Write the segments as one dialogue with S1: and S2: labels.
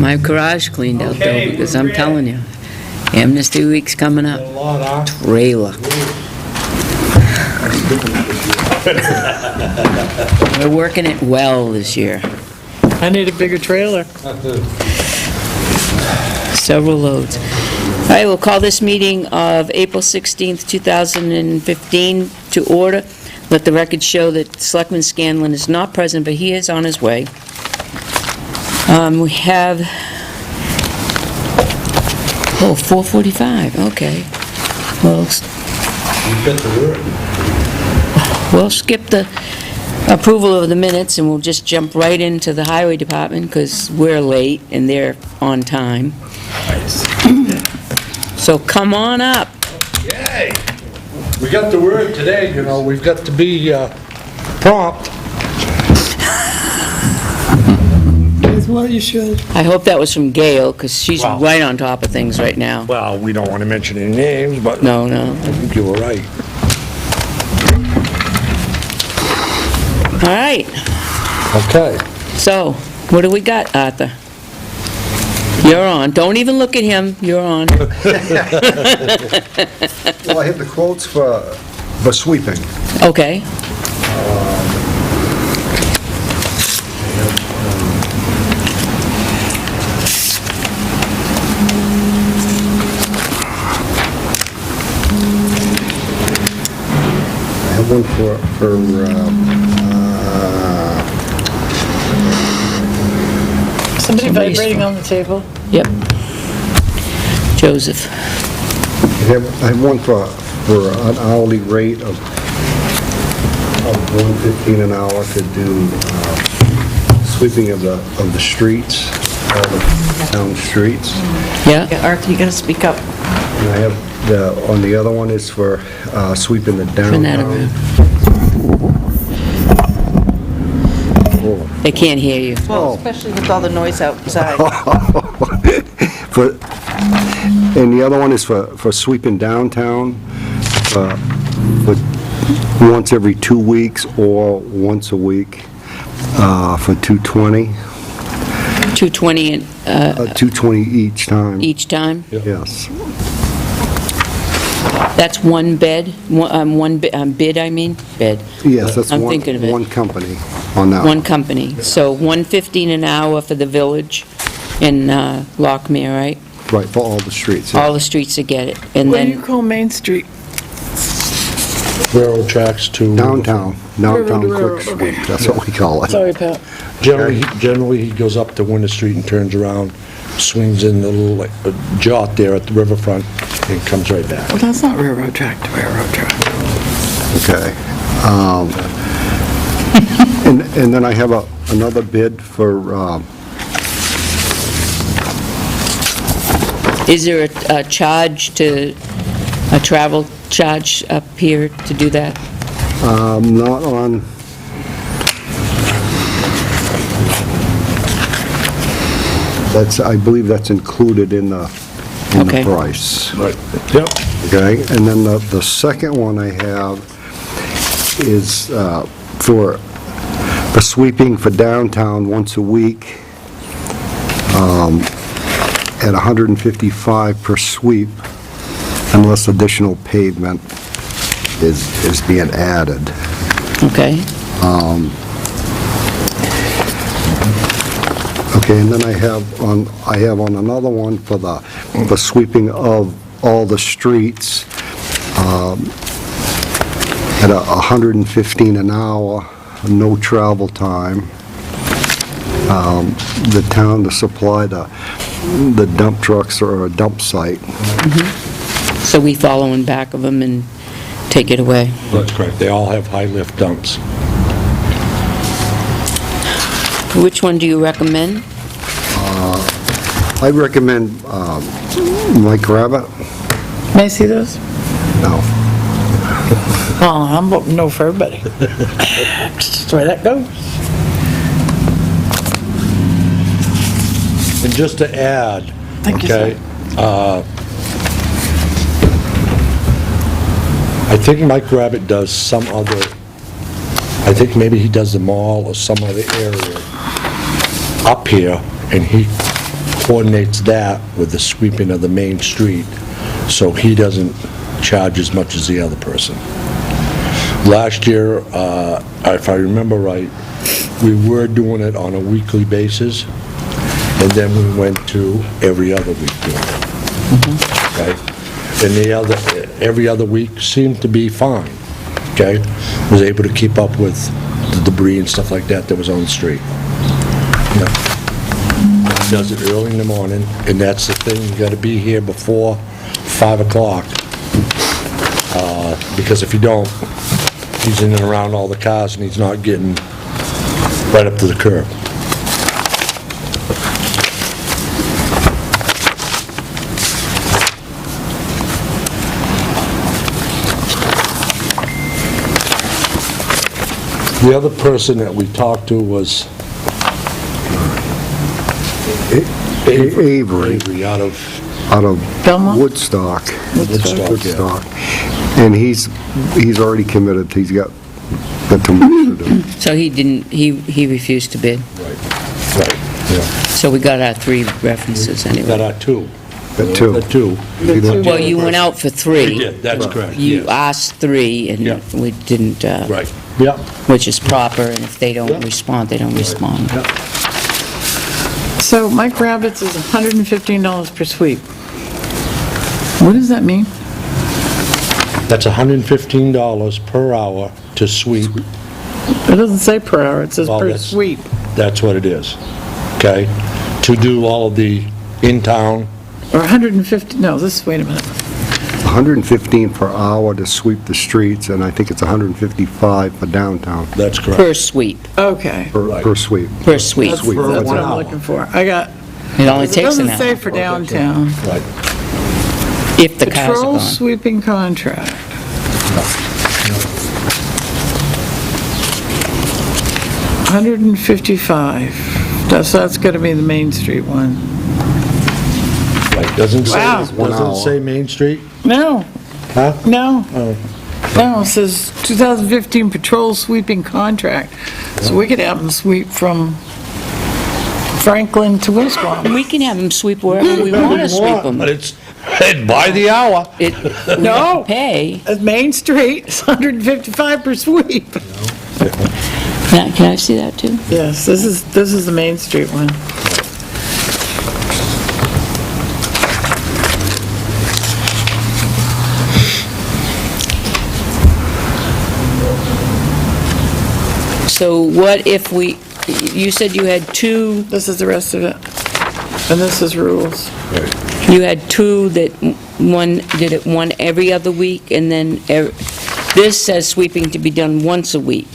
S1: my garage cleaned out though,
S2: Okay,
S1: because
S2: we're
S1: I'm
S2: ready.
S1: telling you, Amnesty Week's coming
S2: A
S1: up.
S2: lot, huh?
S1: Trailer. We're working it well this year.
S3: I need a bigger trailer.
S1: Several loads. All right, we'll call this meeting of April 16th, 2015 to order. Let the record show that Selectman Scanlon is not present, but he is on his way. We have, 4:45, okay. We'll skip the approval of the minutes, and we'll just jump right into the highway department, because we're late and they're on time. So come on up.
S2: Yay! We got the word today, you know, we've got to be prompt.
S3: As well you should.
S1: I hope that was from Gail, because she's
S2: Wow.
S1: right on top of things right now.
S2: Well, we don't want to mention any names, but
S1: No, no.
S2: I think you were right.
S1: All right,
S2: Okay.
S1: so what do we got, Arthur? You're on. Don't even look at him. You're on.
S4: Well, I have the quotes for sweeping.
S1: Okay.
S4: I have one for
S3: Somebody vibrating on the table?
S1: Yep. Joseph.
S4: I have one for an hourly rate of $1.15 an hour to do sweeping of the streets, all the town streets.
S1: Yeah?
S3: Yeah, Arthur, you gotta speak up.
S4: And I have on the other one is for sweeping the
S1: Turn that
S4: downtown.
S1: around.
S4: Oh.
S1: They can't hear you.
S3: Well, especially with all the noise outside.
S4: And the other one is for sweeping downtown, for once every 2 weeks or once a week, for $220.
S1: 220 and,
S4: $220 each time.
S1: each time?
S4: Yes.
S1: That's one bed? Bid, I mean? Bid.
S4: Yes, that's
S1: I'm thinking of it.
S4: one company on that
S1: One
S4: one.
S1: company. So $115 an hour for the village in Lockmere, right?
S4: Right, for all the streets. yeah.
S1: All the streets to get it. And
S3: What do you
S1: then,
S3: call Main Street?
S2: Railroad tracks to...
S4: Downtown
S3: Railroad,
S4: quick
S3: okay.
S4: sweep, that's what we call it.
S3: Sorry, Pat.
S2: Generally, he goes up to Winter Street and turns around, swings in the little like, jot there at the riverfront, and comes right back.
S3: Well, that's not railroad track to railroad track.
S4: Okay. And then I have another bid for,
S1: is there a charge a travel charge up here to do that?
S4: not on, I believe that's included in the
S1: Okay.
S4: price.
S2: Right. Yep.
S4: Okay, and then the second one I have is for sweeping for downtown once a week, at $155 per sweep, unless additional pavement is being added.
S1: Okay.
S4: Okay, and then I have on another one for the sweeping of all the streets, at $115 an hour, no travel time. The town to supply the dump trucks or a dump site.
S1: So we follow in back of them and take it away.
S2: That's correct. They all have high-lift dumps.
S1: Which one do you recommend?
S4: I recommend Mike Rabbit.
S3: May I see those?
S4: No.
S3: Oh, I'm voting no for everybody. That's the way that goes.
S2: And just to add,
S3: Thank you,
S2: okay, I think Mike Rabbit does some other, I think maybe he does the mall or some other area up here, and he coordinates that with the sweeping of the main street, so he doesn't charge as much as the other person. Last year, if I remember right, we were doing it on a weekly basis, and then we went to every other week doing it. Okay? And every other week seemed to be fine, okay? Was able to keep up with the debris and stuff like that was on the street. Yeah. Does it early in the morning, and that's the thing, you gotta be here before 5 o'clock, because if you don't, he's in and around all the cars and he's not getting right up to the curb. The other person that we talked to was
S4: Avery,
S2: out of
S3: Belmont?
S4: Woodstock.
S2: Woodstock, yeah.
S4: Woodstock. And he's already committed, he's got too much to do.
S1: So he refused to bid.
S2: Right, yeah.
S1: So we got our 3 references
S2: Got
S1: anyway.
S2: our 2.
S4: Got 2.
S2: Got 2.
S4: He didn't-
S1: Well, you went out for 3.
S2: We did, that's correct,
S1: You
S2: yes.
S1: asked 3,
S2: Yeah.
S1: and we didn't,
S2: Right, yeah.
S1: which is proper, and if they don't
S2: Yeah.
S1: respond, they don't respond.
S2: Yeah.
S3: So Mike Rabbit's is $115 per sweep. What does that mean?
S2: That's $115 per hour to sweep.
S3: It doesn't say per hour, it says
S2: Well,
S3: per
S2: that's-
S3: sweep.
S2: That's what it is, okay? To do all of the in-town,
S3: Or 150, no, wait a minute.
S4: 115 per hour to sweep the streets, and I think it's 155 for downtown,
S2: that's correct.
S1: Per sweep,
S3: Okay.
S4: per sweep.
S1: per sweep.
S3: That's
S4: Sweep.
S3: that's what
S2: an
S3: I'm
S2: hour.
S3: looking for. I got,
S1: It only
S3: it
S1: takes an
S3: doesn't say
S1: hour,
S3: for downtown.
S2: Right.
S1: if the cars are
S3: Patrol
S1: gone.
S3: sweeping contract. 155. That's gotta be the Main Street one.
S2: Right, doesn't
S3: Wow.
S2: say, doesn't it say Main Street?
S3: No,
S2: Huh?
S3: no.
S2: Oh.
S3: No, it says 2015 patrol sweeping contract. So we could have them sweep from Franklin to Wisquam.
S1: We can have them sweep wherever we want to sweep them.
S2: But it's by the hour.
S1: We
S3: No.
S1: have to pay.
S3: At Main Street, it's 155 per sweep.
S1: Can I see that too?
S3: Yes, this is the Main Street one.
S1: So what if you said you had 2,
S3: This is the rest of it. And this is rules.
S1: you had 2 that one did it one every other week, and then this says sweeping to be done once a week.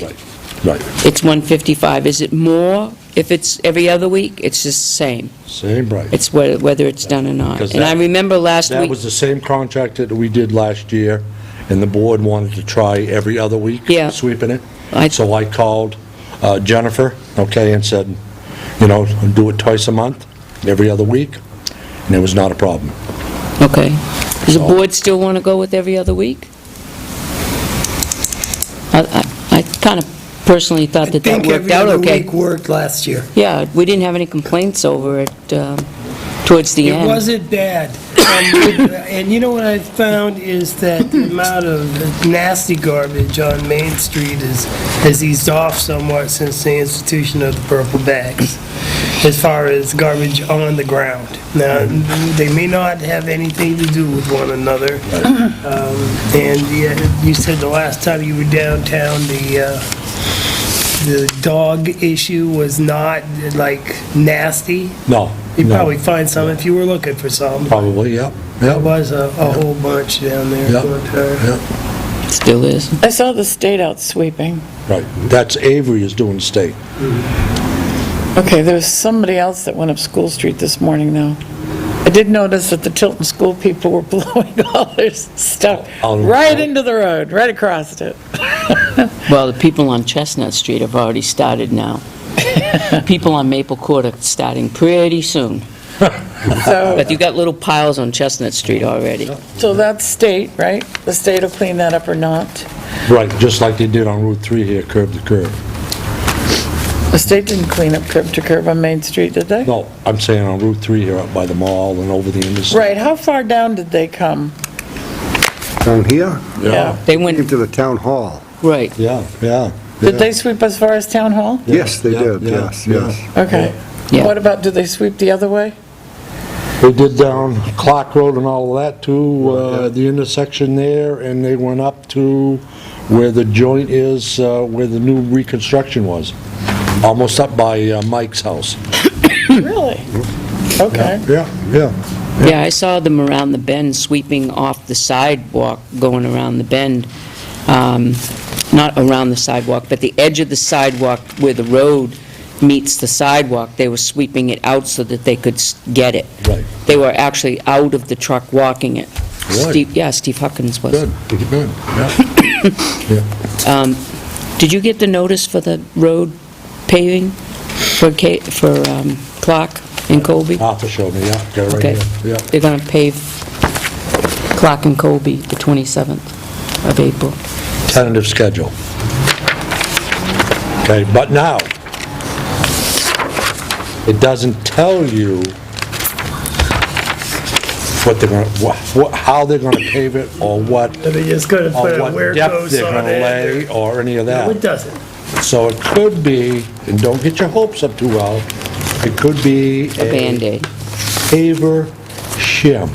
S2: Right,
S1: It's 155. Is it more if it's every other week? It's just the same.
S2: same, right.
S1: It's whether it's done or not.
S2: Because
S1: And I
S2: that-
S1: remember last
S2: That
S1: week,
S2: was the same contract that we did last year, and the board wanted to try every other week.
S1: Yeah.
S2: Sweeping it.
S1: I-
S2: So I called Jennifer, okay, and said, do it twice a month, every other week, and it was not a problem.
S1: okay. Does the board still want to go with every other week? I kind of personally thought that worked out
S5: I think every
S1: okay.
S5: other week worked last year.
S1: Yeah, we didn't have any complaints over it towards the
S5: It
S1: end.
S5: wasn't bad. And you know what I found is that the amount of nasty garbage on Main Street has eased off somewhat since the institution of the purple bags, as far as garbage on the ground. Now, they may not have anything to do with one another. And you said the last time you were downtown, the dog issue was not, like, nasty.
S2: No,
S5: You'd
S2: no.
S5: probably find some if you were looking for some.
S2: Probably, yeah,
S5: There
S2: yeah,
S5: was a whole bunch down there.
S2: yeah,
S5: but,
S2: yeah,
S1: Still is.
S3: I saw the state out sweeping.
S2: right. That's Avery is doing state.
S3: Okay, there was somebody else that went up School Street this morning, though. I did notice that the Tilton School people were blowing all their stuff right into the road, right across it.
S1: Well, the people on Chestnut Street have already started now. People on Maple Court are starting pretty soon.
S3: So,
S1: But you got little piles on Chestnut Street already.
S3: so that's state, right? The state will clean that up or not?
S2: Right, just like they did on Route 3 here, curb to curb.
S3: The state didn't clean up curb to curb on Main Street, did they?
S2: No, I'm saying on Route 3 here up by the mall and over the interstate.
S3: Right, how far down did they come?
S4: Down here,
S3: Yeah.
S1: They went,
S4: into the town hall.
S1: right.
S2: Yeah, yeah.
S3: Did they sweep as far as Town Hall?
S4: Yes, they
S2: Yeah,
S4: did,
S2: yeah,
S4: yes,
S2: yeah.
S4: yes.
S3: Okay.
S1: Yeah.
S3: What about, do they sweep the other way?
S2: They did down Clark Road and all of that too, the intersection there, and they went up to where the joint is, where the new reconstruction was. Almost up by Mike's house.
S3: Really? Okay.
S2: Yeah, yeah.
S1: Yeah, I saw them around the bend sweeping off the sidewalk, going around the bend. Not around the sidewalk, but the edge of the sidewalk where the road meets the sidewalk, they were sweeping it out so that they could get it.
S2: Right.
S1: They were actually out of the truck walking it.
S2: Really?
S1: Steve Huckins was.
S2: Good, good, yeah.
S1: Did you get the notice for the road paving for Clark and Colby?
S2: Arthur showed me, yeah, got it right
S1: Okay.
S2: here, yeah.
S1: They're going to pave Clark and Colby the 27th of April.
S2: Tentative schedule. Okay, but now, it doesn't tell you what they're gonna, how they're gonna pave it, or what,
S5: Are they just gonna
S2: or
S5: put a
S2: what
S5: where it
S2: depth
S5: goes
S2: they're
S5: on
S2: gonna lay,
S5: it?
S2: or any of
S5: No, it
S2: that.
S5: doesn't.
S2: So it could be, and don't get your hopes up too well, it could be
S1: A Band-Aid.
S2: paver shim.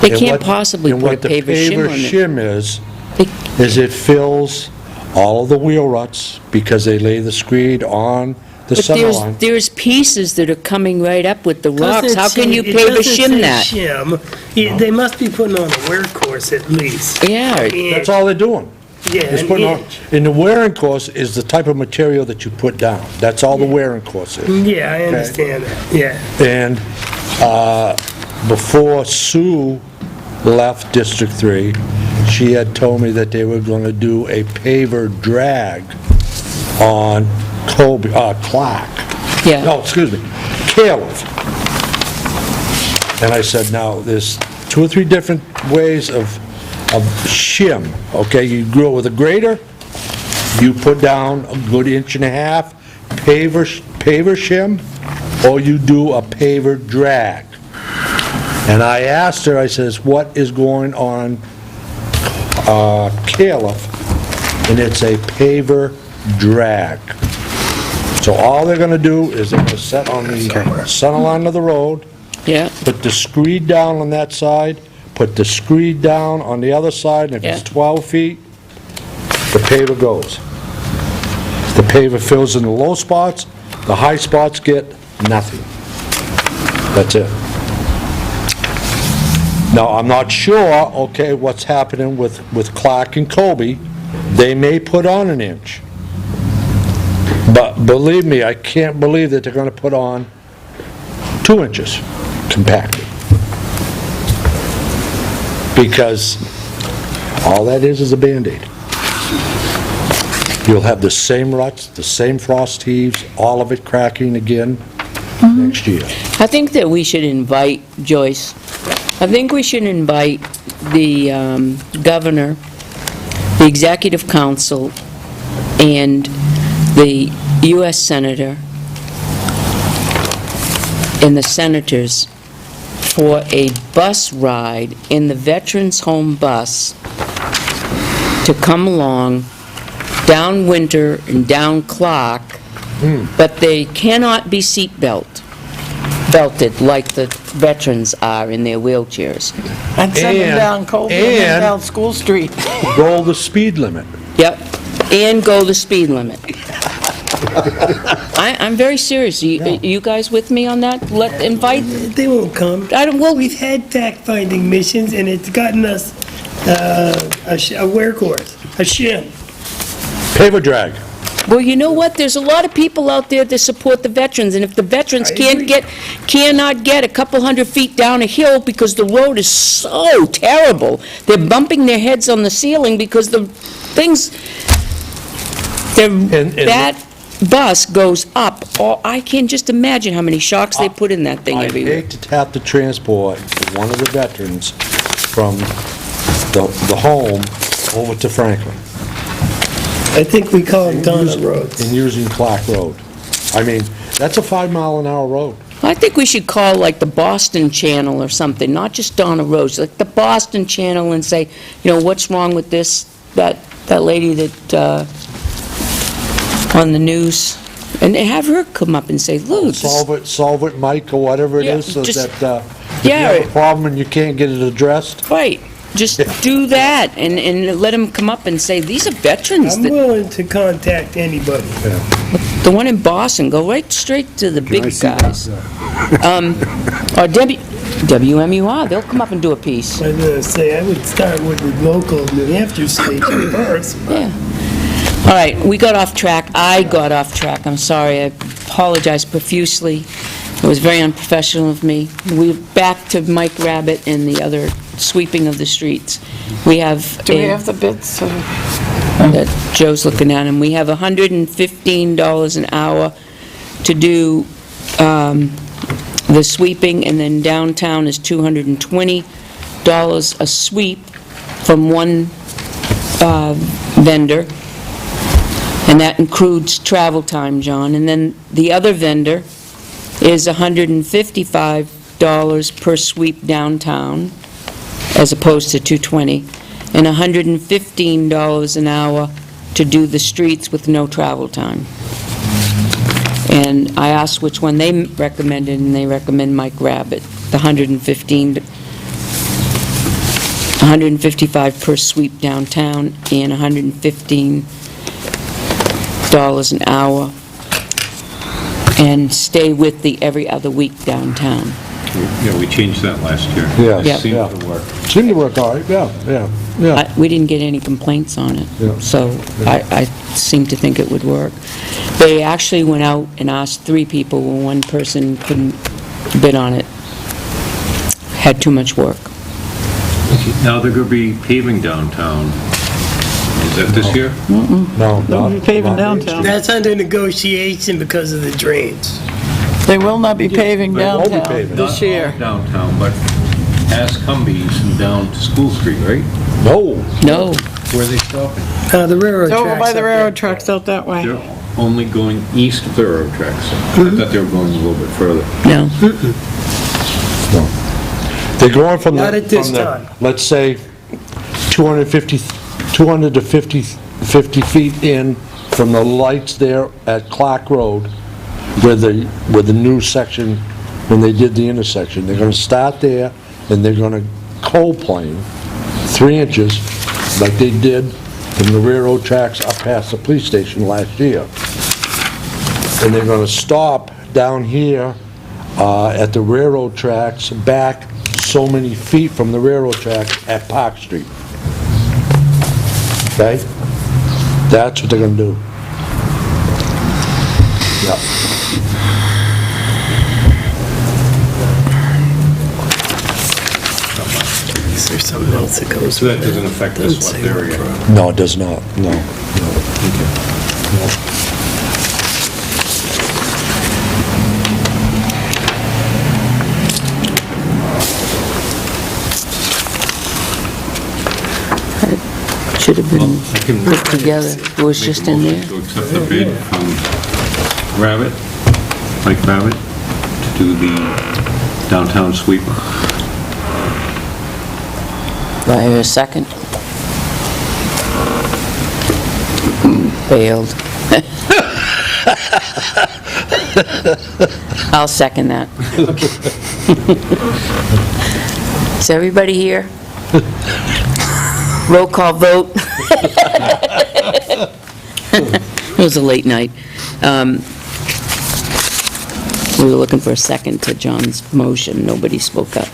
S1: They
S2: And
S1: can't
S2: what-
S1: possibly
S2: and
S1: put a
S2: what the
S1: paver shim on
S2: paver
S1: it.
S2: shim is
S1: They-
S2: it fills all of the wheel ruts because they lay the screed on the
S1: But
S2: center line.
S1: there's pieces that are coming right up with the rocks.
S5: Doesn't
S1: How can
S5: say-
S1: you
S5: it
S1: paver
S5: doesn't
S1: shim
S5: say
S1: that?
S5: shim. Yeah, they must be putting on a wear course at least.
S1: Yeah,
S2: That's all they're doing.
S5: Yeah,
S2: Is
S5: an
S2: putting on,
S5: inch.
S2: and the wearing course is the type of material that you put down. That's all the wearing course is.
S5: Yeah, I understand that, yeah.
S2: And before Sue left District 3, she had told me that they were going to do a paver drag on Clark.
S1: yeah.
S2: No, excuse me, Caleb. And I said, now, there's 2 or 3 different ways of shim, okay? You go with a grader, you put down a good 1.5 inch paver shim, or you do a paver drag. And I asked her, I says, what is going on Caleb? And it's a paver drag. So all they're gonna do is they're gonna set on the center line of the road,
S1: Yeah,
S2: put the screed down on that side, put the screed down on the other side, and if it's
S1: Yeah.
S2: 12 feet, the paver goes. The paver fills in the low spots, the high spots get nothing. That's it. Now, I'm not sure, okay, what's happening with Clark and Colby. They may put on 1 inch. But believe me, I can't believe that they're gonna put on 2 inches compacted. Because all that is a Band-Aid. You'll have the same ruts, the same frost heaves, all of it cracking again next year.
S1: I think that we should invite, Joyce, I think we should invite the governor, the executive council, and the U.S. senator, and the senators for a bus ride in the Veterans Home bus to come along down Winter and down Clark, but they cannot be belted like the veterans are in their wheelchairs.
S3: And send them
S2: And-
S3: down Colby and then
S2: and-
S3: down School Street.
S2: Roll the speed limit.
S1: Yep, and go the speed limit. I'm very serious. You guys with me on that? Invite,
S5: They won't come.
S1: well,
S5: We've had fact-finding missions, and it's gotten us a wear course, a shim.
S2: Paver drag.
S1: well, you know what? There's a lot of people out there that support the veterans, and if the veterans
S5: I agree.
S1: cannot get a couple hundred feet down a hill because the road is so terrible, they're bumping their heads on the ceiling because the things, that bus goes up, I can just imagine how many shocks they put in that thing
S2: I
S1: every year.
S2: hate to have to transport one of the veterans from the home over to Franklin.
S5: I think we call them Donna roads.
S2: and using Clark Road. I mean, that's a 5-mile-an-hour road.
S1: I think we should call like the Boston Channel or something, not just Donna Road, like the Boston Channel and say, what's wrong with this, that lady that, on the news, and have her come up and say, look.
S2: Solve it, Mike, or whatever it
S1: Yeah,
S2: is, so
S1: just-
S2: that, if you have a problem and you can't get it addressed,
S1: Right, just do that, and let them come up and say, these are veterans,
S5: I'm
S1: that
S5: willing to contact anybody.
S1: the one in Boston, go right straight to the
S4: Can I
S1: big
S4: see
S1: guys.
S4: that?
S1: Or WMUR, they'll come up and do a piece.
S5: I was gonna say, I would start with the local New Hampshire station first.
S1: Yeah. All right, we got off track. I got off track. I'm sorry. I apologize profusely. It was very unprofessional of me. We're back to Mike Rabbit and the other sweeping of the streets. We have...
S3: Do we have the bids?
S1: that Joe's looking at, and we have $115 an hour to do the sweeping, and then downtown is $220 a sweep from one vendor, and that includes travel time, John. And then the other vendor is $155 per sweep downtown, as opposed to $220, and $115 an hour to do the streets with no travel time. And I asked which one they recommended, and they recommend Mike Rabbit, the $155 per sweep downtown, and $115 an hour, and stay with the every other week downtown.
S6: Yeah, we changed that last year.
S2: Yes,
S6: It seemed
S2: yeah.
S6: to work.
S2: Seemed to work all right, yeah.
S1: We didn't get any complaints on it,
S2: Yeah.
S1: so I seem to think it would work. They actually went out and asked 3 people, when one person couldn't bid on it, had too much work.
S6: Now they're going to be paving downtown. Is that this year?
S2: No,
S3: They'll be
S2: not-
S3: paving
S2: not Main
S3: downtown.
S2: Street.
S5: That's under negotiation because of the drains.
S3: They will not be paving
S6: They won't
S2: be
S3: downtown
S2: paving.
S3: this year.
S6: Not all downtown, but past Cumbies and down to School Street, right?
S2: No,
S1: No,
S6: Where are they stopping?
S5: The railroad
S3: It's
S5: tracks.
S3: over by the
S5: up
S3: railroad tracks out that way.
S6: They're only going east of the railroad tracks. I thought they were going a little bit further.
S1: no.
S2: they're going from the...
S5: Not at this
S2: from the,
S5: time.
S2: Let's say, 200 to 50 feet in from the lights there at Clark Road, where the new section, when they did the intersection. They're gonna start there, and they're gonna coal plane 3 inches, like they did from the railroad tracks up past the police station last year. And they're gonna stop down here at the railroad tracks, back so many feet from the railroad tracks at Park Street. Okay? That's what they're gonna do. Yep.
S5: Is there something else that goes
S6: So that
S5: with it?
S6: doesn't affect this
S5: Doesn't
S6: left
S5: say
S6: area.
S2: No, it does not, no.
S1: Should have been
S6: I can
S1: put together. It was
S6: make a
S1: just in
S6: motion
S1: there.
S6: to accept the bid from Rabbit, Mike Rabbit, to do the downtown sweep.
S1: Do I hear a second? Failed. I'll second that. Is everybody here? Roll call vote. It was a late night. We were looking for a second to John's motion. Nobody spoke up.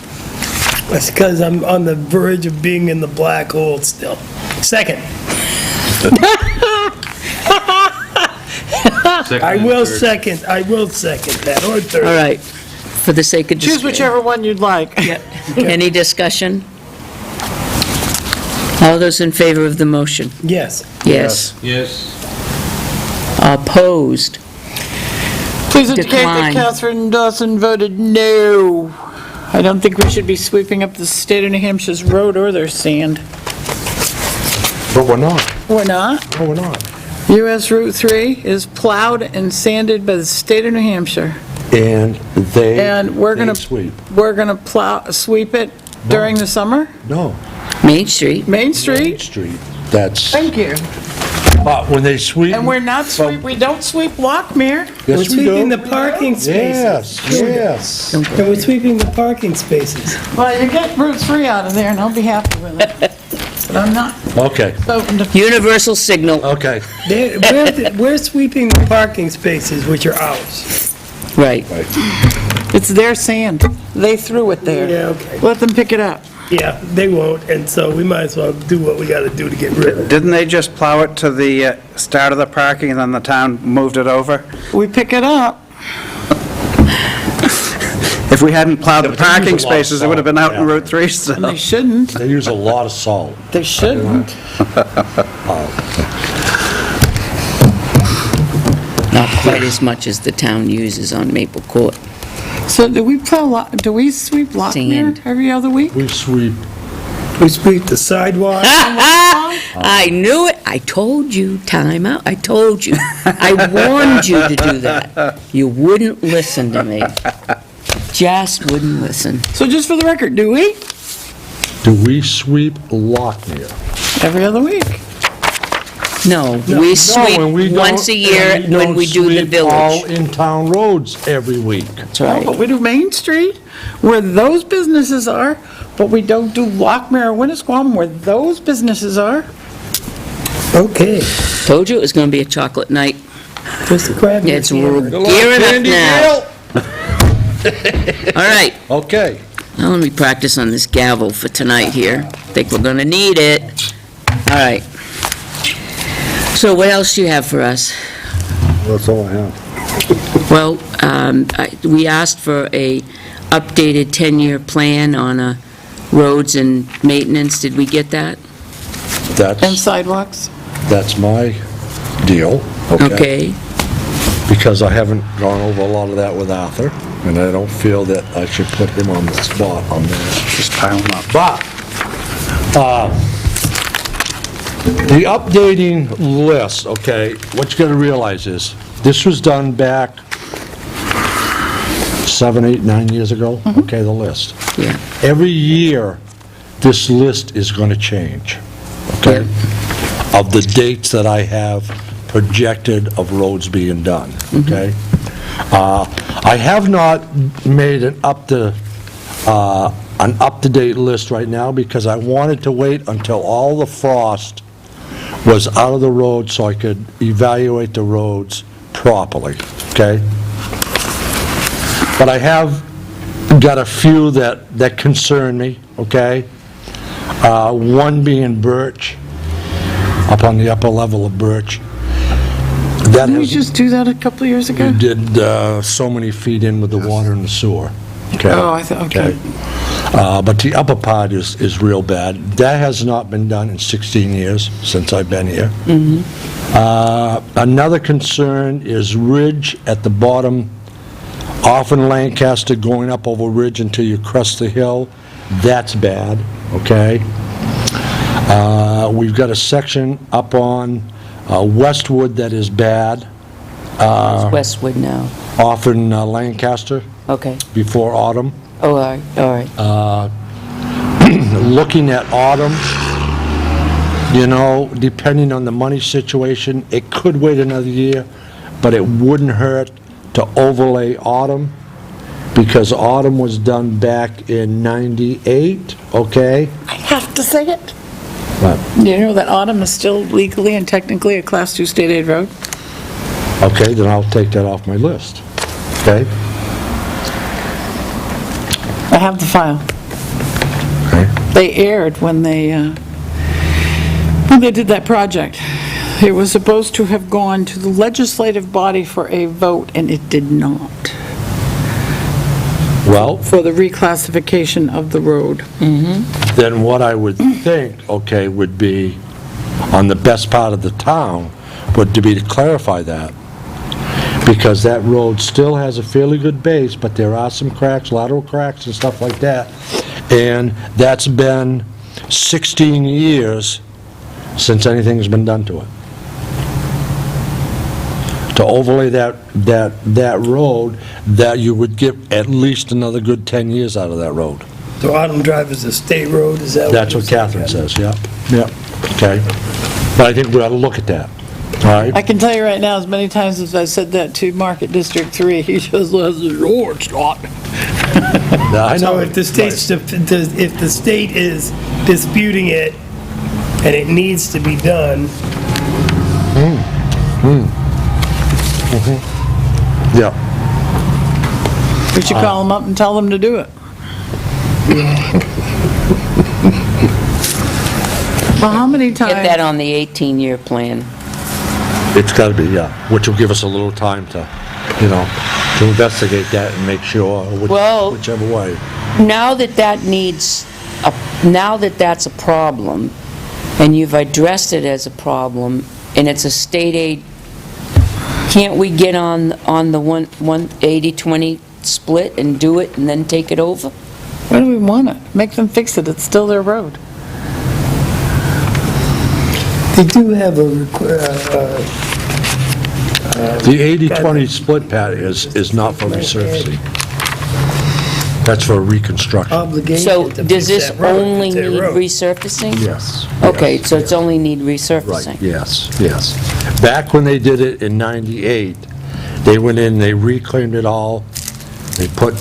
S5: That's because I'm on the verge of being in the black hole still. Second. I will second that, or third.
S1: All right, for the sake of...
S3: Choose whichever one you'd like.
S1: Any discussion? All those in favor of the motion?
S5: Yes.
S1: Yes.
S6: Yes.
S1: Opposed?
S3: Please indicate
S1: Decline.
S3: that Catherine Dawson voted no. I don't think we should be sweeping up the state of New Hampshire's road or their sand.
S2: But we're not,
S3: We're not?
S2: no, we're not.
S3: US Route 3 is plowed and sanded by the state of New Hampshire.
S2: And
S3: And we're
S2: they
S3: gonna,
S2: sweep.
S3: we're gonna sweep it during the summer?
S2: No,
S1: Main Street.
S3: Main
S2: Main
S3: Street?
S2: Street, that's,
S3: Thank you.
S2: when they sweep.
S3: And we're not we don't sweep Lockmere.
S5: We're
S2: Yes, we
S5: sweeping
S2: do.
S5: the parking spaces.
S2: Yes.
S5: And we're sweeping the parking spaces.
S3: Well, you get Route 3 out of there and I'll be happy with it. But I'm not
S2: Okay,
S3: open to,
S1: Universal signal.
S2: okay.
S5: We're sweeping the parking spaces, which are ours.
S1: Right.
S3: it's their sand. They threw it there.
S5: Yeah, okay.
S3: Let them pick it up.
S5: Yeah, they won't, and so we might as well do what we gotta do to get rid of it.
S7: Didn't they just plow it to the start of the parking and then the town moved it over?
S3: We pick it up.
S7: If we hadn't plowed
S2: Yeah,
S7: the
S2: but they use a
S7: parking
S2: lot of
S7: spaces, it would have been out in
S2: salt, yeah.
S7: Route 3 still.
S3: And they shouldn't.
S2: They use a lot of salt.
S3: They shouldn't.
S1: Not quite as much as the town uses on Maple Court.
S3: So do we sweep Lockmere
S1: Sand.
S3: every other week?
S2: We sweep,
S5: We sweep the sidewalk.
S1: I knew it. I told you, time out. I told you. I warned you to do that. You wouldn't listen to me. Just wouldn't listen.
S3: So just for the record, do we?
S2: sweep Lockmere?
S3: Every other week.
S1: No, we
S2: No, and
S1: sweep
S2: we
S1: once a
S2: don't-
S1: year
S2: and we
S1: when
S2: don't
S1: we do the
S2: sweep all
S1: village.
S2: in-town roads every week.
S1: That's right.
S3: But we do Main Street, where those businesses are, but we don't do Lockmere or Winnisquam, where those businesses are.
S5: Okay,
S1: Told you it was gonna be a chocolate night.
S5: Mr. Krabs.
S1: It's gearing up now. All right,
S2: Okay.
S1: now let me practice on this gavel for tonight here. Think we're gonna need it. All right. So what else do you have for us?
S4: That's all I have.
S1: Well, we asked for a updated 10-year plan on roads and maintenance. Did we get that?
S3: And
S2: That's,
S3: sidewalks.
S2: that's my deal,
S1: Okay.
S2: because I haven't gone over a lot of that with Arthur, and I don't feel that I should put him on the spot on that.
S7: Just pile them up.
S2: But, the updating list, okay, what you gotta realize is, this was done back 7, 8, 9 years ago, okay, the list.
S1: Yeah.
S2: Every year, this list is gonna change, okay? Of the dates that I have projected of roads being done, okay? I have not made an up-to-date list right now because I wanted to wait until all the frost was out of the road so I could evaluate the roads properly, okay? But I have got a few that concern me, okay? One being Birch, up on the upper level of Birch. That
S3: Didn't we
S2: has,
S3: just do that a couple of years ago?
S2: we did so many feet in with the water and the sewer, okay?
S3: Oh, I thought, okay.
S2: But the upper part is real bad. That has not been done in 16 years since I've been here. Another concern is Ridge at the bottom, off in Lancaster, going up over Ridge until you crest the hill. That's bad, okay? We've got a section up on Westwood that is bad,
S1: It's Westwood now.
S2: off in Lancaster
S1: Okay.
S2: before autumn.
S1: Oh, all right, all right.
S2: Looking at autumn, you know, depending on the money situation, it could wait another year, but it wouldn't hurt to overlay autumn, because autumn was done back in 98, okay?
S3: I have to say it.
S2: But,
S3: You know that Autumn is still legally and technically a Class 2 state aid road?
S2: okay, then I'll take that off my list, okay?
S3: I have the file.
S2: Okay.
S3: They erred when they did that project. It was supposed to have gone to the legislative body for a vote, and it did not,
S2: Well,
S3: for the reclassification of the road.
S2: then what I would think, okay, would be, on the best part of the town, would to be to clarify that. Because that road still has a fairly good base, but there are some cracks, lateral cracks and stuff like that. And that's been 16 years since anything's been done to it. to overlay that road, that you would get at least another good 10 years out of that road.
S5: So Autumn Drive is a state road, is that?
S2: That's what Catherine says, yeah, okay. But I think we ought to look at that, all right?
S3: I can tell you right now, as many times as I said that to Market District 3, he just says, oh, it's not.
S2: Yeah, I know.
S5: So if the state is disputing it, and it needs to be done,
S2: Yeah,
S3: We should call them up and tell them to do it. Well, how many times?
S1: Get that on the 18-year plan.
S2: it's gotta be, yeah, which will give us a little time to, to investigate that and make sure,
S1: Well-
S2: whichever way.
S1: Now that that's a problem, and you've addressed it as a problem, and it's a state aid, can't we get on the 80-20 split and do it and then take it over?
S3: Why do we want it? Make them fix it, it's still their road.
S5: they do have a
S2: The 80-20 split, Pat, is not for resurfacing. That's for reconstruction.
S5: obligation
S1: So
S5: to
S1: does
S5: fix
S1: this
S5: that road,
S1: only
S5: it's their
S1: need
S5: road.
S1: resurfacing?
S2: Yes.
S1: Okay,
S2: yes,
S1: so it's
S2: yes.
S1: only need
S2: Right,
S1: resurfacing?
S2: yes. Back when they did it in 98, they went in, they reclaimed it all, they put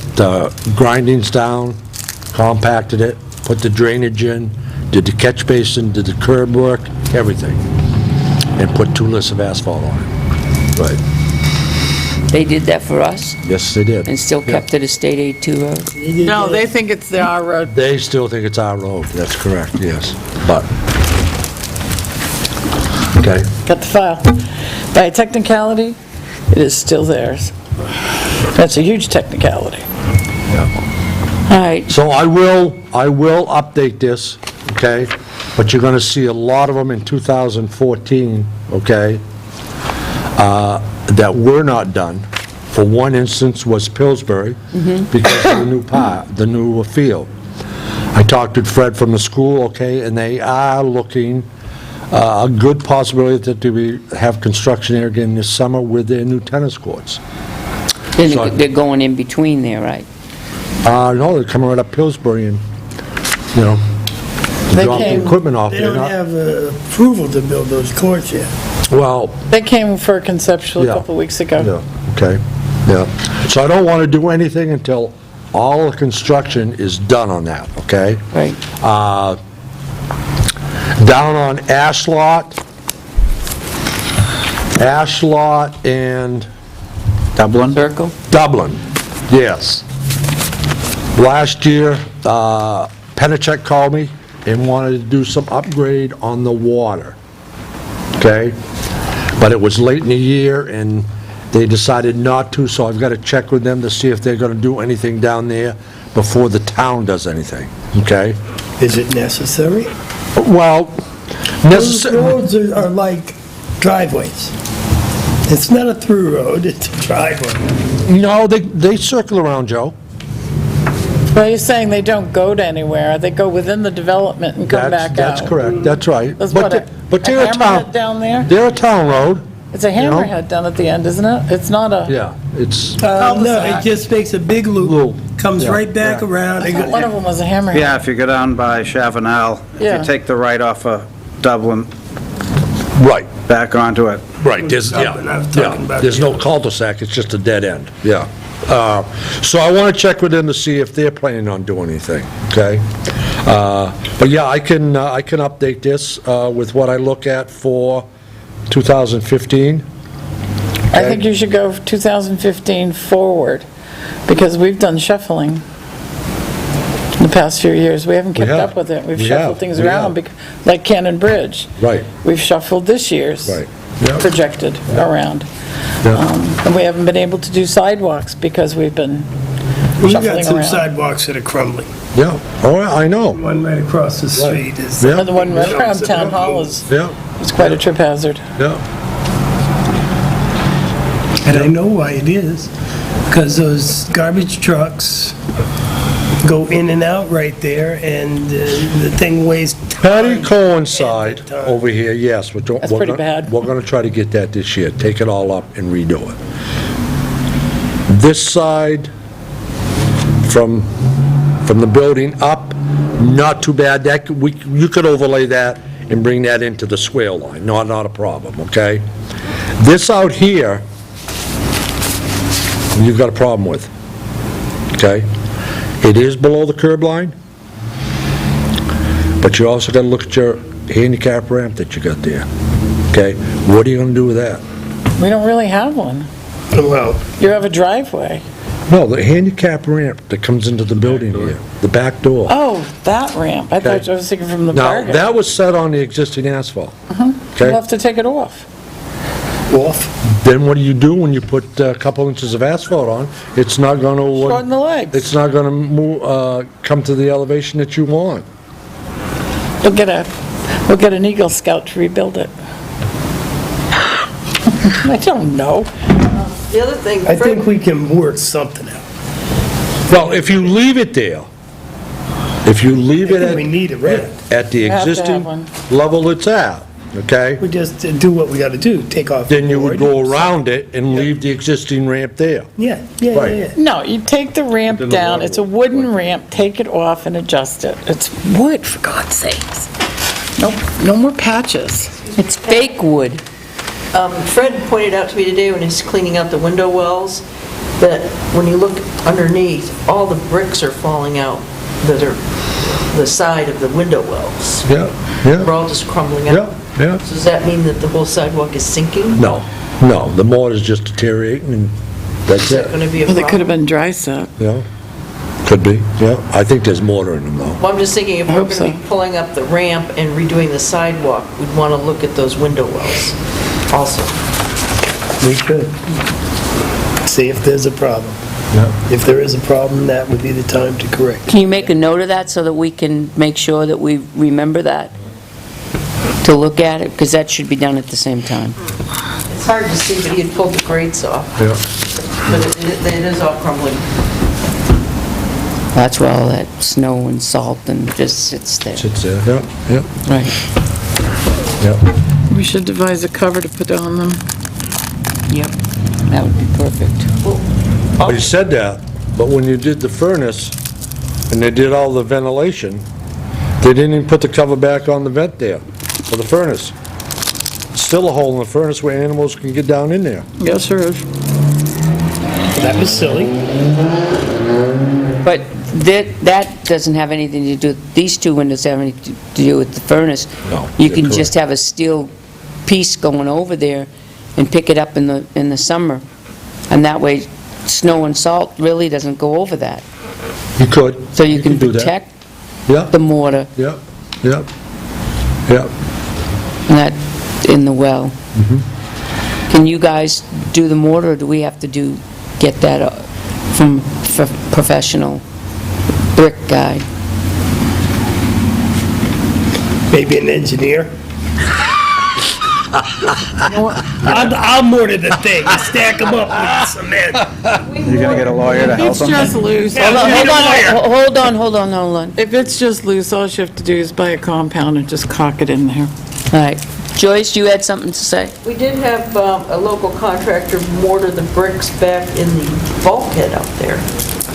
S2: grindings down, compacted it, put the drainage in, did the catch basin, did the curb work, everything, and put 2 lists of asphalt on it. Right.
S1: They did that for us
S2: Yes, they did.
S1: and still
S2: Yeah.
S1: kept it a state aid 2 road?
S3: No, they think it's our road.
S2: They still think it's our road, that's correct, yes, but, okay.
S3: Got the file. By technicality, it is still theirs. That's a huge technicality.
S1: All right,
S2: So I will update this, okay? But you're gonna see a lot of them in 2014, okay? That were not done. For one instance was Pillsbury, because of the new field. I talked with Fred from the school, okay, and they are looking, a good possibility that have construction there again this summer with their new tennis courts. So-
S1: they're going in between there, right?
S2: No, they're coming right up Pillsbury and,
S3: They
S2: drop the
S3: came-
S2: equipment off
S5: They
S2: there.
S5: don't have approval to build those courts yet.
S2: Well,
S3: They came for a conceptual a
S2: Yeah.
S3: couple weeks ago.
S2: yeah, okay, yeah. So I don't want to do anything until all the construction is done on that, okay?
S1: Right.
S2: Down on Ashlot and
S7: Dublin?
S1: Circle?
S2: Dublin, yes. Last year, Penachek called me and wanted to do some upgrade on the water, okay? But it was late in the year, and they decided not to, so I've got to check with them to see if they're going to do anything down there before the town does anything, okay?
S5: Is it necessary?
S2: Well,
S5: Those roads are like driveways. It's not a through road, it's a driveway.
S2: no, they circle around, Joe.
S3: Well, you're saying they don't go to anywhere, they go within the development and come back out.
S2: That's correct, that's right.
S3: That's
S2: But
S3: what,
S2: they- but
S3: a
S2: they're a town,
S3: hammerhead down there?
S2: they're a town road,
S3: It's a
S2: know?
S3: hammerhead down at the end, isn't it? It's not a,
S2: yeah, it's,
S5: No,
S3: Cul-de-sac.
S5: it just makes a big
S2: Loop,
S5: loop, comes
S2: yeah,
S5: right back
S2: yeah.
S5: around.
S3: I thought one of them was a hammerhead.
S7: Yeah, if you go down by Chavanel, if
S3: Yeah.
S7: you take the right off of Dublin,
S2: right.
S7: back onto it.
S2: Right, there's,
S5: I was talking about
S2: there's
S5: the
S2: no cul-de-sac, it's just a dead end, yeah. So I want to check with them to see if they're planning on doing anything, okay? But yeah, I can update this with what I look at for 2015.
S3: I think you should go 2015 forward, because we've done shuffling in the past few years. We haven't kept
S2: have.
S3: up with it. We've
S2: We
S3: shuffled
S2: have.
S3: things
S2: We
S3: around,
S2: have.
S3: like Cannon Bridge.
S2: Right.
S3: We've shuffled this year's
S2: Right. Yeah.
S3: projected around.
S2: Yeah.
S3: And we haven't been able to do sidewalks because we've been
S5: We've got
S3: shuffling
S5: some
S3: around.
S5: sidewalks that are crumbling.
S2: Yeah, oh, I know,
S5: One right across the street is.
S2: Yeah.
S3: And the one right around Town Hall is
S2: yeah,
S3: quite a trip hazard.
S2: yeah.
S5: And I know why it is, because those garbage trucks go in and out right there, and the thing weighs
S2: Patty
S5: tons.
S2: coincide
S5: at the time.
S2: over here, yes, we're
S3: That's pretty bad.
S2: We're gonna try to get that this year, take it all up and redo it. This side, from the building up, not too bad, you could overlay that and bring that into the swale line, not a problem, okay? This out here, you've got a problem with, okay? It is below the curb line, but you also gotta look at your handicap ramp that you got there, okay? What are you gonna do with that?
S3: We don't really have one.
S5: Well,
S3: You have a driveway.
S2: No, the handicap ramp that comes into the building here, the back door.
S3: Oh, that ramp. I thought I was thinking from the
S2: Now,
S3: parking.
S2: that was set on the existing asphalt.
S3: You'll
S2: Okay?
S3: have to take it off.
S5: off.
S2: Then what do you do when you put a couple inches of asphalt on? It's not gonna,
S3: Shorten the legs.
S2: it's not gonna move, come to the elevation that you want.
S3: We'll get an Eagle Scout to rebuild it. I don't know.
S8: The other thing,
S5: I think we can work something out.
S2: Well, if you leave it there, if you leave it
S5: I think we need a ramp.
S2: at the
S3: We have to have
S2: existing
S3: one.
S2: level it's at, okay?
S5: We just do what we gotta do, take off.
S2: Then you would
S5: the board.
S2: go around it and leave the existing ramp there.
S5: Yeah, yeah,
S2: Right.
S5: yeah.
S3: No, you take the ramp
S6: Within the
S3: down,
S6: level.
S3: it's a wooden ramp, take it off and adjust it. It's wood, for God's sakes. Nope, no more patches.
S1: It's fake wood.
S8: Fred pointed out to me today when he's cleaning out the window wells, that when you look underneath, all the bricks are falling out that are the side of the window wells.
S2: Yeah,
S8: They're
S2: yeah,
S8: all just crumbling
S2: yeah,
S8: out.
S2: yeah.
S8: So does that mean that the whole sidewalk is sinking?
S2: No, the mortar's just deteriorating and that's
S8: Is that
S2: it,
S8: going to be a
S3: Well, it could have
S8: problem?
S3: been dry set.
S2: you know? Could be, yeah. I think there's mortar in them though.
S8: Well, I'm just thinking if
S3: I
S8: we're
S3: hope
S8: going to be
S3: so.
S8: pulling up the ramp and redoing the sidewalk, we'd want to look at those window wells also.
S5: We could. See if there's a problem.
S2: Yeah.
S5: If there is a problem, that would be the time to correct it.
S1: Can you make a note of that so that we can make sure that we remember that? To look at it, because that should be done at the same time.
S8: It's hard to see, but he had pulled the grates off,
S2: Yeah.
S8: but it is all crumbling.
S1: That's where all that snow and salt and just sits there.
S2: Sits there, yeah, yeah,
S1: Right.
S2: yeah.
S3: We should devise a cover to put on them.
S1: Yep. That would be perfect.
S2: But he said that, but when you did the furnace and they did all the ventilation, they didn't even put the cover back on the vent there for the furnace. Still a hole in the furnace where animals can get down in there.
S3: Yes, there is.
S5: That was silly.
S1: But that doesn't have anything to do, these two windows have anything to do with the furnace.
S2: No,
S1: You
S2: you're
S1: can
S2: correct.
S1: just have a steel piece going over there and pick it up in the summer. And that way, snow and salt really doesn't go over that.
S2: You could.
S1: So you can
S2: do that.
S1: protect
S2: Yeah,
S1: the mortar
S2: yeah, yeah, yeah.
S1: and that in the well.
S2: Mm-hmm.
S1: Can you guys do the mortar, or do we have to get that from professional brick guy?
S5: Maybe an engineer. I'll mortar the thing, stack them up with cement.
S7: You're gonna get a lawyer to help
S3: It's
S7: them?
S3: just loose.
S5: Yeah,
S1: Hold on.
S3: If it's just loose, all you have to do is buy a compound and just caulk it in there.
S1: All right. Joyce, you had something to say?
S8: We did have a local contractor mortar the bricks back in the bulkhead out there.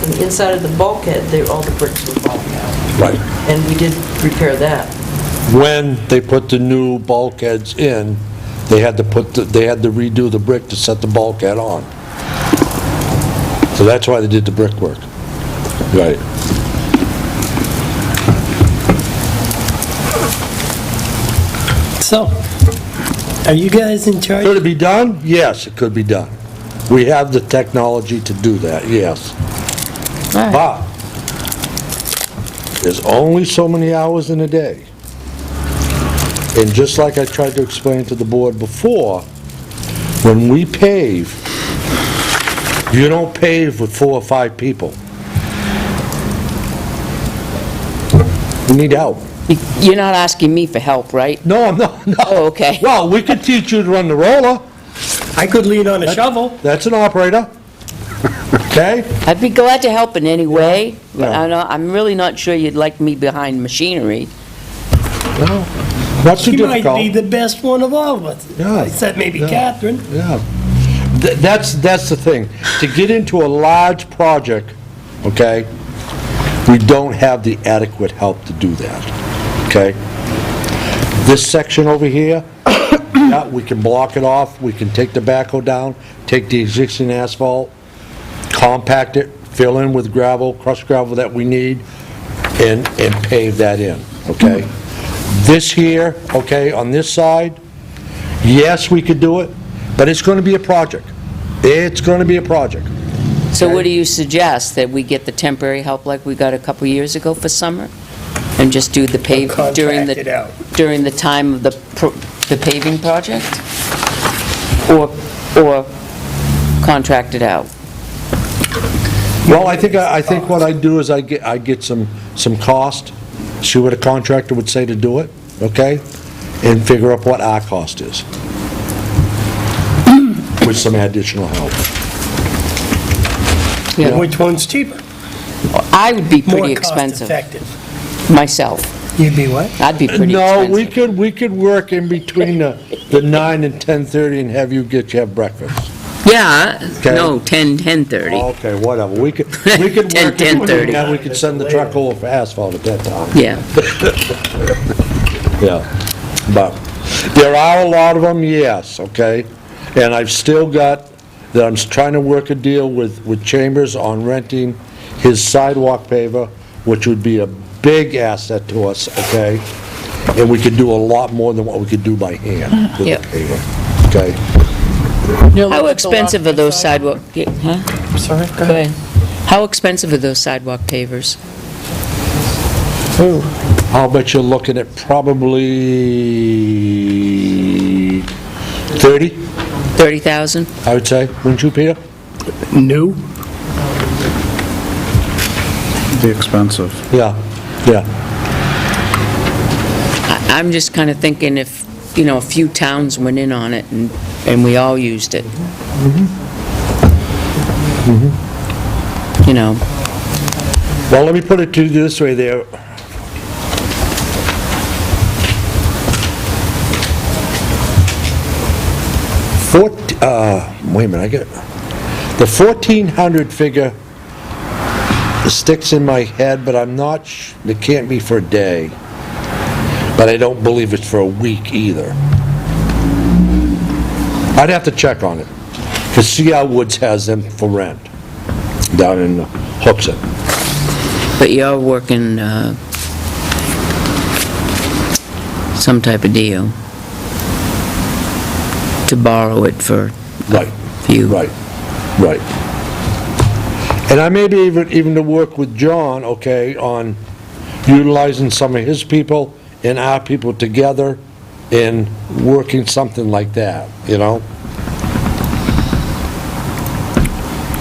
S8: In the inside of the bulkhead, all the bricks were falling out.
S2: Right.
S8: And we did repair that.
S2: When they put the new bulkheads in, they had to redo the brick to set the bulkhead on. So that's why they did the brickwork. Right.
S5: So, are you guys in charge?
S2: Could it be done? Yes, it could be done. We have the technology to do that, yes.
S1: All right.
S2: But there's only so many hours in a day. And just like I tried to explain to the board before, when we pave, you don't pave with 4 or 5 people. You need help.
S1: You're not asking me for help, right?
S2: No, I'm not, no.
S1: Oh, okay.
S2: Well, we could teach you to run the roller.
S5: I could lean on a shovel.
S2: That's an operator. Okay?
S1: I'd be glad to help in any way, but
S2: Yeah.
S1: I'm really not sure you'd like me behind machinery.
S2: Not too
S5: You might
S2: difficult.
S5: be the best one of all of us.
S2: Yeah.
S5: Except maybe
S2: Yeah.
S5: Catherine.
S2: Yeah. That's the thing. To get into a large project, okay, we don't have the adequate help to do that, okay? This section over here, yeah, we can block it off, we can take the backhoe down, take the existing asphalt, compact it, fill in with gravel, crushed gravel that we need, and pave that in, okay? This here, okay, on this side, yes, we could do it, but it's gonna be a project. It's gonna be a project.
S1: So what do you suggest, that we get the temporary help like we got a couple years ago for summer? And just do the pave during
S5: Contract it out.
S1: during the time of the paving project? Or contract it out?
S2: Well, I think what I do is I get some cost, see what a contractor would say to do it, okay? And figure up what our cost is. With some additional help.
S1: Yeah.
S5: Which one's cheaper?
S1: I would be
S5: More
S1: pretty
S5: cost
S1: expensive,
S5: effective.
S1: myself.
S5: You'd be what?
S1: I'd be pretty
S2: No,
S1: expensive.
S2: we could work in between the 9 and 10:30 and have you have breakfast.
S1: Yeah,
S2: Okay.
S1: no, 10:30.
S2: Okay, whatever, we could work in between
S1: 10:30.
S2: that, we could send the truck over for asphalt at that time.
S1: Yeah.
S2: Yeah, but there are a lot of them, yes, okay? And I've still got, that I'm trying to work a deal with Chambers on renting his sidewalk paver, which would be a big asset to us, okay? And we could do a lot more than what we could do by hand with
S1: Yep.
S2: the paver, okay?
S1: How expensive are those sidewalk, huh?
S3: Sorry,
S1: Go ahead. How expensive are those sidewalk pavers?
S2: I'll bet you're looking at probably 30,
S1: 30,000?
S2: I would say, wouldn't you, Peter?
S5: No.
S7: Be expensive.
S2: Yeah, yeah.
S1: I'm just kind of thinking if, a few towns went in on it and we all used it. You know,
S2: Well, let me put it to you this way there. Wait a minute, I get, the 1,400 figure sticks in my head, but I'm not, it can't be for a day. But I don't believe it's for a week either. I'd have to check on it, because C.R. Woods has them for rent down in Hooksett.
S1: but you're working some type of deal to borrow it for
S2: Right.
S1: you.
S2: Right, right. And I may be even to work with John, okay, on utilizing some of his people and our people together in working something like that, you know?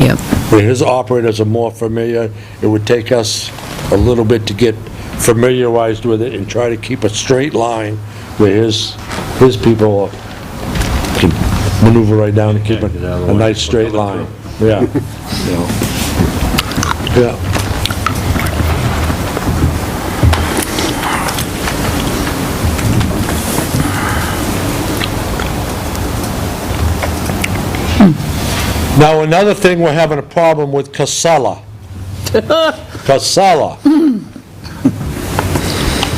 S1: Yep.
S2: Where his operators are more familiar, it would take us a little bit to get familiarized with it and try to keep a straight line where his people can maneuver right down and keep a nice straight line. Yeah, you know. Yeah. Now, another thing, we're having a problem with Casella. Casella.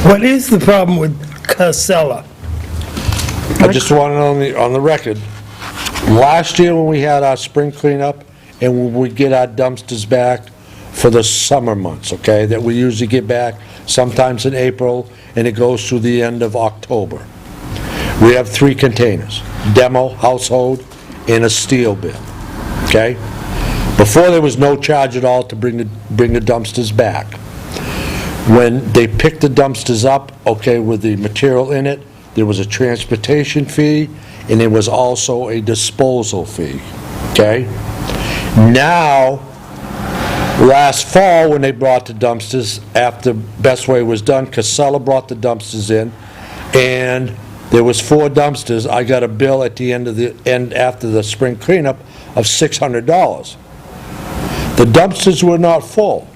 S5: What is the problem with Casella?
S2: I just want it on the record. Last year when we had our spring cleanup and when we get our dumpsters back for the summer months, okay, that we usually get back sometimes in April and it goes through the end of October. We have 3 containers, demo, household, and a steel bin, okay? Before, there was no charge at all to bring the dumpsters back. When they picked the dumpsters up, okay, with the material in it, there was a transportation fee, and there was also a disposal fee, okay? Now, last fall, when they brought the dumpsters, after Best Way was done, Casella brought the dumpsters in, and there was 4 dumpsters. I got a bill at the end after the spring cleanup of $600. The dumpsters were not full.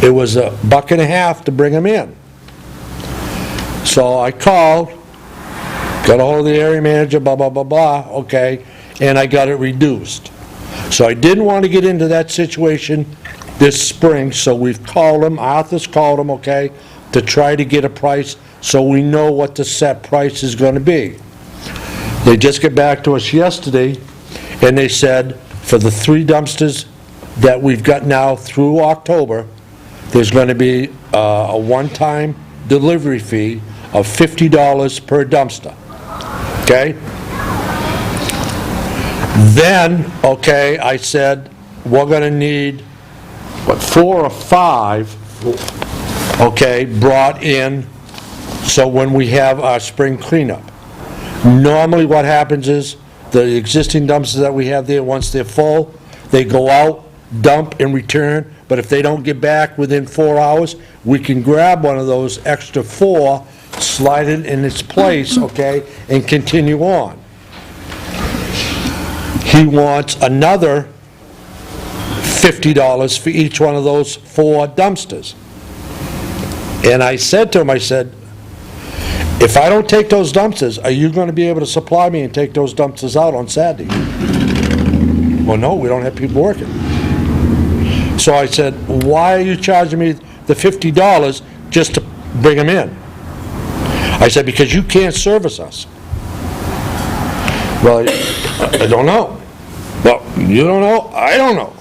S2: It was $1.50 to bring them in. So I called, got ahold of the area manager, blah, blah, blah, blah, okay, and I got it reduced. So I didn't want to get into that situation this spring, so we've called them, Arthur's called them, okay, to try to get a price so we know what the set price is going to be. They just got back to us yesterday, and they said for the 3 dumpsters that we've got now through October, there's going to be a one-time delivery fee of $50 per dumpster, okay? Then, okay, I said, we're going to need, 4 or 5, okay, brought in, so when we have our spring cleanup. Normally what happens is, the existing dumpsters that we have there, once they're full, they go out, dump and return, but if they don't get back within 4 hours, we can grab one of those extra 4, slide it in its place, okay, and continue on. He wants another $50 for each one of those 4 dumpsters. And I said to him, I said, if I don't take those dumpsters, are you going to be able to supply me and take those dumpsters out on Saturday? Well, no, we don't have people working. So I said, why are you charging me the $50 just to bring them in? I said, because you can't service us. Well, I don't know. Well, you don't know, I don't know.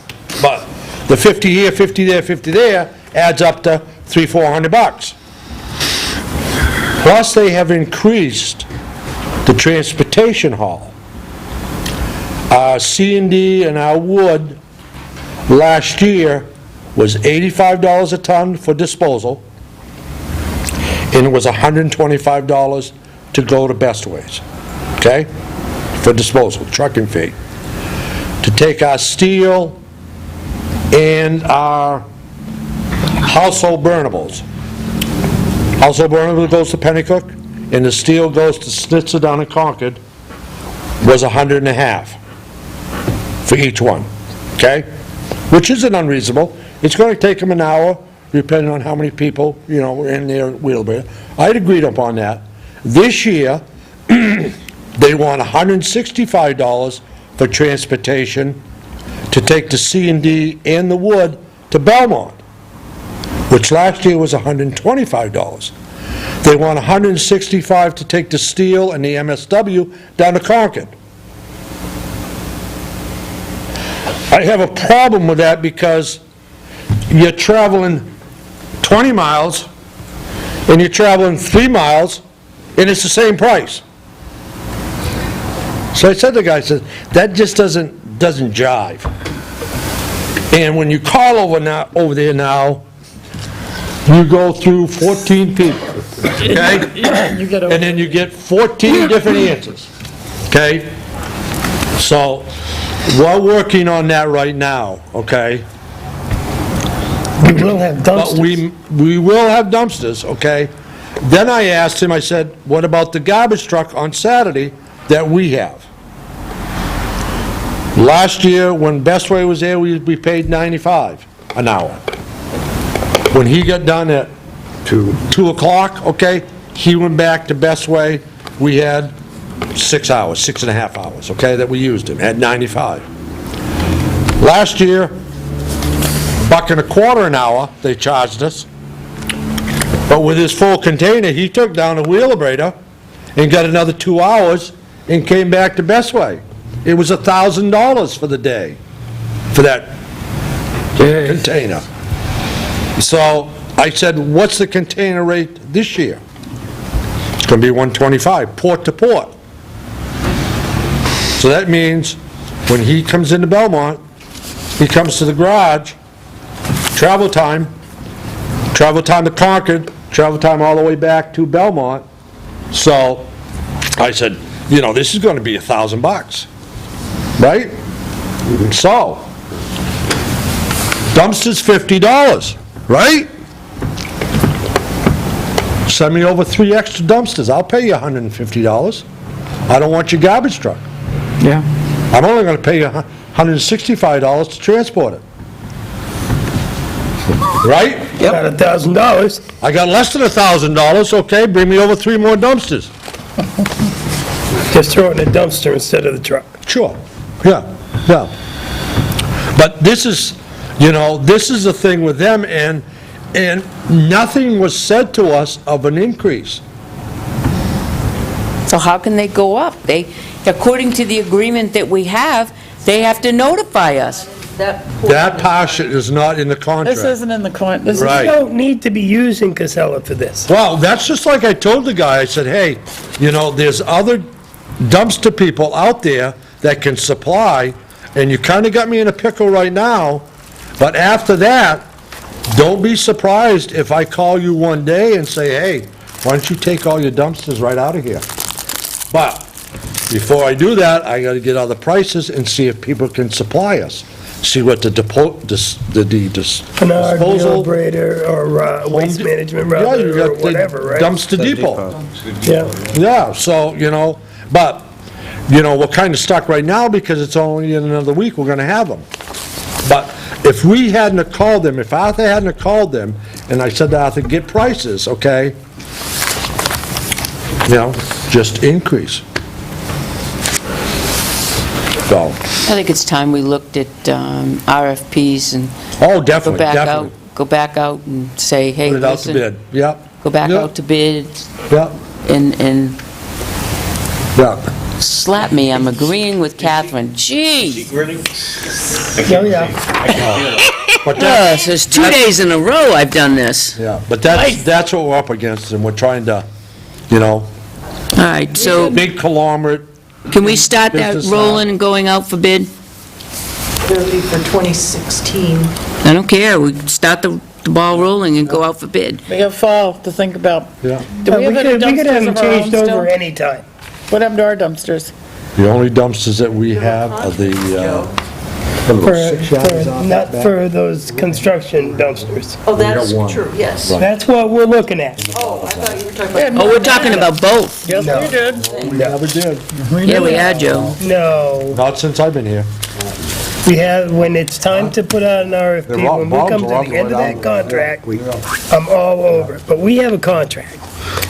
S2: But the 50 here, 50 there, 50 there adds up to $300-400. Plus, they have increased the transportation haul. Our C&D and our wood last year was $85 a ton for disposal, and it was $125 to go to Best Ways, okay? For disposal, trucking fee. To take our steel and our household burnables. Household burnable goes to Pennycook, and the steel goes to Snitzer down in Concord, was $150 for each one, okay? Which isn't unreasonable. It's going to take them an hour, depending on how many people, you know, were in their wheelbarrow. I'd agreed upon that. This year, they want $165 for transportation to take the C&D and the wood to Belmont, which last year was $125. They want $165 to take the steel and the MSW down to Concord. I have a problem with that because you're traveling 20 miles and you're traveling 3 miles and it's the same price. So I said to the guy, I said, that just doesn't jive. And when you call over there now, you go through 14 people, okay? And then you get 14 different answers, okay? So we're working on that right now, okay?
S5: We will have
S2: But
S5: dumpsters.
S2: we will have dumpsters, okay? Then I asked him, I said, what about the garbage truck on Saturday that we have? Last year, when Best Way was there, we paid $95 an hour. When he got done at 2 o'clock, okay, he went back to Best Way. We had 6 hours, 6.5 hours, okay, that we used him at $95. Last year, $1.25 an hour they charged us. But with his full container, he took down a wheelabrator and got another 2 hours and came back to Best Way. It was $1,000 for the day, for that container. So I said, what's the container rate this year? It's going to be $125, port to port. So that means when he comes into Belmont, he comes to the garage, travel time to Concord, travel time all the way back to Belmont. So I said, you know, this is going to be $1,000, right? So dumpster's $50, right? Send me over 3 extra dumpsters, I'll pay you $150. I don't want your garbage truck.
S3: Yeah.
S2: I'm only going to pay you $150 $165 to transport it. Right?
S5: About $1,000.
S2: I got less than $1,000, okay, bring me over 3 more dumpsters.
S5: Just throw it in a dumpster instead of the truck.
S2: Sure, yeah. But this is, this is the thing with them, and nothing was said to us of an increase.
S1: So how can they go up? According to the agreement that we have, they have to notify us.
S2: That portion is not in the contract.
S3: This isn't in the this is
S2: Right.
S5: You don't need to be using Casella for this.
S2: Well, that's just like I told the guy, I said, hey, there's other dumpster people out there that can supply, and you kind of got me in a pickle right now, but after that, don't be surprised if I call you one day and say, hey, why don't you take all your dumpsters right out of here? But before I do that, I gotta get other prices and see if people can supply us. See what the
S5: Canard,
S2: disposal.
S5: Operator, or waste management
S2: Yeah, you
S5: rather, or
S2: got the
S5: whatever, right?
S2: dumpster depot.
S5: Yeah.
S2: Yeah, so, but, we're kind of stuck right now because it's only in another week we're gonna have them. But if we hadn't have called them, if Arthur hadn't have called them, and I said to Arthur, get prices, okay? Just increase. So,
S1: I think it's time we looked at RFPs and
S2: oh, definitely,
S1: go back out and say, hey,
S2: Put it out to
S1: listen,
S2: bid, yep.
S1: go back
S2: Yep.
S1: out to bid
S2: Yep,
S1: and
S2: yep.
S1: slap me, I'm agreeing with Catherine. Gee,
S5: Yeah.
S2: But
S1: yes, there's 2 days in a row I've done this.
S2: yeah, but that's what we're up against, and we're trying to,
S1: All right, so
S2: big conglomerate.
S1: can we start that
S2: Business
S1: rolling and going out for bid?
S8: It'll be for 2016.
S1: I don't care, we start the ball rolling and go out for bid.
S3: We have fall to think about.
S2: Yeah.
S3: Do we have any
S5: We could have
S3: dumpsters
S5: them
S3: of our own
S5: changed over
S3: still?
S5: anytime.
S3: What happened to our dumpsters?
S2: The only dumpsters that we have are the,
S5: Not for those construction dumpsters.
S8: Oh, that's true, yes.
S5: That's what we're looking at.
S8: Oh, I thought you were talking about...
S1: Oh, we're talking about both.
S3: Yes,
S5: No.
S3: we did.
S2: never did.
S1: Yeah, we are, Joe.
S5: No,
S2: Not since I've been here.
S5: we have, when it's time to put out an RFP,
S2: They're all-
S5: when we come to
S2: all
S5: the end of
S2: going
S5: that
S2: out.
S5: contract, I'm all over it. But we have a contract.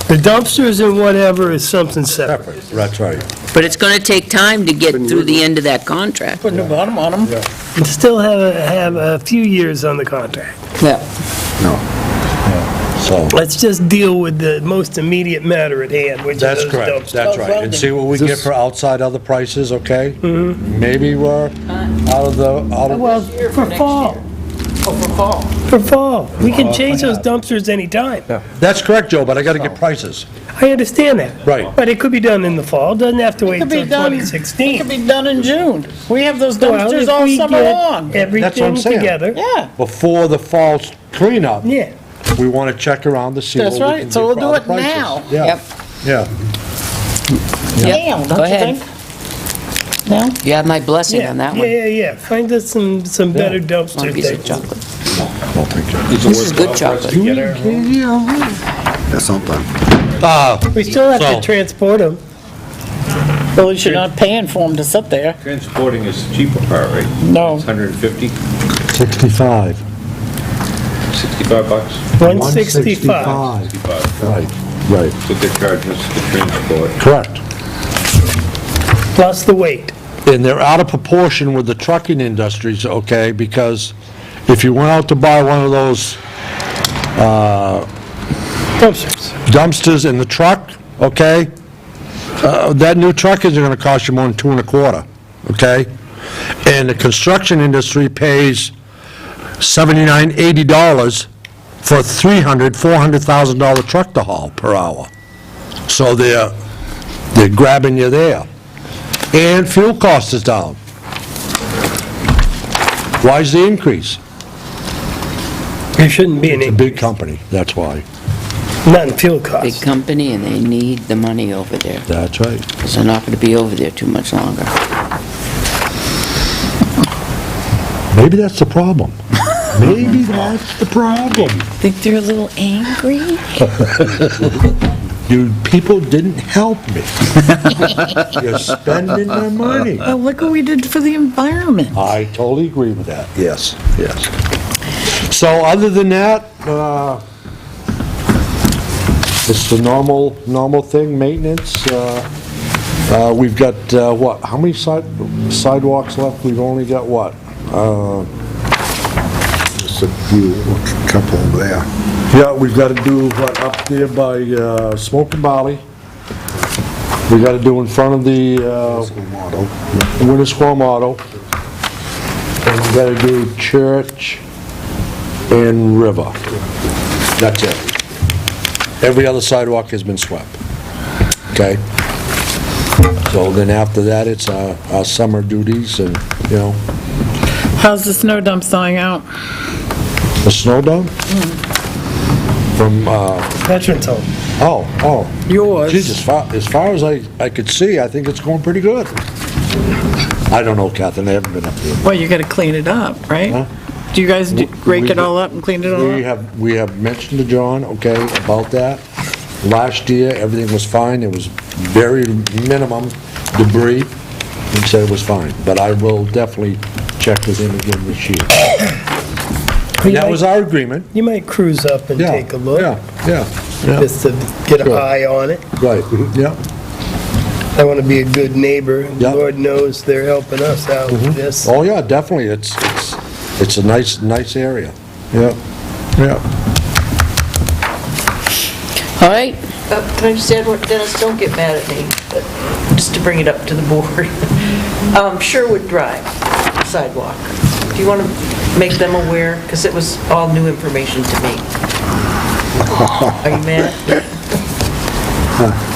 S5: The dumpsters and whatever is something separate.
S2: That's right.
S1: But it's going to take time to get through the end of that contract.
S3: Put a new bottom on them.
S5: And still have a few years on the contract.
S1: Yeah.
S2: So,
S5: Let's just deal with the most immediate matter at hand, which is
S2: that's
S5: those
S2: correct,
S5: dumpsters.
S2: that's right. And see what we get for outside other prices, okay? Maybe we're out of
S5: Well, for fall.
S8: Oh, for fall.
S5: For fall. We can change those dumpsters anytime.
S2: That's correct, Joe, but I gotta get prices.
S5: I understand that.
S2: Right.
S5: But it could be done in the fall, doesn't have to wait
S3: Could be
S5: until
S3: done, it
S5: 2016.
S3: could be done in June. We have those
S5: Well,
S3: dumpsters
S5: if
S3: all
S5: we
S3: summer
S5: get
S3: long.
S2: That's what
S5: everything
S2: I'm saying.
S5: together.
S3: Yeah,
S2: Before the fall cleanup,
S5: Yeah.
S2: we wanna check around to see what
S3: That's
S2: we
S3: right.
S2: can
S3: So
S2: do
S3: we'll
S2: for
S3: do
S2: other
S3: it
S2: prices.
S3: now.
S2: Yeah,
S1: Yep.
S2: yeah.
S3: damn,
S1: Go
S3: don't you
S1: ahead.
S3: think? No?
S1: You have my blessing
S5: Yeah,
S1: on that
S5: yeah,
S1: one.
S5: yeah. Find us some better
S1: One
S5: dumpster
S1: piece of
S5: things.
S1: chocolate.
S2: Well, thank you.
S1: This is good chocolate.
S4: That's something.
S5: We still have to
S2: So-
S5: transport them.
S3: Well, at least you're not paying for them to sit there.
S6: Transporting is the cheaper part, right?
S3: No.
S6: It's 150,
S2: 65.
S6: 65 bucks?
S5: 165.
S6: 65.
S2: Right, right,
S6: So they're charging us to transport.
S2: correct.
S5: Plus the weight.
S2: And they're out of proportion with the trucking industries, okay, because if you went out to buy one of those
S5: Dumpsters.
S2: dumpsters in the truck, okay, that new truck isn't gonna cost you more than 2.25, okay? And the construction industry pays $79, $80 for a $400,000 truck to haul per hour. So they're grabbing you there. And fuel cost is down. Why's the increase?
S5: There shouldn't be
S2: It's a
S5: any,
S2: big company, that's why.
S5: not in fuel
S1: Big
S5: costs.
S1: company, and they need the money over there.
S2: That's right.
S1: Because they're not going to be over there too much longer.
S2: Maybe that's the problem. Maybe that's the problem.
S3: Think they're a little angry?
S2: Dude, people didn't help me. You're spending their money.
S3: Well, look what we did for the environment.
S2: I totally agree with that, yes, yes. So other than that, it's the normal thing, maintenance. We've got, what, how many sidewalks left? We've only got what?
S4: Just a few, a couple there.
S2: Yeah, we've got to do, what, up there by Smoke and Barley. We got to do in front of the Wintersquam Auto. And we got to do Church and River. That's it. Every other sidewalk has been swept. Okay? So then after that, it's our summer duties and, you know.
S3: How's the snow dump thawing out?
S2: The snow dump? From,
S5: Veterans Home.
S2: oh.
S3: Yours.
S2: Geez, as far as I could see, I think it's going pretty good. I don't know, Catherine, I haven't been up there.
S3: Well, you gotta clean it up, right?
S2: Huh?
S3: Do you guys rake it all up and clean it all up?
S2: We have mentioned to John, okay, about that. Last year, everything was fine, there was very minimum debris, he said it was fine, but I will definitely check with him again this year. That was our agreement.
S5: You might cruise up and
S2: Yeah,
S5: take a look,
S2: Yeah,
S5: just to get
S2: Sure.
S5: an eye on it.
S2: right, yeah.
S5: I want to be a good neighbor.
S2: Yeah.
S5: Lord knows they're helping us out with this.
S2: Oh, yeah, definitely, it's a nice area, yeah, yeah.
S1: All right,
S8: Can I just add what, Dennis, don't get mad at me, but just to bring it up to the board. Sherwood Drive sidewalk. Do you want to make them aware? Because it was all new information to me. Are you mad?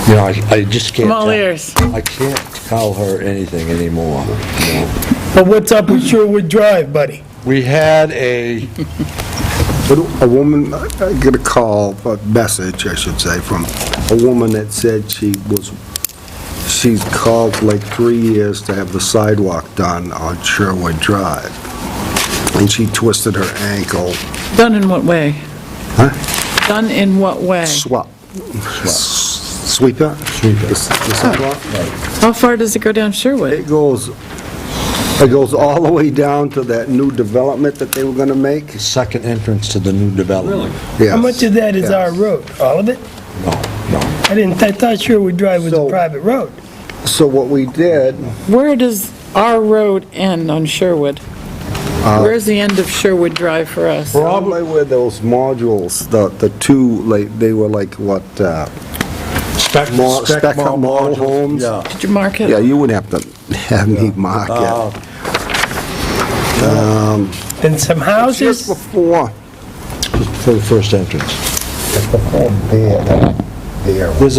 S2: You know, I just can't
S3: I'm all
S2: tell-
S3: ears.
S2: I can't tell her anything anymore, you know.
S5: But what's up with Sherwood Drive, buddy?
S2: We had a,
S4: A woman, I get a call, a message, I should say, from a woman that said she's called for like 3 years to have the sidewalk done on Sherwood Drive. And she twisted her ankle.
S3: Done in what way?
S4: Huh?
S3: Done in what way?
S4: Sweep it? Sweep it. The sidewalk?
S3: How far does it go down Sherwood?
S4: It goes all the way down to that new development that they were gonna make.
S2: second entrance to the new development.
S4: Yes.
S5: How much of that is
S4: Yes.
S5: our road? All of it?
S2: No.
S5: I thought Sherwood Drive was a
S4: So-
S5: private road.
S4: So what we did,
S3: Where does our road end on Sherwood? Where's the end of Sherwood Drive for us?
S4: probably where those modules, the two, like, they were like, what,
S2: Spec
S4: model homes?
S2: Yeah.
S3: Did you mark it?
S4: Yeah, you would have to have me mark it.
S5: And some
S4: Just
S5: houses?
S4: before,
S2: For the first entrance.
S4: there.
S2: There's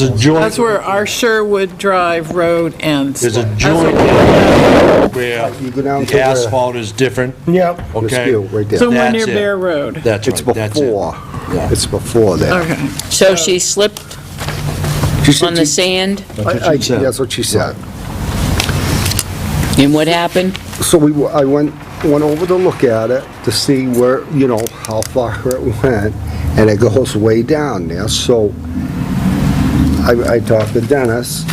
S2: a joint.
S3: That's where our Sherwood Drive road ends.
S2: There's a
S3: That's
S2: joint
S3: what-
S2: where
S4: You go down to
S2: the
S4: where-
S2: asphalt is different,
S5: Yep.
S4: The
S2: okay?
S4: skill, right there.
S3: Somewhere near
S2: That's it.
S3: Bear Road.
S2: That's
S4: It's
S2: right, that's it.
S4: before,
S2: Yeah.
S4: it's before that.
S3: Okay.
S1: so she slipped
S4: She said
S1: on the
S4: she-
S1: sand,
S2: That's what she said.
S4: That's what she said.
S1: and what happened?
S4: So I went over to look at it to see where, how far it went, and it goes way down there. So I talked to Dennis,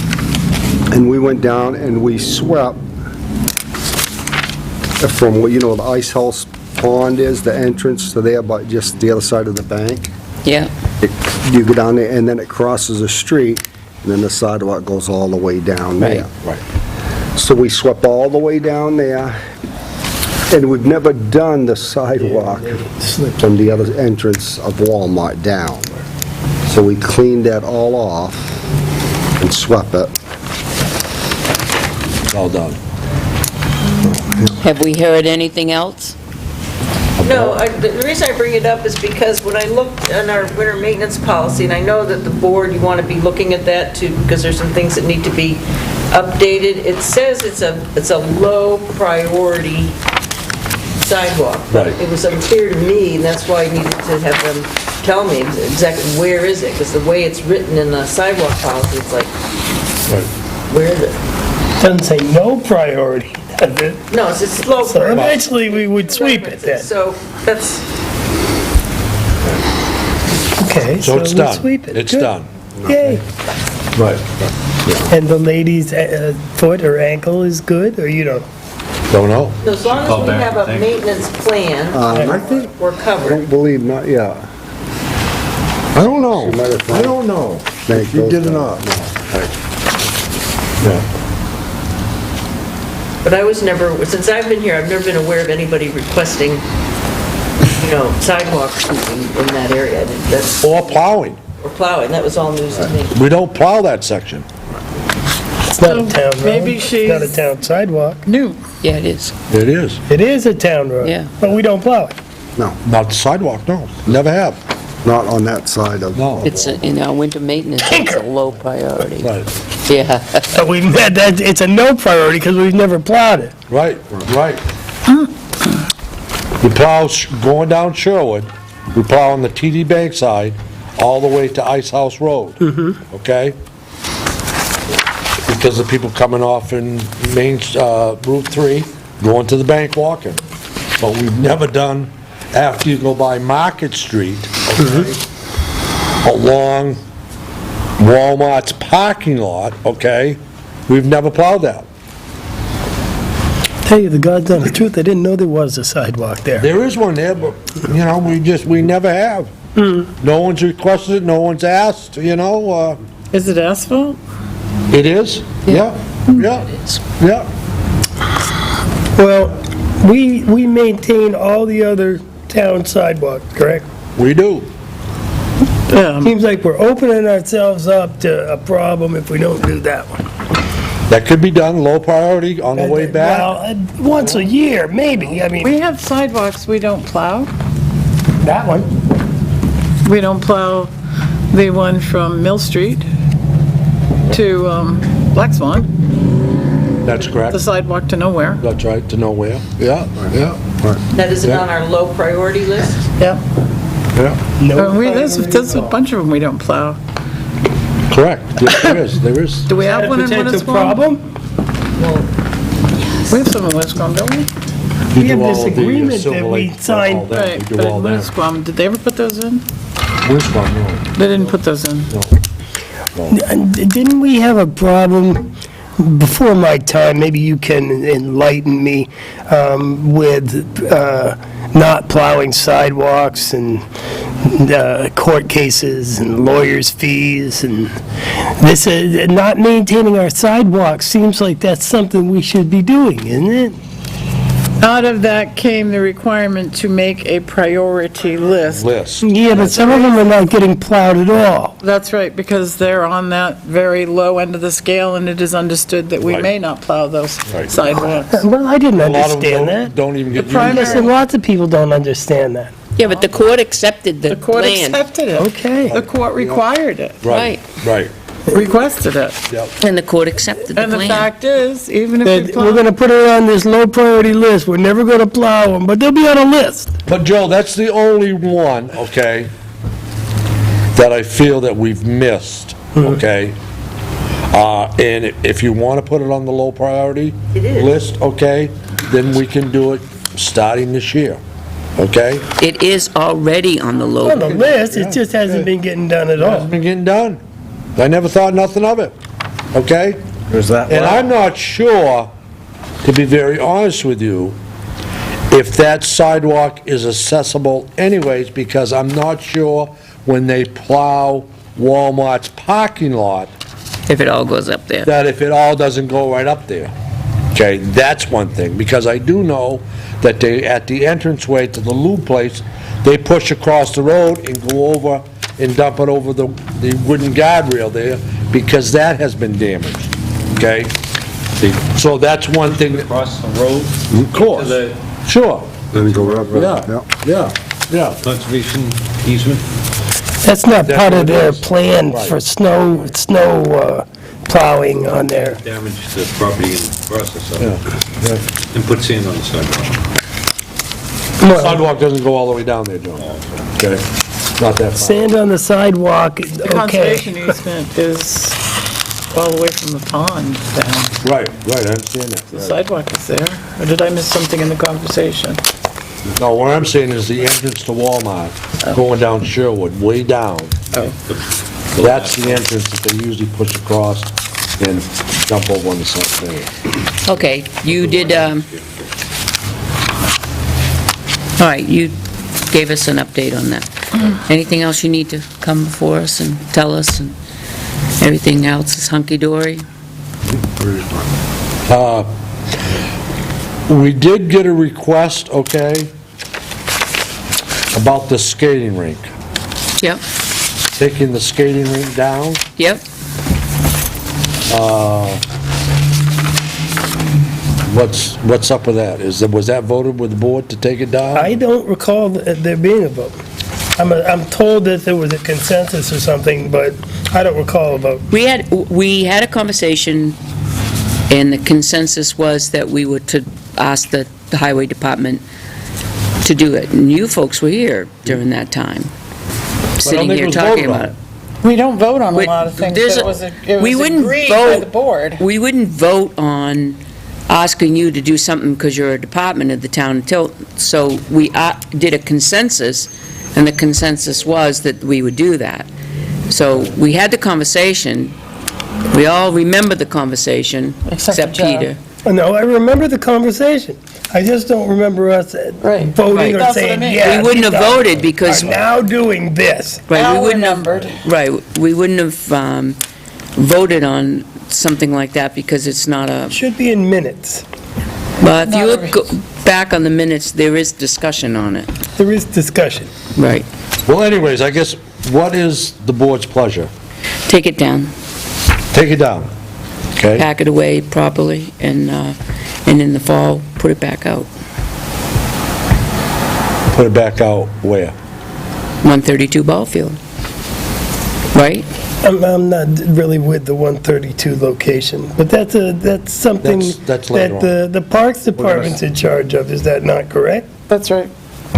S4: and we went down and we swept from where, the ice house pond is, the entrance to there, but just the other side of the bank.
S1: Yeah,
S4: You go down there, and then it crosses a street, and then the sidewalk goes all the way down there.
S2: Right.
S4: So we swept all the way down there, and we've never done the sidewalk from the other entrance of Walmart down. So we cleaned that all off and swept it.
S2: It's all done.
S1: have we heard anything else?
S8: No, the reason I bring it up is because when I looked on our winter maintenance policy, and I know that the board, you want to be looking at that too, because there's some things that need to be updated. It says it's a low priority sidewalk. But
S2: Right.
S8: it was unclear to me, and that's why I needed to have them tell me exactly where is it, because the way it's written in the sidewalk policy, it's like, where is it?
S5: Doesn't say no priority, does it?
S8: No, it's low
S5: So
S8: priority.
S5: eventually we would sweep it then.
S8: So that's,
S5: Okay,
S2: So it's
S5: we
S2: done.
S5: sweep it.
S2: It's
S5: Good.
S2: done.
S5: Yay.
S2: Right.
S5: And the lady's foot or ankle is good, or you don't?
S2: Don't know.
S8: As long as
S6: Call
S8: we
S6: back,
S8: have a
S6: thank you.
S8: maintenance plan,
S4: I think,
S8: we're
S4: I
S8: covered.
S4: don't believe, not, yeah.
S2: I don't know.
S4: She might have
S2: I don't know.
S4: Thank
S2: You
S4: those
S2: did or
S4: guys.
S2: not. Yeah.
S8: But I was never, since I've been here, I've never been aware of anybody requesting, sidewalk sweeping in that area. That's,
S2: Or plowing.
S8: or plowing, that was all news to me.
S2: We don't plow that section.
S5: It's not a town road.
S3: Maybe
S5: It's not a
S3: she's-
S5: town sidewalk.
S3: New.
S1: Yeah, it is.
S2: It is.
S5: It is a town road.
S1: Yeah.
S5: But we don't plow it.
S2: Not the sidewalk, no. Never have.
S4: Not on that side of.
S2: No.
S1: It's, in our winter maintenance, it's a low priority.
S2: Right,
S1: Yeah.
S5: But it's a no priority because we've never plowed it.
S2: right, right. We plow going down Sherwood, we plow on the TD Bank side, all the way to Ice House Road. Okay? Because of people coming off in Route 3, going to the bank walking. But we've never done, after you go by Market Street, okay, along Walmart's parking lot, okay, we've never plowed that.
S5: Tell you the God's honest truth, I didn't know there was a sidewalk there.
S2: There is one there, but, we never have. No one's requested it, no one's asked,
S3: Is it asphalt?
S2: It is? Yeah, yeah, yeah.
S5: Well, we maintain all the other town sidewalks, correct?
S2: We do.
S5: Seems like we're opening ourselves up to a problem if we don't do that one.
S2: That could be done, low priority on the way back.
S5: Well, once a year, maybe, I mean,
S3: We have sidewalks we don't plow.
S5: that one.
S3: We don't plow the one from Mill Street to Black Swan,
S2: That's correct.
S3: the sidewalk to nowhere.
S2: That's right, to nowhere. Yeah, yeah,
S8: That isn't
S2: Yeah.
S8: on our low priority list?
S3: Yep.
S2: yeah.
S5: No.
S3: There's a bunch of them we don't plow.
S2: Correct. Yes, there is.
S3: Do we have one in
S5: Potential
S3: Winnisquam?
S5: problem?
S3: We have some in Winnisquam, don't we?
S2: We
S5: We have
S2: do
S5: this
S2: all of the,
S5: agreement
S2: Silver
S5: that we
S2: Lake,
S5: signed.
S2: all that.
S3: Right,
S2: We do
S3: but in
S2: all that.
S3: Winnisquam, did they ever put those in?
S2: Windscombe, no.
S3: They didn't put those in.
S5: And didn't we have a problem before my time, maybe you can enlighten me, with not plowing sidewalks and court cases and lawyers' fees and this, not maintaining our sidewalks seems like that's something we should be doing, isn't it?
S3: Out of that came the requirement to make a priority list.
S2: List.
S5: Yeah, but some of them are not getting plowed at all.
S3: That's right, because they're on that very low end of the scale, and it is understood that we
S2: Right.
S3: may not plow those
S2: Right.
S3: sidewalks.
S5: Well, I didn't
S2: A lot of them
S5: understand that.
S2: don't even get
S3: primary-
S2: used.
S5: Listen, lots of people don't understand that.
S1: Yeah, but the court accepted the
S3: The court
S1: plan.
S3: accepted it.
S5: Okay.
S3: The court required it,
S2: Right, right.
S3: requested it.
S2: Yep.
S1: And the court accepted the
S3: And the
S1: plan.
S3: fact is, even if
S5: That
S3: we
S5: we're
S3: plow,
S5: gonna put it on this low priority list, we're never gonna plow them, but they'll be on a list.
S2: But Joe, that's the only one, okay, that I feel that we've missed, okay? And if you want to put it on the low priority
S8: It is.
S2: list, okay, then we can do it starting this year, okay?
S1: It is already on the low.
S5: On the list, it just hasn't been getting done at all.
S2: Hasn't been getting done. I never thought nothing of it, okay?
S7: There's that
S2: And
S7: one.
S2: I'm not sure, to be very honest with you, if that sidewalk is accessible anyways, because I'm not sure when they plow Walmart's parking lot,
S1: If it all goes up there.
S2: that if it all doesn't go right up there. Okay, that's one thing, because I do know that they, at the entranceway to the lube place, they push across the road and go over and dump it over the wooden guardrail there, because that has been damaged, okay? So that's one thing, that-
S6: Across the road
S2: of course,
S6: to the
S2: sure,
S4: Then go up,
S2: yeah, yeah, yeah.
S6: conservation easement.
S5: That's not
S2: That's
S5: part
S2: what
S5: of
S2: it
S5: their
S2: is.
S5: plan
S2: Right.
S5: for snow plowing on there.
S6: Damage the property in the process of it,
S2: Yeah.
S6: and put sand on the sidewalk.
S5: Well,
S2: Sidewalk doesn't go all the way down there, John, okay? Not that far.
S5: sand on the sidewalk,
S3: the
S5: okay.
S3: conservation easement is all the way from the pond down.
S2: Right, right, I understand
S3: The
S2: that.
S3: sidewalk is there. Or did I miss something in the conversation?
S2: No, what I'm saying is the entrance to Walmart, going down Sherwood, way down. That's the entrance that they usually push across and jump over on the south bank.
S1: Okay, you did, all right, you gave us an update on that. Anything else you need to come before us and tell us, and everything else is hunky-dory?
S2: We did get a request, okay, about the skating rink,
S1: Yep,
S2: taking the skating rink down.
S1: yep.
S2: What's up with that? Was that voted with the board to take it down?
S5: I don't recall there being a vote. I'm told that there was a consensus or something, but I don't recall a vote.
S1: We had a conversation, and the consensus was that we were to ask the highway department to do it. And you folks were here during that time, sitting
S2: think it
S1: here
S2: was
S1: talking
S2: voted on.
S1: about it.
S3: We don't vote on a
S1: Wait,
S3: lot of things,
S1: there's
S3: but
S1: a-
S3: it
S1: we
S3: was
S1: wouldn't
S3: agreed by
S1: vote-
S3: the board.
S1: We wouldn't vote on asking you to do something because you're a department of the town of Tilton. So we did a consensus, and the consensus was that we would do that. So we had the conversation. We all remember the conversation,
S3: Except
S1: except
S3: for Joe.
S1: Peter.
S5: No, I remember the conversation. I just don't remember us
S3: Right.
S5: voting or
S3: That's what I
S5: saying,
S3: mean.
S5: yeah.
S1: We wouldn't have voted because,
S5: I'm now doing this.
S1: right,
S3: Now
S1: we
S3: we're
S1: wouldn't have,
S3: numbered.
S1: right, we wouldn't have voted on something like that because it's not a,
S5: Should be in minutes.
S1: well, if you
S3: Not
S1: look back on the minutes, there is discussion on it.
S5: There is discussion.
S1: Right.
S2: Well, anyways, I guess, what is the board's pleasure?
S1: Take it down.
S2: Take it down, okay?
S1: Pack it away properly, and in the fall, put it back out.
S2: Put it back out where?
S1: 132 ball field. Right?
S5: I'm not really with the 132 location, but that's something
S2: That's later
S5: that the Parks Department's in charge of, is that not correct?
S3: That's right.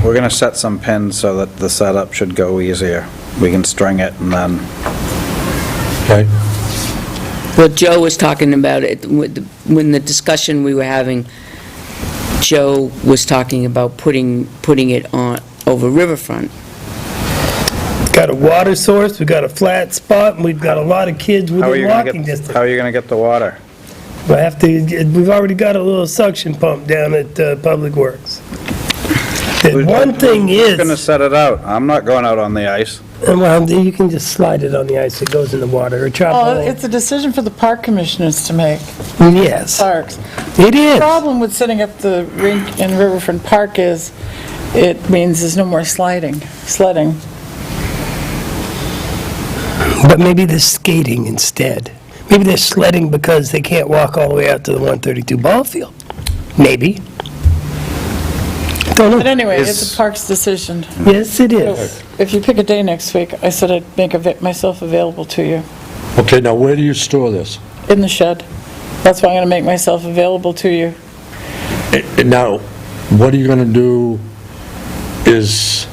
S7: We're gonna set some pins so that the setup should go easier. We can string it and then,
S2: Okay?
S1: Well, Joe was talking about it, when the discussion we were having, Joe was talking about putting it on, over Riverfront.
S5: Got a water source, we got a flat spot, and we've got a lot of kids
S7: how are
S5: within
S7: you gonna
S5: walking
S7: get,
S5: distance.
S7: how are you gonna get the water?
S5: We've already got a little suction pump down at Public Works. The one thing
S7: Who's gonna
S5: is,
S7: set it out? I'm not going out on the ice.
S5: well, you can just slide it on the ice, it goes in the water, or chop
S3: Oh,
S5: it.
S3: it's a decision for the park commissioners to make,
S5: Yes,
S3: parks.
S5: it
S3: The
S5: is.
S3: problem with setting up the rink in Riverfront Park is, it means there's no more sledding.
S5: But maybe they're skating instead. Maybe they're sledding because they can't walk all the way out to the 132 ball field. Maybe. Don't
S3: But
S5: know.
S3: anyway, it's a park's decision.
S5: Yes, it is.
S3: If you pick a day next week, I said I'd make myself available to you
S2: Okay, now where do you store this?
S3: in the shed. That's why I'm gonna make myself available to you.
S2: And now, what are you gonna do has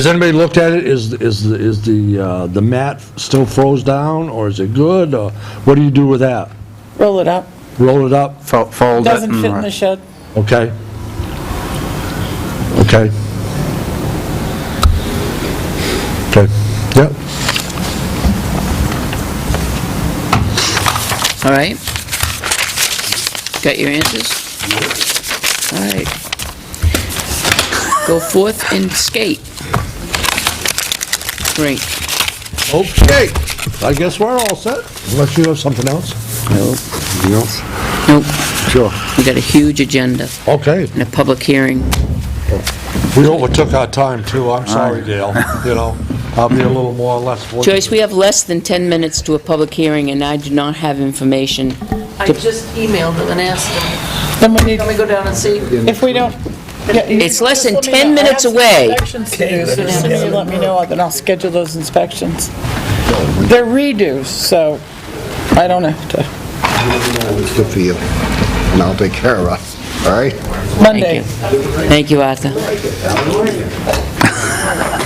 S2: anybody looked at it? Is the mat still froze down, or is it good, or what do you do with that?
S3: Roll it up.
S2: Roll it up?
S7: Fold it
S3: Doesn't fit in the
S7: and,
S3: shed.
S2: Okay. Okay. Okay, yep.
S1: All right? Got your answers? All right. Go forth and skate. Great.
S2: Okay, I guess we're all set, unless you have something else.
S1: Nope,
S4: Anything else?
S1: nope.
S2: Sure.
S1: We got a huge agenda
S2: Okay,
S1: and a public hearing.
S2: we overtook our time, too, I'm sorry, Dale, I'll be a little more or less.
S1: Joyce, we have less than 10 minutes to a public hearing, and I do not have information.
S8: I just emailed them and asked them,
S3: Then we need,
S8: can we go down and see?
S3: if we don't.
S1: It's less than 10 minutes away.
S3: Inspections to do, so as soon as you let me know, then I'll schedule those inspections. They're redos, so I don't have to.
S4: It's good for you, and I'll take care of it, all right?
S3: Monday,
S1: Thank you, Arthur.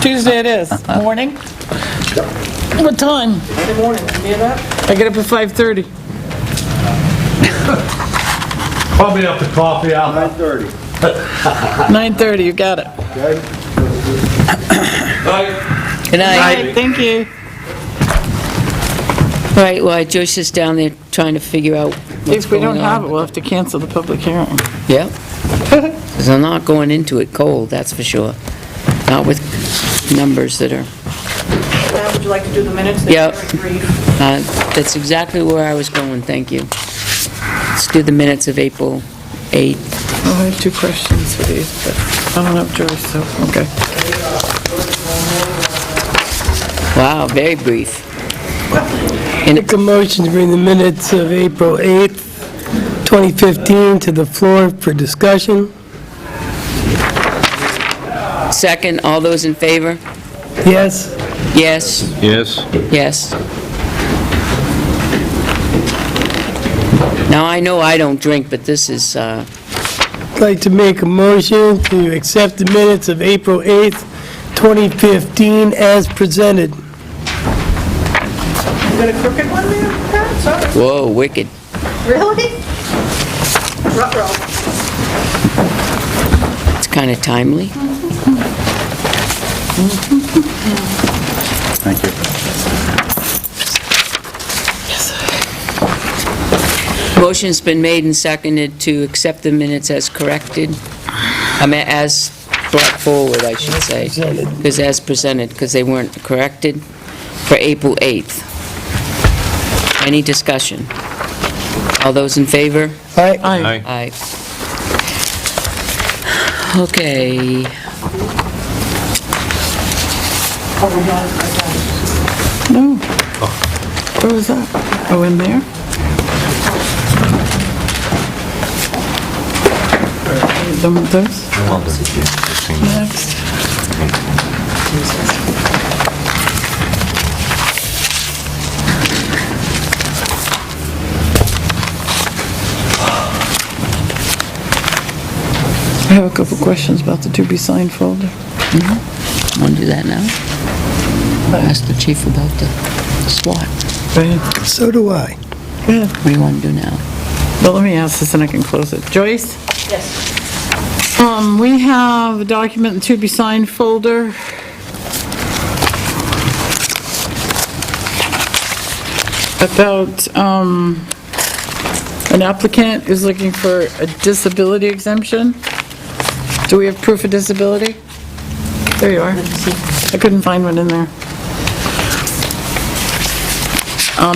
S3: Tuesday it is. Morning? What time?
S8: Good morning, can you do that?
S3: I get up at 5:30.
S2: Probably up to coffee, Arthur.
S4: 9:30.
S3: 9:30, you got it.
S1: Good night.
S3: Thank you.
S1: All right, well, Joyce is down there trying to figure out what's
S3: If we
S1: going
S3: don't
S1: on.
S3: have it, we'll have to cancel the public hearing.
S1: Yep. Because I'm not going into it cold, that's for sure. Not with numbers that are,
S8: Now, would you like to do the minutes? They're
S1: Yep.
S8: very brief.
S1: that's exactly where I was going, thank you. Let's do the minutes of April 8th.
S3: Oh, I have 2 questions for these, but I don't have Joyce, so, okay.
S1: Wow, very brief.
S5: Make a motion to bring the minutes of April 8th, 2015 to the floor for discussion.
S1: Second, all those in favor?
S5: Yes?
S1: Yes,
S6: Yes?
S1: yes. Now, I know I don't drink, but this is,
S5: I'd like to make a motion to accept the minutes of April 8th, 2015 as presented.
S8: You got a crooked one there? Pat? Sorry.
S1: whoa, wicked.
S8: Really? Ruh-roh.
S1: It's kind of timely.
S7: Thank you.
S1: Motion's been made and seconded to accept the minutes as corrected. I mean, as brought forward, I should say.
S5: presented.
S1: Because as presented, because they weren't corrected, for April 8th. Any discussion? All those in favor?
S5: Aye.
S3: Aye.
S1: Aye. Okay.
S3: No. Where was that? Oh, in there? Done with those? Next. I have a couple questions about the to-be-signed folder.
S1: Want to do that now? Ask the chief about the SWAT.
S3: Go ahead.
S5: So do I.
S3: Go ahead.
S1: What do you want to do now?
S3: Well, let me ask this and I can close it. Joyce?
S8: Yes.
S3: We have a document in to-be-signed folder. About, an applicant is looking for a disability exemption. Do we have proof of disability? There you are. I couldn't find one in there.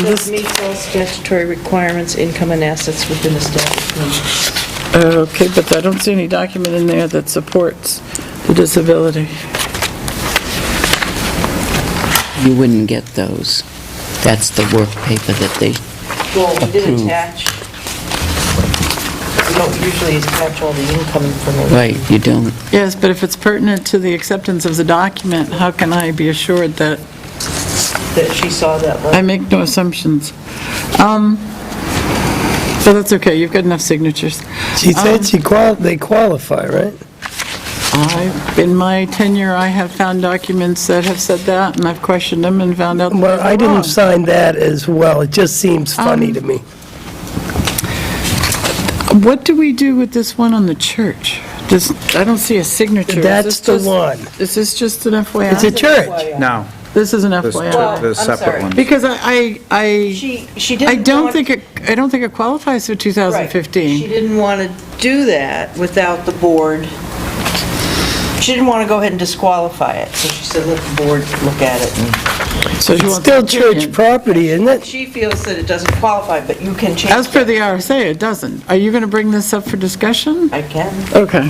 S8: This meets all statutory requirements, income and assets within establishment.
S3: Okay, but I don't see any document in there that supports the disability.
S1: You wouldn't get those. That's the work paper that they,
S8: Well, we did
S1: Approved.
S8: attach. We don't usually attach all the income information.
S1: right, you don't.
S3: Yes, but if it's pertinent to the acceptance of the document, how can I be assured that
S8: That she saw that
S3: I
S8: one.
S3: make no assumptions? So that's okay, you've got enough signatures.
S5: She said they qualify, right?
S3: In my tenure, I have found documents that have said that, and I've questioned them and found out that
S5: Well, I
S3: they're wrong.
S5: didn't sign that as well. It just seems funny to me.
S3: What do we do with this one on the church? I don't see a signature. Is
S5: That's
S3: this
S5: the
S3: just-
S5: one.
S3: Is this just an FYI?
S5: It's a church.
S7: No,
S3: This is an
S7: there's
S3: FYI.
S7: there's
S8: I'm
S7: separate
S8: sorry.
S7: ones.
S3: Because I
S8: She didn't
S3: don't
S8: want-
S3: think it qualifies for
S8: Right.
S3: 2015.
S8: She didn't want to do that without the board. She didn't want to go ahead and disqualify it, so she said, let the board look at it. And
S3: So she
S5: It's
S3: wants
S5: still
S3: an
S5: church
S3: opinion.
S5: property, isn't it?
S8: she feels that it doesn't qualify, but you can change
S3: As per
S8: that.
S3: the RSA, it doesn't. Are you going to bring this up for discussion?
S8: I can.
S3: Okay.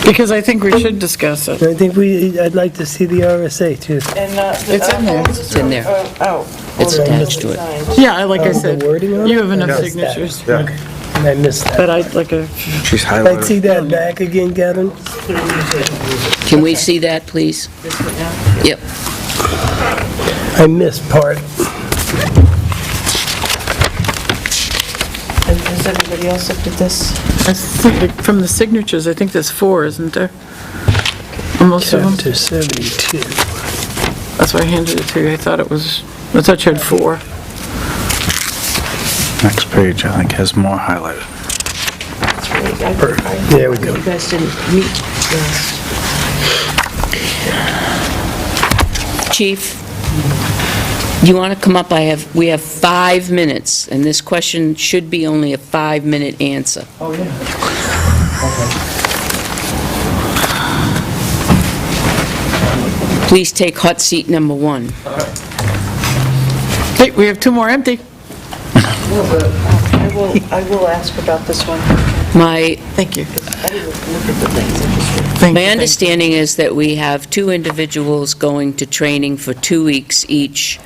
S3: Because I think we should discuss it.
S5: I think I'd like to see the RSA too.
S8: And,
S3: It's in there.
S1: It's in there.
S8: Oh.
S1: It's
S8: okay.
S1: attached to it.
S8: Signed.
S3: Yeah, like I
S5: The
S3: said,
S5: wording on it?
S3: you have enough
S5: I missed that.
S3: signatures.
S7: Yeah.
S5: Okay. I missed that.
S3: But I'd like a,
S7: She's
S5: I'd see
S7: highlighted.
S5: that back again, Gavin.
S1: Can we see that, please?
S8: This one now?
S1: Yep.
S5: I missed part.
S8: Has everybody else looked at this?
S3: I think from the signatures, I think there's 4, isn't there? Or most of them?
S5: Chapter 72.
S3: That's why I handed it to you. I thought you had 4.
S7: Next page, I think, has more highlighted.
S8: That's right.
S5: There we go.
S8: You guys didn't meet last.
S1: Chief, You want to come up? We have 5 minutes, and this question should be only a 5-minute answer.
S9: Oh, yeah.
S1: Please take hot seat number 1.
S3: Hey, we have 2 more empty.
S8: I will ask about this one.
S3: Thank you.
S8: I didn't look at the things I just read.
S3: Thank
S1: My
S3: you.
S1: understanding is that we have 2 individuals going to training for 2 weeks each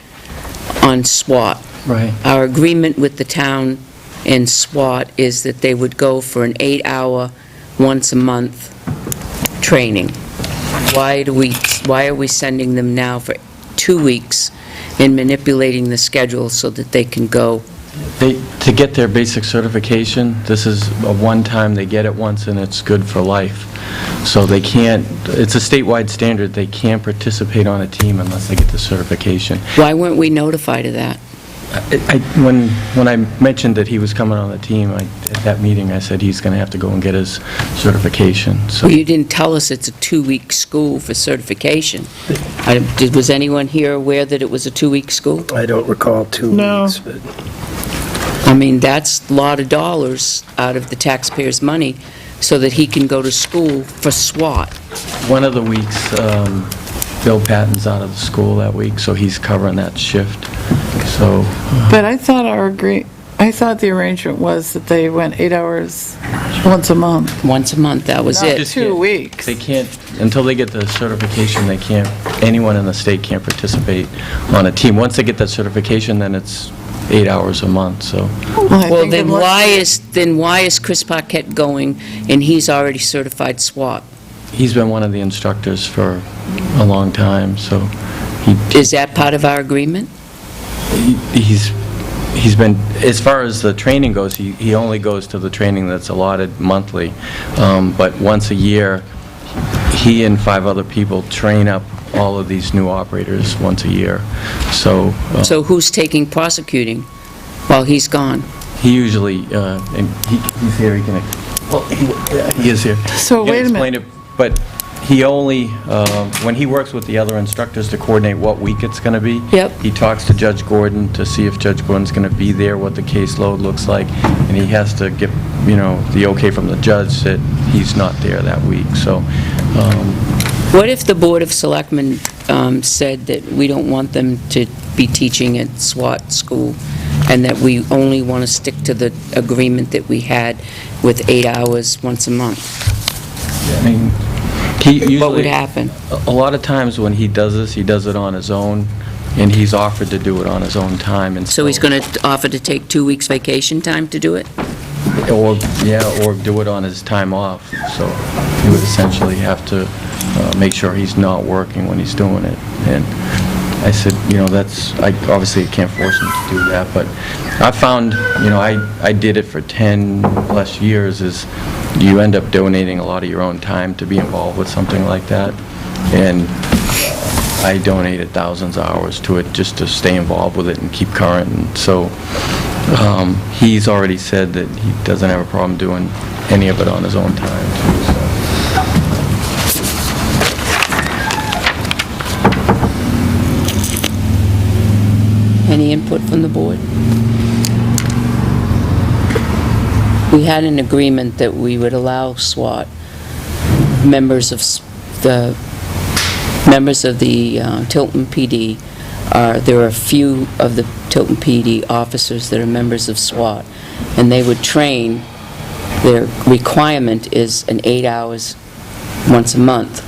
S1: on SWAT.
S9: Right.
S1: Our agreement with the town and SWAT is that they would go for an 8-hour, once-a-month training. Why are we sending them now for 2 weeks and manipulating the schedule so that they can go?
S9: To get their basic certification, this is a one-time, they get it once and it's good for life. So they can't, it's a statewide standard, they can't participate on a team unless they get the certification.
S1: Why weren't we notified of that?
S9: When I mentioned that he was coming on the team, at that meeting, I said he's going to have to go and get his certification, so.
S1: Well, you didn't tell us it's a 2-week school for certification. Was anyone here aware that it was a 2-week school?
S5: I don't recall 2
S3: No.
S5: weeks, but...
S1: I mean, that's a lot of dollars out of the taxpayers' money so that he can go to school for SWAT.
S9: One of the weeks, Bill Patton's out of the school that week, so he's covering that shift, so.
S3: But I thought the arrangement was that they went 8 hours once a month.
S1: Once a month, that was
S3: Not
S1: it.
S9: Just
S3: 2 weeks.
S9: They can't, until they get the certification, they can't, anyone in the state can't participate on a team. Once they get that certification, then it's 8 hours a month, so.
S1: Well, then why is Chris Paquette going, and he's already certified SWAT?
S9: He's been one of the instructors for a long time, so
S1: Is that part of our agreement?
S9: he's been, as far as the training goes, he only goes to the training that's allotted monthly. But once a year, he and 5 other people train up all of these new operators once a year, so.
S1: So who's taking prosecuting while he's gone?
S9: He usually, and he's here, he can, well, he is here.
S3: So
S9: He can
S3: wait a
S9: explain
S3: minute.
S9: it, but he only, when he works with the other instructors to coordinate what week it's going to be.
S1: Yep.
S9: He talks to Judge Gordon to see if Judge Gordon's going to be there, what the caseload looks like, and he has to get, the okay from the judge that he's not there that week, so.
S1: What if the Board of Selectmen said that we don't want them to be teaching at SWAT school, and that we only want to stick to the agreement that we had with 8 hours once a month?
S9: I mean, he usually.
S1: What would happen?
S9: A lot of times when he does this, he does it on his own, and he's offered to do it on his own time, and
S1: So he's going to offer to take 2 weeks vacation time to do it?
S9: Or do it on his time off, so he would essentially have to make sure he's not working when he's doing it. And I said, I obviously can't force him to do that, but I found, I did it for 10-plus years, is you end up donating a lot of your own time to be involved with something like that, and I donated thousands of hours to it just to stay involved with it and keep current, and so he's already said that he doesn't have a problem doing any of it on his own time, too, so.
S1: Any input from the board? We had an agreement that we would allow SWAT, members of the Tilton PD, there are a few of the Tilton PD officers that are members of SWAT, and they would train. Their requirement is an 8 hours once a month,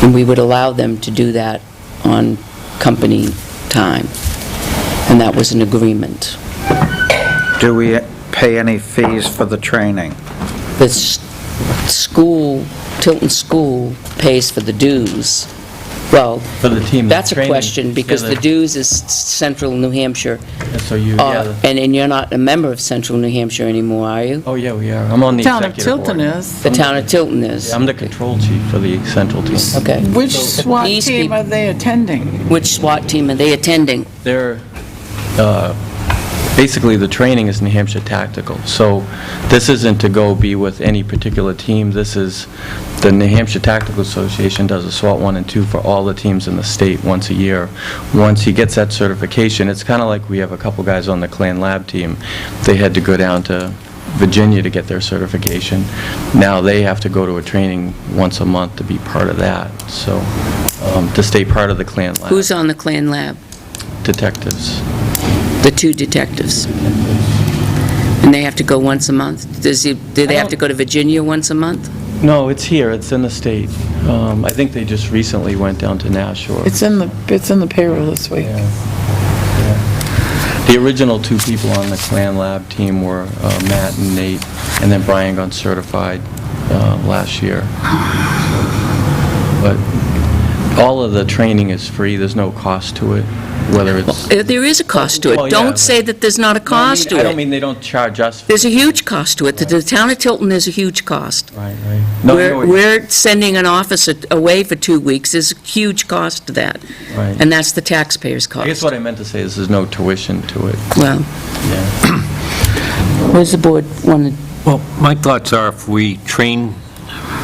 S1: and we would allow them to do that on company time, and that was an agreement.
S7: Do we pay any fees for the training?
S1: The school, Tilton School pays for the dues. Well,
S9: For the team
S1: that's a
S9: training,
S1: question, because
S9: yeah,
S1: the dues is Central New Hampshire.
S9: So you,
S1: And you're not a member of Central New Hampshire anymore, are you?
S9: Oh, yeah, we are. I'm on the
S3: Town of
S9: executive board.
S3: Tilton is.
S1: The town of Tilton is.
S9: I'm the control chief for the central team.
S1: Okay.
S3: Which SWAT
S1: These
S3: team
S1: people-
S3: are they attending?
S1: Which SWAT team are they attending?
S9: They're basically, the training is New Hampshire Tactical. So this isn't to go be with any particular team. This is, the New Hampshire Tactical Association does a SWAT 1 and 2 for all the teams in the state once a year. Once he gets that certification, it's kind of like we have a couple guys on the Clan Lab team. They had to go down to Virginia to get their certification. Now they have to go to a training once a month to be part of that, so, to stay part of the Clan Lab.
S1: Who's on the Clan Lab?
S9: Detectives.
S1: The 2 detectives. And they have to go once a month? Do they have to go to Virginia once a month?
S9: No, it's here, it's in the state. I think they just recently went down to Nashua.
S3: It's in the payroll this week.
S9: The original 2 people on the Clan Lab team were Matt and Nate, and then Brian got certified last year. But all of the training is free, there's no cost to it, whether it's...
S1: There is a cost to it.
S9: Well, yeah,
S1: Don't say that there's not a cost to
S9: I don't
S1: it.
S9: mean they don't charge us.
S1: There's a huge cost to it. To the town of Tilton, there's a huge cost.
S9: Right. No, I know what you're-
S1: We're sending an officer away for 2 weeks. There's a huge cost to that.
S9: Right.
S1: And that's the taxpayer's
S9: I guess
S1: cost.
S9: what I meant to say is there's no tuition to it.
S1: Well,
S9: Yeah.
S1: what does the board want to...
S6: Well, my thoughts are if we train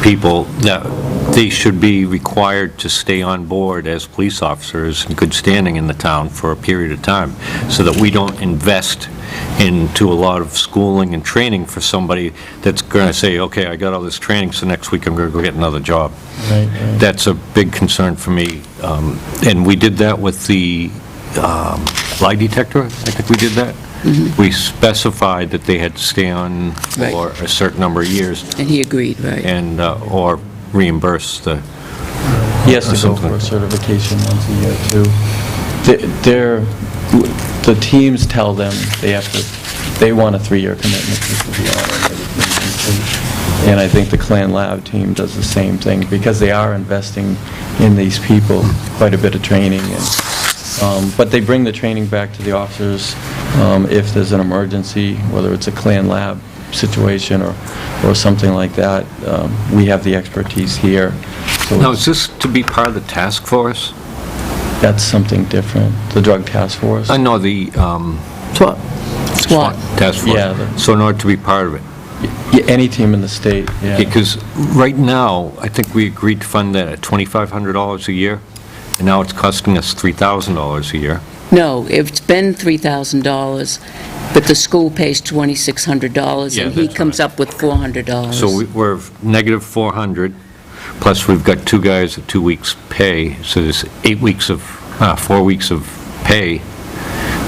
S6: people, that they should be required to stay on board as police officers in good standing in the town for a period of time, so that we don't invest into a lot of schooling and training for somebody that's going to say, okay, I got all this training, so next week I'm going to go get another job.
S9: Right.
S6: That's a big concern for me. And we did that with the lie detector. I think we did that. We specified that they had to stay on
S1: Right.
S6: for a certain number of years
S1: And he agreed, right?
S6: and, or reimburse the...
S9: He has to go
S6: something.
S9: for a certification once a year, too. The teams tell them they want a 3-year commitment just to be on it. and everything. And I think the Clan Lab team does the same thing, because they are investing in these people, quite a bit of training, and, but they bring the training back to the officers if there's an emergency, whether it's a Clan Lab situation or something like that. We have the expertise here. So
S6: Now, is this to be part of the task force?
S9: that's something different, the drug task force.
S6: I know the
S1: SWAT.
S6: task force.
S9: Yeah.
S6: So in order to be part of it,
S9: Yeah, any team in the state, yeah.
S6: because right now, I think we agreed to fund that at $2,500 a year, and now it's costing us $3,000 a year.
S1: No, it's been $3,000, but the school pays $2,600,
S6: Yeah,
S1: and he
S6: that's
S1: comes up with $400.
S6: So we're negative 400, plus we've got 2 guys at 2 weeks' pay, so there's 4 weeks of pay,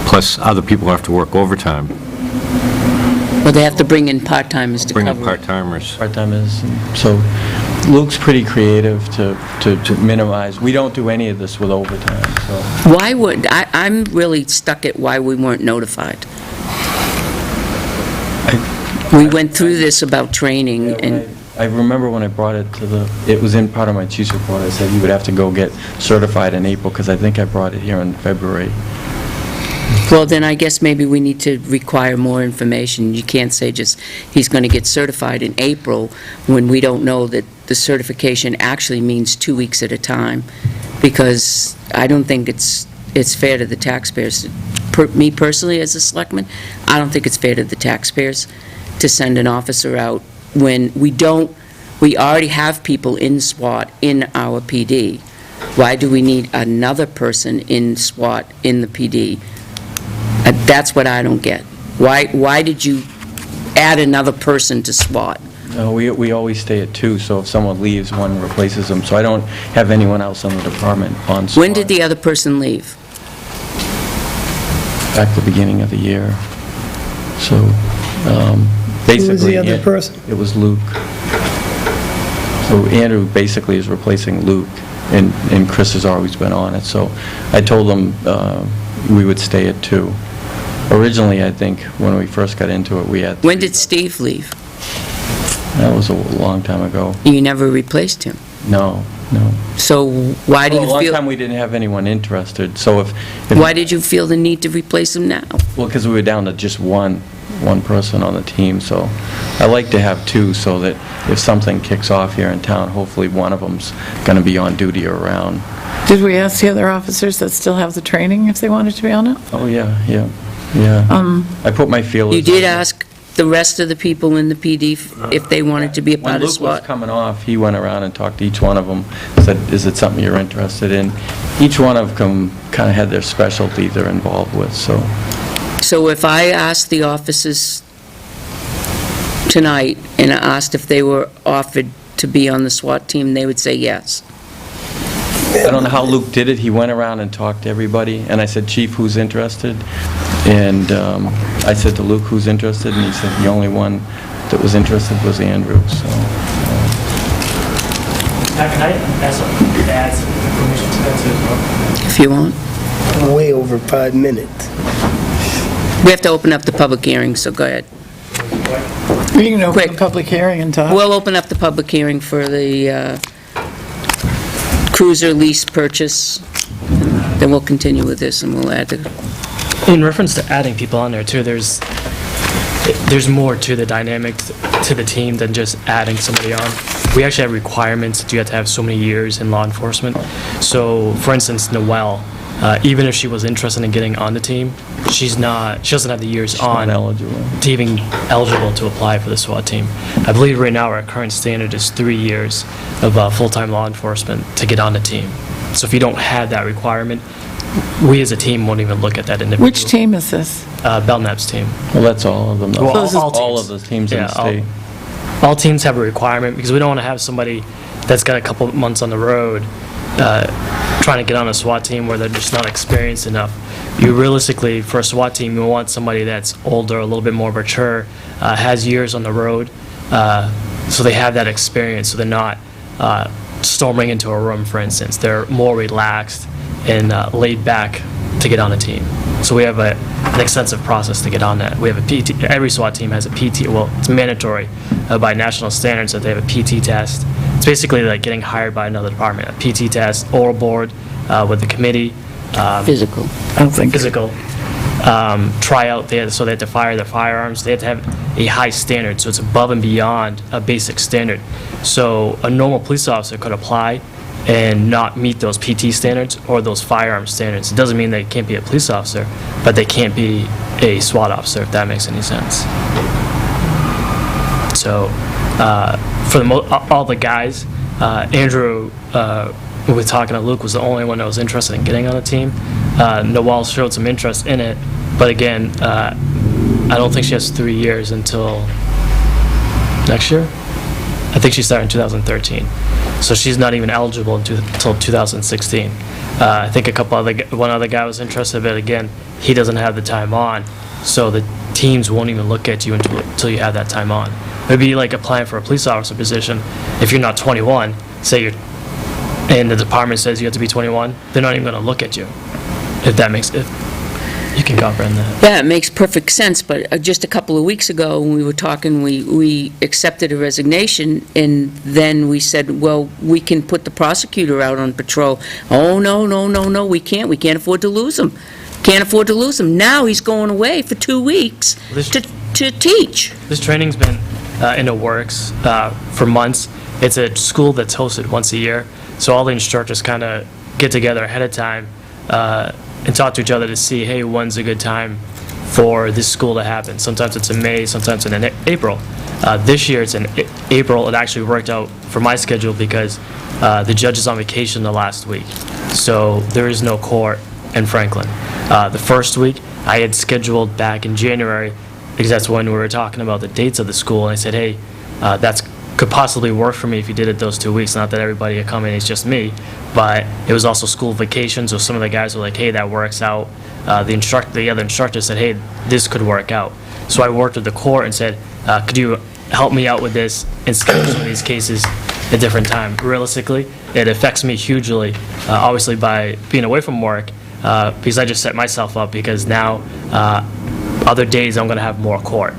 S6: plus other people have to work overtime,
S1: Well, they have to bring in part-timers to
S6: bring in
S1: cover it.
S6: part-timers.
S9: Part-time is, so Luke's pretty creative to minimize, we don't do any of this with overtime, so.
S1: Why would, I'm really stuck at why we weren't notified. We went through this about training, and
S9: I remember when I brought it to it was in part of my chief's report, I said you would have to go get certified in April, because I think I brought it here in February.
S1: well, then I guess maybe we need to require more information. You can't say just, he's going to get certified in April, when we don't know that the certification actually means 2 weeks at a time, because I don't think it's fair to the taxpayers. Me personally, as a selectman, I don't think it's fair to the taxpayers to send an officer out when we already have people in SWAT in our PD. Why do we need another person in SWAT in the PD? That's what I don't get. Why did you add another person to SWAT?
S9: No, we always stay at 2, so if someone leaves, one replaces them, so I don't have anyone else in the department on SWAT.
S1: When did the other person leave?
S9: Back at the beginning of the year. So, basically...
S5: Who was the other
S9: An-
S5: person?
S9: It was Luke. So Andrew basically is replacing Luke, and Chris has always been on it, so I told them we would stay at 2. Originally, I think, when we first got into it, we had...
S1: When did Steve leave?
S9: That was a long time ago.
S1: You never replaced him.
S9: No.
S1: So why do
S9: For a
S1: you
S9: long
S1: feel,
S9: time, we didn't have anyone interested, so if...
S1: why did you feel the need to replace him now?
S9: Well, because we were down to just one person on the team, so I like to have 2, so that if something kicks off here in town, hopefully one of them's going to be on duty or around.
S3: Did we ask the other officers that still have the training if they wanted to be on it?
S9: Oh, yeah. Yeah. I put my feelers.
S1: You did
S9: out there.
S1: ask the rest of the people in the PD if they wanted to be a
S9: When
S1: part of
S9: Luke was
S1: SWAT?
S9: coming off, he went around and talked to each one of them, said, is it something you're interested in? Each one of them kind of had their specialty they're involved with, so.
S1: So if I asked the officers tonight and I asked if they were offered to be on the SWAT team, they would say yes.
S9: I don't know how Luke did it. He went around and talked to everybody, and I said, Chief, who's interested? And I said to Luke, who's interested? And he said the only one that was interested was Andrew, so.
S10: Can I add some information to that too as well?
S1: If you want.
S5: Way over 5 minutes.
S1: We have to open up the public hearing, so go ahead.
S3: You can open
S1: Quick.
S3: a public hearing and talk.
S1: We'll open up the public hearing for the cruiser lease purchase, then we'll continue with this and we'll add the...
S10: In reference to adding people on there too, there's more to the dynamic to the team than just adding somebody on. We actually have requirements that you have to have so many years in law enforcement. So, for instance, Noelle, even if she was interested in getting on the team, she doesn't have the years on
S9: eligible.
S10: to even eligible to apply for the SWAT team. I believe right now our current standard is 3 years of full-time law enforcement to get on the team. So if you don't have that requirement, we as a team won't even look at that individual.
S3: Which team is this?
S10: Belknap's team.
S9: Well, that's all of them, though.
S10: Well,
S9: All of the teams in the state.
S10: All teams have a requirement, because we don't want to have somebody that's got a couple months on the road trying to get on a SWAT team where they're just not experienced enough. You realistically, for a SWAT team, you want somebody that's older, a little bit more mature, has years on the road, so they have that experience, so they're not storming into a room, for instance. They're more relaxed and laid back to get on a team. So we have an extensive process to get on that. We have a PT, every SWAT team has a PT, well, it's mandatory by national standards that they have a PT test. It's basically like getting hired by another department. A PT test, oral board with the committee.
S1: Physical.
S3: I don't think.
S10: Physical. Tryout, so they have to fire their firearms. They have to have a high standard, so it's above and beyond a basic standard. So a normal police officer could apply and not meet those PT standards or those firearm standards. It doesn't mean they can't be a police officer, but they can't be a SWAT officer, if that makes any sense. So, for all the guys, Andrew, we were talking to Luke, was the only one that was interested in getting on the team. Noelle showed some interest in it, but again, I don't think she has 3 years until next year. I think she started in 2013. So she's not even eligible until 2016. I think one other guy was interested, but again, he doesn't have the time on, so the teams won't even look at you until you have that time on. It'd be like applying for a police officer position. If you're not 21, and the department says you have to be 21, they're not even going to look at you. If you can comprehend that.
S1: Yeah, it makes perfect sense, but just a couple of weeks ago, when we were talking, we accepted a resignation, and then we said, well, we can put the prosecutor out on patrol. Oh, no, we can't afford to lose him. Can't afford to lose him. Now he's going away for 2 weeks to teach.
S10: This training's been in the works for months. It's a school that's hosted once a year, so all the instructors kind of get together ahead of time and talk to each other to see, hey, when's a good time for this school to happen. Sometimes it's in May, sometimes it's in April. This year it's in April. It actually worked out for my schedule because the judge is on vacation the last week, so there is no court in Franklin. The first week I had scheduled back in January, because that's when we were talking about the dates of the school, and I said, hey, that's could possibly work for me if you did it those 2 weeks. Not that everybody had come in, it's just me, but it was also school vacation, so some of the guys were like, hey, that works out. The other instructor said, hey, this could work out. So I worked with the court and said, could you help me out with this and schedule some of these cases at different time? Realistically, it affects me hugely, obviously by being away from work, because I just set myself up, because now other days I'm going to have more court.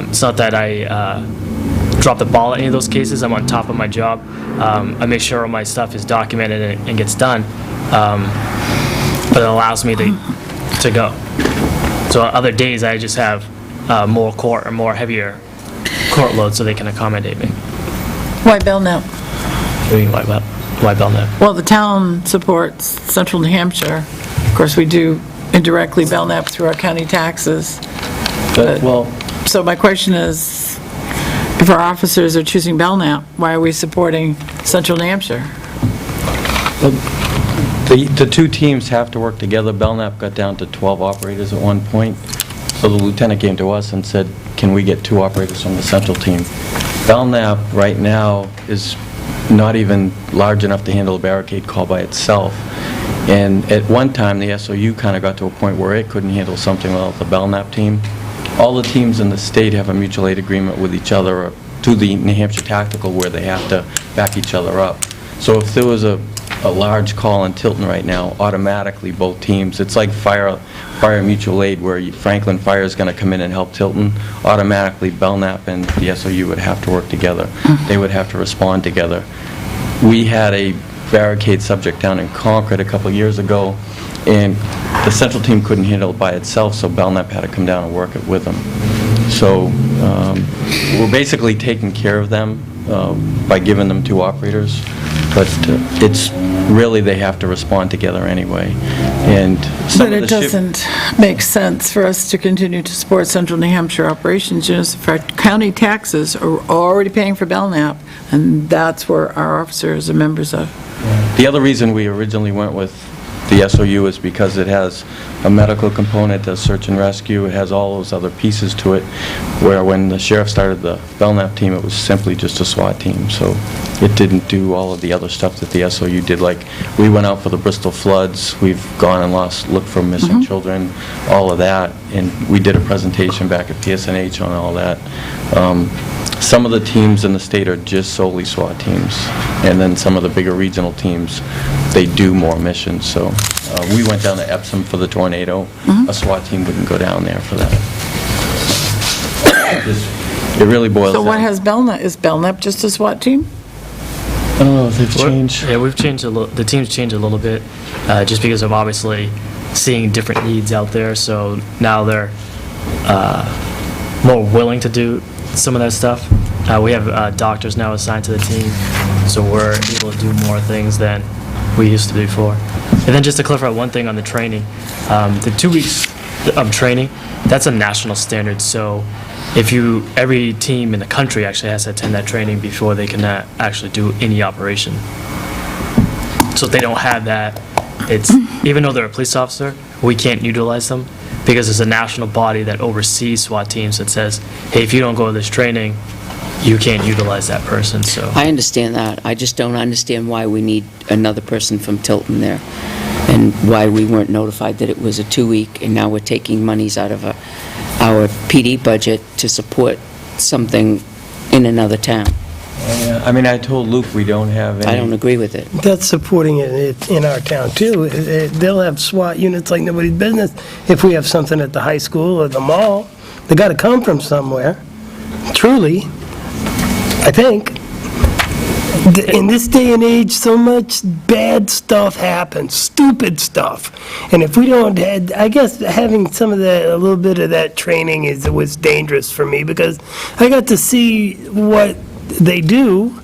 S10: It's not that I drop the ball in any of those cases. I'm on top of my job. I make sure all my stuff is documented and gets done, but it allows me to go. So other days I just have more court or more heavier court load, so they can accommodate me.
S3: Why Belknap?
S10: What do you mean, why Belknap?
S3: Well, the town supports Central New Hampshire. Of course, we do indirectly Belknap through our county taxes.
S9: Well,
S3: So my question is, if our officers are choosing Belknap, why are we supporting Central New Hampshire?
S9: the two teams have to work together. Belknap got down to 12 operators at one point, so the lieutenant came to us and said, can we get 2 operators from the central team? Belknap right now is not even large enough to handle a barricade call by itself. And at one time, the SOU kind of got to a point where it couldn't handle something without the Belknap team. All the teams in the state have a mutual aid agreement with each other, or to the New Hampshire Tactical, where they have to back each other up. So if there was a large call in Tilton right now, automatically both teams, it's like fire mutual aid, where Franklin Fire is going to come in and help Tilton, automatically Belknap and the SOU would have to work together. They would have to respond together. We had a barricade subject down in Concord a couple of years ago, and the central team couldn't handle it by itself, so Belknap had to come down and work it with them. So we're basically taking care of them by giving them 2 operators, but it's really, they have to respond together anyway. And some
S3: But
S9: of
S3: it
S9: the shift-
S3: doesn't make sense for us to continue to support Central New Hampshire operations units if our county taxes are already paying for Belknap, and that's where our officers are members of.
S9: The other reason we originally went with the SOU is because it has a medical component, does search and rescue, it has all those other pieces to it, where when the sheriff started the Belknap team, it was simply just a SWAT team, so it didn't do all of the other stuff that the SOU did. Like, we went out for the Bristol floods, we've gone and looked for missing children, all of that, and we did a presentation back at PSNH on all that. Some of the teams in the state are just solely SWAT teams, and then some of the bigger regional teams, they do more missions. So we went down to Epsom for the tornado. A SWAT team wouldn't go down there for that. It really boils down.
S3: So what has Belknap, is Belknap just a SWAT team?
S9: I don't know if they've changed.
S10: Yeah, we've changed the team's changed a little bit, just because of obviously seeing different needs out there, so now they're more willing to do some of that stuff. We have doctors now assigned to the team, so we're able to do more things than we used to before. And then just to clarify one thing on the training, the 2 weeks of training, that's a national standard, so every team in the country actually has to attend that training before they can actually do any operation. So if they don't have that, it's, even though they're a police officer, we can't utilize them, because there's a national body that oversees SWAT teams that says, hey, if you don't go to this training, you can't utilize that person, so.
S1: I understand that. I just don't understand why we need another person from Tilton there, and why we weren't notified that it was a 2-week, and now we're taking monies out of our PD budget to support something in another town.
S9: I mean, I told Luke we don't have any.
S1: I don't agree with it.
S5: That's supporting it in our town, too. They'll have SWAT units like nobody's business. If we have something at the high school or the mall, they got to come from somewhere, truly, I think. In this day and age, so much bad stuff happens, stupid stuff. And if we don't, I guess having some of that, a little bit of that training was dangerous for me, because I got to see what they do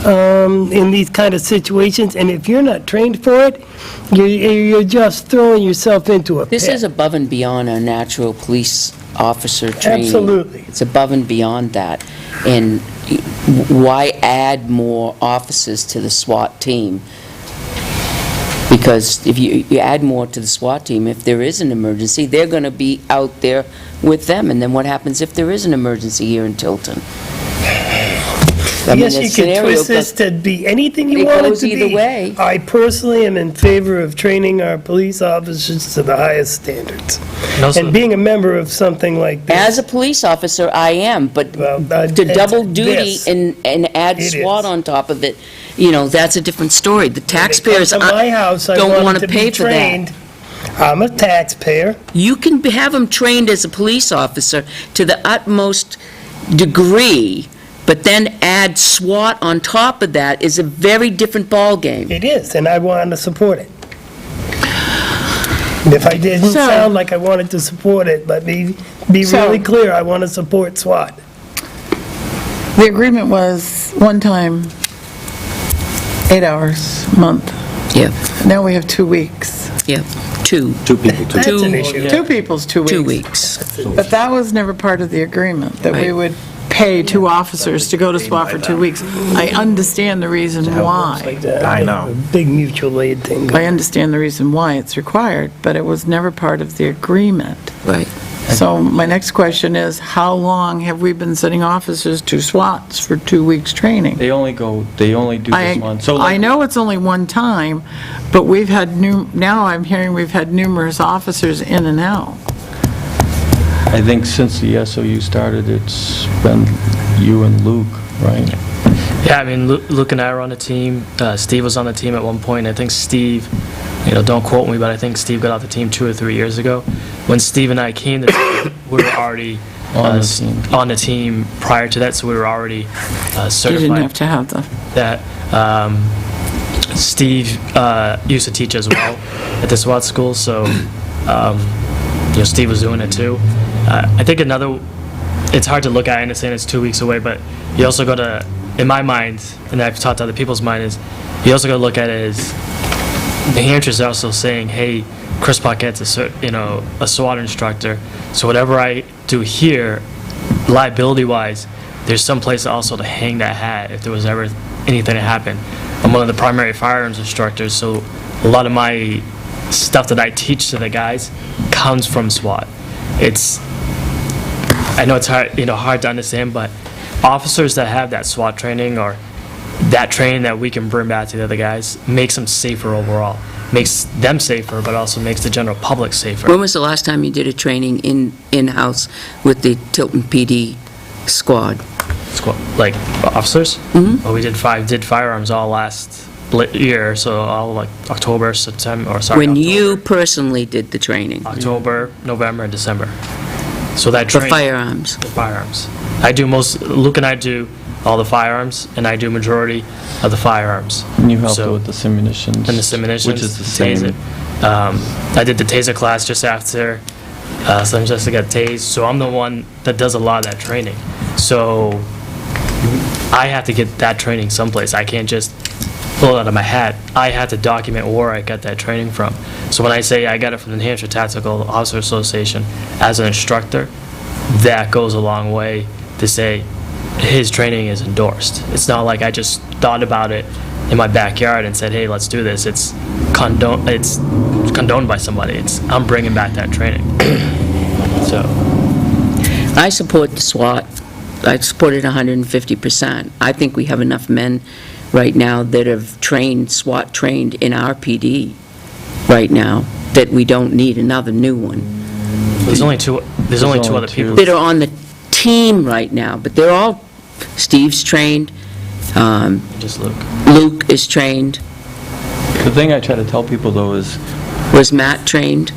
S5: in these kind of situations, and if you're not trained for it, you're just throwing yourself into a pit.
S1: This is above and beyond our natural police officer training.
S5: Absolutely.
S1: It's above and beyond that. And why add more officers to the SWAT team? Because if you add more to the SWAT team, if there is an emergency, they're going to be out there with them. And then what happens if there is an emergency here in Tilton? I mean,
S5: Yes,
S1: the
S5: you could
S1: scenario
S5: twist this to be anything you
S1: It
S5: want it
S1: goes
S5: to
S1: either
S5: be.
S1: way.
S5: I personally am in favor of training our police officers to the highest standards.
S10: And also-
S5: And being a member of something like this.
S1: As a police officer, I am, but
S5: Well,
S1: to double duty
S5: this.
S1: and add
S5: It
S1: SWAT
S5: is.
S1: on top of it, that's a different story. The taxpayers
S5: When they come to my house, I
S1: don't
S5: want
S1: want
S5: them
S1: to
S5: be
S1: pay for that.
S5: trained. I'm a taxpayer.
S1: You can have them trained as a police officer to the utmost degree, but then add SWAT on top of that is a very different ballgame.
S5: It is, and I want to support it. If I didn't
S3: So-
S5: sound like I wanted to support it, let me be
S3: So-
S5: really clear, I want to support SWAT.
S3: The agreement was one time, 8 hours a month.
S1: Yeah.
S3: Now we have 2 weeks.
S1: Yeah, two.
S2: Two people,
S5: That's an issue.
S3: 2 people's 2 weeks.
S1: 2 weeks.
S3: But that was never part of the agreement, that we
S1: Right.
S3: would pay 2 officers to go to SWAT for 2 weeks. I understand the reason why.
S7: I know.
S5: A big mutual aid thing.
S3: I understand the reason why it's required, but it was never part of the agreement.
S1: Right.
S3: So my next question is, how long have we been sending officers to SWATs for 2 weeks training?
S9: They only do this one. So
S3: I know it's only one time, but we've had now I'm hearing we've had numerous officers in and out.
S9: I think since the SOU started, it's been you and Luke, right?
S10: Yeah, I mean, Luke and I were on the team. Steve was on the team at one point. I think Steve, don't quote me, but I think Steve got off the team 2 or 3 years ago. When Steve and I came to the team, we were already on the team prior to that, so we were already certified.
S3: You didn't have to have the...
S10: That Steve used to teach as well at the SWAT school, so Steve was doing it too. I think it's hard to look at and saying it's 2 weeks away, but you also got to, in my mind, and I've talked to other people's mind, is you also got to look at it as New Hampshire's also saying, hey, Chris Paquette's a SWAT instructor, so whatever I do here, liability-wise, there's some place also to hang that hat if there was ever anything to happen. I'm one of the primary firearms instructors, so a lot of my stuff that I teach to the guys comes from SWAT. I know it's hard to understand, but officers that have that SWAT training or that training that we can bring back to the other guys makes them safer overall. Makes them safer, but also makes the general public safer.
S1: When was the last time you did a training in-house with the Tilton PD squad?
S10: Like officers?
S1: Mhm.
S10: Well, we did firearms all last year, so all like October, September, or sorry,
S1: When
S10: October.
S1: you personally did the training
S10: October, November, and December. So that
S1: for
S10: training.
S1: firearms?
S10: For firearms. Luke and I do all the firearms, and I do majority of the firearms.
S9: And you helped
S10: So-
S9: with the simunitions.
S10: And the simunitions.
S9: Which is the
S10: taser.
S9: same.
S10: I did the taser class just after Slim Jessica got tased, so I'm the one that does a lot of that training. So I have to get that training someplace. I can't just pull it out of my hat. I have to document where I got that training from. So when I say I got it from the New Hampshire Tactical Officer Association as an instructor, that goes a long way to say his training is endorsed. It's not like I just thought about it in my backyard and said, hey, let's do this. It's condoned by somebody. I'm bringing back that training. So,
S1: I support the SWAT. I support it 150%. I think we have enough men right now that have SWAT trained in our PD right now, that we don't need another new one.
S10: there's only two other people.
S1: That are on the team right now, but they're all, Steve's trained,
S10: Just Luke.
S1: Luke is trained,
S9: The thing I try to tell people, though, is,
S1: was Matt trained?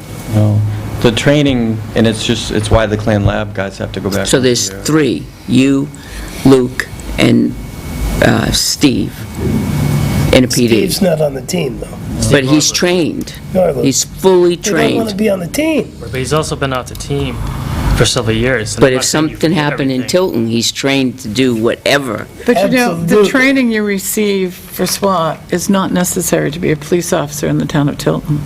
S9: the training, and it's why the Clan Lab guys have to go back.
S1: So there's 3, you, Luke, and Steve in a PD.
S5: Steve's not on the team, though.
S1: But he's trained.
S5: Norwood.
S1: He's fully
S5: They don't want to
S1: trained.
S5: be on the team.
S10: But he's also been off the team for several years. and
S1: But
S10: I'm
S1: if
S10: not saying you
S1: something
S10: forget
S1: happened in
S10: everything.
S1: Tilton, he's trained to do whatever.
S3: But the
S5: Absolutely.
S3: training you receive for SWAT is not necessary to be a police officer in the town of Tilton.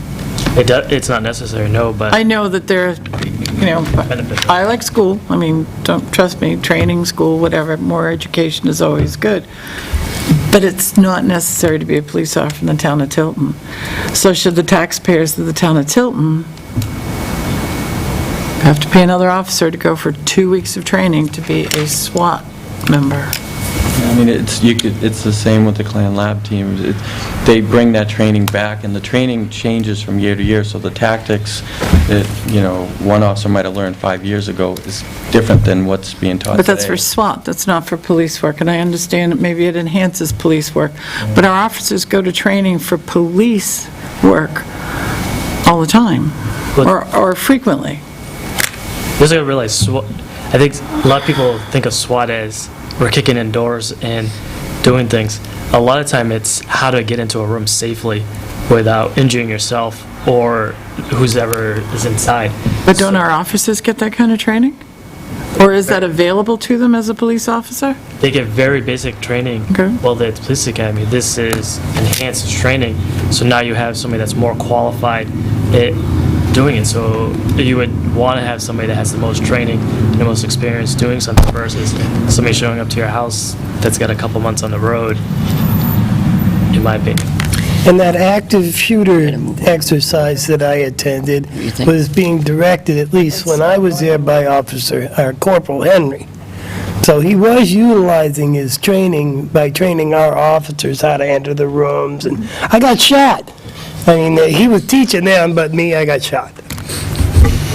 S10: It's not necessary, no, but
S3: I know that there,
S10: Beneficial.
S3: I like school, don't, trust me, training, school, whatever, more education is always good. But it's not necessary to be a police officer in the town of Tilton. So should the taxpayers of the town of Tilton have to pay another officer to go for 2 weeks of training to be a SWAT member?
S9: It's the same with the Clan Lab team. They bring that training back, and the training changes from year to year, so the tactics that, one officer might have learned 5 years ago is different than what's being taught
S3: But that's for
S9: today.
S3: SWAT, that's not for police work, and I understand that maybe it enhances police work, but our officers go to training for police work all the time, or frequently.
S10: there's a realize SWAT. I think a lot of people think of SWAT as we're kicking in doors and doing things. A lot of time it's how to get into a room safely without injuring yourself or who's ever is inside.
S3: But don't our officers get that kind of training? Or is that available to them as a police officer?
S10: They get very basic training.
S3: Okay.
S10: Well, the police academy, this is enhanced training. So now you have somebody that's more qualified at doing it. So you would want to have somebody that has the most training and the most experience doing something versus somebody showing up to your house that's got a couple months on the road, in my opinion.
S5: And that active shooter exercise that I attended
S1: think?
S5: was being directed, at least when I was there, by Corporal Henry. So he was utilizing his training by training our officers how to enter the rooms, and I got shot. I mean, he was teaching them, but me, I got shot.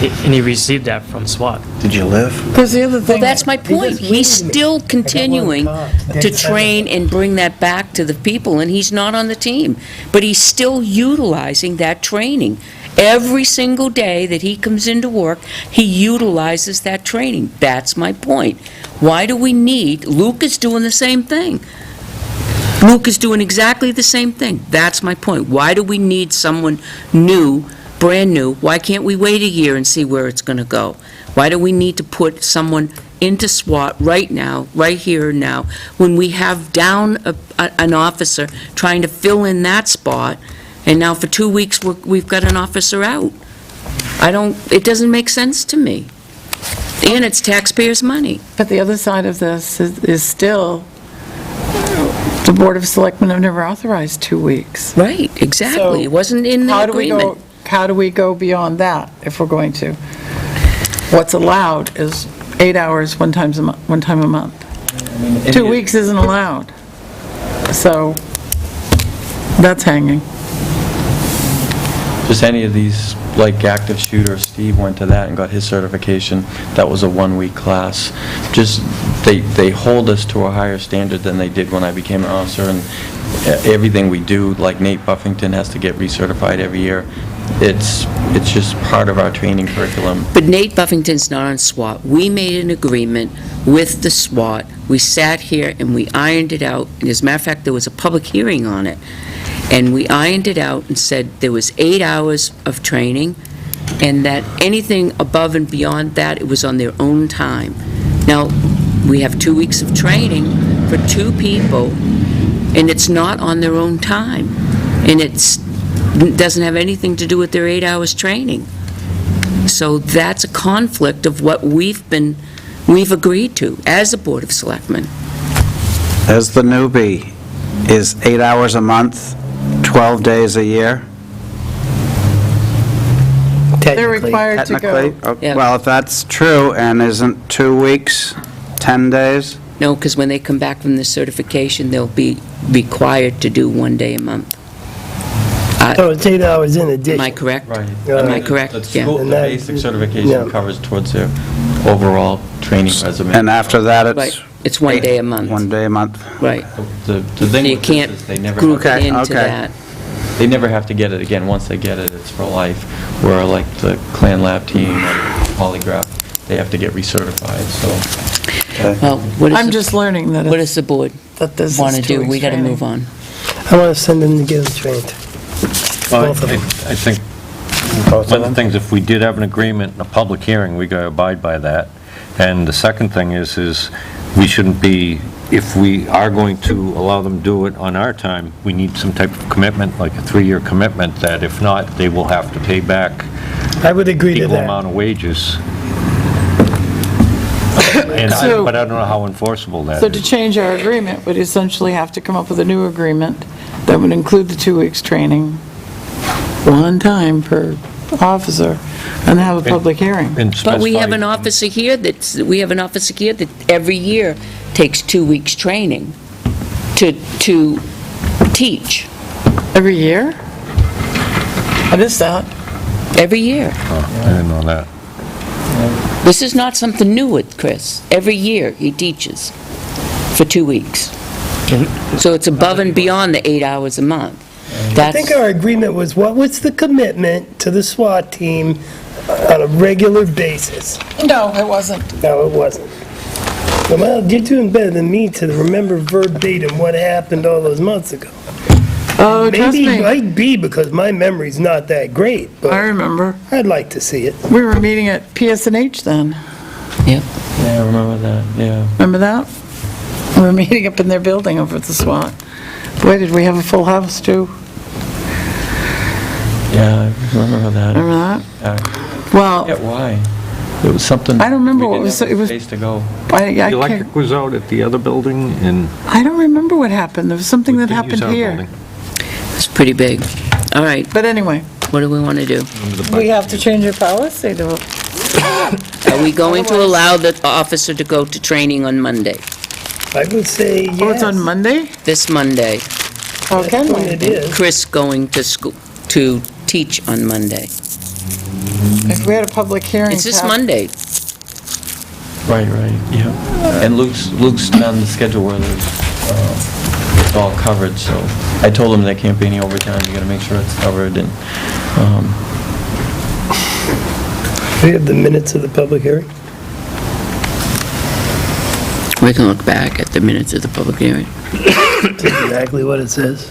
S10: And he received that from SWAT.
S7: Did you live?
S3: Because the other thing...
S1: Well, that's my point. He's still continuing to train and bring that back to the people, and he's not on the team. But he's still utilizing that training. Every single day that he comes into work, he utilizes that training. That's my point. Why do we need... Luke is doing the same thing. Luke is doing exactly the same thing. That's my point. Why do we need someone new, brand new? Why can't we wait a year and see where it's going to go? Why do we need to put someone into SWAT right now, right here and now, when we have down an officer trying to fill in that spot, and now for 2 weeks we've got an officer out? It doesn't make sense to me. And it's taxpayers' money.
S3: But the other side of this is still, the Board of Selectmen have never authorized 2 weeks.
S1: Right, exactly.
S3: So
S1: It wasn't in the agreement.
S3: How do we go beyond that if we're going to? What's allowed is 8 hours one time a month. 2 weeks isn't allowed. So that's hanging.
S9: Just any of these, like active shooter, Steve went to that and got his certification. That was a 1-week class. Just, they hold us to a higher standard than they did when I became an officer, and everything we do, like Nate Buffington has to get recertified every year. It's just part of our training curriculum.
S1: But Nate Buffington's not on SWAT. We made an agreement with the SWAT. We sat here and we ironed it out. And as a matter of fact, there was a public hearing on it. And we ironed it out and said there was 8 hours of training, and that anything above and beyond that, it was on their own time. Now, we have 2 weeks of training for 2 people, and it's not on their own time. And it doesn't have anything to do with their 8 hours training. So that's a conflict of what we've agreed to as a Board of Selectmen.
S7: As the newbie, is 8 hours a month, 12 days a year?
S3: They're
S5: Technically.
S3: required to go.
S7: Technically? Okay.
S1: Yeah.
S7: Well, if that's true, and isn't 2 weeks 10 days?
S1: No, because when they come back from the certification, they'll be required to do 1 day a month.
S5: So it's 8 hours in addition.
S1: Am I correct?
S9: Right.
S1: Am I correct?
S9: The
S1: Yeah.
S9: school- the
S5: And that-
S9: basic certification
S5: yeah.
S9: covers towards their overall training resume.
S7: And after that,
S1: Right.
S7: it's...
S1: It's 1 day a month.
S7: 1 day a month.
S1: Right.
S9: The thing
S1: You
S9: with
S1: can't
S9: this is they never
S1: group
S9: have,
S1: it into
S7: Okay.
S1: that.
S9: they never have to get it again. Once they get it, it's for life. Where like the Clan Lab team or polygraph, they have to get recertified, so.
S1: Well, what
S3: I'm
S1: does,
S3: just learning that
S1: what does the board
S3: that this is
S1: want to
S3: 2
S1: do?
S3: weeks
S1: We got to
S3: training.
S1: move on.
S5: I want to send them to get them trained.
S6: Well,
S5: Both of them.
S6: I think one of the things, if we did have an agreement in a public hearing, we got to abide by that. And the second thing is we shouldn't be, if we are going to allow them to do it on our time, we need some type of commitment, like a 3-year commitment, that if not, they will have to pay back
S5: I would agree to
S6: equal
S5: that.
S6: amount of wages. And
S3: So-
S6: but I don't know how enforceable that
S3: So to
S6: is.
S3: change our agreement, we'd essentially have to come up with a new agreement that would include the 2 weeks training, 1 time per officer, and have a public hearing.
S6: And
S1: But we have
S6: specify-
S1: an officer here that every year takes 2 weeks training to teach,
S3: Every year? What is that?
S1: every year.
S6: Oh, I didn't know that.
S1: This is not something new with Chris. Every year he teaches for 2 weeks. So it's above and beyond the 8 hours a month.
S5: I think our agreement was, what was the commitment to the SWAT team on a regular basis?
S3: No, it wasn't.
S5: No, it wasn't. Well, you're doing better than me to remember verbatim what happened all those months ago.
S3: Oh, trust
S5: Maybe it
S3: me,
S5: might be because my memory's not that great,
S3: I
S5: but
S3: remember.
S5: I'd like to see it.
S3: We were meeting at PSNH then.
S1: Yep.
S9: Yeah, I remember that, yeah.
S3: Remember that? We were meeting up in their building over at the SWAT. Boy, did we have a full house, too.
S9: Yeah, I remember that.
S3: Remember that?
S9: I
S3: Well,
S9: forget why. It was something.
S3: I don't remember
S9: we
S3: what
S9: didn't
S3: was-
S9: have
S3: it was-
S9: Space to go.
S3: I
S6: The
S3: can't,
S6: electric was out at the other building, and
S3: I don't remember what happened. There was something
S6: we
S3: that
S6: couldn't use
S3: happened
S6: our
S3: here.
S6: building.
S1: It's pretty big. All right,
S3: But anyway,
S1: what do we want to do?
S3: we have to change your policy to,
S1: Are we going to allow the officer to go to training on Monday?
S5: I would say yes.
S3: oh, it's on Monday?
S1: This Monday?
S3: Oh, can
S5: That's when
S3: we?
S5: it is.
S1: Chris going to school, to teach on Monday.
S3: If we had a public hearing.
S1: It's this
S3: Pat-
S1: Monday.
S9: Right, yeah. And Luke's done the schedule where it's all covered, so I told him there can't be any overtime, you gotta make sure it's covered, and,
S5: We have the minutes of the public hearing.
S1: We can look back at the minutes of the public hearing.
S5: That's exactly what it says.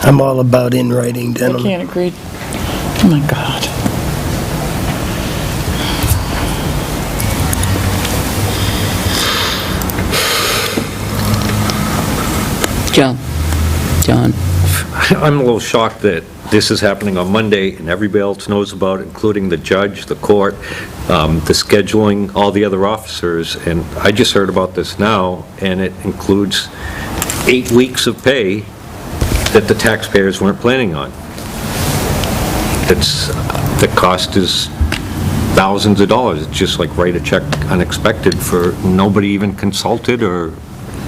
S5: I'm all about in writing,
S3: I
S5: gentlemen.
S3: can't agree. Oh, my God.
S1: John?
S6: I'm a little shocked that this is happening on Monday, and everybody else knows about it, including the judge, the court, the scheduling, all the other officers, and I just heard about this now, and it includes 8 weeks of pay that the taxpayers weren't planning on. The cost is thousands of dollars. It's just like write a check unexpected for nobody even consulted,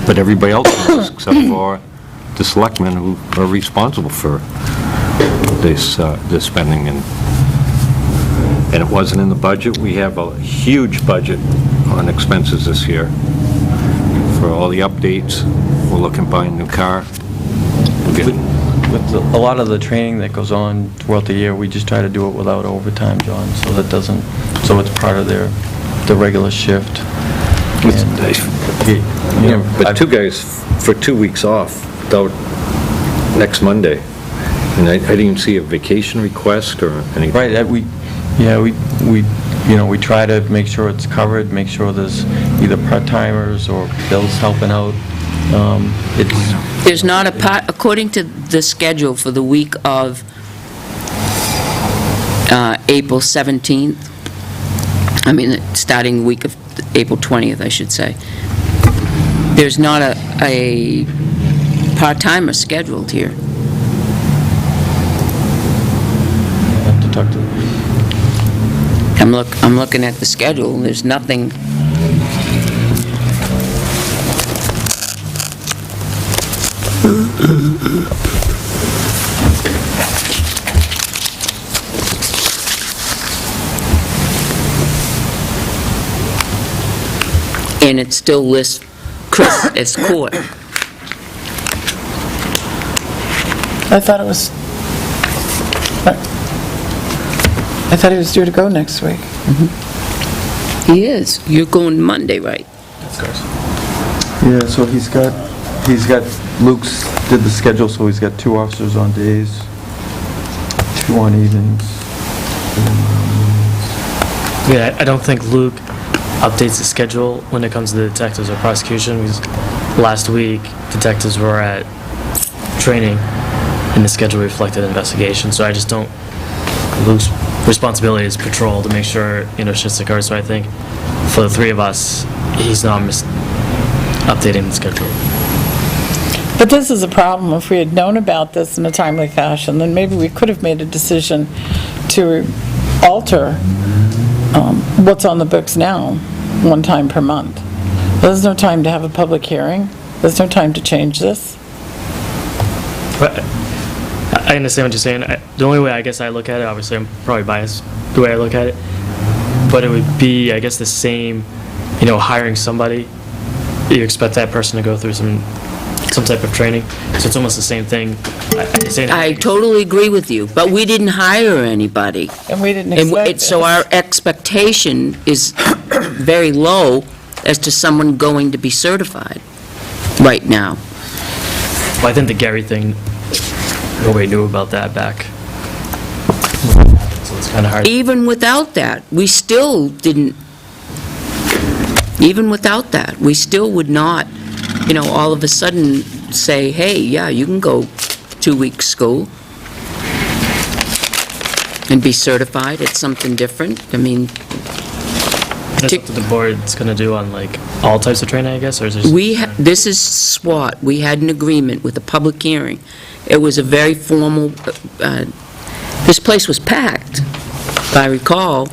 S6: but everybody else knows, except for the selectmen who are responsible for this spending, and it wasn't in the budget. We have a huge budget on expenses this year for all the updates. We're looking to buy a new car.
S9: with a lot of the training that goes on throughout the year, we just try to do it without overtime, John, so it's part of the regular shift.
S6: But two guys for 2 weeks off without next Monday, and I didn't even see a vacation request or anything.
S9: Right, we try to make sure it's covered, make sure there's either part-timers or Bill's helping out.
S1: There's not a part, according to the schedule for the week of April 17th, starting the week of April 20th, I should say, there's not a part-timer scheduled here.
S9: I have to talk to
S1: I'm looking at the schedule, and there's nothing. And it still lists Chris as court.
S3: I thought he was due to go next week.
S1: He is. You're going Monday, right?
S9: Yeah, so he's got, Luke's did the schedule, so he's got 2 officers on days, 2 on evenings.
S10: Yeah, I don't think Luke updates the schedule when it comes to the detectives or prosecution, because last week, detectives were at training, and the schedule reflected investigation, so I just don't, Luke's responsibility is patrol to make sure, shit's occurred, so I think for the 3 of us, he's not updating the schedule.
S3: But this is a problem. If we had known about this in a timely fashion, then maybe we could have made a decision to alter what's on the books now, 1 time per month. There's no time to have a public hearing. There's no time to change this.
S10: But I understand what you're saying. The only way I guess I look at it, obviously I'm probably biased the way I look at it, but it would be, I guess, the same, hiring somebody, you expect that person to go through some type of training, so it's almost the same thing.
S1: I totally agree with you, but we didn't hire anybody.
S3: And we didn't
S1: And
S3: expect
S1: so our expectation is very low as to someone going to be certified right now.
S10: Well, I think the Gary thing, nobody knew about that back. So it's kind of hard.
S1: Even without that, we still didn't Even without that, we still would not, all of a sudden say, hey, yeah, you can go 2 weeks school and be certified. It's something different. I mean,
S10: That's what the board's going to do on, like, all types of training, I guess, or is it?
S1: this is SWAT. We had an agreement with a public hearing. It was a very formal, this place was packed, if I recall,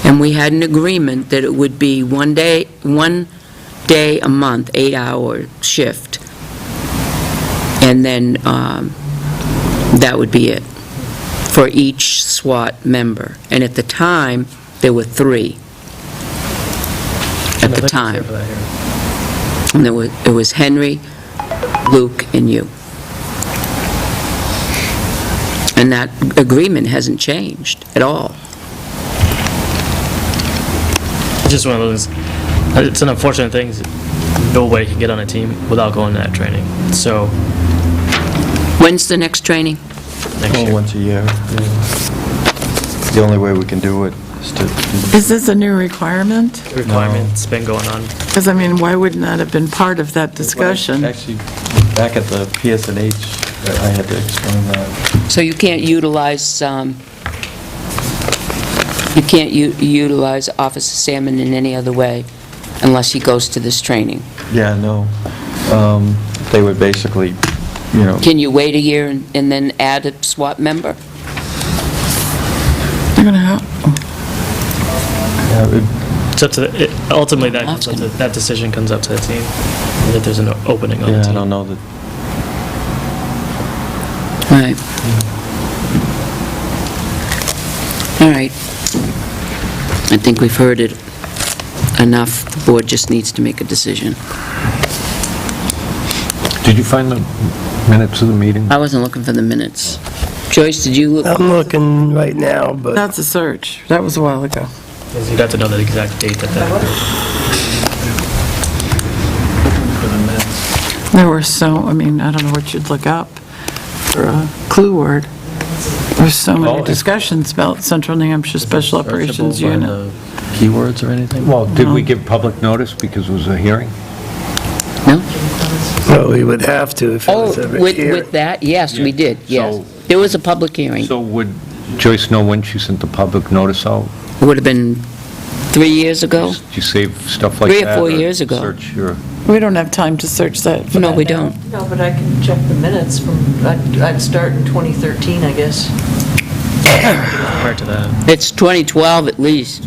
S1: and we had an agreement that it would be one day a month, 8-hour shift. And then that would be it for each SWAT member. And at the time, there were 3. At the time. And it was Henry, Luke, and you. And that agreement hasn't changed at all.
S10: It's just one of those, it's an unfortunate thing, nobody can get on a team without going to that training. So,
S1: When's the next training?
S10: next year.
S9: Once a year. The only way we can do it is to...
S3: Is this a new requirement?
S10: Requirement's been going on.
S3: Because, I mean, why wouldn't that have been part of that discussion?
S9: Actually, back at the PSNH, I had to explain that.
S1: So you can't utilize, utilize Officer Salmon in any other way unless he goes to this training?
S9: Yeah, no. They would basically,
S1: Can you wait a year and then add a SWAT member?
S3: They're going to have,
S10: It's up to, ultimately, that decision comes up to the team, that there's an opening on the
S9: yeah, I
S10: team.
S9: don't know that...
S1: Right. All right. I think we've heard it enough. The board just needs to make a decision.
S6: Did you find the minutes of the meeting?
S1: I wasn't looking for the minutes. Joyce, did you look?
S5: I'm looking right now, but
S3: that's a search. That was a while ago.
S10: You'd have to know the exact date that
S3: There were I mean, I don't know what you'd look up for a clue word. There's so many discussions about Central New Hampshire Special Operations
S9: Searchable by
S3: Unit.
S9: the keywords or anything?
S6: Well, did we give public notice because it was a hearing?
S1: No?
S5: well, we would have to if it
S1: Oh,
S5: was ever
S1: with
S5: here.
S1: that, yes, we did, yes.
S6: So-
S1: There was a public hearing.
S6: So would Joyce know when she sent the public notice out?
S1: It would have been 3 years ago?
S6: Did you save stuff like
S1: 3 or
S6: that?
S1: 4 years ago.
S6: Search your...
S3: We don't have time to search that.
S1: No, we don't.
S8: No, but I can check the minutes from, I'd start in 2013, I guess.
S10: prior to that.
S1: It's 2012 at least.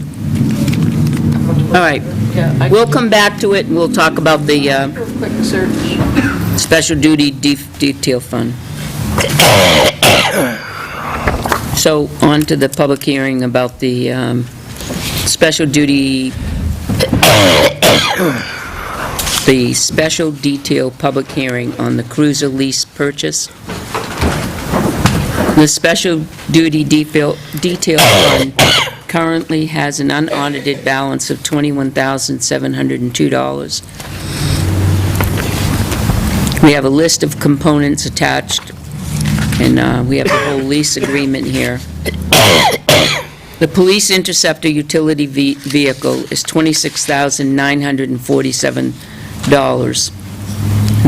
S1: All right.
S8: Yeah, I
S1: We'll
S8: can
S1: come back to it, and we'll talk about the
S8: do a quick search.
S1: Special Duty Detail Fund. So, on to the public hearing about the special duty, the special detail public hearing on the cruiser lease purchase. The Special Duty Detail Fund currently has an unaudited balance of $21,702. We have a list of components attached, and we have the whole lease agreement here. The police interceptor utility vehicle is $26,947.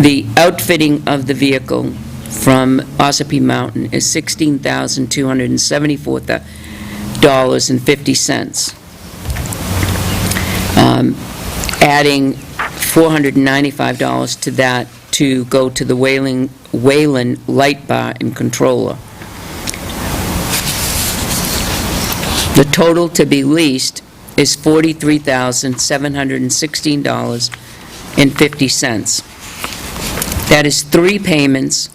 S1: The outfitting of the vehicle from Ossipee Mountain is $16,274.50. Adding $495 to that to go to the Wayland light bar and controller. The total to be leased is $43,716.50. That is 3 payments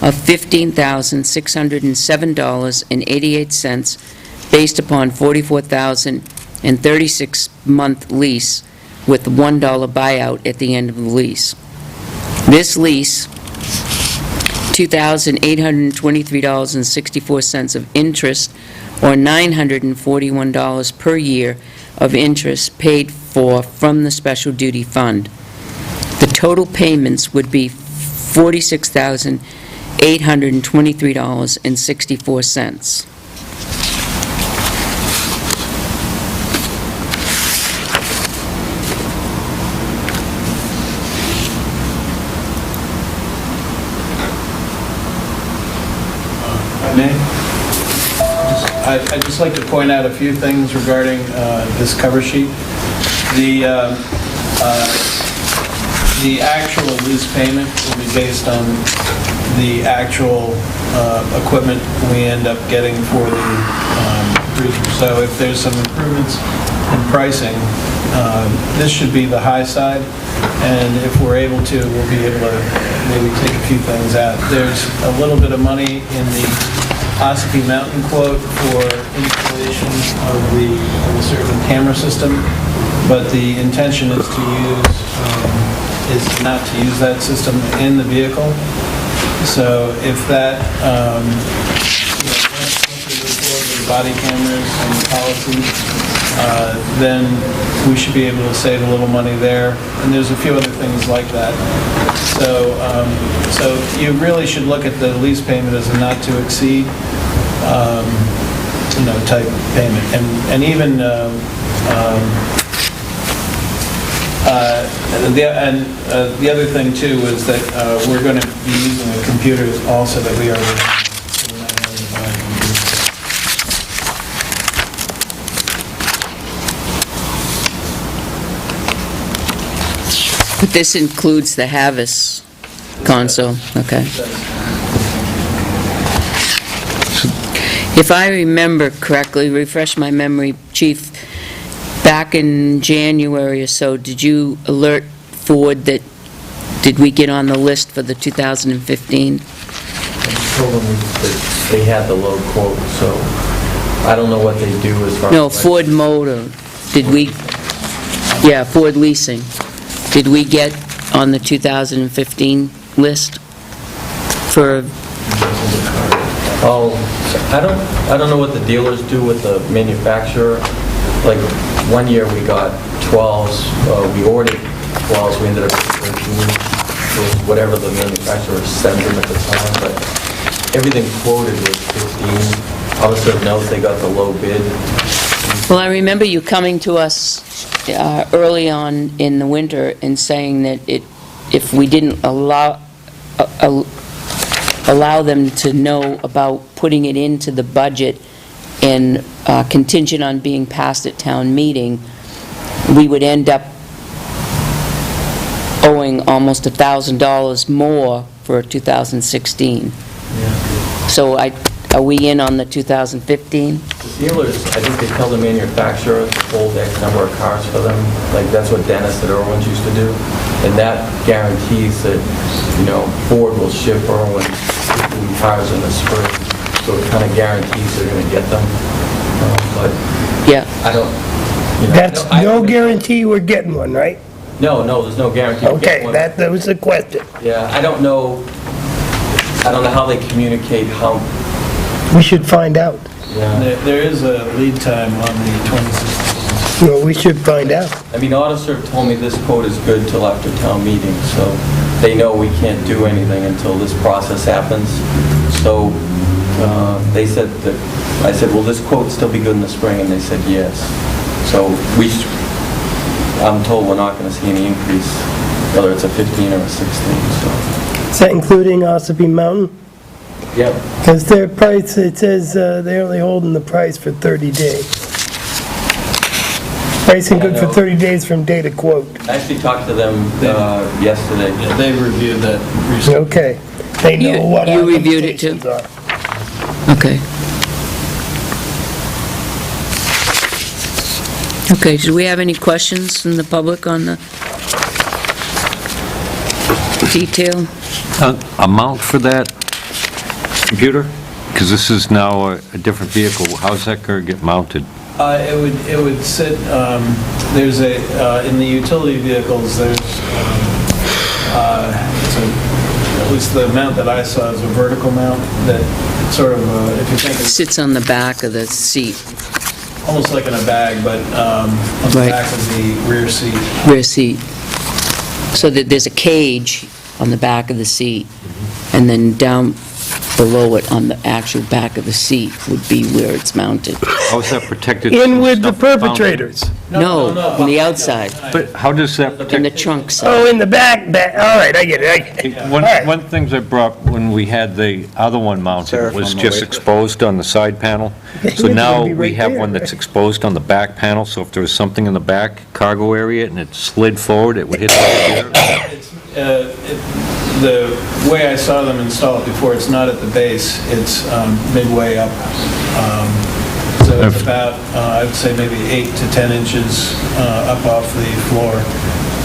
S1: of $15,607.88 based upon 44,036-month lease with $1 buyout at the end of the lease. This lease, $2,823.64 of interest, or $941 per year of interest paid for from the Special Duty Fund. The total payments would be $46,823.64.
S11: I'd just like to point out a few things regarding this cover sheet. The actual lease payment will be based on the actual equipment we end up getting for the cruiser. So if there's some improvements in pricing, this should be the high side, and if we're able to, we'll be able to maybe take a few things out. There's a little bit of money in the Ossipee Mountain quote for installation of the certain camera system, but the intention is not to use that system in the vehicle. So if that, once we move forward with the body cameras and the policy, then we should be able to save a little money there. And there's a few other things like that. So you really should look at the lease payment as a not to exceed, type payment. And even, the other thing too is that we're going to be using the computers also that we already have. So we're not having to buy computers.
S1: But this includes the Havas console, okay. If I remember correctly, refresh my memory, Chief, back in January or so, did you alert Ford that, did we get on the list for the 2015?
S9: I told them that they had the low quote, so I don't know what they do as far as...
S1: No, Ford Motor, did we, yeah, Ford Leasing. Did we get on the 2015 list for,
S9: Oh, I don't know what the dealers do with the manufacturer. Like, one year we got 12s, we ordered 12s, we ended up with 13, with whatever the manufacturer sent them at the time, but everything quoted was 15. All of a sudden, now they got the low bid.
S1: well, I remember you coming to us early on in the winter and saying that if we didn't allow them to know about putting it into the budget and contingent on being passed at town meeting, we would end up owing almost $1,000 more for 2016. So are we in on the 2015?
S9: The dealers, I think they tell the manufacturer to hold X number of cars for them. Like, that's what Dennis at Irwin's used to do. And that guarantees that, Ford will ship Irwin 15 cars in the spring. So it kind of guarantees they're going to get them. But
S1: Yeah.
S9: I don't,
S5: That's no guarantee we're getting one, right?
S9: No, there's no guarantee. we'll get
S5: Okay,
S9: one.
S5: that was the question.
S9: Yeah, I don't know how they communicate how,
S5: We should find out.
S9: yeah.
S11: There is a lead time on the 2016.
S5: Well, we should find out.
S9: I mean, AutoServe told me this quote is good till after town meeting, so they know we can't do anything until this process happens. So they said that, I said, will this quote still be good in the spring? And they said yes. So I'm told we're not going to see any increase, whether it's a 15 or a 16, so.
S5: Is that including Ossipee Mountain?
S9: Yep.
S5: Because their price, it says they're only holding the price for 30 days. Pricing good for 30 days from date of quote.
S9: I actually talked to them yesterday.
S11: Yeah, they reviewed that recently.
S5: Okay. They know what
S1: You
S5: our
S1: reviewed it too?
S5: limitations are.
S1: Okay. Okay, do we have any questions from the public on the detail?
S6: Amount for that computer? Because this is now a different vehicle. How's that going to get mounted?
S11: It would sit, there's in the utility vehicles, there's, at least the mount that I saw is a vertical mount that sort of, if you think it's
S1: Sits on the back of the seat,
S11: almost like in a bag, but on the
S1: Right.
S11: back of the rear seat.
S1: rear seat. So that there's a cage on the back of the seat, and then down below it on the actual back of the seat would be where it's mounted.
S6: How is that protected?
S5: In with the
S6: Stuff found-
S5: perpetrators.
S1: No, on the outside,
S6: But how does that
S1: in the
S6: protect?
S1: trunk side.
S5: Oh, in the back, all right, I get it.
S6: One
S5: All right.
S6: one things I brought when we had the other one mounted, it was just exposed on the side panel. So
S5: It's
S6: now
S5: gonna be
S6: we
S5: right
S6: have
S5: there.
S6: one that's exposed on the back panel, so if there was something in the back cargo area and it slid forward, it would hit the computer.
S11: The way I saw them install it before, it's not at the base, it's midway up. So it's about, I'd say maybe 8 to 10 inches up off the floor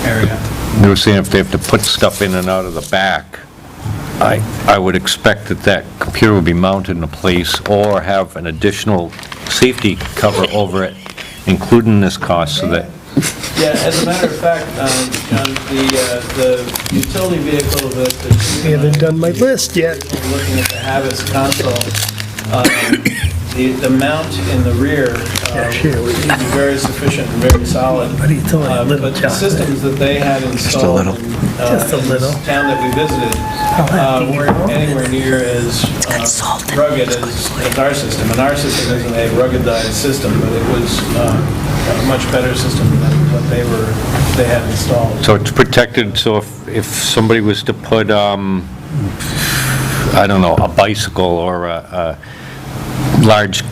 S11: area.
S6: They were saying if they have to put stuff in and out of the back, I would expect that that computer would be mounted in a place or have an additional safety cover over it, including this cost, so that,
S11: Yeah, as a matter of fact, John, the utility vehicle that the chief
S5: I
S11: and I
S5: haven't done my list yet.
S11: were looking at the Havas console, the mount in the rear
S5: sure.
S11: would be very sufficient and very solid.
S5: What are you telling me, little
S11: But the
S5: John?
S11: systems that they had installed in
S5: Just a
S11: in
S5: little.
S11: this town that we visited weren't anywhere near as rugged as our system. And our system isn't a ruggedized system, but it was a much better system than what they had installed.
S6: so it's protected, so if somebody was to put, I don't know, a bicycle or a large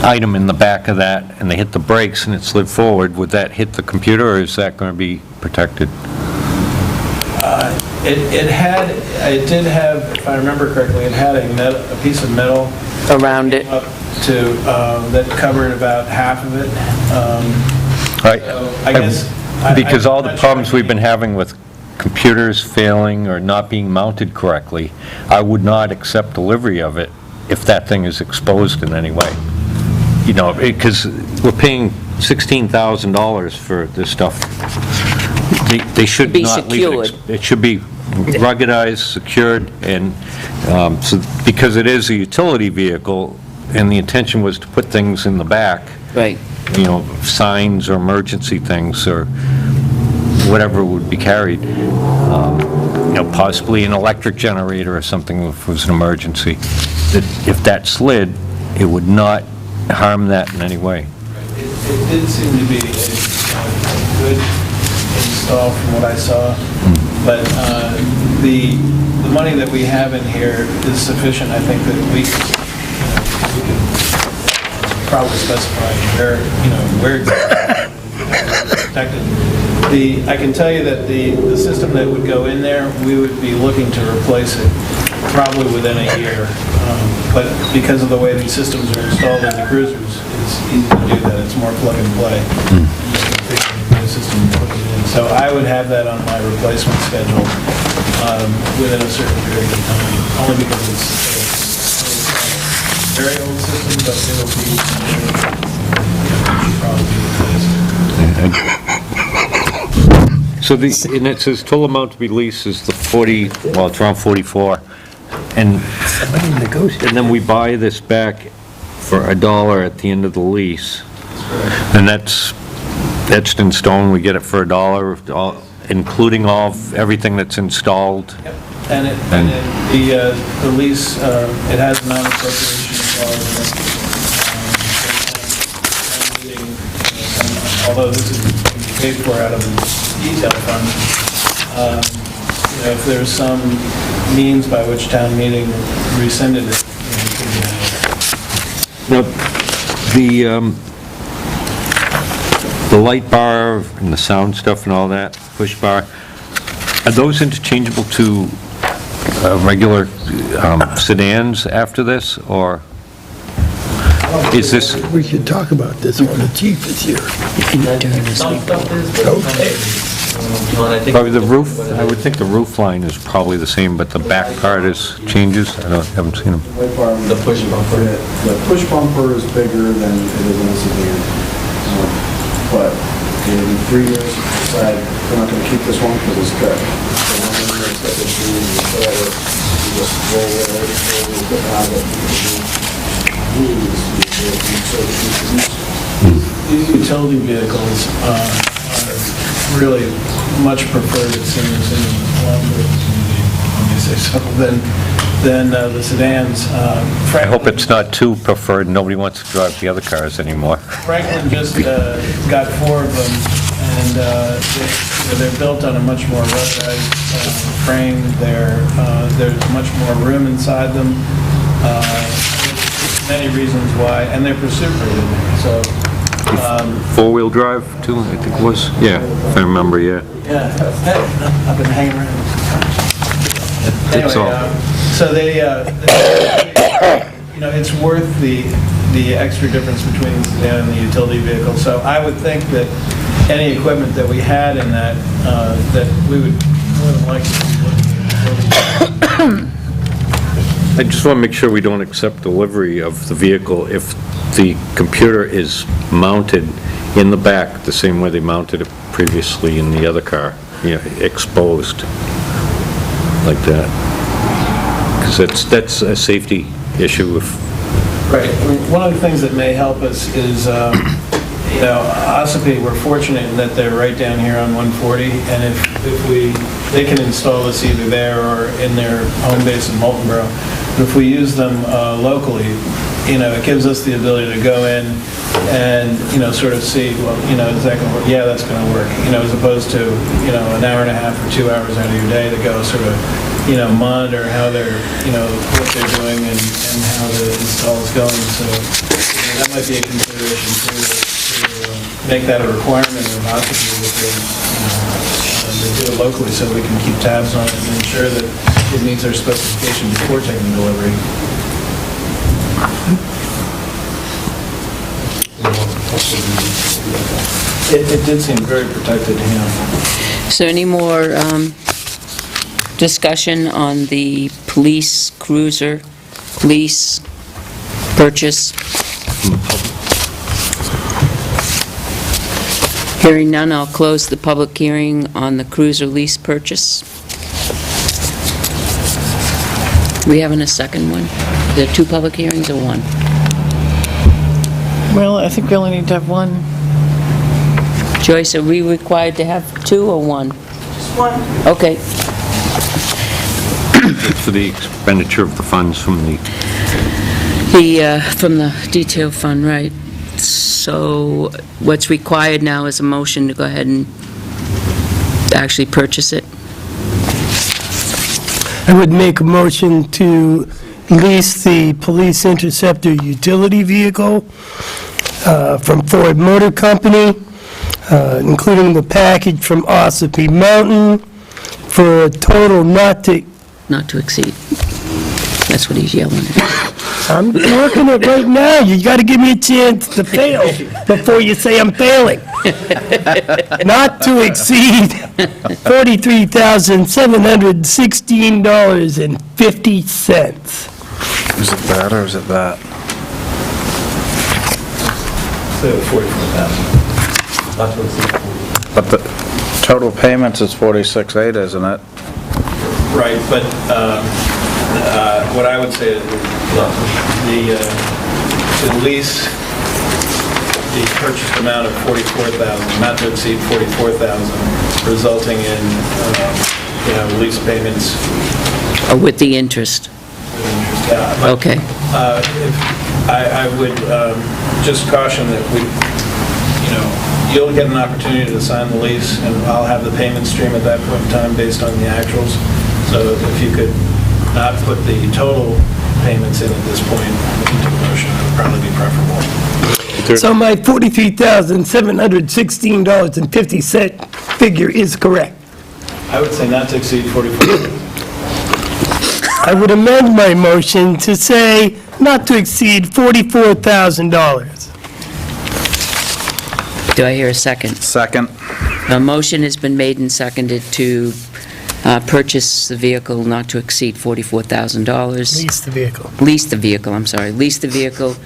S6: item in the back of that, and they hit the brakes and it slid forward, would that hit the computer, or is that going to be protected?
S11: It did have, if I remember correctly, it had a piece of metal
S1: Around it.
S11: up to, that covered about half of it.
S6: Right.
S11: I guess.
S6: Because all the
S11: I'm not
S6: problems
S11: sure.
S6: we've been having with computers failing or not being mounted correctly, I would not accept delivery of it if that thing is exposed in any way. You know, because we're paying $16,000 for this stuff. They should
S1: Be
S6: not leave it.
S1: secured.
S6: It should be ruggedized, secured, and so, because it is a utility vehicle, and the intention was to put things in the back,
S1: Right.
S6: you know, signs or emergency things or whatever would be carried. You know, possibly an electric generator or something if it was an emergency. That if that slid, it would not harm that in any way.
S11: It did seem to be a good install from what I saw, but the money that we have in here is sufficient, I think, that we could probably specify where exactly it's protected. I can tell you that the system that would go in there, we would be looking to replace it probably within a year. But because of the way these systems are installed in the cruisers, it's easy to do that. It's more plug and play. The system put it in. So I would have that on my replacement schedule within a certain period of time, only because it's a very old system, but it'll be should probably be replaced.
S6: So and it says total amount to be leased is the 40, well, it's around 44. And then we buy this back for $1 at the end of the lease. And that's etched in stone, we get it for $1, including everything that's installed.
S11: Yep. And the lease, it has non-appropriation clause in it. Although this is paid for out of the detail fund, if there's some means by which town meeting rescinded it,
S6: Now, the light bar and the sound stuff and all that, push bar, are those interchangeable to regular sedans after this, or is this?
S5: We should talk about this when the chief is here. Okay.
S6: Probably the roof, I would think the roof line is probably the same, but the back part changes? Haven't seen them.
S9: The push bumper.
S12: The push bumper is bigger than it is in a sedan. But in 3 years, decide we're not going to keep this one because it's good. So one of the that they do is whatever, you just roll it out of it.
S11: these utility vehicles are really much preferred, it seems, in the law enforcement community, when you say so, than than the sedans.
S6: I hope it's not too preferred, nobody wants to drive the other cars anymore.
S11: Franklin just got 4 of them, and they're built on a much more ruggedized frame. There's much more room inside them. Many reasons why, and they're pursuit rated, so.
S6: Four-wheel drive, too, I think it was? Yeah, if I remember, yeah.
S11: Yeah, I've been hanging around.
S6: It's all.
S11: So it's worth the extra difference between the sedan and the utility vehicle. So I would think that any equipment that we had in that, that we would more than likely be looking at.
S6: I just want to make sure we don't accept delivery of the vehicle if the computer is mounted in the back, the same way they mounted it previously in the other car, exposed like that. Because that's a safety issue.
S11: Right. One of the things that may help us is, Ossipee, we're fortunate in that they're right down here on 140, and if they can install this either there or in their home base in Moultonborough. If we use them locally, it gives us the ability to go in and, sort of see, well, is that going to work? Yeah, that's going to work, as opposed to, an hour and a half or 2 hours out of your day to go sort of, monitor how they're, what they're doing and how the install is going. So that might be a consideration to make that a requirement of Ossipee with they do it locally so we can keep tabs on it and ensure that it meets our specification before taking delivery. It did seem very protected to him.
S1: So any more discussion on the police cruiser lease purchase? Hearing none, I'll close the public hearing on the cruiser lease purchase. We having a second one? There are 2 public hearings or 1?
S3: Well, I think we only need to have one.
S1: Joyce, are we required to have 2 or 1?
S8: Just one.
S1: Okay.
S6: It's for the expenditure of the funds from the...
S1: From the detail fund, right. So what's required now is a motion to go ahead and actually purchase it.
S5: I would make a motion to lease the police interceptor utility vehicle from Ford Motor Company, including the package from Ossipee Mountain, for a total not to
S1: exceed. That's what he's yelling at.
S5: I'm working it right now. You got to give me a chance to fail before you say I'm failing. Not to exceed $43,716.50.
S7: Is it that or is it that?
S11: So 44,000. Not to exceed 40.
S7: But the total payments is 46.8, isn't it?
S11: Right, but what I would say is to lease the purchased amount of 44,000, not to exceed 44,000, resulting in lease payments.
S1: With the interest. Okay.
S11: I would just caution that you'll get an opportunity to sign the lease, and I'll have the payment stream at that point in time based on the actuals. So if you could not put the total payments in at this point into the motion, it would probably be preferable.
S5: So my $43,716.50 figure is correct.
S11: I would say not to exceed 44,000.
S5: I would amend my motion to say not to exceed $44,000.
S1: Do I hear a second?
S7: Second.
S1: A motion has been made and seconded to purchase the vehicle not to exceed $44,000.
S5: Lease the vehicle.
S1: Lease the vehicle, I'm sorry. Lease the vehicle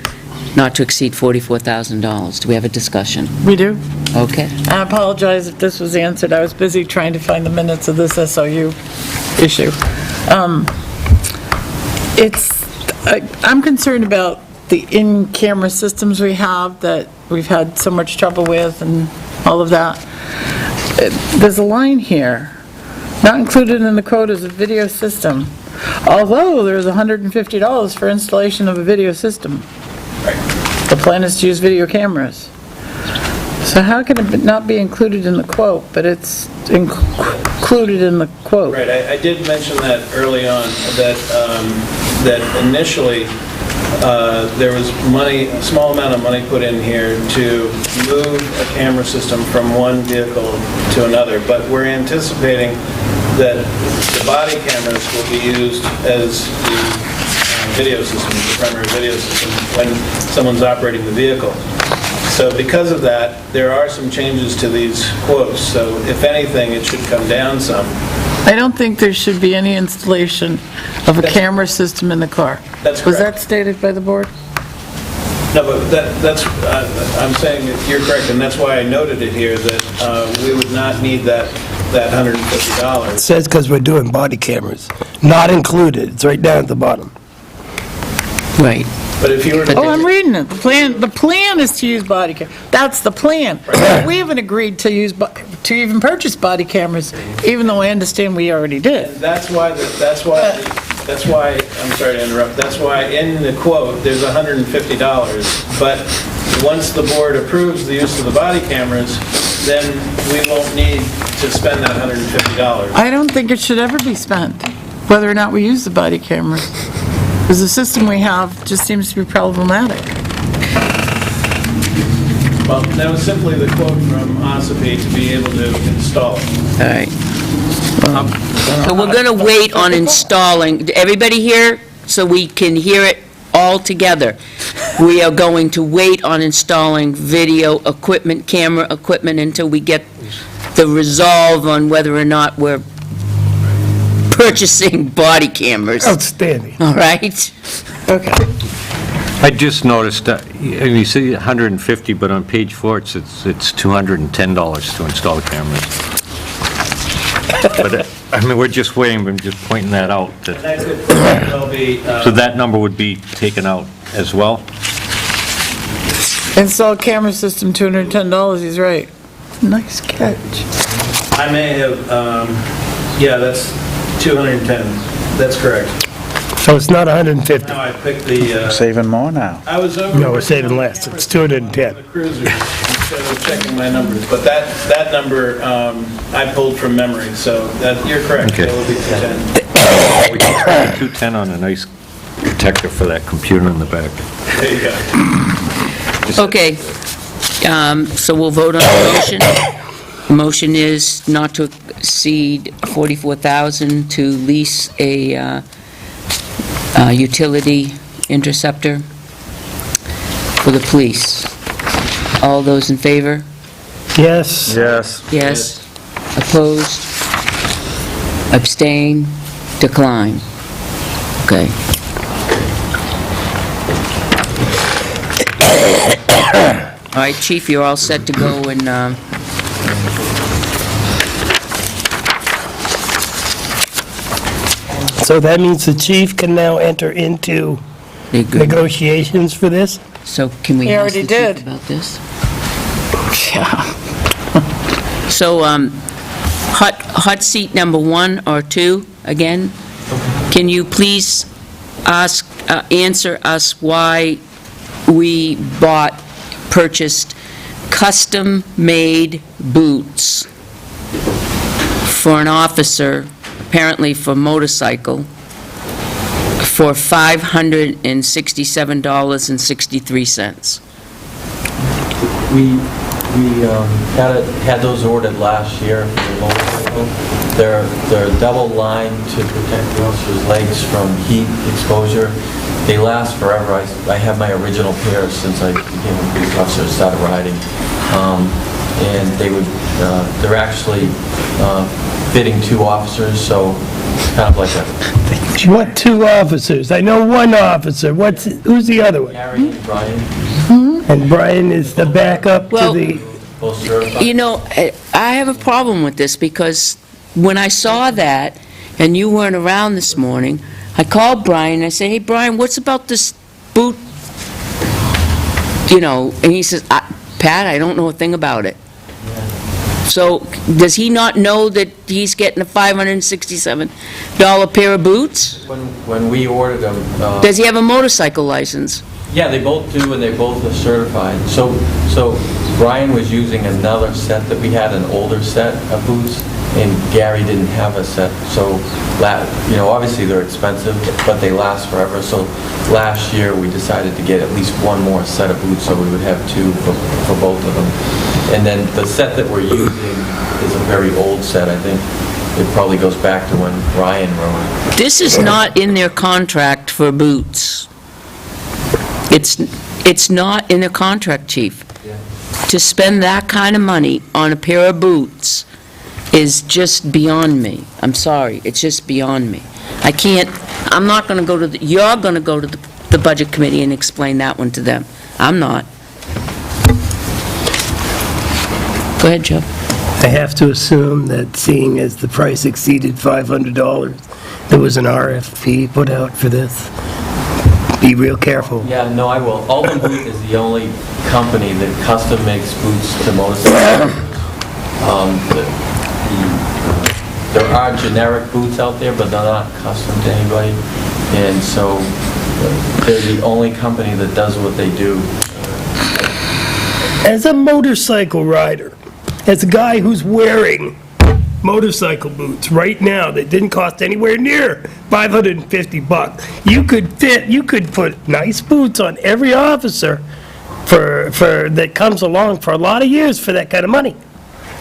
S1: not to exceed $44,000. Do we have a discussion?
S3: We do.
S1: Okay.
S3: I apologize if this was answered. I was busy trying to find the minutes of this SOU issue. I'm concerned about the in-camera systems we have that we've had so much trouble with and all of that. There's a line here, not included in the quote is a video system. Although there's $150 for installation of a video system. The plan is to use video cameras. So how can it not be included in the quote, but it's included in the quote?
S11: Right, I did mention that early on, that initially, there was money, a small amount of money put in here to move a camera system from one vehicle to another, but we're anticipating that the body cameras will be used as the video system, the primary video system, when someone's operating the vehicle. So because of that, there are some changes to these quotes, so if anything, it should come down some.
S3: I don't think there should be any installation of a camera system in the car.
S11: That's
S3: Was
S11: correct.
S3: that stated by the board?
S11: No, but that's, I'm saying that you're correct, and that's why I noted it here, that we would not need that $150.
S5: It says because we're doing body cameras, not included, it's right down at the bottom.
S1: Right.
S11: But if you were to...
S3: Oh, I'm reading it. The plan is to use body cam. That's the plan. We haven't agreed to use, to even purchase body cameras, even though I understand we already did.
S11: That's why, I'm sorry to interrupt, that's why in the quote, there's $150, but once the board approves the use of the body cameras, then we won't need to spend that $150.
S3: I don't think it should ever be spent, whether or not we use the body cameras. Because the system we have just seems to be problematic.
S11: Well, that was simply the quote from Ossipee to be able to install it.
S1: All right. So we're going to wait on installing, everybody here, so we can hear it all together. We are going to wait on installing video equipment, camera equipment, until we get the resolve on whether or not we're purchasing body cameras.
S5: Outstanding.
S1: All right?
S3: Okay.
S6: I just noticed, you see 150, but on page 4, it's $210 to install cameras. But, I mean, we're just waiting, I'm just pointing that out.
S11: And that could very well be...
S6: So that number would be taken out as well?
S3: Install camera system, $210, he's right. Nice catch.
S11: I may have, yeah, that's 210. That's correct.
S5: So it's not 150.
S11: Now I picked the,
S7: Saving more now.
S11: I was over...
S5: No, we're saving less. It's 210.
S11: The cruiser, instead of checking my numbers. But that number, I pulled from memory, so that, you're correct.
S6: Okay.
S11: That would be 210.
S6: We can try the 210 on a nice protector for that computer in the back.
S11: There you go.
S1: Okay. So we'll vote on the motion. The motion is not to exceed $44,000 to lease a utility interceptor for the police. All those in favor?
S5: Yes.
S7: Yes.
S1: Yes. Opposed? Abstain? Decline? Okay. All right, Chief, you're all set to go and,
S5: So that means the chief can now enter into
S1: you're good.
S5: negotiations for this?
S1: So can we
S3: He
S1: ask the
S3: already
S1: chief
S3: did.
S1: about this?
S3: Yeah.
S1: So, hot seat number 1 or 2, again, can you please answer us why we purchased custom-made boots for an officer, apparently for motorcycle, for $567.63.
S9: We had those ordered last year for the motorcycle. They're double lined to protect the officer's legs from heat exposure. They last forever. I have my original pair since I became a police officer, started riding. And they're actually fitting 2 officers, so it's kind of like a...
S5: What 2 officers? I know 1 officer. Who's the other one?
S9: Gary and Brian,
S5: And Brian is the backup to
S1: Well-
S5: the...
S9: both certified.
S1: You know, I have a problem with this, because when I saw that, and you weren't around this morning, I called Brian, and I said, "Hey, Brian, what's about this boot?" You know, and he says, "Pat, I don't know a thing about it." So does he not know that he's getting a $567 pair of boots?
S9: When we ordered them,
S1: Does he have a motorcycle license?
S9: yeah, they both do, and they both are certified. So Brian was using another set that we had, an older set of boots, and Gary didn't have a set. So, obviously they're expensive, but they last forever. So last year, we decided to get at least one more set of boots, so we would have two for both of them. And then the set that we're using is a very old set, I think. It probably goes back to when Brian rode.
S1: This is not in their contract for boots. It's not in their contract, Chief.
S9: Yeah.
S1: To spend that kind of money on a pair of boots is just beyond me. I'm sorry, it's just beyond me. I'm not going to go to you're going to go to the Budget Committee and explain that one to them. I'm not. Go ahead, Joe.
S5: I have to assume that seeing as the price exceeded $500, there was an RFP put out for this. Be real careful.
S9: Yeah, no, I will. Alden Boot is the only company that custom makes boots to motorcycles. There are generic boots out there, but they're not custom to anybody. And so they're the only company that does what they do.
S5: As a motorcycle rider, as a guy who's wearing motorcycle boots right now that didn't cost anywhere near $550, you could put nice boots on every officer for that comes along for a lot of years for that kind of money.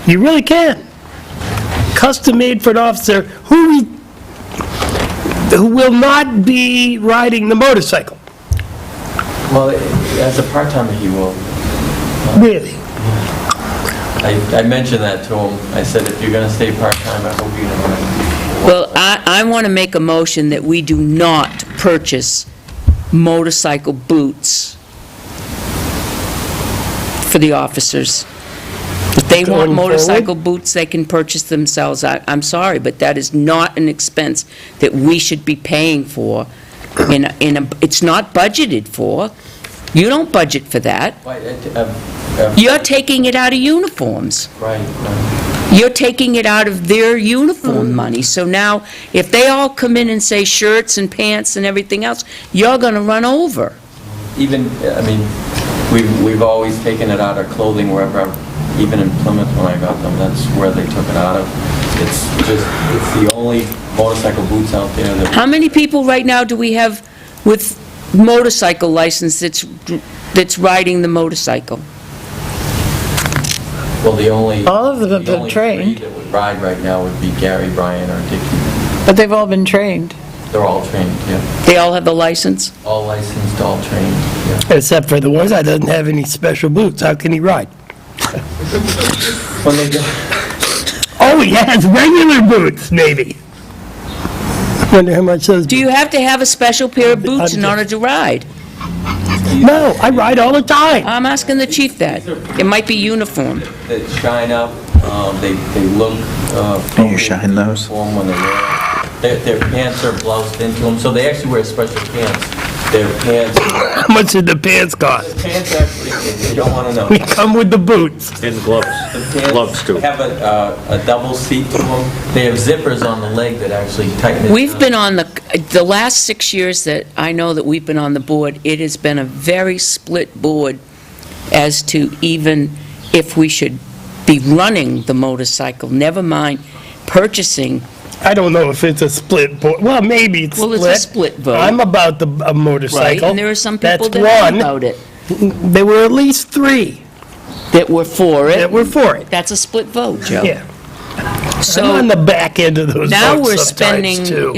S5: You really can. Custom made for an officer who will not be riding the motorcycle.
S9: Well, as a part-timer, he will.
S5: Really?
S9: I mentioned that to him. I said, if you're going to stay part-time, I hope you don't.
S1: Well, I want to make a motion that we do not purchase motorcycle boots for the officers. If they want
S5: Going
S1: motorcycle boots, they can purchase themselves. I'm sorry, but that is not an expense that we should be paying for. It's not budgeted for. You don't budget for that. You're taking it out of uniforms.
S9: Right.
S1: You're taking it out of their uniform money. So now, if they all come in and say shirts and pants and everything else, you're going to run over.
S9: Even, we've always taken it out of clothing wherever, even in Plymouth when I got them, that's where they took it out of. It's the only motorcycle boots out there that...
S1: How many people right now do we have with motorcycle license that's riding the motorcycle?
S9: Well, the only...
S3: All of them have
S9: the
S3: been
S9: only
S3: trained.
S9: three that would ride right now would be Gary, Brian, or Dickie.
S3: But they've all been trained.
S9: They're all trained, yeah.
S1: They all have the license?
S9: All licensed, all trained, yeah.
S5: Except for the ones that doesn't have any special boots. How can he ride?
S9: When they go...
S5: Oh, he has regular boots, maybe. Wonder how much those...
S1: Do you have to have a special pair of boots in order to ride?
S5: No, I ride all the time.
S1: I'm asking the chief that. It might be uniform.
S9: That shine up, they look...
S7: Can you shine those?
S9: ...uniform when they wear them. Their pants are bloused into them, so they actually wear special pants. Their pants...
S5: How much did the pants cost?
S9: The pants actually, you don't want to know.
S5: They come with the boots.
S6: And gloves.
S9: The pants
S6: Gloves, too.
S9: have a double seat to them. They have zippers on the leg that actually tighten it
S1: We've
S9: down.
S1: been on the last 6 years that I know that we've been on the board, it has been a very split board as to even if we should be running the motorcycle, never mind purchasing.
S5: I don't know if it's a split board. Well, maybe it's split.
S1: Well, it's a split vote.
S5: I'm about the motorcycle.
S1: Right, and there are some people
S5: That's
S1: that
S5: one.
S1: are about it,
S5: There were at least three
S1: that were for it.
S5: that were for it.
S1: That's a split vote, Joe.
S5: Yeah.
S1: So
S5: I'm on the back end of those
S1: now
S5: votes
S1: we're
S5: sometimes,
S1: spending,
S5: too.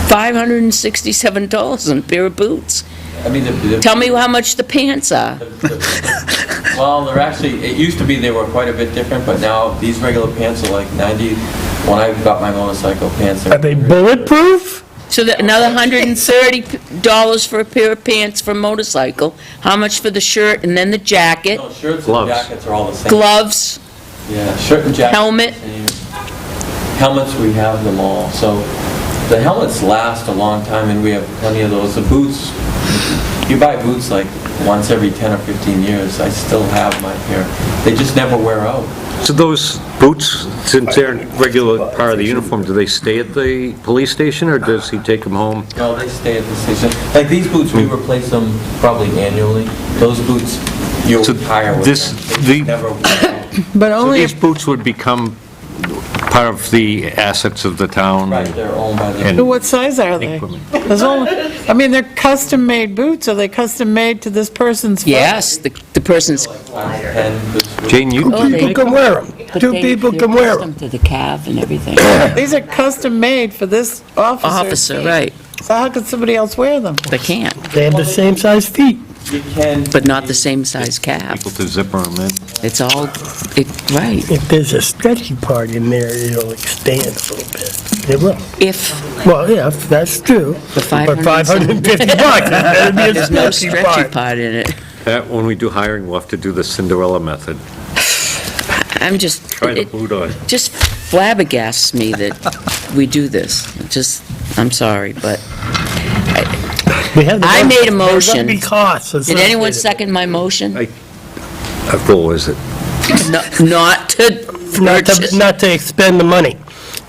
S1: $567 on a pair of boots.
S9: I mean,
S1: Tell me how much the pants are.
S9: well, they're actually, it used to be they were quite a bit different, but now these regular pants are like 90. When I got my motorcycle pants...
S5: Are they bulletproof?
S1: So that another $130 for a pair of pants for a motorcycle. How much for the shirt and then the jacket?
S9: No, shirts
S6: Gloves.
S9: and jackets are all the same.
S1: Gloves,
S9: Yeah, shirt and jacket.
S1: Helmet.
S9: Helmets, we have them all. So the helmets last a long time, and we have plenty of those. The boots, You buy boots like once every 10 or 15 years. I still have my pair. They just never wear out.
S6: So those boots, since they're a regular part of the uniform, do they stay at the police station, or does he take them home?
S9: No, they stay at the station. Like these boots, we replace them probably annually. Those boots, you
S6: So
S9: retire with
S6: this-
S9: them. They never wear out.
S3: But
S6: So
S3: only
S6: these
S3: if,
S6: boots would become part of the assets of the town?
S9: Right, they're owned by the...
S6: And-
S3: what size are they?
S6: Equipment.
S3: There's only, I mean, they're custom-made boots. Are they custom-made to this person's foot?
S1: Yes, the person's,
S9: 10 boots.
S6: Jane, you
S1: Oh, they-
S5: People can wear them.
S1: but
S5: Two
S1: they-
S5: people
S1: they're
S5: can wear them.
S1: custom to the calf and everything.
S3: These are custom-made for this officer's
S1: Officer,
S3: feet.
S1: right.
S3: So how could somebody else wear them?
S1: They can't,
S5: They have the same size feet.
S9: You can...
S1: but not the same size calf.
S6: people to zipper them in.
S1: It's all, right.
S5: If there's a stretchy part in there, it'll expand a little bit. It will.
S1: If
S5: Well, yeah, that's true.
S1: the
S5: But 550 bucks, it better be a
S1: there's no
S5: stretchy
S1: stretchy
S5: part.
S1: part in it.
S6: That, when we do hiring, we'll have to do the Cinderella method.
S1: I'm just,
S6: Try the
S1: it
S6: boot on.
S1: just flabbergasts me that we do this. It just, I'm sorry, but I made a motion.
S5: There's gonna be costs.
S1: Did anyone second my motion?
S6: What was it?
S1: Not to purchase.
S5: Not to expend the money.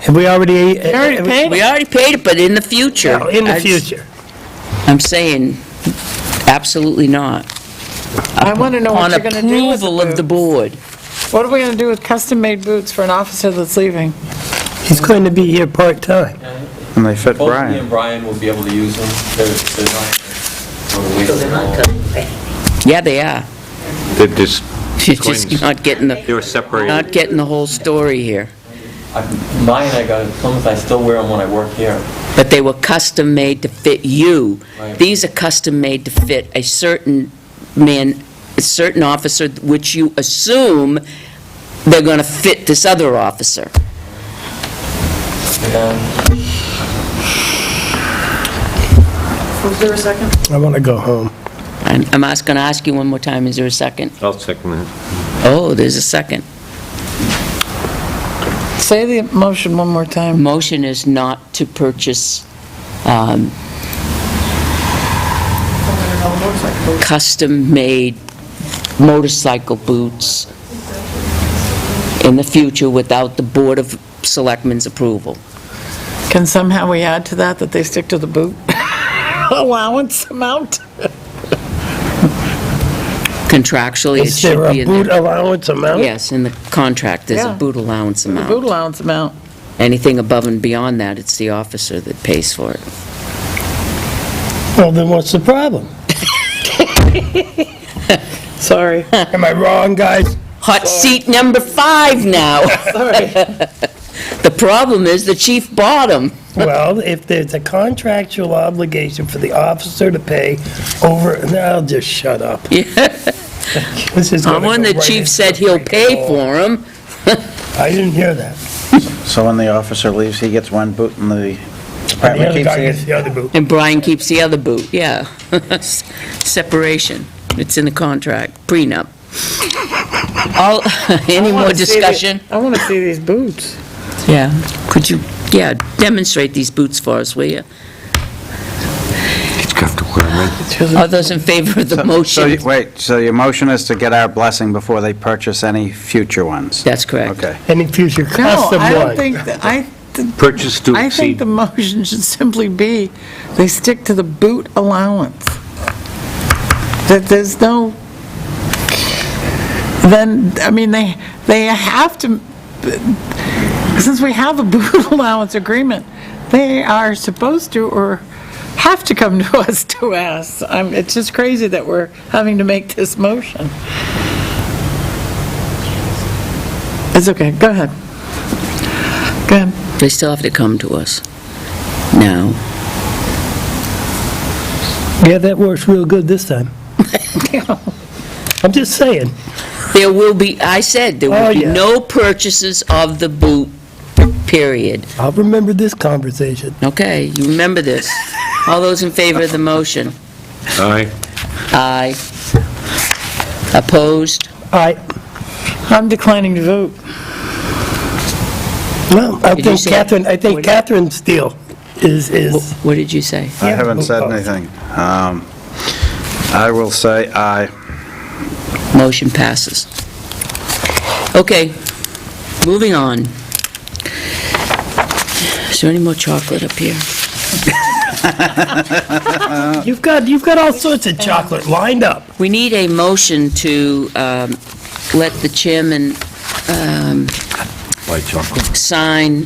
S5: Have we already?
S3: already paid
S1: We already paid it, but in the future.
S5: In the future.
S1: I'm saying, absolutely not.
S3: I want to know what
S1: On
S3: you're going to do with the
S1: approval of the
S3: boots.
S1: board.
S3: What are we going to do with custom-made boots for an officer that's leaving?
S5: He's going to be here part-time.
S7: And they fit
S9: Both me
S7: Brian.
S9: and Brian will be able to use them. They're not...
S1: Yeah, they are.
S6: They're just,
S1: You're just not getting
S6: they were separated.
S1: the whole story here.
S9: Mine, I got at Plymouth, I still wear them when I work here.
S1: But they were custom-made to fit you.
S9: Right.
S1: These are custom-made to fit a certain man, a certain officer, which you assume they're going to fit this other officer.
S8: Was there a second?
S5: I want to go home.
S1: I'm going to ask you one more time, is there a second?
S6: I'll second that.
S1: Oh, there's a second.
S3: Say the motion one more time.
S1: Motion is not to purchase custom-made motorcycle boots in the future without the Board of Selectmen's approval.
S3: Can somehow we add to that they stick to the boot allowance amount?
S1: Contractually, it
S5: Is there
S1: should be
S5: a
S1: in
S5: boot
S1: there.
S5: allowance amount?
S1: Yes, in the contract, there's a
S3: Yeah.
S1: boot allowance
S3: The boot
S1: amount.
S3: allowance amount.
S1: Anything above and beyond that, it's the officer that pays for it.
S5: Well, then what's the problem?
S3: Sorry.
S5: Am I wrong, guys?
S1: Hot seat number 5 now.
S3: Sorry.
S1: The problem is the chief bought 'em.
S5: Well, if there's a contractual obligation for the officer to pay over, I'll just shut up. This is gonna
S1: When
S5: go
S1: the
S5: right
S1: chief
S5: into
S1: said
S5: the
S1: he'll
S5: freaking
S1: pay
S5: hole.
S1: for them,
S5: I didn't hear that.
S7: So when the officer leaves, he gets one boot and the
S5: The
S7: department
S5: other
S7: keeps
S5: guy gets
S7: it?
S5: the other boot.
S1: and Brian keeps the other boot, yeah. Separation, it's in the contract, prenup. All, any more discussion?
S3: I want to see these boots.
S1: Yeah, could you, demonstrate these boots for us, will you?
S6: He's got to wear them in.
S1: All those in favor of the
S7: So
S1: motion?
S7: wait, so your motion is to get our blessing before they purchase any future ones?
S1: That's correct.
S7: Okay.
S5: Any future
S3: No,
S5: custom
S3: I don't
S5: one.
S3: think,
S6: Purchase to
S3: I think
S6: exceed.
S3: the motion should simply be, they stick to the boot allowance. That there's no, then, I mean, they have to, since we have a boot allowance agreement, they are supposed to or have to come to us to ask. It's just crazy that we're having to make this motion. It's okay, go ahead. Go ahead.
S1: They still have to come to us. Now,
S5: Yeah, that works real good this time. I'm just saying.
S1: there will be, I said, there
S5: Oh,
S1: will be
S5: yeah.
S1: no purchases of the boot, period.
S5: I'll remember this conversation.
S1: Okay, you remember this. All those in favor of the motion?
S6: Aye.
S1: Aye. Opposed?
S3: I'm declining to vote.
S5: Well,
S1: Did you say-
S5: I think Catherine's deal is,
S1: What did you say?
S7: I haven't said anything. I will say aye.
S1: Motion passes. Okay, moving on. Is there any more chocolate up here?
S5: You've got all sorts of chocolate lined up.
S1: We need a motion to let the chairman
S2: White chocolate.
S1: sign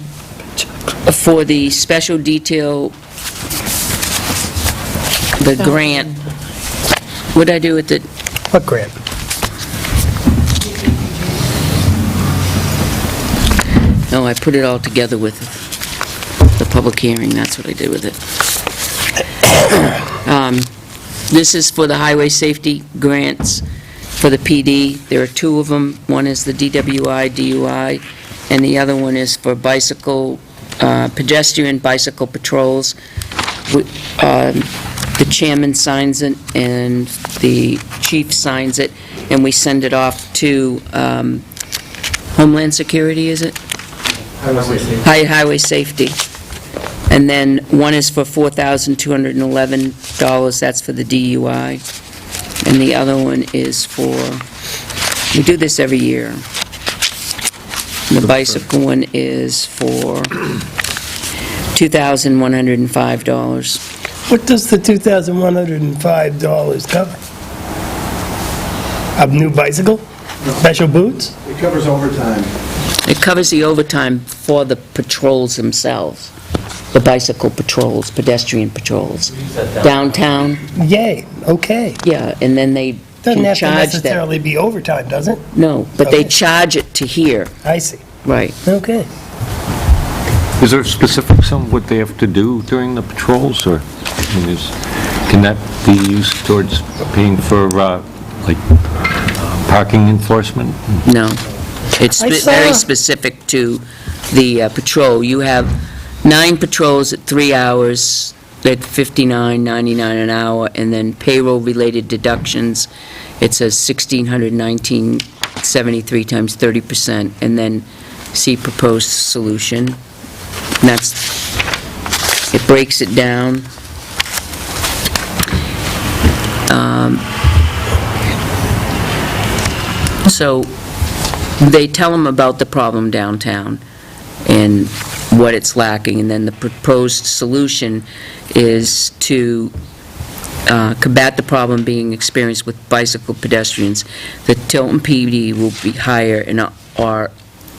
S1: for the special detail, the grant. What'd I do with it?
S5: What grant?
S1: No, I put it all together with the public hearing, that's what I did with it. This is for the highway safety grants for the PD. There are two of them. One is the DWI, DUI, and the other one is for pedestrian bicycle patrols. The chairman signs it, and the chief signs it, and we send it off to Homeland Security, is it? Highway Safety. And then one is for $4,211, that's for the DUI. And the other one is for, we do this every year. The bicycle one is for $2,105.
S5: What does the $2,105 cover? A new bicycle? Special boots?
S12: It covers overtime.
S1: It covers the overtime for the patrols themselves, the bicycle patrols, pedestrian patrols. Downtown,
S5: Yay, okay.
S1: yeah, and then they
S5: Doesn't
S1: can
S5: have to
S1: charge that.
S5: necessarily be overtime, does it?
S1: No, but they
S5: Okay.
S1: charge it to here,
S5: I see.
S1: right.
S5: Okay.
S6: Is there specifics on what they have to do during the patrols, or, I mean, can that be used towards paying for, parking enforcement?
S1: No. It's
S5: I
S1: very
S5: saw-
S1: specific to the patrol. You have 9 patrols at 3 hours, at $59.99 an hour, and then payroll-related deductions, it says $1,619.73 times 30%, and then see proposed solution. And that's, it breaks it down. So they tell them about the problem downtown and what it's lacking, and then the proposed solution is to combat the problem being experienced with bicycle pedestrians. The Tilton PD will hire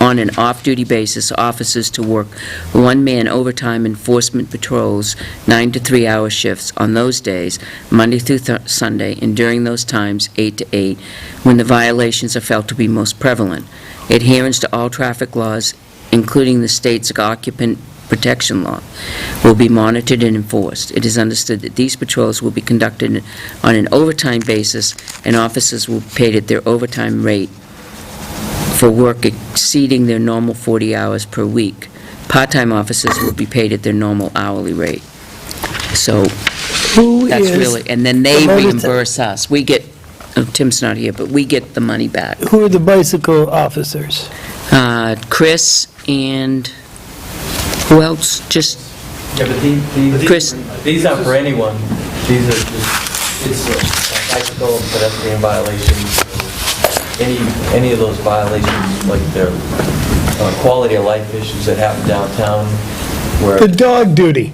S1: on an off-duty basis officers to work one-man overtime enforcement patrols, 9 to 3-hour shifts on those days, Monday through Sunday, and during those times, 8 to 8, when the violations are felt to be most prevalent. Adherence to all traffic laws, including the state's occupant protection law, will be monitored and enforced. It is understood that these patrols will be conducted on an overtime basis, and officers will be paid at their overtime rate for work exceeding their normal 40 hours per week. Part-time officers will be paid at their normal hourly rate. So
S5: Who
S1: that's
S5: is,
S1: really, and then they
S5: promoted to-
S1: reimburse us. We get, Tim's not here, but we get the money back.
S5: who are the bicycle officers?
S1: Chris and, who else? Just
S9: Yeah, but
S1: Chris.
S9: these aren't for anyone. These are just, it's bicycle and pedestrian violations. Any of those violations, like their quality of life issues that happen downtown, where...
S5: The dog duty.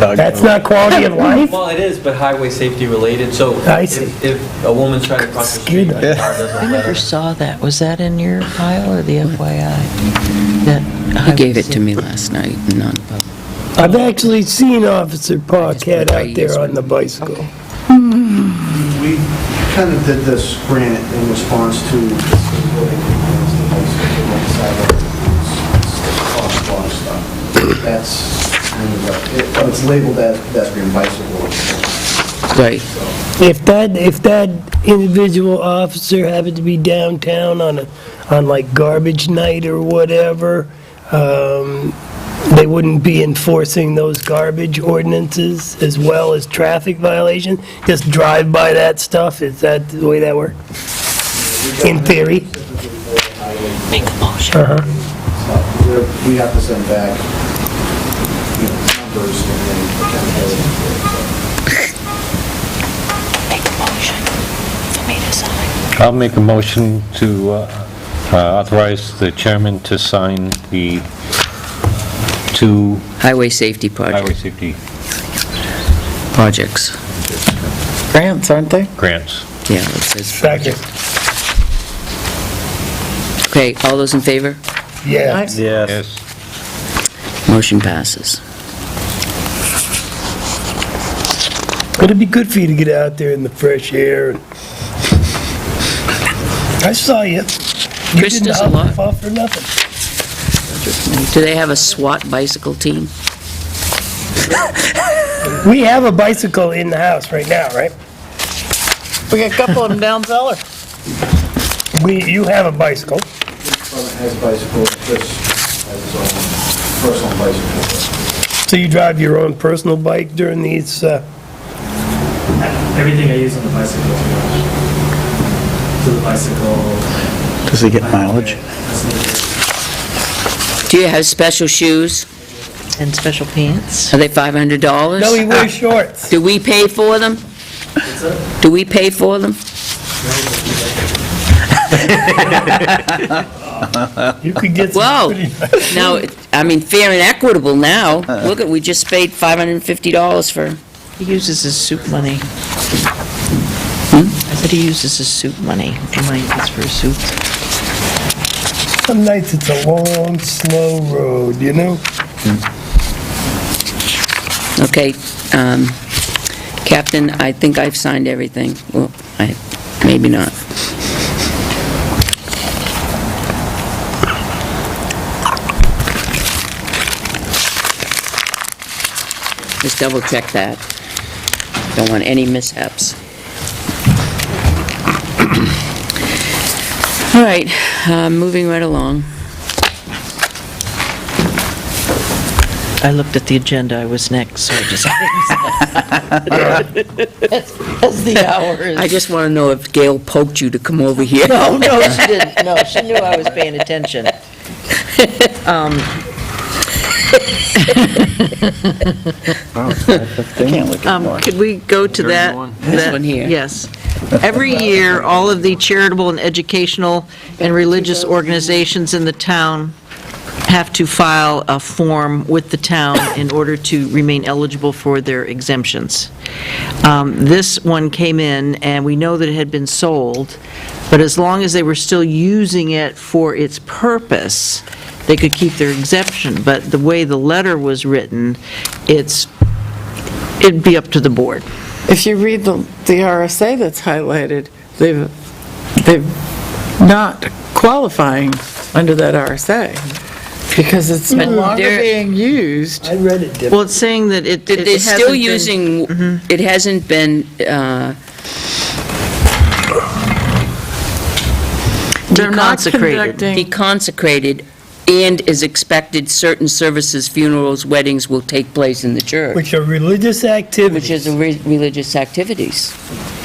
S5: That's not quality of life?
S9: Well, it is, but highway safety related, so
S5: I see.
S9: if a woman's trying to cross the street, and a car doesn't
S8: I
S9: let
S8: never
S9: her...
S8: saw that. Was that in your file or the FYI?
S1: He gave it to me last night, non-public.
S5: I've actually seen Officer Paquette out there on the bicycle.
S12: We kind of did this grant in response to that's kind of but it's labeled as pedestrian bicycle.
S1: Right.
S5: If that individual officer happened to be downtown on like garbage night or whatever, they wouldn't be enforcing those garbage ordinances as well as traffic violations? Just drive by that stuff? Is that the way that works? In theory?
S1: Make a motion.
S12: We have to send back, numbers and then accountability.
S6: I'll make a motion to authorize the chairman to sign the 2
S1: Highway safety
S6: highway safety
S1: projects.
S3: Grants, aren't they?
S6: grants.
S1: Yeah, it says.
S5: Second.
S1: Okay, all those in favor?
S5: Yeah.
S3: Right?
S6: Yes.
S1: Motion passes.
S5: It'd be good for you to get out there in the fresh air. I saw you. You
S1: Chris
S5: didn't
S1: does a lot.
S5: huff off or nothing.
S1: Do they have a SWAT bicycle team?
S5: We have a bicycle in the house right now, right?
S3: We got a couple of them down cellar.
S5: You have a bicycle.
S12: Department has a bicycle, Chris has his own personal bicycle.
S5: So you drive your own personal bike during these,
S10: Everything I use on the bicycle is much. To the bicycle.
S7: Does he get mileage?
S1: Do you have special shoes?
S8: And special pants.
S1: Are they $500?
S5: no, he wears shorts.
S1: Do we pay for them? Do we pay for them?
S5: You could get some
S1: Whoa.
S5: pretty nice.
S1: Now, I mean, fair and equitable now. Look at, we just paid $550 for,
S8: He uses his soup money.
S1: Hmm?
S8: I said he uses his soup money. He might use for his soup.
S5: Some nights it's a long, slow road, you know?
S1: okay, Captain, I think I've signed everything. Well, maybe not. Just double check that. Don't want any mishaps. All right, moving right along.
S8: I looked at the agenda, I was next, so I just... As the hour is...
S1: I just want to know if Gail poked you to come over here.
S8: No, she didn't. No, she knew I was paying attention.
S7: Can't look at more.
S8: Could we go to that?
S1: This one here.
S8: Yes. Every year, all of the charitable and educational and religious organizations in the town have to file a form with the town in order to remain eligible for their exemptions. This one came in, and we know that it had been sold, but as long as they were still using it for its purpose, they could keep their exemption. But the way the letter was written, it'd be up to the board.
S3: If you read the RSA that's highlighted, they've not qualifying under that RSA, because it's no longer
S1: They're-
S3: being used.
S5: I read it differently.
S8: Well, it's saying that it
S1: They're
S8: hasn't
S1: still
S8: been-
S1: using, it hasn't been
S3: They're not
S8: Deconsecrated.
S3: conducting,
S1: deconsecrated, and is expected certain services, funerals, weddings will take place in the church,
S5: Which are religious activities.
S1: which is religious activities.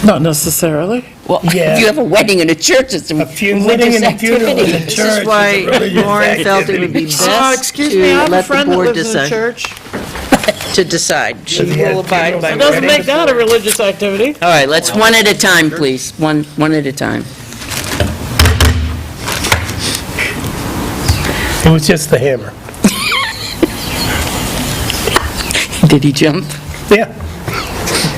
S3: not necessarily.
S1: Well,
S5: Yeah.
S1: if you have a wedding in a church, it's a
S5: Wedding
S1: religious
S5: and a funeral in a
S1: activity.
S8: This
S5: church
S8: is why
S5: is a religious
S8: Lauren felt it would be
S5: activity.
S8: best
S3: Excuse me, I
S8: to
S3: have a
S8: let the
S3: friend that
S8: board
S3: lives in a
S8: decide.
S3: church.
S8: To decide. She
S5: Does he have
S8: will abide
S5: funerals
S8: by...
S5: and
S3: Doesn't make
S5: weddings?
S3: that a religious activity.
S1: All right, let's one at a time, please. One at a time.
S5: It was just the hammer.
S1: Did he jump?
S5: Yeah.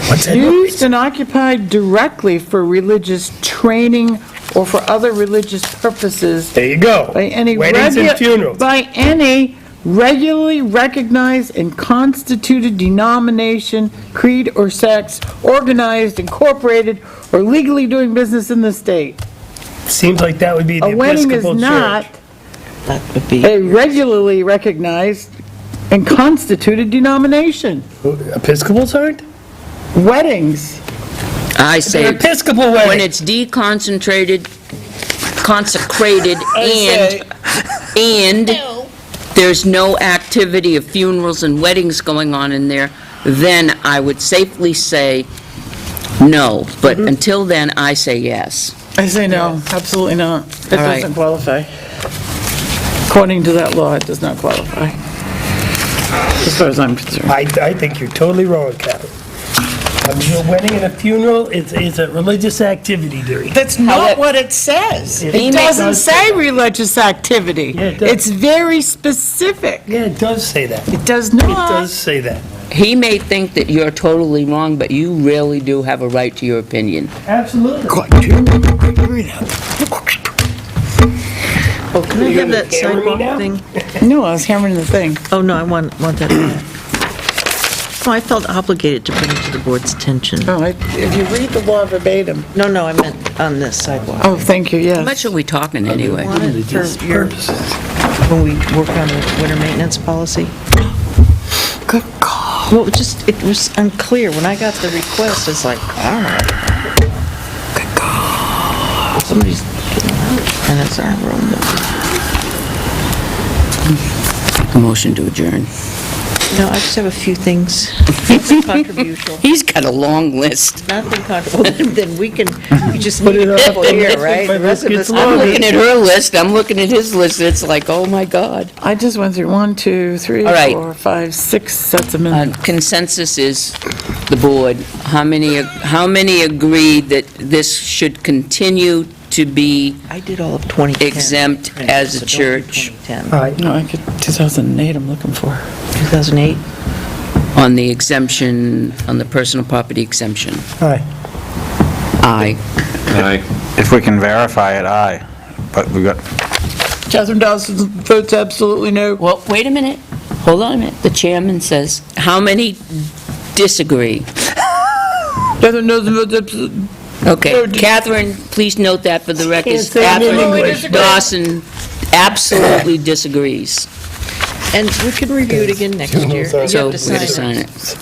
S5: What's that noise?
S3: Used and occupied directly for religious training or for other religious purposes
S5: There you go.
S3: by any
S5: Weddings and funerals.
S3: by any regularly recognized and constituted denomination, creed, or sects, organized, incorporated, or legally doing business in the state.
S5: Seems like that would be the
S3: A wedding is
S5: Episcopal
S3: not
S5: Church.
S8: That would be...
S3: a regularly recognized and constituted denomination.
S5: Episcopals aren't?
S3: Weddings,
S1: I
S5: They're
S1: say,
S5: Episcopal
S1: when
S5: weddings.
S1: it's deconcentrated, consecrated, and there's no activity of funerals and weddings going on in there, then I would safely say no. But until then, I say yes.
S3: I say no, absolutely not. It
S1: All right.
S3: doesn't qualify. According to that law, it does not qualify, as far as I'm concerned.
S5: I think you're totally wrong, Captain. A wedding and a funeral is a religious activity, Derry.
S3: That's not what it says. It doesn't say religious activity.
S5: Yeah, it does.
S3: It's very specific.
S5: Yeah, it does say that.
S3: It does
S5: It
S3: not.
S5: does say that.
S1: He may think that you're totally wrong, but you really do have a right to your opinion.
S5: Absolutely.
S8: Oh, can I have that
S5: camera me now?
S8: sidewalk thing?
S3: No, I was hammering the thing.
S8: Oh, no, I want that back. Oh, I felt obligated to bring it to the board's attention.
S3: Oh, if you read the law verbatim.
S8: No, I meant on this sidewalk.
S3: Oh, thank you,
S1: How much
S3: yes.
S1: are we talking anyway?
S8: Want it for your, when we work on the winter maintenance policy?
S3: Good call.
S8: Well, it was unclear. When I got the request, it's like, I don't know.
S3: Good call.
S8: Somebody's getting out, and it's our room.
S1: A motion to adjourn.
S8: No, I just have a few things. Nothing controversial.
S1: He's got a long list.
S8: Nothing controversial. Well, then we just need a couple here, right? The rest of us.
S1: I'm looking at her list, I'm looking at his list, it's like, oh my God.
S3: I just went through 1, 2, 3,
S1: All right.
S3: 4, 5, 6 sets of minutes.
S1: Consensus is the board. How many agree that this should continue to be
S8: I did all of 2010.
S1: exempt as a
S8: So don't do
S1: church
S8: 2010.
S5: All right.
S3: No, I could, 2008 I'm looking for.
S8: 2008?
S1: on the exemption, on the personal property exemption?
S5: Aye.
S1: Aye.
S7: If we can verify it, aye. But we got,
S3: Catherine Dawson votes absolutely no.
S1: Well, wait a minute. Hold on a minute. The chairman says, how many disagree?
S3: Catherine Dawson votes absolutely.
S1: Okay, Catherine, please note that for the record.
S5: Can't say it in
S1: Catherine
S5: English.
S1: Dawson absolutely disagrees.
S8: And we can review it again next year. You have
S1: So
S8: to
S1: we gotta
S8: sign
S1: sign
S8: it.
S1: it.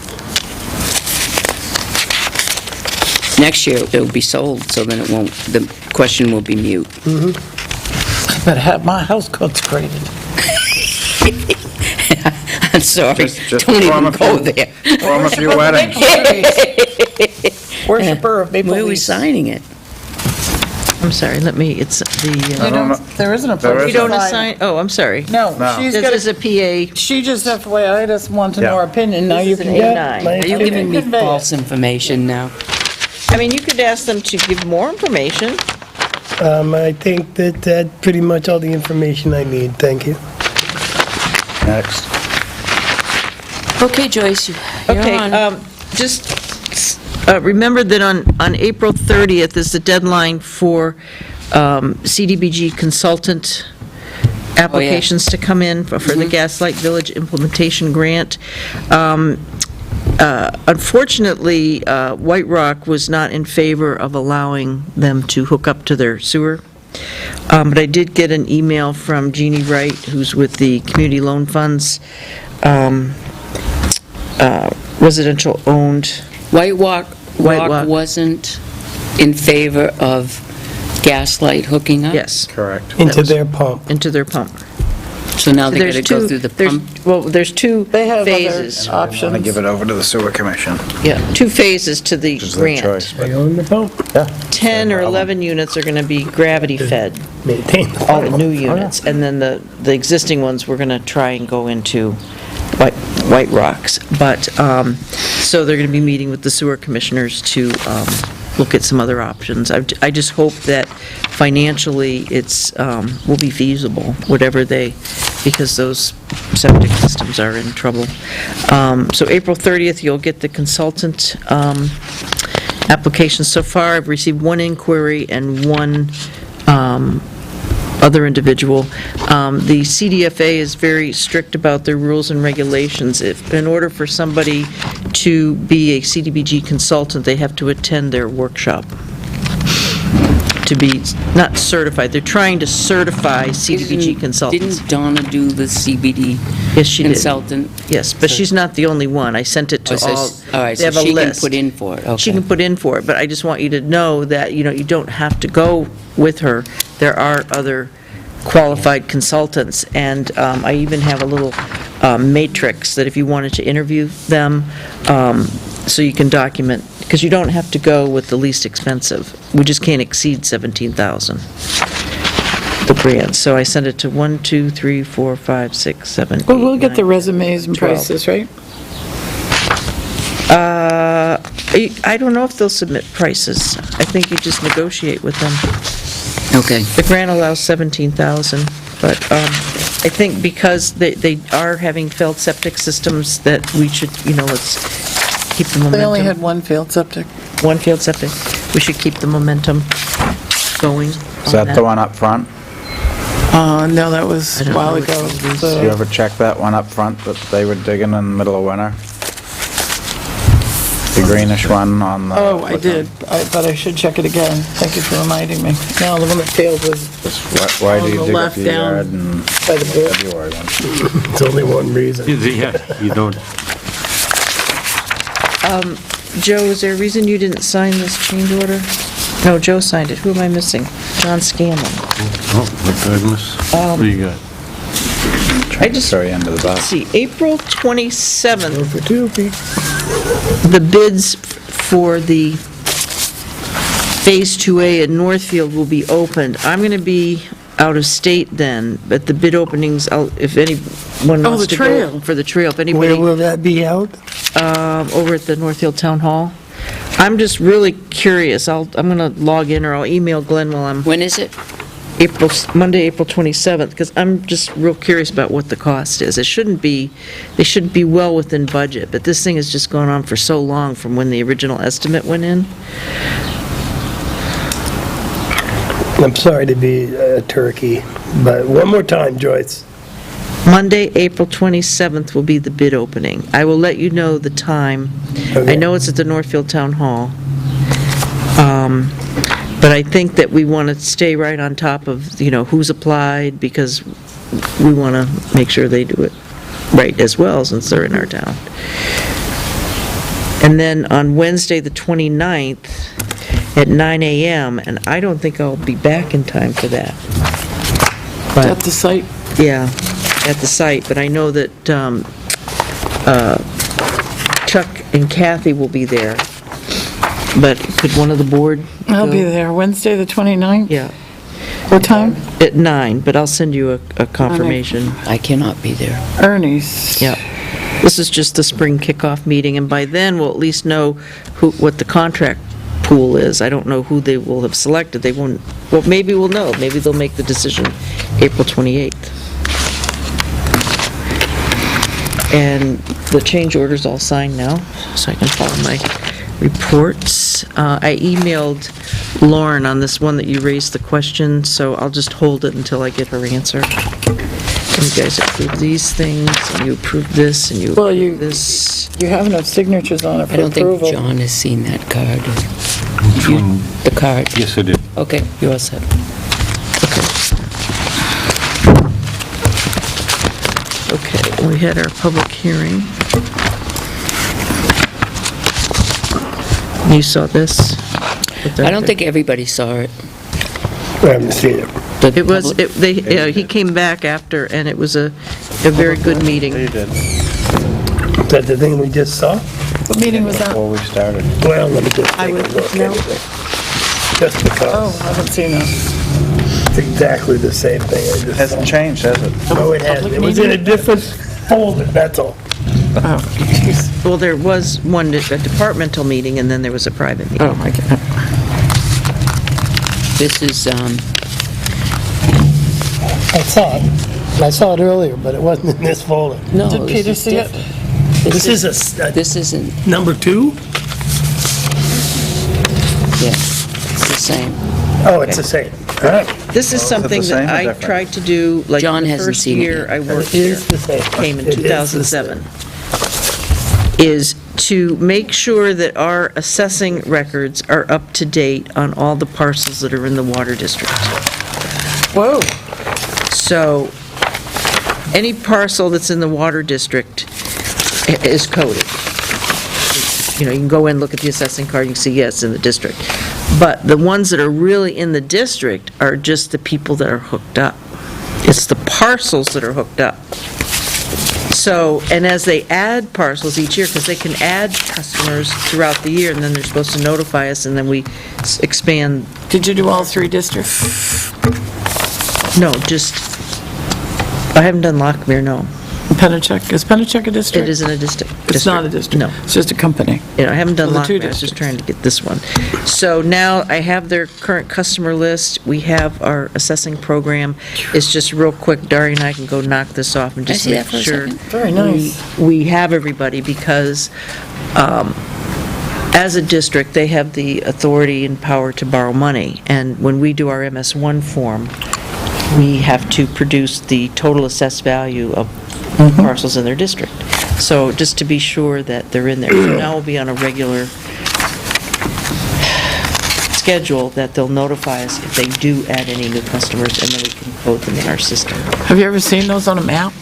S1: Next year, it'll be sold, so then it won't, the question will be mute.
S3: I better have my house consecrated.
S1: I'm sorry,
S7: Just
S1: don't even
S7: form a
S1: go
S7: few-
S1: there.
S7: form a few weddings.
S3: Worshiper of Maple
S1: Where are we
S3: Leafs.
S1: signing it?
S8: I'm sorry, it's
S7: I
S8: the,
S7: don't know.
S3: There isn't a
S7: There
S3: place
S8: you
S3: to
S8: don't
S3: sign.
S8: assign, oh, I'm sorry.
S3: No,
S7: No.
S3: she's
S8: This
S3: got
S8: is a PA.
S3: she just FYI just wanted to know
S7: Yeah.
S3: our opinion. Now
S8: This
S3: you
S8: is
S3: can
S8: an
S3: get.
S8: A9.
S1: Are you giving me
S3: Convey it.
S1: false information now?
S8: I mean, you could ask them to give more information.
S5: I think that's pretty much all the information I need. Thank you.
S7: Next.
S1: Okay, Joyce, you're
S8: Okay,
S1: on.
S8: just remember that on April 30th is the deadline for CDBG consultant applications to come in for the Gaslight Village Implementation Grant. Unfortunately, White Rock was not in favor of allowing them to hook up to their sewer. But I did get an email from Jeannie Wright, who's with the Community Loan Funds, residential owned.
S1: White Rock
S8: Rock.
S1: wasn't in favor of Gaslight hooking up?
S8: Yes,
S7: Correct.
S5: Into their pump.
S8: into their pump.
S1: So now they
S8: There's
S1: gotta go
S8: two-
S1: through the
S8: there's-
S1: pump?
S8: Well, there's two
S3: They have other
S8: phases.
S7: Want to
S3: options.
S7: give it over to the sewer commission.
S8: Yeah, two phases to the
S7: Which is their
S8: grant.
S7: choice.
S5: They own the pump.
S8: 10 or 11 units are going to be gravity-fed,
S5: Maintain the
S8: all the
S5: pump.
S8: new units. And then the existing ones, we're going to try and go into White Rocks. But, so they're going to be meeting with the sewer commissioners to look at some other options. I just hope that financially it's, will be feasible, whatever they, because those septic systems are in trouble. So April 30th, you'll get the consultant applications. So far, I've received one inquiry and one other individual. The CDFA is very strict about their rules and regulations. If, in order for somebody to be a CDBG consultant, they have to attend their workshop to be, not certified, they're trying to certify CDBG consultants.
S1: Didn't Donna do the CBD
S8: Yes, she did.
S1: consultant?
S8: Yes, but she's not the only one. I sent it to
S1: Oh, so
S8: all.
S1: all right,
S8: They
S1: so
S8: have a
S1: she can
S8: list.
S1: put in for it, okay.
S8: She can put in for it, but I just want you to know that, you don't have to go with her. There are other qualified consultants, and I even have a little matrix that if you wanted to interview them, so you can document, because you don't have to go with the least expensive. We just can't exceed 17,000, the grant. So I sent it to 1, 2, 3, 4, 5, 6, 7, 8,
S3: Well, we'll get the
S8: 9,
S3: resumes and
S8: 12.
S3: prices, right?
S8: I don't know if they'll submit prices. I think you just negotiate with them.
S1: Okay.
S8: The grant allows 17,000, but I think because they are having failed septic systems, that we should, let's keep the momentum.
S3: They only had one failed septic.
S8: One failed septic. We should keep the momentum going.
S7: Is that the one up front?
S3: No, that was
S8: I
S3: a
S8: don't
S3: while
S8: know which
S3: ago.
S8: one it is.
S7: Did you ever check that one up front that they were digging in the middle of winter? The greenish one on the...
S3: Oh, I did, but I should check it again. Thank you for reminding me. No, the one that failed was
S7: Why do
S3: on
S7: you
S3: the
S7: dig up
S3: left
S7: the
S3: down
S7: yard in
S3: by the brook.
S7: February then?
S5: It's only one reason.
S6: Yeah, you don't,
S8: Joe, is there a reason you didn't sign this change order? No, Joe signed it. Who am I missing? John Scanlon.
S6: oh, my goodness. What do you got?
S8: I just,
S7: Very end of the
S8: let's
S7: bus.
S8: see, April 27th, the bids for the Phase 2A in Northfield will be opened. I'm going to be out of state then, but the bid openings, if anyone
S3: Oh,
S8: wants
S3: the
S8: to go
S3: trail.
S8: for the trail, if
S5: Where
S8: anybody,
S5: will that be out?
S8: over at the Northfield Town Hall. I'm just really curious. I'm going to log in or I'll email Glenn while I'm
S1: When is it?
S8: Monday, April 27th, because I'm just real curious about what the cost is. They shouldn't be well within budget, but this thing has just gone on for so long from when the original estimate went in.
S5: I'm sorry to be a turkey, but one more time, Joyce.
S8: Monday, April 27th will be the bid opening. I will let you know the time. I
S5: Okay.
S8: know it's at the Northfield Town Hall. But I think that we want to stay right on top of, who's applied, because we want to make sure they do it right as well, since they're in our town. And then on Wednesday, the 29th, at 9 a.m., and I don't think I'll be back in time for that.
S3: At the site.
S8: Yeah, at the site, but I know that Chuck and Kathy will be there. But could one of the board
S3: I'll be
S8: go?
S3: there Wednesday, the 29th.
S8: Yeah,
S3: What time?
S8: at 9, but I'll send you a confirmation.
S1: I cannot be there.
S3: Ernie's.
S8: Yeah. This is just the spring kickoff meeting, and by then, we'll at least know what the contract pool is. I don't know who they will have selected. They won't, well, maybe we'll know. Maybe they'll make the decision April 28th. And the change order's all signed now, so I can follow my reports. I emailed Lauren on this one that you raised the question, so I'll just hold it until I get her answer. And you guys approve these things, and you approve this, and you
S3: Well,
S8: approve this.
S3: You have enough signatures on it
S1: I
S3: for
S1: don't think
S3: approval.
S1: John has seen that card.
S6: Which one?
S1: The card.
S6: Yes, I did.
S1: Okay, you're all set.
S8: Okay, we had our public hearing. You saw this?
S1: I don't think everybody saw it.
S5: I haven't seen it.
S1: The
S8: It was,
S1: public-
S8: he came back after, and it was a very good meeting.
S7: You did,
S5: Is that the thing we just saw?
S3: What meeting was that?
S7: before we started.
S5: Well, let me just
S8: I
S5: take a
S8: would-
S5: look
S8: no.
S5: anyway. Just
S3: Oh,
S5: because,
S3: I haven't seen that.
S5: it's exactly the same thing I just
S7: Hasn't
S5: saw.
S7: changed, has it?
S5: No, it hasn't. It was in a different folder, that's all.
S3: Oh, jeez.
S8: Well, there was one, a departmental meeting, and then there was a private meeting.
S3: Oh, my God.
S1: This is,
S5: I saw it. I saw it earlier, but it wasn't in this folder.
S1: no,
S3: Did
S1: this
S3: Peter
S1: is
S3: see it?
S1: different.
S5: This is a
S1: This isn't,
S5: number 2?
S1: yeah, it's the same.
S5: Oh, it's the same. All right.
S8: This is
S7: Well, is it
S8: something
S7: the
S8: that
S7: same or
S8: I
S7: different?
S8: tried to do, like,
S1: John
S8: the
S1: hasn't
S8: first
S1: seen it
S8: year
S1: yet.
S8: I worked
S5: It
S8: here,
S5: is the same.
S8: came in
S5: It is the
S8: 2007, is to make sure that our assessing records are up to date on all the parcels that are in the water district.
S3: Whoa.
S8: So, any parcel that's in the water district is coded. You can go in, look at the assessing card, you can see, yes, in the district. But the ones that are really in the district are just the people that are hooked up. It's the parcels that are hooked up. So, and as they add parcels each year, because they can add customers throughout the year, and then they're supposed to notify us, and then we expand.
S3: Did you do all 3 districts?
S8: No, just, I haven't done Lockmere, no.
S3: Pennachuck, is Pennachuck a district?
S8: It isn't a district.
S3: It's not a district?
S8: No.
S3: It's just a company?
S8: I haven't done
S3: Well, the two
S8: Lockman, I was just
S3: districts.
S8: trying to get this one. So now I have their current customer list, we have our assessing program. It's just real quick, Dari and I can go knock this off and
S1: Can I
S8: just
S1: see
S8: make
S1: that for a
S8: sure.
S1: second?
S3: Very nice.
S8: We have everybody, because as a district, they have the authority and power to borrow money, and when we do our MS1 form, we have to produce the total assessed value of parcels in their district. So just to be sure that they're in there. So now we'll be on a regular schedule that they'll notify us if they do add any new customers, and then we can quote them in our system.
S3: Have you ever seen those on a map?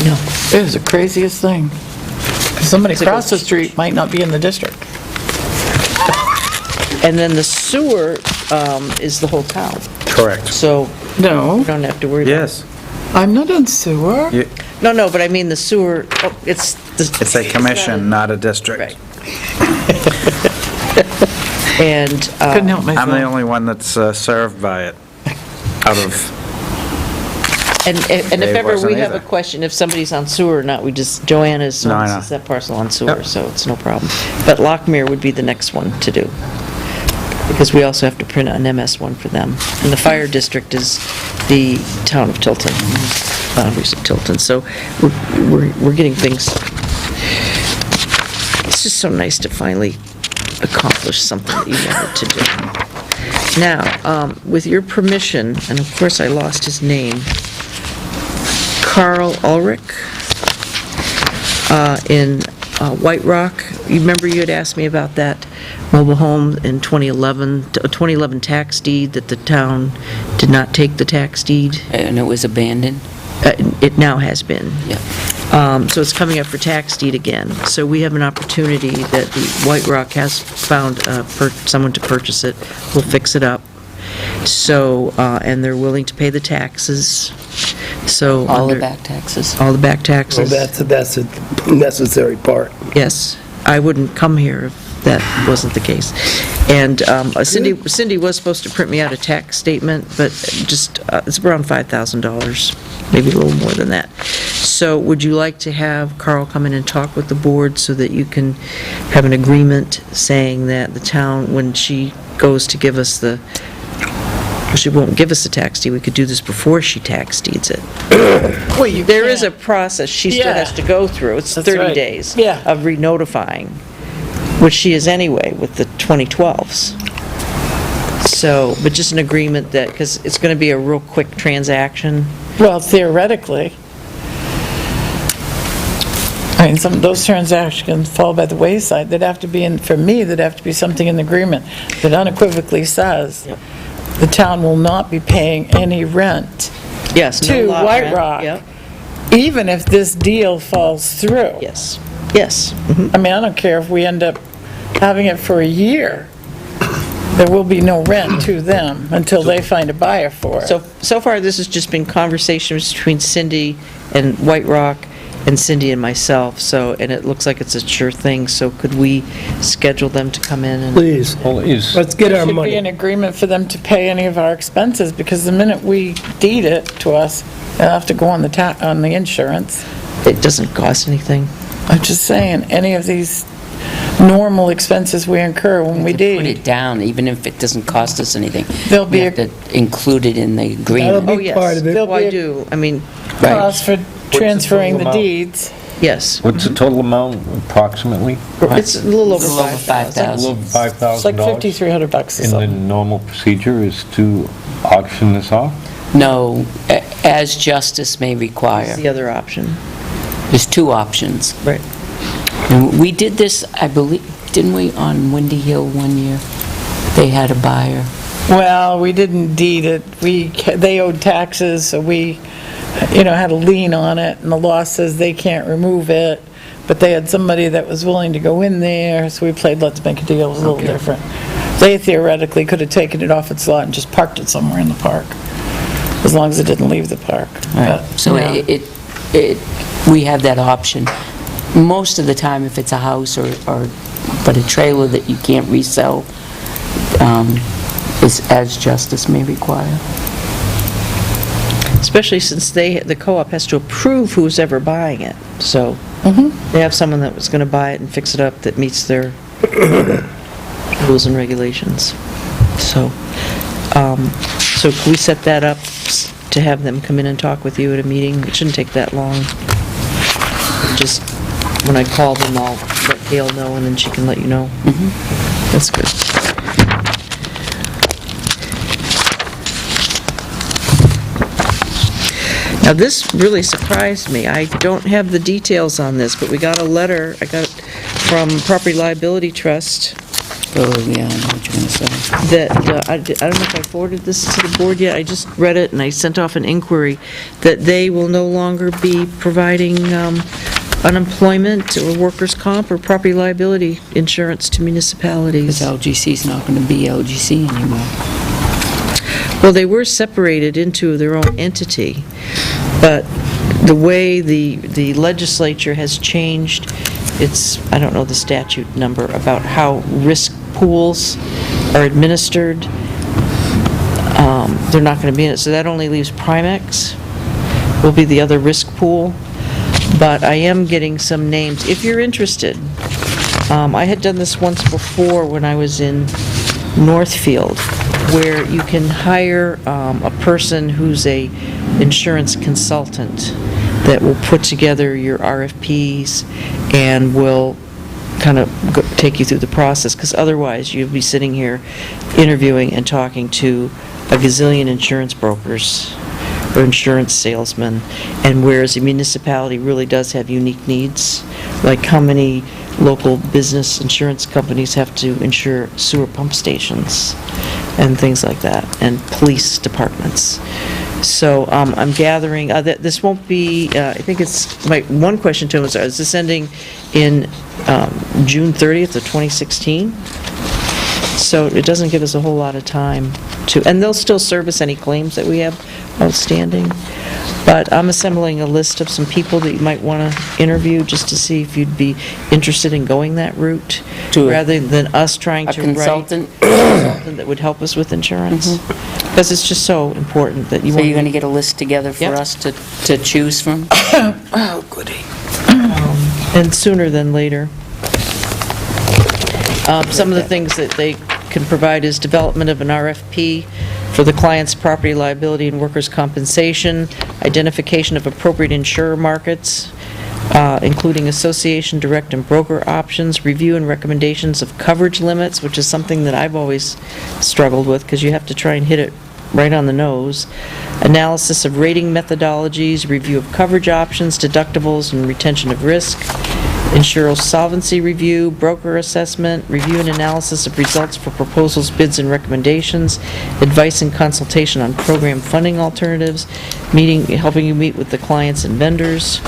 S8: No.
S3: It is the craziest thing. Somebody
S8: It's like
S3: across the street might not be in the district.
S8: And then the sewer is the whole town,
S7: Correct.
S8: so
S3: No,
S8: we don't have to worry about.
S7: Yes.
S3: I'm not on sewer.
S8: No, but I mean the sewer, it's...
S7: It's a commission, not a district.
S8: Right. And...
S3: Couldn't help myself.
S7: I'm the only one that's served by it, out of,
S8: And if
S7: Dave
S8: ever we
S7: wasn't
S8: have a
S7: either.
S8: question, if somebody's on sewer or not, Joanna is
S7: No, I know.
S8: that parcel on sewer, so it's no problem. But Lockmere would be the next one to do, because we also have to print an MS1 for them. And the fire district is the town of Tilton, boundaries of Tilton. So we're getting things, it's just so nice to finally accomplish something that you wanted to do. Now, with your permission, and of course I lost his name, Carl Ulrich in White Rock. You remember you had asked me about that mobile home in 2011 tax deed, that the town did not take the tax deed?
S1: And it was abandoned?
S8: It now has been.
S1: Yeah.
S8: So it's coming up for tax deed again. So we have an opportunity that the White Rock has found someone to purchase it. We'll fix it up. So, and they're willing to pay the taxes, so...
S1: All the
S8: under-
S1: back taxes?
S8: All the back
S5: So
S8: taxes.
S5: that's a necessary part.
S8: Yes. I wouldn't come here if that wasn't the case. And Cindy was supposed to print me out a tax statement, but just, it's around $5,000, maybe a little more than that. So would you like to have Carl come in and talk with the board so that you can have an agreement saying that the town, when she goes to give us she won't give us the tax deed, we could do this before she tax deeds it.
S3: Well, you
S8: There is a
S3: can't.
S8: process she still
S3: Yeah.
S8: has to go through. It's
S3: That's
S8: 30
S3: right.
S8: days
S3: Yeah.
S8: of re-notifying, which she is anyway with the 2012s. So, but just an agreement that, because it's going to be a real quick transaction.
S3: Well, theoretically, I mean, some of those transactions fall by the wayside. There'd have to be, for me, there'd have to be something in the agreement that unequivocally says the town will not be paying any rent,
S8: Yes. no
S3: To
S8: lot
S3: White
S8: rent.
S3: Rock.
S8: Yep.
S3: even if this deal falls through.
S8: Yes, yes. Mhm.
S3: I mean, I don't care if we end up having it for a year, there will be no rent to them until they find a buyer for it.
S8: So far, this has just been conversations between Cindy and White Rock, and Cindy and myself, and it looks like it's a sure thing, so could we schedule them to come in and...
S5: Please,
S6: Well,
S5: let's get our
S3: Should be an
S5: money.
S3: agreement for them to pay any of our expenses, because the minute we deed it to us, they'll have to go on the insurance.
S8: It doesn't cost anything.
S3: I'm just saying, any of these normal expenses we incur when we
S1: To put
S3: deed,
S1: it down, even if it doesn't cost us anything.
S3: There'll be
S1: We have to include it in the
S5: That'll
S1: agreement.
S5: be
S8: Oh, yes.
S5: part of it.
S3: There'll
S8: Well,
S3: be
S8: I
S3: a-
S8: do, I mean,
S3: cost for transferring the
S6: amount?
S3: deeds.
S8: yes.
S6: What's the total amount approximately?
S8: It's a little over
S1: A little over
S8: 5,000.
S6: A little over
S1: $5,000.
S3: It's like
S6: $5,000?
S3: $5,300 or
S6: And the
S3: something.
S6: normal procedure is to auction this off?
S1: No, as justice may
S8: It's
S1: require.
S8: the other option.
S1: There's two options.
S8: Right.
S1: And we did this, I believe, didn't we, on Windy Hill one year? They had a buyer.
S3: Well, we didn't deed it. They owed taxes, so we, had a lien on it, and the law says they can't remove it, but they had somebody that was willing to go in there, so we played let's make a deal. It was a little different. They theoretically could have taken it off its lot and just parked it somewhere in the park, as long as it didn't leave the park. But,
S1: So
S3: no.
S1: we have that option. Most of the time, if it's a house but a trailer that you can't resell, is as justice may require.
S8: especially since the co-op has to approve who's ever buying it. So they have someone that was going to buy it and fix it up that meets their rules and regulations. So, so can we set that up to have them come in and talk with you at a meeting? It shouldn't take that long. Just, when I call them, I'll let Gail know, and then she can let you know. That's good. Now, this really surprised me. I don't have the details on this, but we got a letter, I got it from Property Liability Trust,
S1: Oh, yeah, I know what you're going to say.
S8: that, I don't know if I forwarded this to the board yet, I just read it and I sent off an inquiry that they will no longer be providing unemployment or workers' comp or property liability insurance to municipalities.
S1: Because LGC's not going to be LGC anymore.
S8: Well, they were separated into their own entity, but the way the legislature has changed, it's, I don't know the statute number, about how risk pools are administered. They're not going to be in it, so that only leaves Primex, will be the other risk pool. But I am getting some names, if you're interested. I had done this once before when I was in Northfield, where you can hire a person who's a insurance consultant that will put together your RFPs and will kind of take you through the process, because otherwise you'll be sitting here interviewing and talking to a gazillion insurance brokers or insurance salesmen, and whereas a municipality really does have unique needs, like how many local business insurance companies have to insure sewer pump stations and things like that, and police departments. So I'm gathering, that this won't be, I think it's, my one question to him is this ending in June 30th of 2016? So it doesn't give us a whole lot of time to, and they'll still service any claims that we have outstanding. But I'm assembling a list of some people that you might want to interview, just to see if you'd be interested in going that route, rather than us trying to write
S1: consultant?
S8: a consultant that would help us with insurance. Because it's just so important that you
S1: So
S8: want
S1: you're going to get a list together for
S8: Yep.
S1: us to choose from?
S8: Oh, goody. And sooner than later. Some of the things that they can provide is development of an RFP for the client's property liability and workers' compensation, identification of appropriate insurer markets, including association, direct, and broker options, review and recommendations of coverage limits, which is something that I've always struggled with, because you have to try and hit it right on the nose, analysis of rating methodologies, review of coverage options, deductibles, and retention of risk, insurer solvency review, broker assessment, review and analysis of results for proposals, bids, and recommendations, advice and consultation on program funding alternatives, helping you meet with the clients and vendors.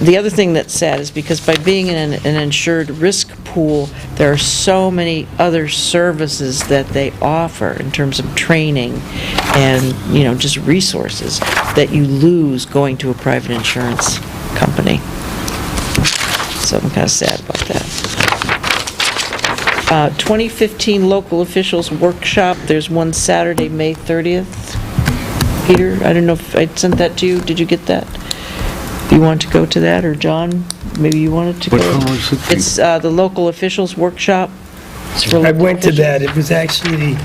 S8: The other thing that's sad is because by being in an insured risk pool, there are so many other services that they offer in terms of training and, just resources that you lose going to a private insurance company. So I'm kind of sad about that. 2015 Local Officials Workshop, there's one Saturday, May 30th. Peter, I don't know if I sent that to you. Did you get that? You want to go to that, or John, maybe you wanted to go?
S2: Which one was it?
S8: It's the Local Officials Workshop. It's for
S5: I
S8: local
S5: went to
S8: officials.
S5: that, it was actually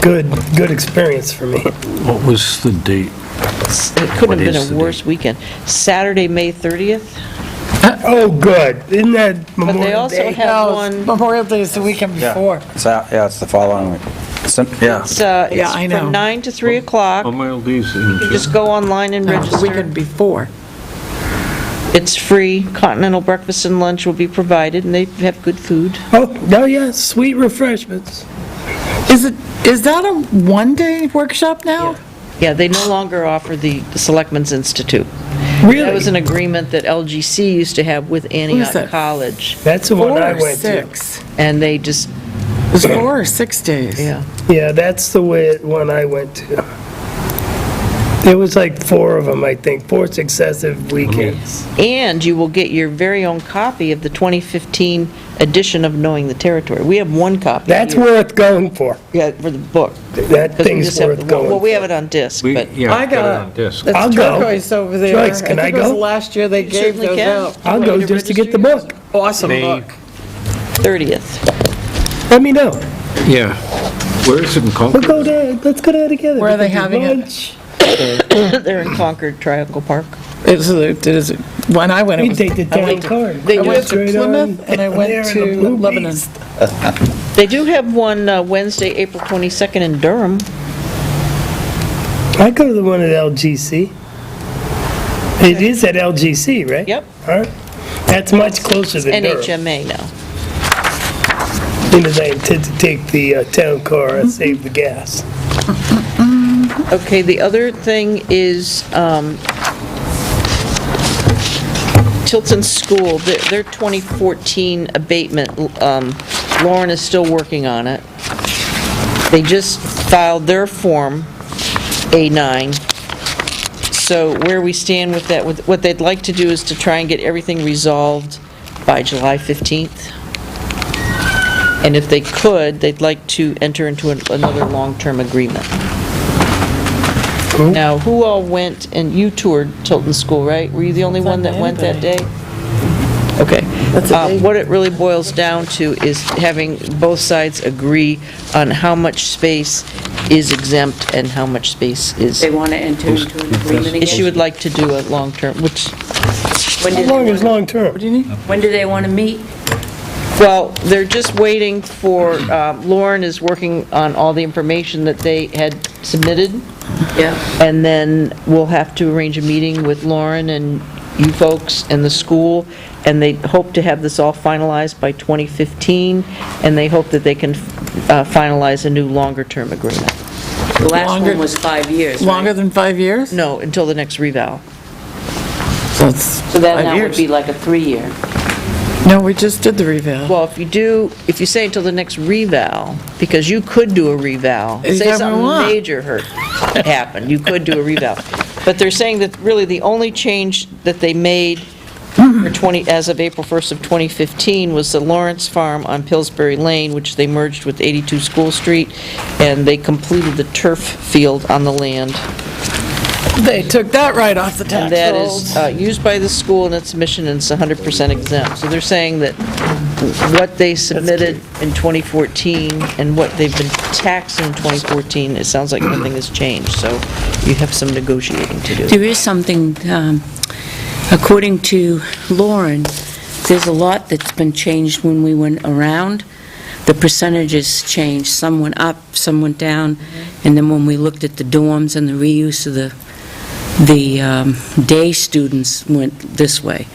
S5: good experience for me.
S2: What was the date?
S8: It couldn't
S2: What
S8: have
S2: is
S8: been
S2: the
S8: a worse weekend. Saturday, May 30th,
S5: Oh, good, isn't that
S8: but they
S5: Memorial
S8: also
S5: Day?
S8: have
S3: No,
S8: one,
S3: Memorial Day is the weekend before.
S7: It's the following week.
S8: it's
S3: I know.
S8: from 9 to 3 o'clock.
S6: Memorial Day's in
S8: You just go online and
S3: No, the
S8: register.
S3: weekend before.
S8: It's free, continental breakfast and lunch will be provided, and they have good food.
S5: Oh, yeah, sweet refreshments.
S3: Is that a one-day workshop now?
S8: Yeah, they no longer offer the Selectmen's Institute.
S5: Really?
S8: That was an agreement that LGC used to have with Antioch
S3: that?
S8: College,
S5: That's the one
S3: 4
S5: I
S3: or
S5: went to.
S3: 6?
S8: and they just,
S3: It was 4 or 6 days.
S8: yeah.
S5: Yeah, that's the one I went to. There was like 4 of them, I think, 4 successive weekends.
S8: And you will get your very own copy of the 2015 edition of Knowing the Territory. We have one copy.
S5: That's
S8: here.
S5: worth going for.
S8: Yeah, for the book.
S5: That
S8: 'Cause we
S5: thing's
S8: just have
S5: worth
S8: the-
S5: going
S8: Well, we have
S5: for.
S8: it on disc, but
S6: Yeah,
S3: I
S6: got it
S3: got
S6: on disc.
S5: I'll
S3: That's
S5: go.
S3: turquoise over there.
S5: Joyce, can I
S3: think it was
S5: go?
S3: last year they
S8: You
S3: gave
S8: certainly
S3: those
S8: can.
S3: out.
S5: I'll go just to get the book.
S3: Awesome
S6: May-
S3: book.
S8: 30th.
S5: Let me know.
S6: Yeah. Where is it in
S5: We'll
S6: Concord?
S5: go there, let's go there together.
S3: Where are they
S5: We can do
S3: having it?
S5: lunch.
S8: They're in Concord Triangle Park.
S3: When I went, it
S5: We
S3: was,
S5: take the
S3: I
S5: town
S3: went to,
S5: car.
S8: They
S3: I
S8: do
S3: went
S8: have
S3: to
S5: Straight on
S3: Plymouth and I
S5: there
S3: went
S5: in the
S3: to
S5: Blue
S3: Lebanon.
S5: Beast.
S8: They do have one Wednesday, April 22nd in Durham.
S5: I go to the one at LGC. It is at LGC, right?
S8: Yep.
S5: All right. That's much closer than Durham.
S8: NHMA now.
S5: Because I intend to take the town car and save the gas.
S8: Okay, the other thing is Tilton School, their 2014 abatement, Lauren is still working on it. They just filed their Form A9. So where we stand with that, what they'd like to do is to try and get everything resolved by July 15th. And if they could, they'd like to enter into another long-term agreement. Now, who all went, and you toured Tilton School, right? Were you the only one that went that day? Okay. What it really boils down to is having both sides agree on how much space is exempt and how much space is.
S1: They want to enter into an agreement
S8: She
S1: again?
S8: would like to do a long-term, which,
S1: When
S5: How
S1: do
S5: long
S1: they
S5: is
S1: wanna-
S5: long-term?
S1: When do they want to meet?
S8: well, they're just waiting for, Lauren is working on all the information that they had submitted.
S1: Yeah.
S8: And then we'll have to arrange a meeting with Lauren and you folks and the school, and they hope to have this all finalized by 2015, and they hope that they can finalize a new longer-term agreement.
S1: The last
S3: Longer-
S1: one was 5 years,
S3: longer
S1: right?
S3: than 5 years?
S8: No, until the next revow.
S3: So it's
S1: So then
S3: 5
S1: that would
S3: years.
S1: be like a 3-year.
S3: No, we just did the revale.
S8: Well, if you say until the next revow, because you could do a revow, say
S3: Anytime we
S8: something
S3: want.
S8: major happened, you could do a revow. But they're saying that really the only change that they made as of April 1st of 2015 was the Lawrence Farm on Pillsbury Lane, which they merged with 82 School Street, and they completed the turf field on the land.
S3: They took that right off the tax
S8: And that
S3: rolls.
S8: is used by the school in its mission, and it's 100% exempt. So they're saying that what they submitted in 2014 and what they've been taxed in 2014, it sounds like nothing has changed, so you have some negotiating to do.
S1: There is something, according to Lauren, there's a lot that's been changed when we went around. The percentages changed. Some went up, some went down, and then when we looked at the dorms and the reuse of the day students went this way.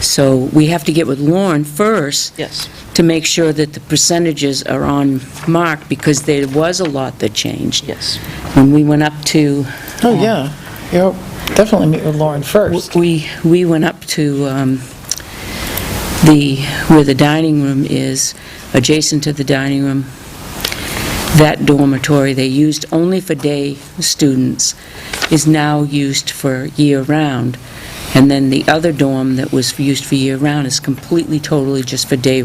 S1: So we have to get with Lauren first
S8: Yes.
S1: to make sure that the percentages are on mark, because there was a lot that changed.
S8: Yes.
S1: When we went up to,
S3: Oh, yeah. You'll definitely meet with Lauren first.
S1: we went up to where the dining room is, adjacent to the dining room, that dormitory they used only for day students is now used for year-round. And then the other dorm that was used for year-round is completely, totally just for day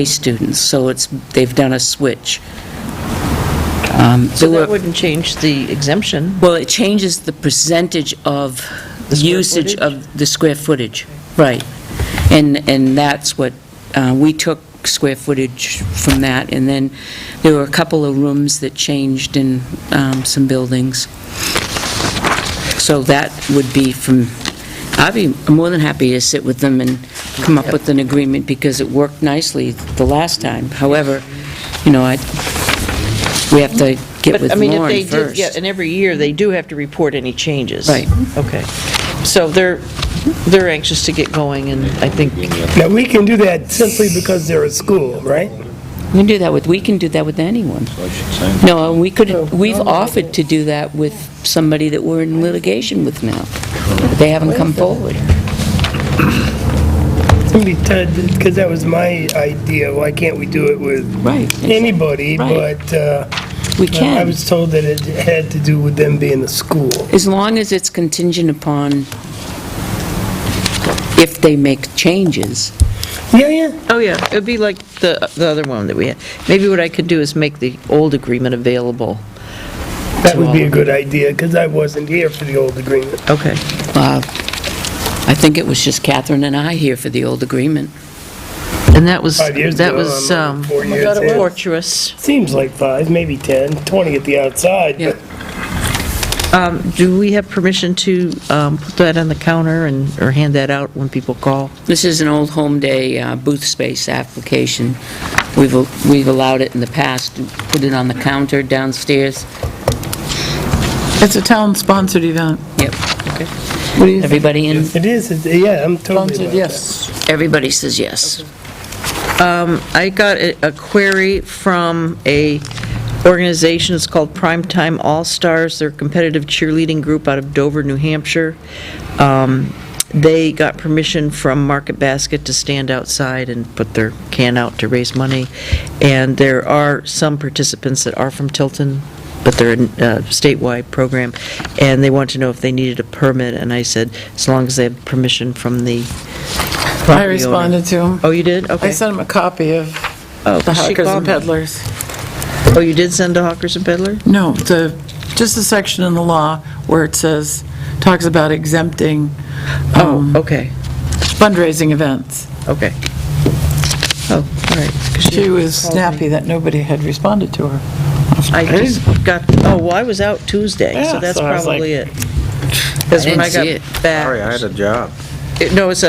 S1: students. So they've done a switch.
S8: So
S1: There
S8: that
S1: were-
S8: wouldn't change the exemption.
S1: Well, it changes the percentage of
S8: The square
S1: usage
S8: footage?
S1: of the square footage, right. And that's what, we took square footage from that, and then there were a couple of rooms that changed in some buildings. So that would be from, I'd be more than happy to sit with them and come up with an agreement, because it worked nicely the last time. However, we have to get
S8: But,
S1: with
S8: I mean, if
S1: Lauren
S8: they did,
S1: first.
S8: yeah, and every year, they do have to report any changes.
S1: Right.
S8: Okay. So they're anxious to get going, and I think,
S5: Now, we can do that simply because they're a school, right?
S1: We can do that with anyone. No, we've offered to do that with somebody that we're in litigation with now. But they haven't come forward.
S5: Because that was my idea, why can't we do it with
S1: Right.
S5: anybody?
S1: Right.
S5: But
S1: We
S5: I
S1: can,
S5: was told that it had to do with them being a school.
S1: as long as it's contingent upon if they make changes.
S5: Yeah.
S8: Oh, yeah, it'd be like the other one that we had. Maybe what I could do is make the old agreement available.
S5: That would be a good idea, because I wasn't here for the old agreement.
S8: Okay.
S1: I think it was just Catherine and I here for the old agreement.
S8: And that was,
S5: 5 years
S8: that
S5: ago,
S8: was
S5: I'm 4 years in.
S8: torturous.
S5: Seems like 5, maybe 10, 20 at the outside,
S1: Yeah.
S5: but
S8: Do we have permission to put that on the counter or hand that out when people call?
S1: This is an old home day booth space application. We've allowed it in the past, to put it on the counter downstairs.
S3: It's a town-sponsored event.
S1: Yep.
S8: Okay.
S3: What do you think?
S1: Everybody in,
S5: it is, yeah, I'm totally
S3: Sponsored,
S5: about
S3: yes.
S1: everybody says yes.
S8: I got a query from a organization, it's called Primetime All-Stars. They're a competitive cheerleading group out of Dover, New Hampshire. They got permission from Market Basket to stand outside and put their can out to raise money. And there are some participants that are from Tilton, but they're a statewide program, and they want to know if they needed a permit, and I said, as long as they have permission from the property
S3: I
S8: owner.
S3: responded to him.
S8: Oh, you did? Okay.
S3: I sent him a copy of
S8: Oh,
S3: the
S8: she
S3: Hawkers
S8: called
S3: and
S8: me.
S3: Peddlers.
S8: Oh, you did send to Hawkers and Peddler?
S3: No, just a section in the law where it says, talks about exempting
S8: Okay,
S3: fundraising events.
S8: okay. Oh, all right. 'Cause
S3: She was
S8: called me.
S3: snappy that nobody had responded to her.
S8: I just got, well, I was out Tuesday, so
S3: Yeah,
S8: that's
S3: so I was
S8: probably it. Because when
S1: didn't
S8: I got
S1: see it.
S8: back.
S7: Sorry, I had a job.
S8: No, it's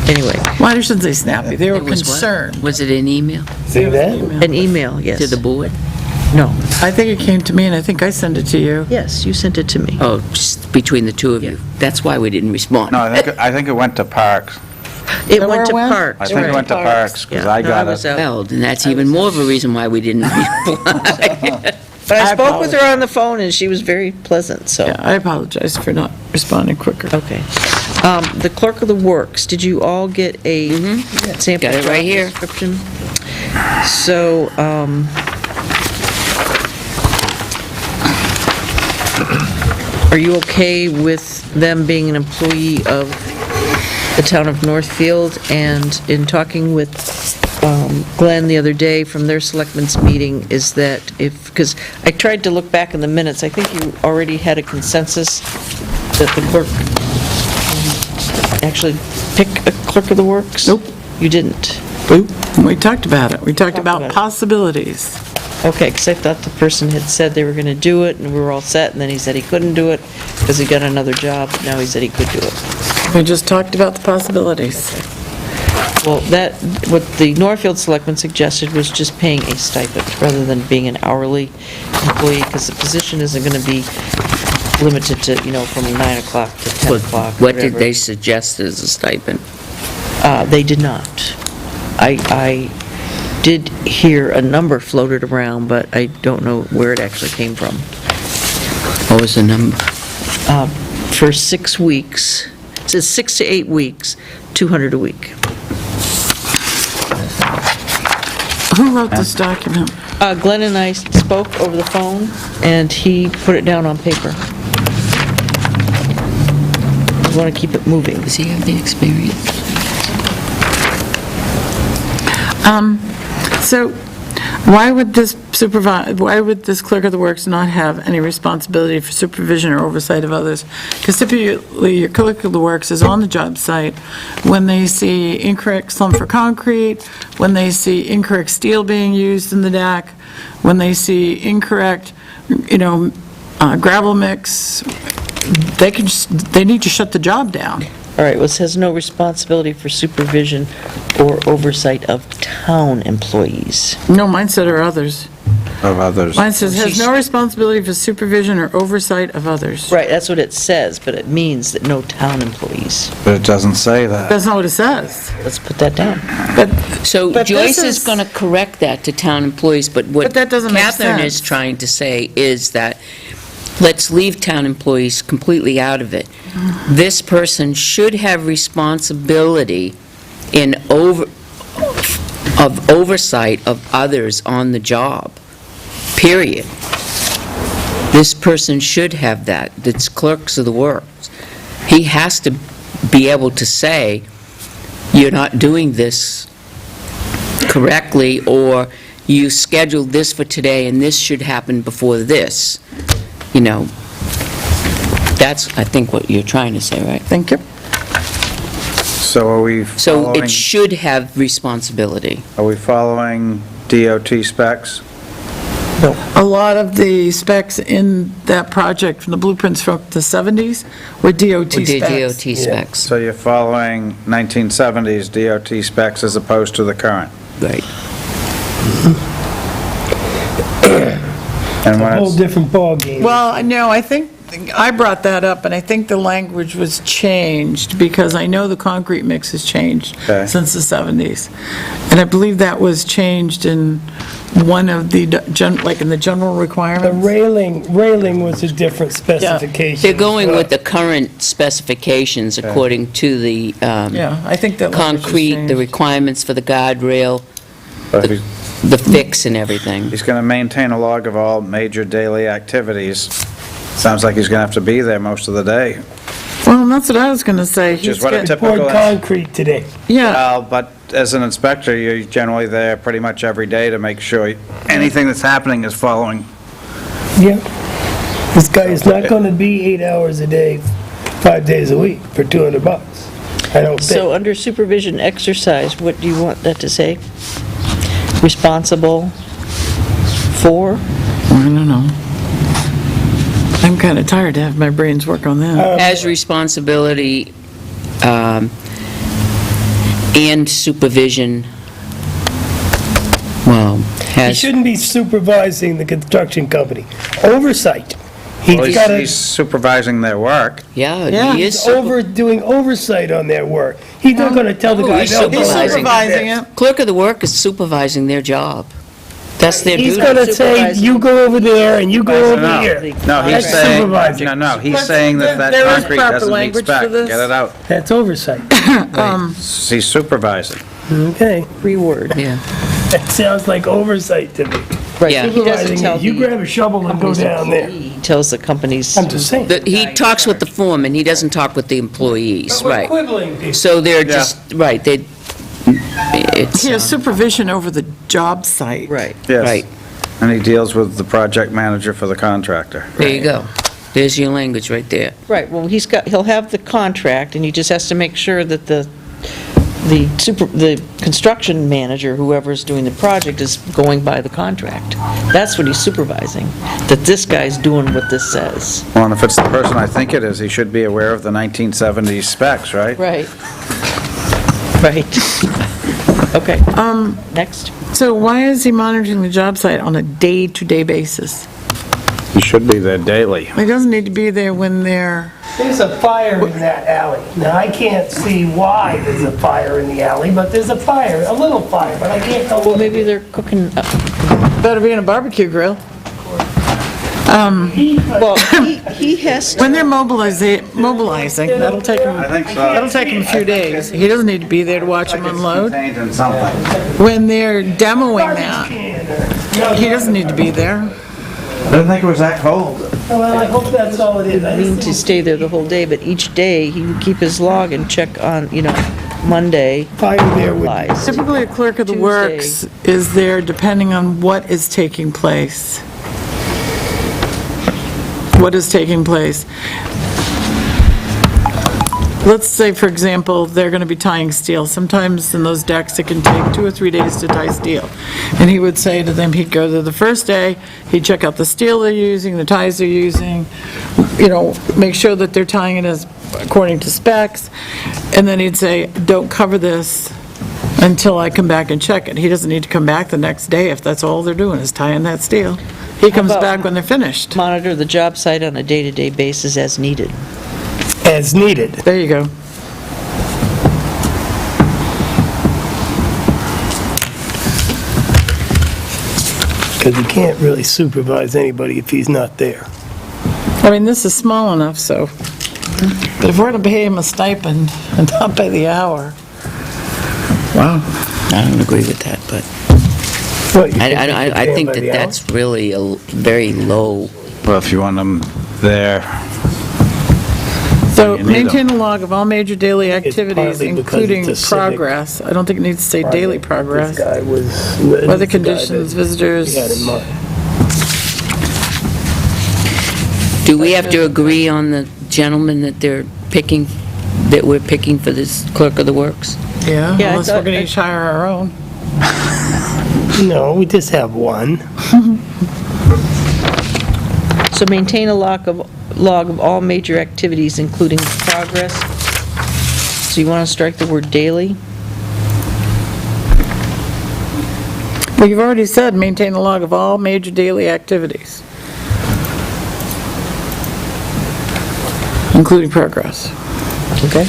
S8: anyway,
S3: Well, I shouldn't say snappy, they were
S1: It was what?
S3: concerned.
S1: Was it an email
S5: it. See that?
S8: an email, yes.
S1: to the board?
S8: No,
S3: I think it came to me, and I think I sent it to you.
S8: yes, you sent it to me.
S1: Oh, just between the two of you. That's why we didn't respond.
S7: No, I think it went to Parks.
S8: It
S3: Where
S8: went to
S3: went?
S8: Parks.
S7: I think it
S8: right.
S7: went to Parks, because
S8: Yeah,
S7: I
S8: no,
S7: got
S8: was
S7: it.
S8: out.
S1: Held, and that's even more of a reason why we didn't reply.
S8: But I
S3: I
S8: spoke with her on the phone, and she was very pleasant, so.
S3: Yeah, I apologize for not responding quicker.
S8: Okay. The clerk of the works, did you all get a sample
S1: Got it right
S8: job
S1: here.
S8: description? So, are you okay with them being an employee of the town of Northfield? And in talking with Glenn the other day from their selectmen's meeting, is that if, because I tried to look back in the minutes, I think you already had a consensus that the clerk actually pick a clerk of the works?
S3: Nope.
S8: You didn't?
S3: We talked about it. We talked
S8: about
S3: about
S8: it.
S3: possibilities.
S8: Okay, because I thought the person had said they were going to do it, and we were all set, and then he said he couldn't do it because he got another job. Now he said he could do it.
S3: We just talked about the possibilities.
S8: Well, what the Northfield Selectmen suggested was just paying a stipend rather than being an hourly employee, because the position isn't going to be limited to, from 9 o'clock to 10 o'clock.
S1: What did
S8: whatever.
S1: they suggest as a stipend?
S8: They did not. I did hear a number floated around, but I don't know where it actually came from.
S1: What was the number?
S8: For 6 weeks, it says 6 to 8 weeks, $200 a week.
S3: Who wrote this document?
S8: Glenn and I spoke over the phone, and he put it down on paper. I want to keep it moving.
S1: Does he have the experience?
S3: So why would this clerk of the works not have any responsibility for supervision or oversight of others? Because typically, your clerk of the works is on the job site when they see incorrect slump for concrete, when they see incorrect steel being used in the deck, when they see incorrect, gravel mix. They need to shut the job down.
S8: All right, well, it says no responsibility for supervision or oversight of town employees.
S3: No, mine said or others.
S7: Of others.
S3: Mine says has no responsibility for supervision or oversight of others.
S8: Right, that's what it says, but it means that no town employees.
S7: But it doesn't say that.
S3: That's not what it says.
S8: Let's put that down.
S1: So
S3: But
S1: Joyce
S3: this
S1: is
S3: is-
S1: going to correct that to town employees, but what
S3: But that doesn't make
S1: Catherine
S3: sense.
S1: is trying to say is that, let's leave town employees completely out of it. This person should have responsibility of oversight of others on the job. period. This person should have that. It's clerks of the works. He has to be able to say, you're not doing this correctly, or you scheduled this for today and this should happen before this. You know, that's, I think, what you're trying to say, right?
S3: Thank you.
S7: So are we
S1: So
S7: following,
S1: it should have responsibility.
S7: are we following DOT specs?
S3: A lot of the specs in that project from the blueprints from the 70s were DOT
S1: We did
S3: specs.
S1: DOT specs.
S7: So you're following 1970s DOT specs as opposed to the current?
S1: Right.
S7: And
S5: A
S7: when
S5: whole
S7: it's,
S5: different ballgame.
S3: Well, no, I think, I brought that up, and I think the language was changed, because I know the concrete mix has changed
S7: Okay.
S3: since the 70s. And I believe that was changed in one of the, like in the general
S5: The
S3: requirements.
S5: railing was a different specification.
S1: They're going with the current specifications according to the
S3: Yeah, I think that language was
S1: concrete, the
S3: changed.
S1: requirements for the guardrail,
S7: but he's
S1: the fix and everything.
S7: going to maintain a log of all major daily activities. Sounds like he's going to have to be there most of the day.
S3: Well, that's what I was going to say.
S7: Which is
S3: He's
S7: what a
S3: got-
S7: typical...
S5: Poured concrete today.
S3: Yeah,
S7: Well, but as an inspector, you're generally there pretty much every day to make sure anything that's happening is following.
S5: Yeah. This guy is not going to be 8 hours a day, 5 days a week for $200. I don't
S8: So
S5: think.
S8: under supervision exercise, what do you want that to say? Responsible for?
S3: I don't know. I'm kind of tired to have my brains work on that.
S1: Has responsibility and supervision, well,
S5: He
S1: has,
S5: shouldn't be supervising the construction company. Oversight.
S7: Well,
S5: He's got to,
S7: he's supervising their work.
S1: yeah,
S3: Yeah.
S1: he is.
S5: he's doing oversight on their work. He's not going to tell the
S1: No,
S5: guy,
S1: he's
S5: no, go
S3: He's
S5: ahead and do
S3: supervising
S5: this."
S3: it.
S1: Clerk of the work is supervising their job. That's their
S5: He's
S1: duty.
S5: going to say, you go over there and you go over
S7: No,
S5: here.
S7: no, he's
S5: That's
S7: saying,
S5: supervising.
S7: no, he's saying that that
S3: There is
S7: concrete
S3: proper
S7: doesn't meet
S3: language for
S7: spec.
S3: this.
S7: Get it out.
S5: That's oversight.
S7: He's supervising.
S5: Okay.
S8: Reword.
S1: Yeah,
S5: That sounds like oversight to me.
S1: yeah.
S8: He doesn't tell
S5: You grab a shovel and go down there.
S8: He tells the companies.
S5: I'm just saying.
S1: He talks with the foreman, he doesn't talk with the employees,
S5: But we're
S1: right.
S5: quibbling people.
S1: So they're just, right, it's,
S3: He has supervision over the job site.
S8: Right.
S7: Yes.
S1: right,
S7: And he deals with the project manager for the contractor.
S1: there you go. There's your language right there.
S8: Right, well, he'll have the contract, and he just has to make sure that the construction manager, whoever's doing the project, is going by the contract. That's what he's supervising, that this guy's doing what this says.
S7: Well, and if it's the person I think it is, he should be aware of the 1970s specs, right?
S8: Right. Right. Okay. Next.
S3: So why is he monitoring the job site on a day-to-day basis?
S7: He should be there daily.
S3: He doesn't need to be there when they're,
S5: There's a fire in that alley. Now, I can't see why there's a fire in the alley, but there's a fire, a little fire, but I can't tell what.
S8: Maybe they're cooking,
S3: better be in a barbecue grill.
S8: well, he has to.
S3: When they're mobilizing, that'll take him,
S7: think so.
S3: that'll take him a few days. He doesn't need to be there to watch them unload.
S7: Contained in something.
S3: When they're demoing that, he doesn't need to be there.
S7: I didn't think it was that cold.
S5: Well, I hope that's all it is. I
S8: Mean
S5: just
S8: to stay there the whole day, but each day he would keep his log and check on, Monday.
S5: fire there would be.
S8: Applies.
S3: Typically, a clerk of the
S8: Tuesday.
S3: works is there depending on what is taking place. What is taking place? Let's say, for example, they're going to be tying steel. Sometimes in those decks, it can take 2 or 3 days to tie steel. And he would say to them, he'd go there the first day, he'd check out the steel they're using, the ties they're using, make sure that they're tying it as according to specs. And then he'd say, don't cover this until I come back and check it. He doesn't need to come back the next day if that's all they're doing is tying that steel. He comes
S8: about-
S3: back when they're finished.
S8: Monitor the job site on a day-to-day basis as needed.
S5: As needed.
S3: There you go.
S5: Because he can't really supervise anybody if he's not there.
S3: I mean, this is small enough, so, but if we're to pay him a stipend and not by the hour, wow.
S1: I don't agree with that, but
S5: What, you
S1: I
S5: think they could pay him
S1: think
S5: by
S1: that
S5: the hour?
S1: that's really a very low.
S7: Well, if you want them there,
S3: So
S7: You need
S3: maintain a log of all major daily
S5: It's
S3: activities,
S5: partly because
S3: including
S5: it's a civic
S3: progress. I don't think it needs to say daily progress.
S5: This guy was.
S3: Weather
S5: the guy
S3: conditions,
S5: that
S3: visitors.
S5: he had in mind.
S1: Do we have to agree on the gentleman that they're picking, that we're picking for this clerk of the works?
S3: Yeah,
S8: Yeah, I
S3: unless we're
S8: thought-
S3: going to each hire our own.
S5: No, we just have one.
S8: So maintain a log of all major activities, including progress. So you want to strike the word daily?
S3: Well, you've already said maintain a log of all major daily activities, including progress.
S8: Okay.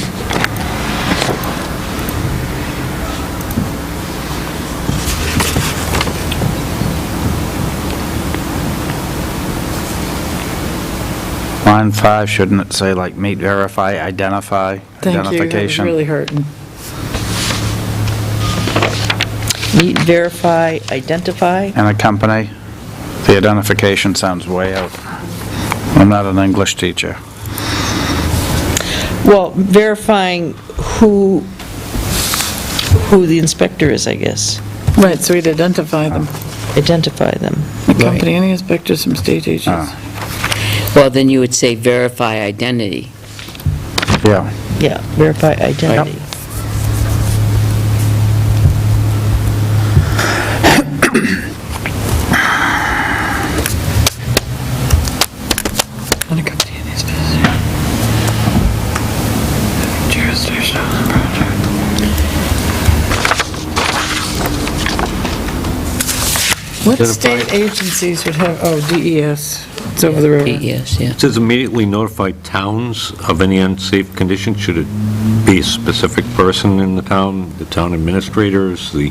S7: line 5, shouldn't it say like meet, verify, identify,
S3: Thank you, that was
S7: identification?
S3: really hurting.
S8: Meet, verify, identify.
S7: And accompany? The identification sounds way out. I'm not an English teacher.
S8: Well, verifying who the inspector is, I guess.
S3: Right, so we'd identify them.
S8: Identify them.
S3: Accompany any inspectors from state agencies.
S7: Oh.
S1: Well, then you would say verify identity.
S7: Yeah.
S8: Yeah, verify identity.
S3: Unaccompanied these visitors. Jurisdictional project. What state agencies would have, oh, DES, it's over the river.
S1: Yes, yeah.
S6: It says immediately notify towns of any unsafe condition. Should it be a specific person in the town administrators, the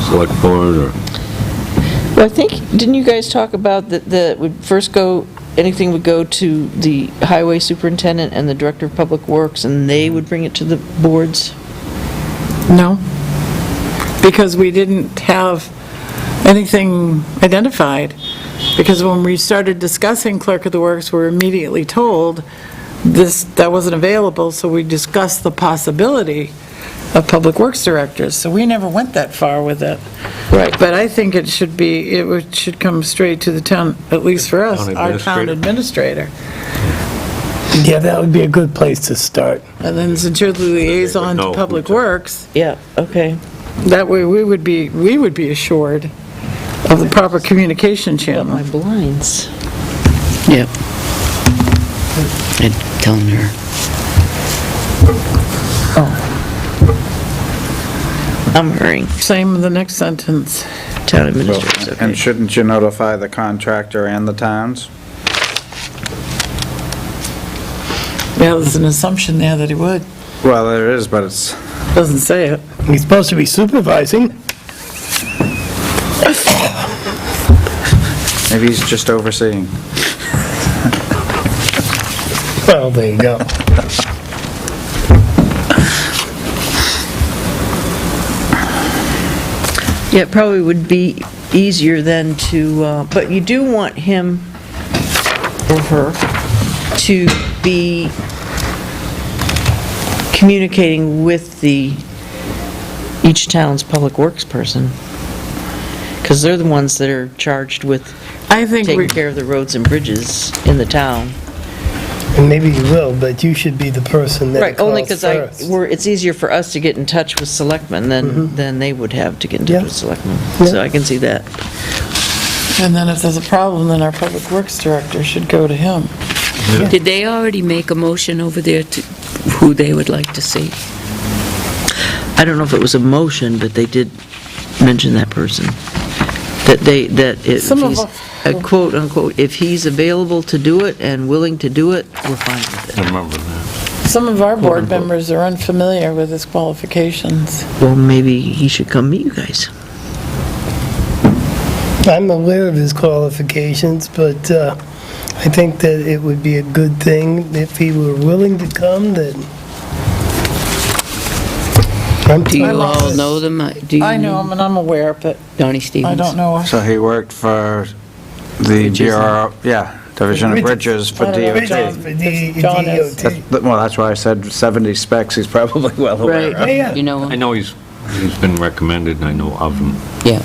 S6: select board, or?
S8: Well, I think, didn't you guys talk about that would first go, anything would go to the highway superintendent and the director of public works, and they would bring it to the boards?
S3: No, because we didn't have anything identified. Because when we started discussing clerk of the works, we were immediately told that wasn't available, so we discussed the possibility of public works directors. So we never went that far with it.
S8: Right.
S3: But I think it should come straight to the town, at least for us,
S6: Town
S3: our town administrator.
S5: Yeah, that would be a good place to start.
S3: And then since you're the liaison
S6: know
S3: to
S6: who
S3: public
S6: to-
S3: works,
S8: Yeah, okay.
S3: that way we would be assured of the proper communication
S8: Got
S3: channel.
S8: my blinds.
S1: Yep. And telling her.
S8: I'm hurrying.
S3: Same with the next sentence.
S8: Town administrators,
S7: And
S8: okay.
S7: shouldn't you notify the contractor and the towns?
S3: Yeah, there's an assumption there that he would.
S7: Well, there is, but it's,
S3: Doesn't say it.
S5: He's supposed to be supervising.
S7: maybe he's just overseeing.
S5: Well, there you go.
S8: Yeah, it probably would be easier then to, but you do want him or her to be communicating with each town's public works person, because they're the ones that are charged with
S3: I think
S8: taking
S3: we,
S8: care of the roads and bridges in the town.
S5: And maybe you will, but you should be the person that
S8: Right, only
S5: calls
S8: because
S5: first.
S8: it's easier for us to get in touch with selectmen than they would have to get in touch
S5: Yeah.
S8: with selectmen.
S5: Yeah.
S8: So I can see that.
S3: and then if there's a problem, then our public works director should go to him.
S1: Did they already make a motion over there to who they would like to see?
S8: I don't know if it was a motion, but they did mention that person. That if
S3: Some of
S8: he's,
S3: us-
S8: quote unquote, if he's available to do it and willing to do it, we're fine with
S6: I
S8: it.
S6: remember that.
S3: Some of our board members are unfamiliar with his qualifications.
S8: Well, maybe he should come meet you guys.
S5: I'm aware of his qualifications, but I think that it would be a good thing if he were willing to come, then
S1: Do you all know them? Do you
S3: I know him and I'm aware, but
S1: Donnie Stevens?
S3: I don't know.
S7: So he worked for the Bureau, Division of Bridges for
S3: I don't know.
S7: DOT.
S5: Bridges for
S3: John is.
S5: DOT.
S7: Well, that's why I said 70 specs, he's probably well aware.
S1: Right,
S5: Yeah.
S1: you know
S6: I
S1: him?
S6: know he's been recommended, and I know of him.
S1: Yeah.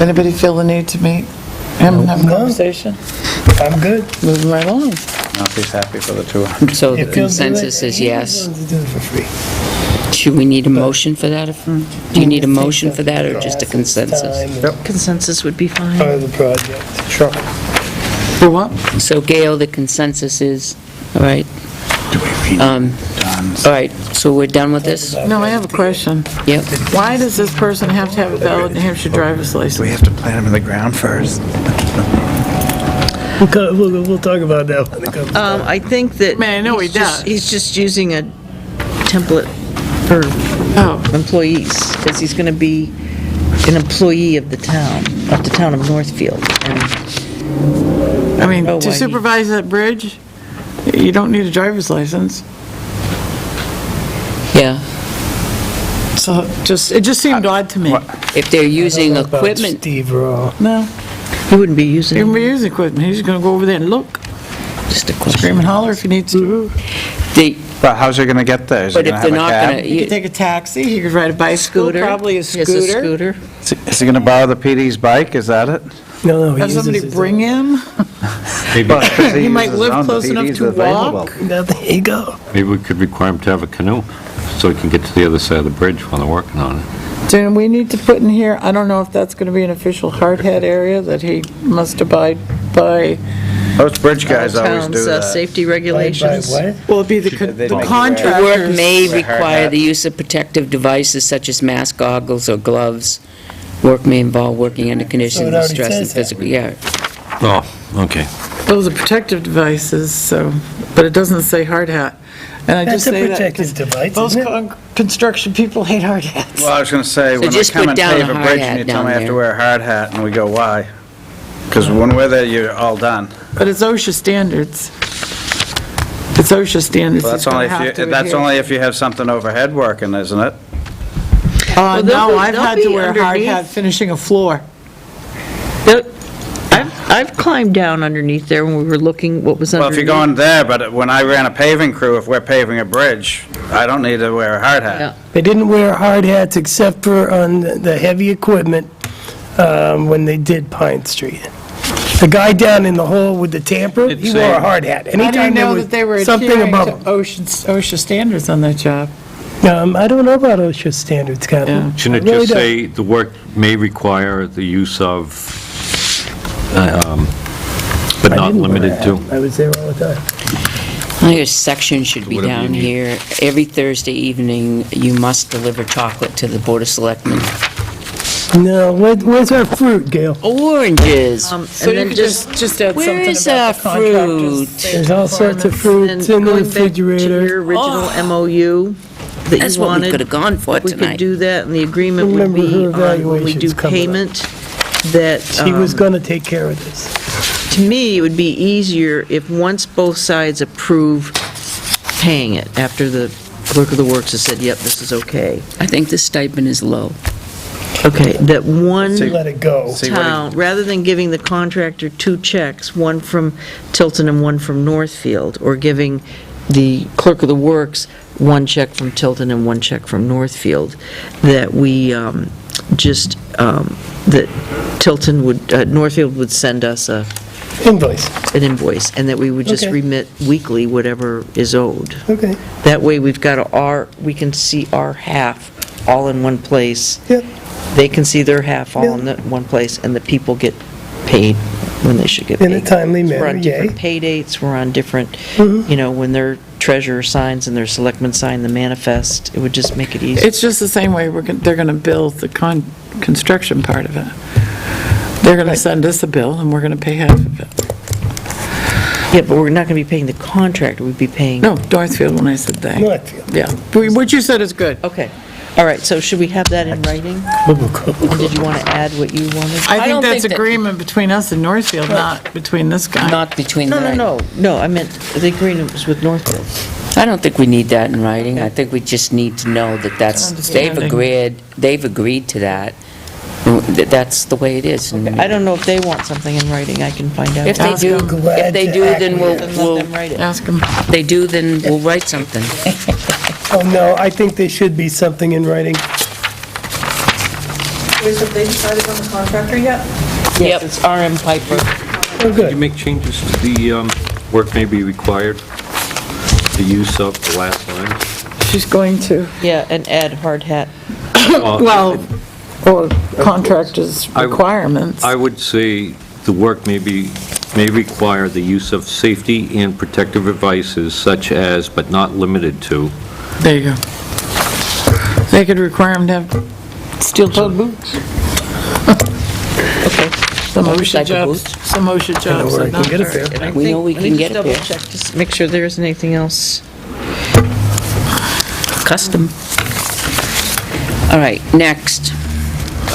S3: Anybody feel the need to meet him and have a
S5: No.
S3: conversation?
S5: I'm good.
S3: Moving right along.
S7: Now, if he's happy for the 200.
S1: So the
S5: If he'll do it,
S1: consensus is
S5: he's
S1: yes.
S5: willing to do it for free.
S1: Should we need a motion for that? Do you need a motion for that, or just a consensus?
S5: Time and
S8: Consensus would be fine.
S5: Part of the project.
S7: Sure.
S3: For what?
S1: So Gail, the consensus is, all right? All right, so we're done with this?
S3: No, I have a question.
S1: Yep.
S3: Why does this person have to have a valid New Hampshire driver's
S7: Do we
S3: license?
S7: have to plant him in the ground first?
S5: We'll talk about that when it comes.
S8: I think that.
S3: Man, I know he does.
S8: He's just using a template for
S3: Oh,
S8: employees, because he's going to be an employee of the town of Northfield. And
S3: I mean,
S8: Oh,
S3: to
S8: why he-
S3: supervise that bridge, you don't need a driver's license.
S1: Yeah.
S3: So it just seemed odd to me.
S1: If they're using
S5: I don't know about
S1: equipment,
S5: Steve Raw.
S3: No,
S8: he wouldn't be using.
S3: he wouldn't be using equipment. He's gonna go over there and look,
S1: just a question.
S3: scream and holler if he needs to.
S1: They-
S7: But how's he gonna get there? Is he
S1: But if
S7: gonna
S1: they're
S7: have a
S1: not
S7: cab?
S1: gonna,
S3: He could take a taxi, he could ride a bicycle,
S8: Scooter.
S3: probably a
S8: He has
S3: scooter.
S8: scooter.
S7: Is he gonna borrow the PD's bike, is that it?
S5: No, he
S3: Have
S5: uses
S3: somebody
S5: his
S3: bring
S5: own.
S3: him.
S6: Maybe,
S3: He might live close enough to walk.
S5: Now, there you go.
S6: maybe we could require him to have a canoe, so he can get to the other side of the bridge while they're working on it.
S3: Then we need to put in here, I don't know if that's gonna be an official hard hat area that he must abide by.
S7: Those bridge guys always
S8: Town's
S7: do that.
S8: safety
S5: By
S8: regulations.
S5: what?
S3: Well, it'd be
S7: They
S3: the
S7: make you wear-
S1: the work
S3: contractors.
S1: may
S7: Wear hard
S1: require
S7: hat.
S1: the use of protective devices such as mask, goggles, or gloves. Work may involve working under conditions of
S5: already
S1: stress and
S5: says that.
S1: physical, yeah.
S6: Oh, okay.
S3: Those are protective devices, so, but it doesn't say hard hat. And I just
S5: That's a
S3: say that
S5: protective
S3: 'cause
S5: device,
S3: those
S5: isn't it?
S3: construction people hate hard hats.
S7: Well, I was gonna say, when I
S1: just
S7: come
S1: put
S7: and
S1: down
S7: pave
S1: a
S7: a
S1: hard
S7: bridge
S1: hat
S7: and you tell
S1: down
S7: me I have to
S1: there.
S7: wear a hard hat, and we go, why? Because when we're there, you're all done.
S3: But it's OSHA standards. It's OSHA standards.
S7: Well,
S3: He's
S7: that's only
S3: gonna have
S7: if you,
S3: to
S7: that's
S3: adhere.
S7: only if you have something overhead working, isn't it?
S8: Well, they'll
S3: No,
S8: be-
S3: I've
S8: they'll
S3: had to
S8: be
S3: wear a hard
S8: underneath.
S3: hat finishing a floor.
S8: I've climbed down underneath there when we were looking what was
S7: Well,
S8: underneath.
S7: if you're going there, but when I ran a paving crew, if we're paving a bridge, I don't need to wear a hard
S8: Yeah.
S7: hat.
S5: They didn't wear hard hats except for on the heavy equipment when they did Pine Street. The guy down in the hole with the tamper,
S7: Did
S5: he
S7: say-
S5: wore a hard hat.
S3: I didn't
S5: Anytime there
S3: know
S5: was
S3: that they were
S5: something
S3: adhering
S5: above
S3: to
S5: him.
S3: OSHA standards on that job.
S5: I don't know about OSHA standards, Captain.
S6: Shouldn't
S5: I
S6: it
S5: really
S6: just
S5: don't.
S6: say, the work may require the use of, but
S5: I
S6: not
S5: didn't wear a
S6: limited
S5: hat.
S6: to?
S5: I was there all the time.
S1: I think a section should be
S6: Whatever you
S1: down
S6: need.
S1: here. Every Thursday evening, you must deliver chocolate to the Board of Selectmen.
S5: No, where's our fruit, Gail?
S1: Oranges.
S3: So
S8: And
S3: you
S8: then
S3: could
S8: just,
S3: just add
S1: Where
S3: something
S1: is
S3: about the
S1: our
S3: contractors.
S1: fruit?
S5: There's all sorts of
S8: and
S5: fruits in the
S8: going back to
S5: refrigerator.
S8: your original MOU that
S1: That's
S8: you
S1: what we
S8: wanted.
S1: could have gone for
S8: We could
S1: tonight.
S8: do that, and the agreement would
S5: Remember
S8: be
S5: her
S8: on when we do
S5: evaluation's coming up.
S8: payment, that,
S5: He was going to take care of this.
S8: to me, it would be easier if once both sides approve paying it, after the clerk of the works has said, yep, this is okay.
S1: I think the stipend is low.
S8: Okay, that one
S5: Let it go.
S7: See what he-
S8: town, rather than giving the contractor two checks, one from Tilton and one from Northfield, or giving the clerk of the works one check from Tilton and one check from Northfield, that we that Tilton would, Northfield would send us
S5: Invoice.
S8: an invoice, and that we would just
S5: Okay.
S8: remit weekly whatever is owed.
S5: Okay.
S8: That way, we can see our half all in one place.
S5: Yep.
S8: They can see their half all in one place, and the people get paid when they should get paid.
S5: In a timely
S8: We're
S5: manner,
S8: on different
S5: yay.
S8: pay dates, we're on different,
S5: Mhm.
S8: when their treasurer signs and their selectmen sign the manifest, it would just make it easier.
S3: It's just the same way they're going to bill the construction part of it. They're going to send us a bill, and we're going to pay half of it.
S8: Yeah, but we're not going to be paying the contractor, we'd be paying...
S3: No, Northfield, when I said they.
S5: Northfield.
S3: Yeah, what you said is good.
S8: Okay. All right, so should we have that in writing? Or did you want to add what you wanted?
S3: I
S1: don't
S3: think that's
S1: think that-
S3: agreement between us and Northfield, not between this guy.
S1: Not between
S8: No,
S1: the...
S8: no, I meant the agreement was with Northfield.
S1: I don't think we need that in writing. I think we just need to know that
S3: Understanding.
S1: they've agreed to that. That's the way it is. And
S8: I don't know if they want something in writing, I can find out.
S1: If they
S3: Ask
S1: do,
S3: them.
S1: if they do, then
S8: Then let
S1: we'll,
S8: them write it.
S3: Ask him.
S1: if they do, then we'll write something.
S5: Oh, no, I think there should be something in writing.
S8: Have they decided on the contractor yet?
S1: Yep.
S8: Yes, it's RM Piper.
S5: Oh,
S6: Did you
S5: good.
S6: make changes to the work may be required, the use of the last line?
S3: She's going to,
S8: Yeah, and add hard hat.
S3: well, or contractor's
S6: I-
S3: requirements.
S6: I would say the work may require the use of safety and protective devices such as, but not limited to,
S3: There you go. They could require him to have steel-toed boots.
S8: Okay.
S3: Some OSHA
S1: Motorcycle
S3: jobs,
S1: boots.
S3: some OSHA jobs
S5: where
S3: are
S5: I can
S3: not
S5: get a
S3: very-
S5: pair.
S1: We know we can get
S8: Let
S1: it
S8: me
S1: there.
S8: just double check, just make sure there isn't anything else.
S1: Custom. All right, next.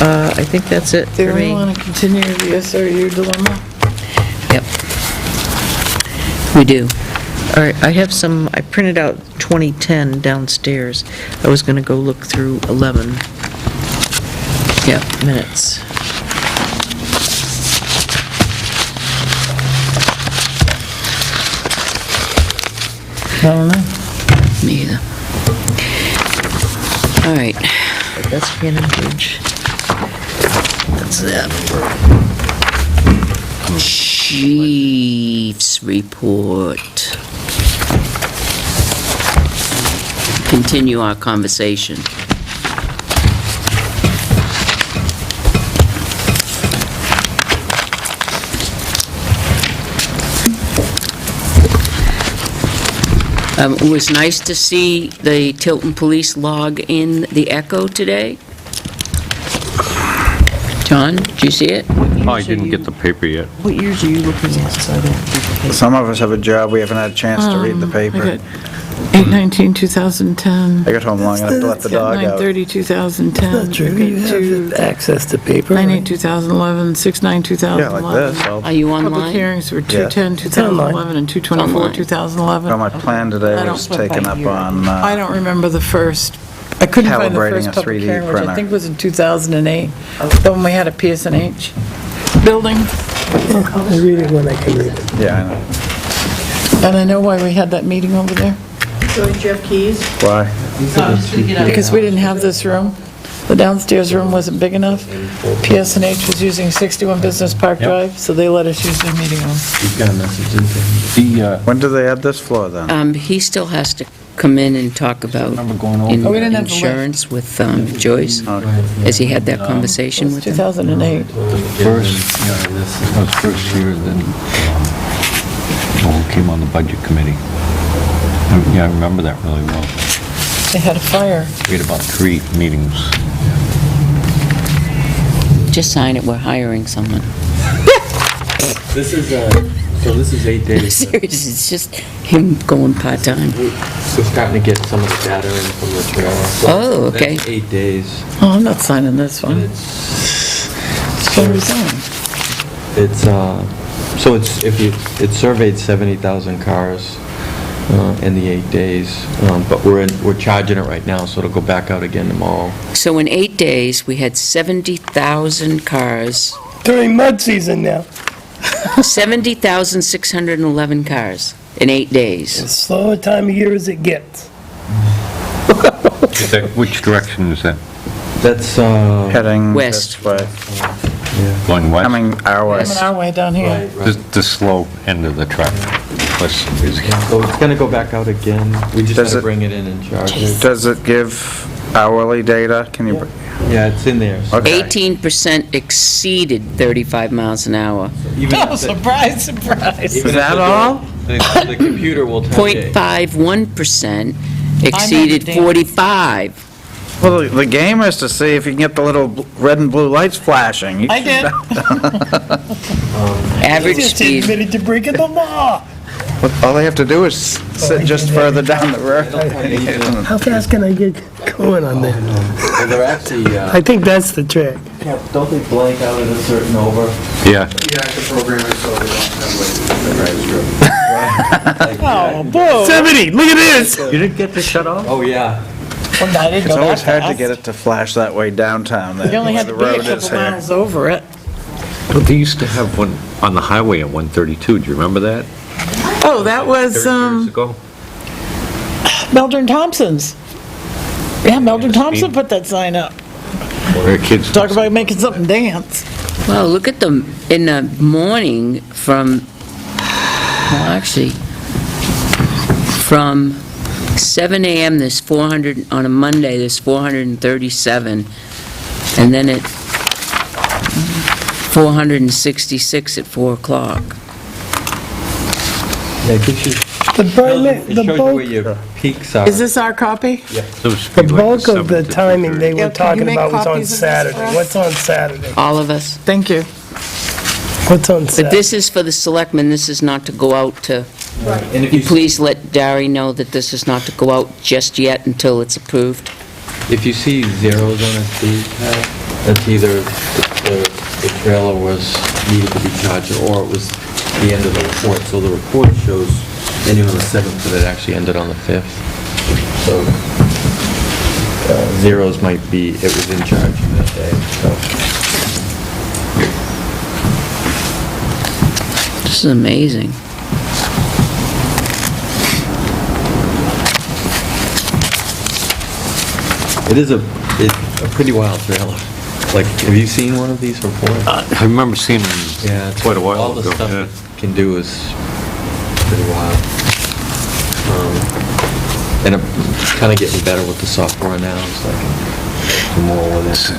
S8: I think that's it
S3: Do
S8: for
S3: we
S8: me.
S3: want to continue the SRU dilemma?
S1: Yep. We do.
S8: All right, I have some, I printed out 2010 downstairs. I was going to go look through 11
S1: Yep.
S8: minutes.
S3: I don't know.
S1: Me either. All right.
S8: That's Cannon Bridge.
S1: That's that. Chief's report. Continue our conversation. It was nice to see the Tilton Police log in the Echo today. John, did you see it?
S6: Oh, I didn't get the paper yet.
S8: What years are you looking at? So I don't-
S7: Some of us have a job, we haven't had a chance to read the
S3: I
S7: paper.
S3: got 8/19/2010.
S7: I got home long enough to let the dog out.
S3: 9/30/2010.
S5: Not true, you have access to paper.
S3: 9/8/2011, 6/9/2011.
S7: Yeah, like this.
S1: Are you
S3: Public
S1: online?
S3: hearings were 2/10/2011 and 2/24/2011.
S7: Well, my plan today
S3: I
S7: was
S3: don't-
S7: taken up on,
S3: I don't remember the first. I couldn't find the
S7: Calibrating
S3: first
S7: a
S3: public
S7: 3D
S3: hearing, which I
S7: printer.
S3: think was in 2008, the one we had at PSNH building.
S5: I read it when I can read it.
S7: yeah, I know.
S3: And I know why we had that meeting over there,
S8: So did you have keys?
S7: Why?
S3: because we didn't have this room. The downstairs room wasn't big enough. PSNH was using 61 Business Park Drive, so they let us use their meeting room.
S7: When do they add this floor then?
S1: He still has to come in and talk about
S3: Oh, we didn't have the lift.
S1: insurance with Joyce. Has he had that conversation
S3: It was
S1: with him?
S3: 2008.
S6: That was first year, then, came on the budget committee. Yeah, I remember that really well.
S3: They had a fire.
S6: We had about 3 meetings.
S1: Just sign it, we're hiring someone.
S9: This is, so this is 8 days.
S1: Seriously, it's just him going part-time.
S9: We're starting to get some of the data in from the trailer. So
S1: Oh, okay.
S9: That's 8 days.
S3: Oh, I'm not signing this
S9: And
S3: one. It's gonna resign.
S9: So it's, it surveyed 70,000 cars in the 8 days, but we're charging it right now, so it'll go back out again tomorrow.
S1: So in 8 days, we had 70,000 cars,
S5: During mud season now.
S1: 70,611 cars in 8 days.
S5: As slow a time of year as it gets.
S6: Which direction is that?
S9: That's,
S7: Heading
S1: West.
S7: this way.
S6: Going west?
S7: Coming our way.
S3: Coming our way down here.
S6: The slow end of the track. West is-
S9: so it's gonna go back out again. We just
S7: Does
S9: gotta
S7: it-
S9: bring it in and charge it.
S7: Does it give hourly data? Can you,
S9: Yeah, it's in there. So
S7: okay.
S1: 18% exceeded 35 miles an hour.
S9: even
S3: Oh,
S9: if
S3: surprise, surprise.
S9: even
S7: Is
S9: if
S7: that
S9: the-
S7: all?
S9: The computer will tell you.
S1: 0.51% exceeded
S3: damn.
S1: 45.
S7: Well, the game is to see if you can get the little red and blue lights flashing. You
S3: I did.
S1: Average
S5: Just
S1: speed,
S5: admitted to breaking the law.
S7: All they have to do is sit just further down the road.
S5: How fast can I get going on that?
S9: Well, they're actually,
S5: I think that's the trick.
S9: don't they blank out at a certain over?
S6: Yeah.
S12: Yeah, the program is so they don't have like the
S3: Oh, boo.
S5: 70, look at this!
S6: You didn't get to shut off?
S9: Oh, yeah.
S3: Well, I didn't
S7: It's
S3: go
S7: always
S3: that
S7: hard to
S3: fast.
S7: get it to flash that way downtown,
S3: You only
S7: where
S3: had
S7: the
S3: to be a
S7: road is
S3: couple
S7: here.
S3: miles over it.
S6: Well, they used to have one on the highway at 132. Do you remember that?
S3: Oh, that was,
S6: 30 years ago?
S3: Meldrum Thompson's. Yeah, Meldrum Thompson put that sign up.
S6: Where kids.
S3: Talk about making something dance.
S1: Well, look at them in the morning from, well, actually, from 7 AM, there's 400, on a Monday, there's 437, and then at 466 at 4 o'clock.
S9: Yeah, it gives you,
S5: The
S9: it shows you where
S5: bulk,
S9: your peaks are.
S3: Is this our copy?
S5: the bulk of the timing they
S3: Yeah,
S5: were
S3: can you
S5: talking
S3: make
S5: about was on
S3: copies of this for
S5: Saturday.
S3: us?
S5: What's on Saturday?
S1: All of us.
S3: Thank you.
S5: What's on
S1: But
S5: Saturday?
S1: this is for the selectmen, this is not to go out to,
S9: And if you,
S1: please let Barry know that this is not to go out just yet until it's approved.
S9: if you see zeros on a speed pad, that's either the trailer was needed to be charged or it was the end of the report. So the report shows ending on the 7th, but it actually ended on the 5th. So zeros might be, it was in charge that day, so.
S1: This is amazing.
S9: It is a pretty wild trailer. Like, have you seen one of these reports?
S6: I remember seeing them
S9: Yeah, it's
S6: quite a while
S9: all the
S6: ago.
S9: stuff
S6: yeah.
S9: it can do is pretty wild. And it's kind of getting better with the software now, so I can do more with it.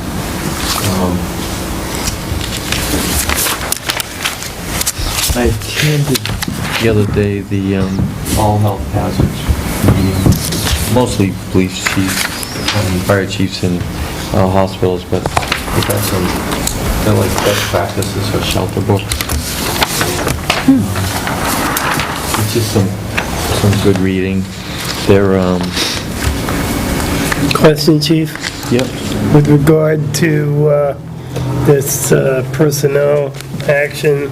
S9: I attended the other day the all health hazards meeting, mostly police chiefs, fire chiefs in hospitals, but they got some, they're like best practices for shelter books. It's just some good reading. They're,
S5: Question, Chief?
S9: yep.
S5: With regard to this personnel action,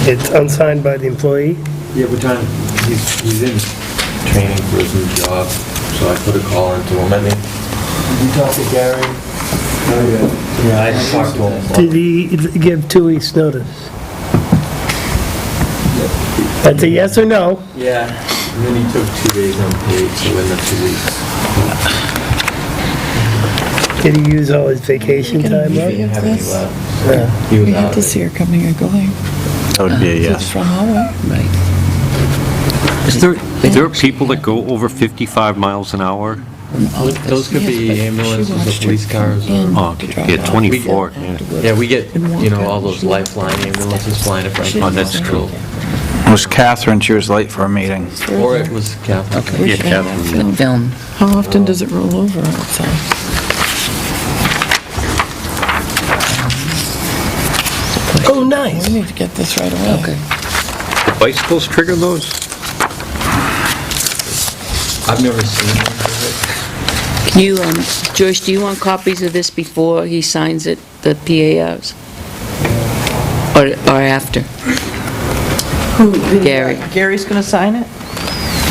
S5: it's unsigned by the employee?
S9: Yeah, we're trying, he's in training for his new job, so I put a call into him. I mean, did you talk to Gary? Yeah, I talked to him.
S5: Did he give 2 weeks' notice? That's a yes or no?
S9: Yeah, and then he took 2 days unpaid, so in the 2 weeks.
S5: Did he use all his vacation
S3: Get a
S5: time
S9: He
S5: up?
S9: didn't have any
S3: this?
S9: left.
S5: Yeah.
S9: He was
S3: We
S9: out
S3: have
S9: of
S3: to
S9: it.
S3: see her coming or going.
S7: That would be a
S3: It's
S7: yes.
S3: from hallway.
S1: Right.
S6: Is there people that go over 55 miles an hour?
S9: Those could be ambulances or police cars.
S6: Oh, okay. Yeah, 24. Yeah.
S9: Yeah, we get, you know, all those lifeline ambulances flying at Franklin.
S6: Oh, that's cool.
S7: It was Catherine, she was late for a meeting.
S9: Or it was Catholic.
S3: We
S6: Yeah,
S3: should have that
S6: Catherine.
S3: film.
S1: Film.
S3: How often does it roll over outside?
S5: Oh, nice.
S3: We need to get this right away.
S1: Okay.
S6: The bicycles trigger those?
S9: I've never seen one of it.
S1: Can you, Joyce, do you want copies of this before he signs it, the PAOs? Or after? Gary.
S8: Gary's going to sign it?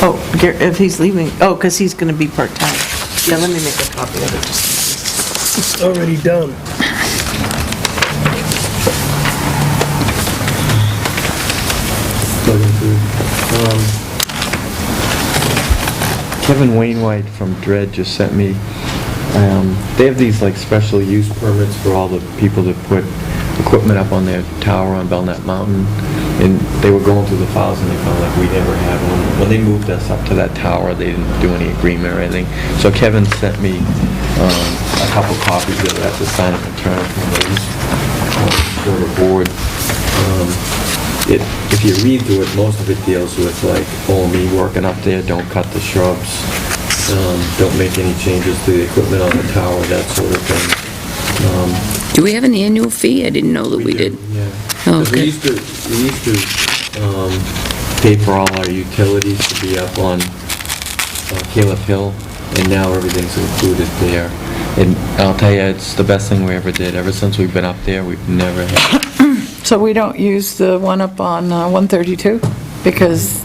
S8: Oh, if he's leaving, oh, because he's going to be part-time. Yeah, let me make a copy of it.
S5: It's already done.
S9: Kevin Wainwright from Dred just sent me, they have these like special use permits for all the people that put equipment up on their tower on Belknap Mountain, and they were going through the files and they found like we never had one. When they moved us up to that tower, they didn't do any agreement or anything. So Kevin sent me a couple copies that I have to sign and return from the board. If you read through it, most of it deals with like OME working up there, don't cut the shrubs, don't make any changes to the equipment on the tower, that sort of thing.
S1: Do we have an annual fee? I didn't know that we did.
S9: Yeah.
S1: Oh,
S9: 'Cause we
S1: okay.
S9: used to paid for all our utilities to be up on Caleb Hill, and now everything's included there. And I'll tell you, it's the best thing we ever did. Ever since we've been up there, we've never had...
S3: So we don't use the one up on 132? Because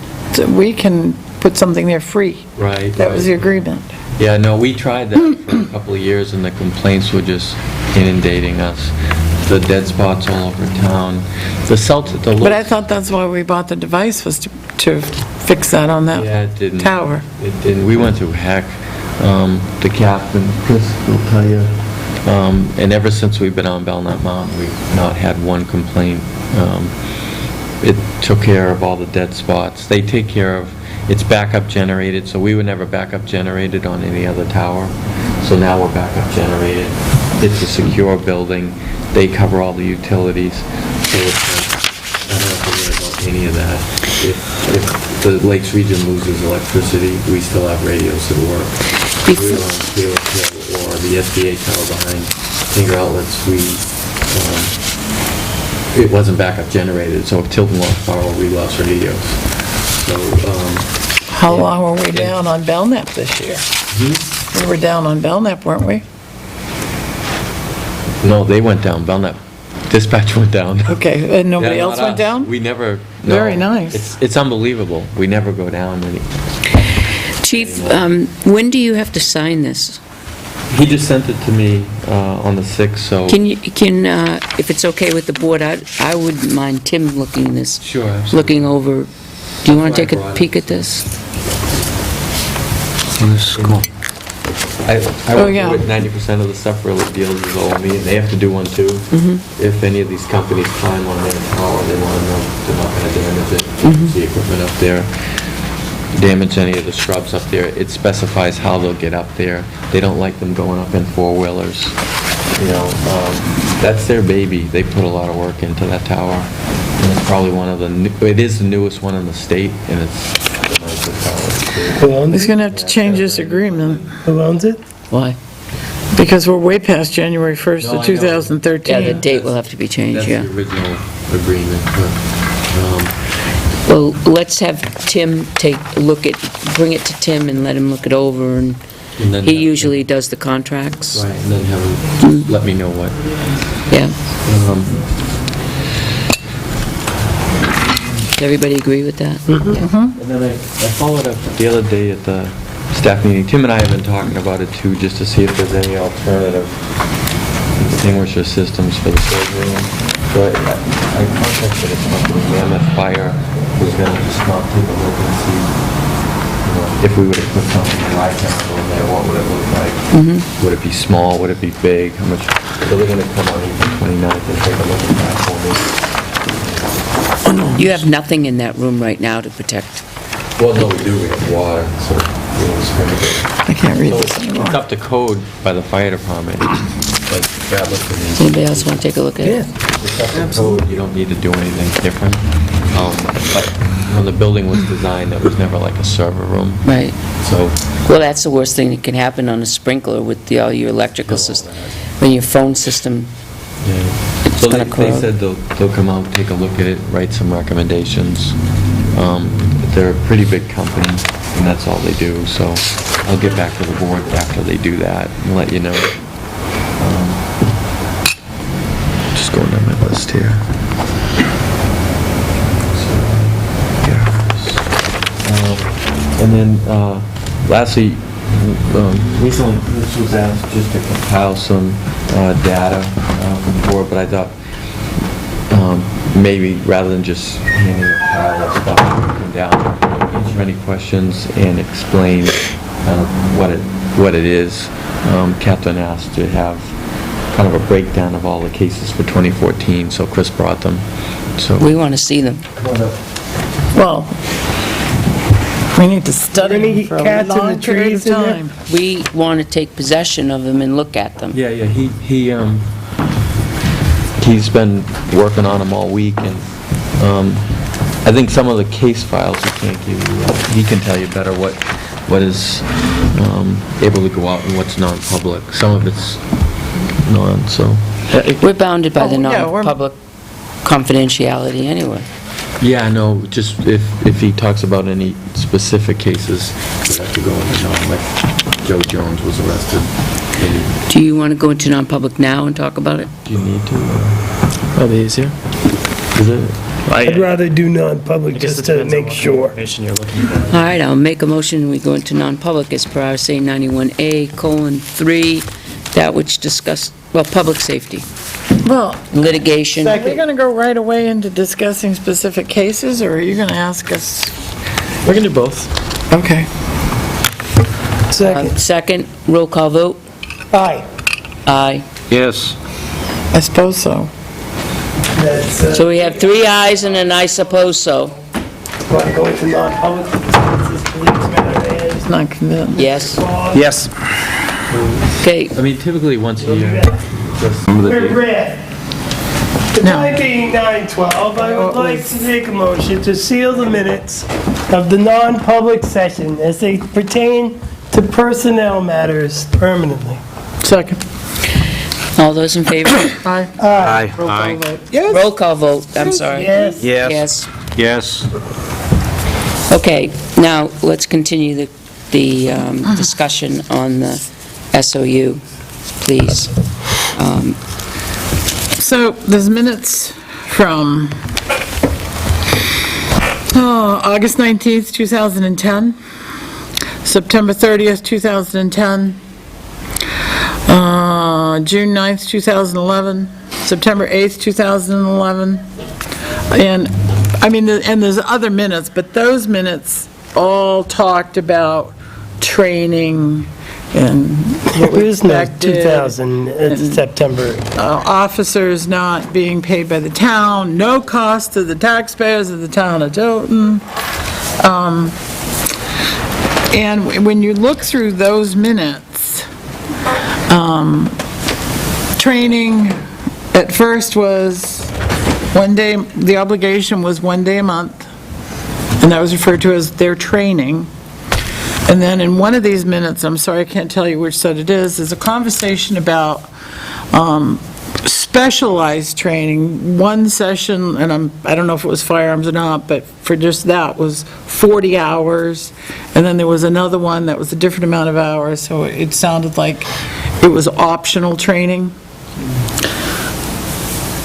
S3: we can put something there free.
S9: Right.
S3: That was the agreement.
S9: Yeah, no, we tried that for a couple of years, and the complaints were just inundating us. The dead spots all over town.
S3: But I thought that's why we bought the device, was to fix that on
S9: Yeah,
S3: that
S9: it didn't.
S3: tower.
S9: It didn't. We went through heck. The captain, Chris, will tell you. And ever since we've been on Belknap Mountain, we've not had one complaint. It took care of all the dead spots. They take care of, it's backup generated, so we were never backup generated on any other tower. So now we're backup generated. It's a secure building. They cover all the utilities. So it's, I don't have to worry about any of that. If the Lakes region loses electricity, we still have radios that work. We're on Caleb Hill or the SBA tower behind Finger Outlets. It wasn't backup generated, so if Tilton lost power, we lost radios. So,
S3: How long were we down on Belknap this year? We were down on Belknap, weren't we?
S9: no, they went down. Belknap dispatch went down.
S3: Okay, and nobody
S9: Yeah,
S3: else
S9: not
S3: went
S9: us.
S3: down?
S9: We never.
S3: Very
S9: no.
S3: nice.
S9: It's unbelievable. We never go down any.
S1: Chief, when do you have to sign this?
S9: He just sent it to me on the 6th, so.
S1: If it's okay with the board, I wouldn't mind Tim looking this.
S9: Sure, absolutely.
S1: Looking over. Do you want to
S9: That's
S1: take
S9: why I
S1: a
S9: brought
S1: peek
S9: it.
S1: at this?
S6: This is cool.
S9: I
S3: Oh,
S9: went
S3: yeah.
S9: through it, 90% of the stuff really deals with OME, and they have to do one too. If any of these companies climb on their tower, they want to know they're not going to damage it, the equipment up there, damage any of the shrubs up there. It specifies how they'll get up there. They don't like them going up in four-wheelers. You know, that's their baby. They put a lot of work into that tower. And it's probably one of the, it is the newest one in the state, and it's the nicest tower.
S5: Who owns
S3: He's
S5: it?
S3: gonna have to change this agreement,
S5: Who owns it?
S1: Why?
S3: because we're way past January 1st
S9: No,
S3: of
S9: I know.
S3: 2013.
S1: Yeah, the date will have to be changed,
S9: That's
S1: yeah.
S9: the original agreement, but,
S1: Well, let's have Tim take a look at, bring it to Tim and let him look it over, and
S9: and then.
S1: he usually does the contracts.
S9: Right, and then have him let me know what.
S1: Yeah.
S9: um,
S1: Does everybody agree with that?
S9: And then I followed up the other day at the staff meeting. Tim and I have been talking about it too, just to see if there's any alternative extinguisher systems for the third room. So I contacted a company, Mammoth Fire, who's gonna just come take a look and see, you know, if we would have put something dry chemical in there, what would it look like? Would it be small, would it be big, how much? So they're gonna come on April 29th and take a look at that for me.
S1: You have nothing in that room right now to protect.
S9: Well, no, we do, we have water, so, you know, it's gonna be.
S3: I can't read
S9: So
S3: this
S9: it's
S3: anymore.
S9: up to code by the fire department, but that looks
S1: Does anybody else want to take a look at it?
S9: It's up to code, you don't need to do anything different. But when the building was designed, it was never like a server room,
S1: Right.
S9: so.
S1: Well, that's the worst thing that can happen on a sprinkler with all your electrical system. When your phone system,
S9: Yeah.
S1: It's
S9: So
S1: gonna
S9: they
S1: corrode.
S9: said they'll come out, take a look at it, write some recommendations. They're a pretty big company, and that's all they do, so I'll get back to the board after they do that and let you know. Just going down my list here. And then, lastly, recently, this was asked just to compile some data from the board, but I thought maybe rather than just handing a pile of stuff, come down, answer any questions and explain what it is. Captain asked to have kind of a breakdown of all the cases for 2014, so Chris brought them, so.
S1: we want to see them.
S3: Well, we need to study
S5: Any
S3: them for a
S5: cats in the
S3: long period of
S5: trees in there?
S3: time.
S1: We want to take possession of them and look at them.
S9: Yeah, he's been working on them all week, and I think some of the case files he can't give you, he can tell you better what is able to go out and what's non-public. Some of it's so.
S1: We're bounded by the
S3: Oh, yeah, we're-
S1: non-public confidentiality anyway.
S9: Yeah, no, just if he talks about any specific cases, we have to go into like Joe Jones was arrested. Maybe.
S1: Do you want to go into non-public now and talk about it?
S9: Do you need to?
S10: Probably easier.
S9: Is it?
S5: I'd rather do non-public just to make sure.
S10: Information you're looking for.
S1: All right, I'll make a motion, we go into non-public as per RSA 91A:3, that which discussed, well, public safety,
S3: Well,
S1: litigation.
S3: are we going to go right away into discussing specific cases, or are you going to ask us?
S10: We can do both.
S3: Okay.
S5: Second.
S1: Second, roll call vote.
S5: Aye.
S1: Aye.
S6: Yes.
S3: I suppose so.
S5: That's,
S1: So we have 3 ayes and an I suppose so.
S5: want to go into non-public? This is police matter,
S3: It's not convinced.
S1: Yes?
S7: Yes.
S1: Okay,
S9: I mean, typically once a year.
S5: We're red. The time being 9:12, I would like to make a motion to seal the minutes of the non-public session as they pertain to personnel matters permanently.
S3: Second.
S1: all those in favor?
S3: Aye.
S7: Aye.
S5: Yes?
S1: Roll call vote, I'm sorry.
S5: Yes.
S7: Yes.
S1: Yes.
S6: Yes.
S1: Okay, now let's continue the discussion on the SOU, please.
S3: So there's minutes from August 19th, 2010, September 30th, 2010, June 9th, 2011, September 8th, 2011, and, I mean, and there's other minutes, but those minutes all talked about training and what we
S5: There's no
S3: expected.
S5: 2000, it's September.
S3: Officers not being paid by the town, no cost to the taxpayers of the town of Tilton. And when you look through those minutes, training at first was 1 day, the obligation was 1 day a month, and that was referred to as their training. And then in one of these minutes, I'm sorry, I can't tell you which set it is, there's a conversation about specialized training. One session, and I don't know if it was firearms or not, but for just that was 40 hours. And then there was another one that was a different amount of hours, so it sounded like it was optional training.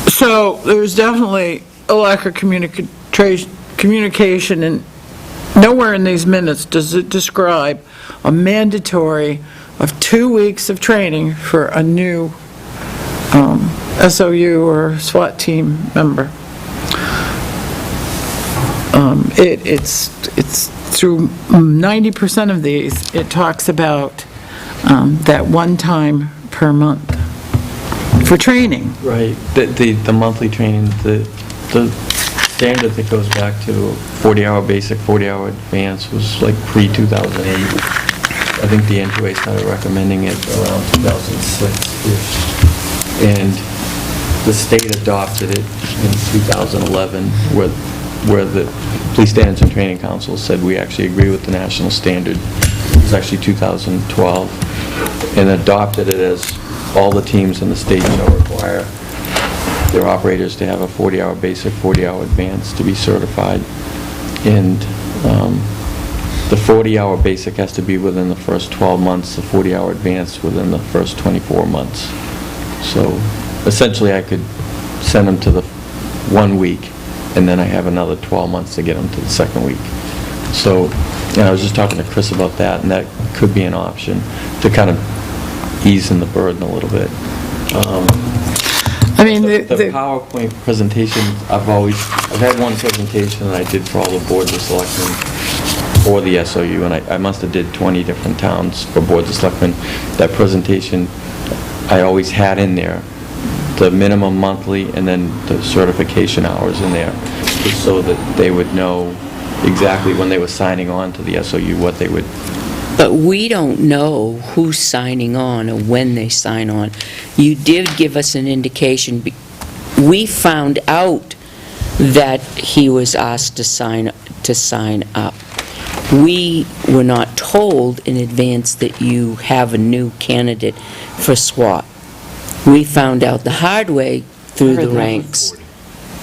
S3: So there's definitely a lack of communication, and nowhere in these minutes does it describe a mandatory of 2 weeks of training for a new SOU or SWAT team member. It's through 90% of these, it talks about that one time per month for training.
S9: Right, the monthly training, the standard that goes back to 40-hour basic, 40-hour advanced was like pre-2008. I think the NQA started recommending it around 2006-ish. And the state adopted it in 2011, where the Police Standards and Training Council said we actually agree with the national standard. It was actually 2012, and adopted it as all the teams in the state shall require their operators to have a 40-hour basic, 40-hour advanced to be certified. And the 40-hour basic has to be within the first 12 months, the 40-hour advanced within the first 24 months. So essentially, I could send them to the 1 week, and then I have another 12 months to get them to the second week. So, I was just talking to Chris about that, and that could be an option to kind of ease in the burden a little bit.
S3: I mean,
S9: The PowerPoint presentation, I've had one presentation that I did for all the boards of selectmen for the SOU, and I must have did 20 different towns for boards of selectmen. That presentation, I always had in there the minimum monthly and then the certification hours in there, just so that they would know exactly when they were signing on to the SOU, what they would.
S1: But we don't know who's signing on or when they sign on. You did give us an indication. We found out that he was asked to sign up. We were not told in advance that you have a new candidate for SWAT. We found out the hard way through the ranks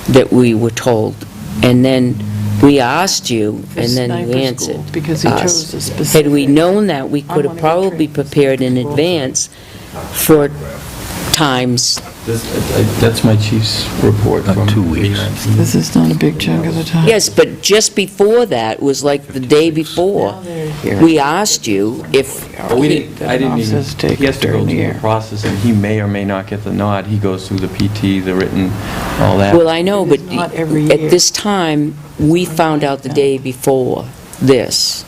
S1: that we were told and then we asked you, and then you
S3: Sniper
S1: answered
S3: school, because he
S1: us.
S3: chose a specific.
S1: Had we known that, we could have
S3: wanna go
S1: probably
S3: train.
S1: prepared in advance for times.
S9: That's my chief's report from
S6: 2 weeks.
S9: 2019.
S3: This is not a big chunk of the time.
S1: Yes, but just before that was like the day before. We asked you if,
S9: But we didn't, I didn't even,
S3: Officers take
S9: he has to go
S3: during the
S9: through
S3: year.
S9: the process, and he may or may not get the nod. He goes through the PT, the written, all that.
S1: well, I know,
S3: It
S1: but
S3: is not every
S1: at
S3: year.
S1: this time, we found out the day before this,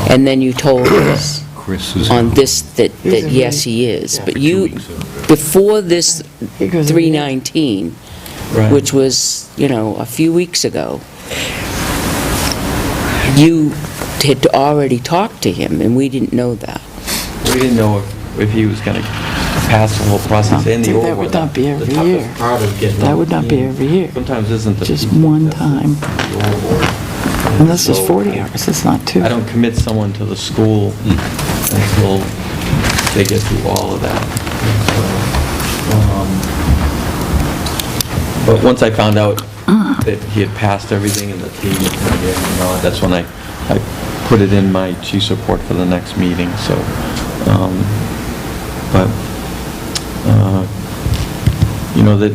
S1: and then you told us
S6: Chris is...
S1: on this that
S3: He's in
S1: yes,
S3: the-
S1: he is. But you, before this
S3: He goes in the-
S1: 319,
S9: Right.
S1: which was, a few weeks ago, you had already talked to him, and we didn't know that.
S9: We didn't know if he was going to pass the whole process and the
S3: That
S9: overall.
S3: would not be every
S9: The toughest
S3: year.
S9: part of getting...
S3: That would not be every year.
S9: Sometimes isn't the...
S3: Just
S9: PT,
S3: one
S9: that's
S3: time.
S9: the overall.
S3: And this is
S9: So
S3: 40 hours, it's not 2.
S9: I don't commit someone to the school until they get through all of that. But once I found out that he had passed everything and the team was going to get him, that's when I put it in my chief's report for the next meeting, so, that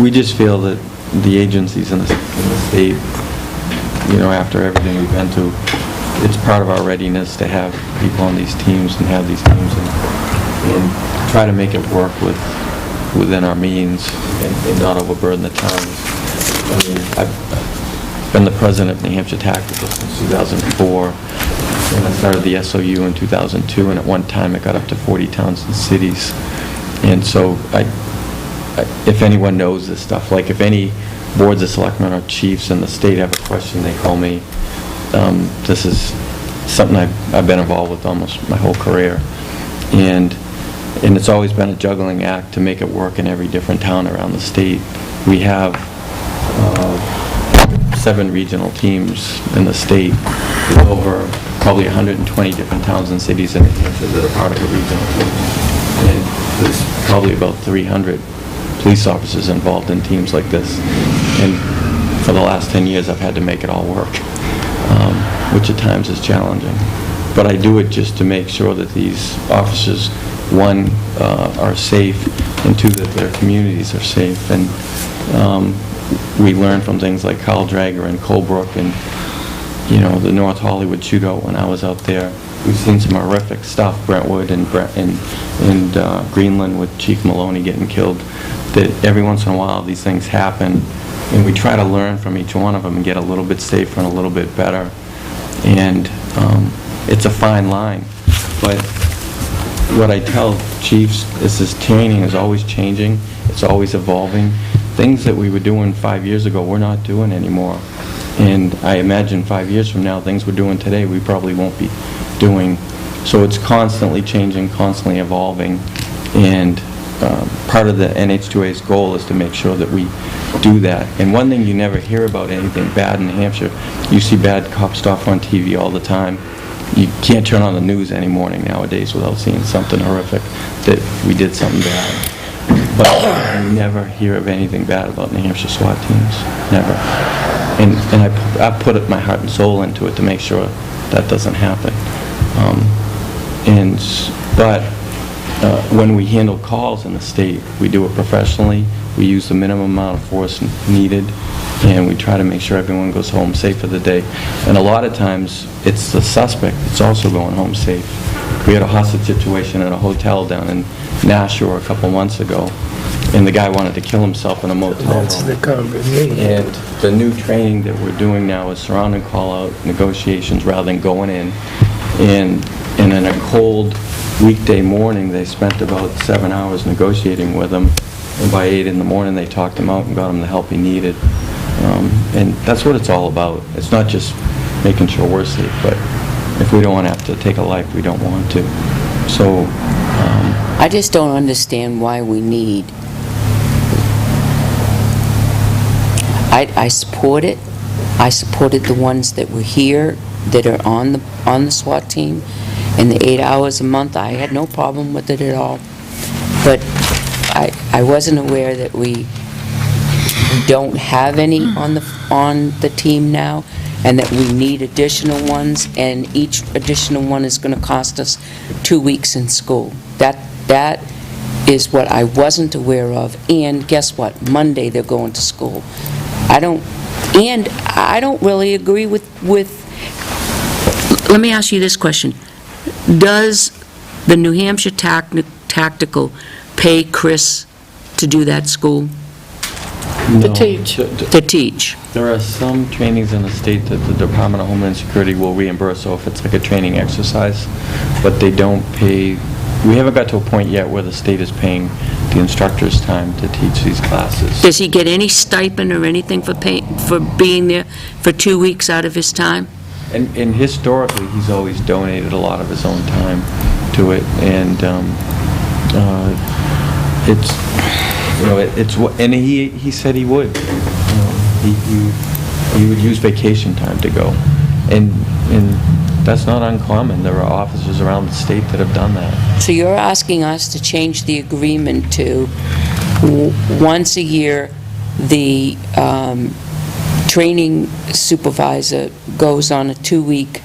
S9: we just feel that the agencies in the state, after everything we've been through, it's part of our readiness to have people on these teams and have these teams and try to make it work within our means and not overburden the towns. I mean, I've been the president of New Hampshire Tactical since 2004, and I started the SOU in 2002, and at one time it got up to 40 towns and cities. And so if anyone knows this stuff, like if any boards of selectmen or chiefs in the state have a question, they call me. This is something I've been involved with almost my whole career. And it's always been a juggling act to make it work in every different town around the state. We have 7 regional teams in the state with over probably 120 different towns and cities in New Hampshire that are part of the regional team. And there's probably about 300 police officers involved in teams like this. And for the last 10 years, I've had to make it all work, which at times is challenging. But I do it just to make sure that these officers, one, are safe, and two, that their communities are safe. And we learn from things like Carl Drager and Colebrook and, the North Hollywood shootout when I was out there. We've seen some horrific stuff, Brentwood and Greenland with Chief Maloney getting killed, that every once in a while these things happen, and we try to learn from each one of them and get a little bit safer and a little bit better. And it's a fine line. But what I tell chiefs is this training is always changing, it's always evolving. Things that we were doing 5 years ago, we're not doing anymore. And I imagine 5 years from now, things we're doing today, we probably won't be doing. So it's constantly changing, constantly evolving. And part of the NH2A's goal is to make sure that we do that. And one thing you never hear about anything bad in New Hampshire, you see bad cop stuff on TV all the time. You can't turn on the news any morning nowadays without seeing something horrific, that we did something bad. But you never hear of anything bad about New Hampshire SWAT teams, never. And I put my heart and soul into it to make sure that doesn't happen. But when we handle calls in the state, we do it professionally, we use the minimum amount of force needed, and we try to make sure everyone goes home safe for the day. And a lot of times, it's the suspect that's also going home safe. We had a hostage situation at a hotel down in Nashua a couple months ago, and the guy wanted to kill himself in a motel room.
S5: That's the conversation.
S9: And the new training that we're doing now is surrounding call-out negotiations rather than going in. And in a cold weekday morning, they spent about 7 hours negotiating with him. And by 8 in the morning, they talked him out and got him the help he needed. And that's what it's all about. It's not just making sure we're safe, but if we don't want to have to take a life, we don't want to. So...
S1: I just don't understand why we need... I support it. I supported the ones that were here, that are on the SWAT team, and the 8 hours a month, I had no problem with it at all. But I wasn't aware that we don't have any on the team now, and that we need additional ones, and each additional one is going to cost us 2 weeks in school. That is what I wasn't aware of, and guess what? Monday, they're going to school. I don't really agree with, let me ask you this question. Does the New Hampshire Tactical pay Chris to do that school,
S3: To teach.
S1: to teach?
S9: There are some trainings in the state that the Department of Homeland Security will reimburse, so if it's like a training exercise, but they don't pay, we haven't got to a point yet where the state is paying the instructors time to teach these classes.
S1: Does he get any stipend or anything for being there for 2 weeks out of his time?
S9: And historically, he's always donated a lot of his own time to it, and it's, and he said he would. He would use vacation time to go, and that's not uncommon. There are officers around the state that have done that.
S1: So you're asking us to change the agreement to once a year, the training supervisor goes on a 2-week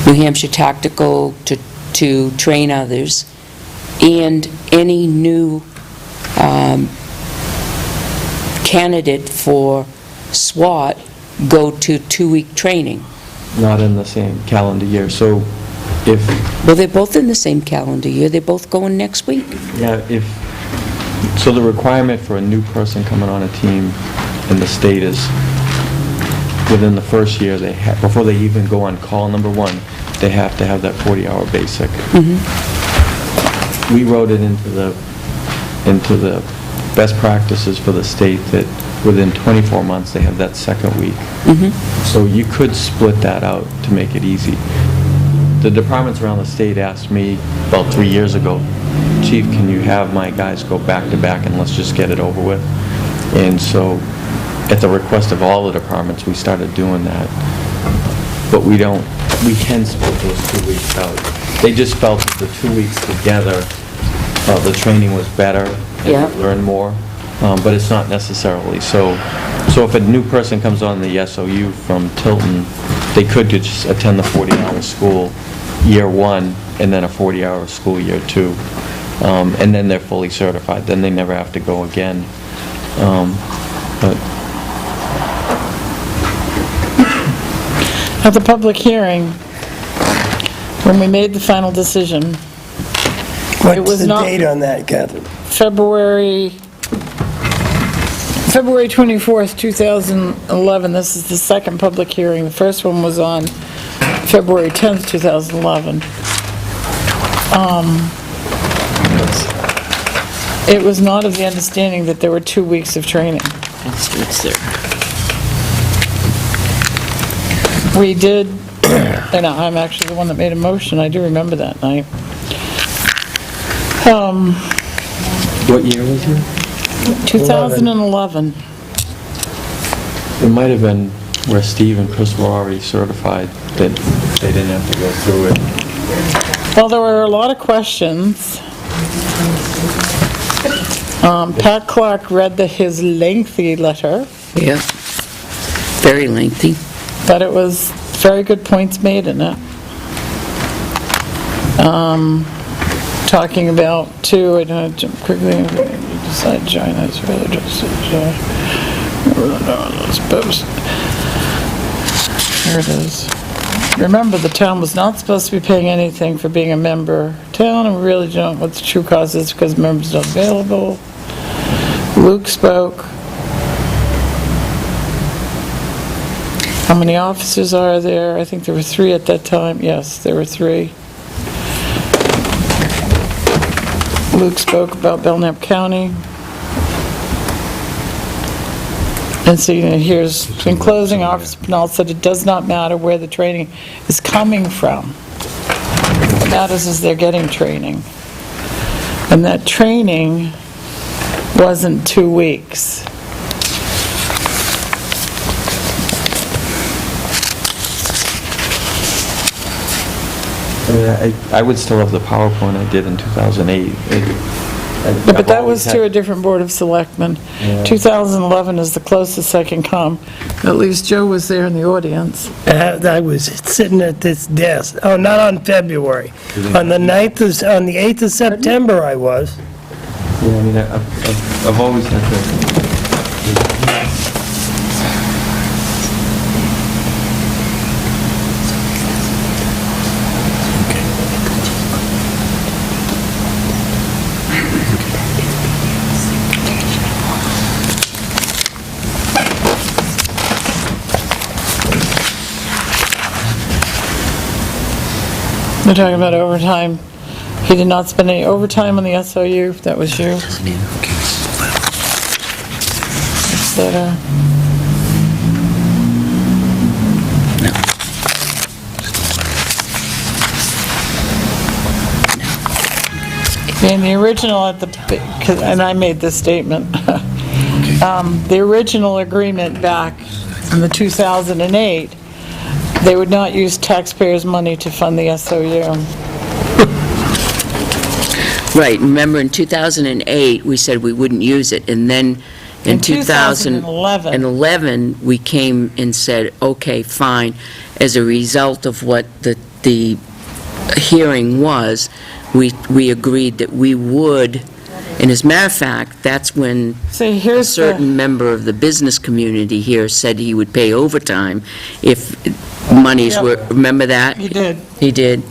S1: New Hampshire Tactical to train others, and any new candidate for SWAT go to 2-week training.
S9: Not in the same calendar year, so if...
S1: Well, they're both in the same calendar year, they're both going next week.
S9: Yeah, so the requirement for a new person coming on a team in the state is, within the first year, before they even go on call, number one, they have to have that 40-hour basic. We wrote it into the best practices for the state that within 24 months, they have that second week. So you could split that out to make it easy. The departments around the state asked me about 3 years ago, Chief, can you have my guys go back to back and let's just get it over with? And so, at the request of all the departments, we started doing that. But we can split those 2 weeks out. They just felt that the 2 weeks together, the training was better and learn more, but it's not necessarily. So if a new person comes on the SOU from Tilton, they could just attend the 40-hour school year 1 and then a 40-hour school year 2. And then they're fully certified. Then they never have to go again. But
S3: At the public hearing, when we made the final decision, it
S5: What's
S3: was
S5: the
S3: not
S5: date on that, Catherine?
S3: February 24th, 2011. This is the second public hearing. The first one was on February 10th, 2011. It was not of the understanding that there were 2 weeks of training.
S1: It's there.
S3: We did, and I'm actually the one that made a motion, I do remember that night.
S9: what year was it?
S3: 2011.
S9: It might have been where Steve and Chris were already certified, that they didn't have to go through it.
S3: Well, there were a lot of questions. Pat Clark read his lengthy letter,
S1: Yeah. Very lengthy.
S3: but it was very good points made in it. Talking about, too, I don't jump quickly, decide China's really just, here it is. Remember, the town was not supposed to be paying anything for being a member town, and we really don't know what the true cause is because members not available. Luke spoke. How many officers are there? I think there were 3 at that time. Yes, there were 3. Luke spoke about Belknap County. And so, here's, in closing, Officer Pennell said it does not matter where the training is coming from. What matters is they're getting training. And that training wasn't 2 weeks.
S9: I mean, I would still have the PowerPoint I did in 2008.
S3: But that was to a different Board of Selectmen. 2011 is the closest I can come. At least Joe was there in the audience.
S5: I was sitting at this desk, oh, not on February. On the 8th of September I was.
S9: Yeah, I mean, I've always had to...
S3: They're talking about overtime. He did not spend any overtime on the SOU. That was you. Is that, And the original at the, and I made this statement, the original agreement back in the 2008, they would not use taxpayers' money to fund the SOU.
S1: Right, remember in 2008, we said we wouldn't use it, and then in 2011, we came and said, okay, fine, as a result of what the hearing was, we agreed that we would, and as a matter of fact, that's when
S3: See,
S1: a
S3: here's
S1: certain member of the business community here said he would pay overtime if monies were, remember that?
S3: He did.
S1: He did.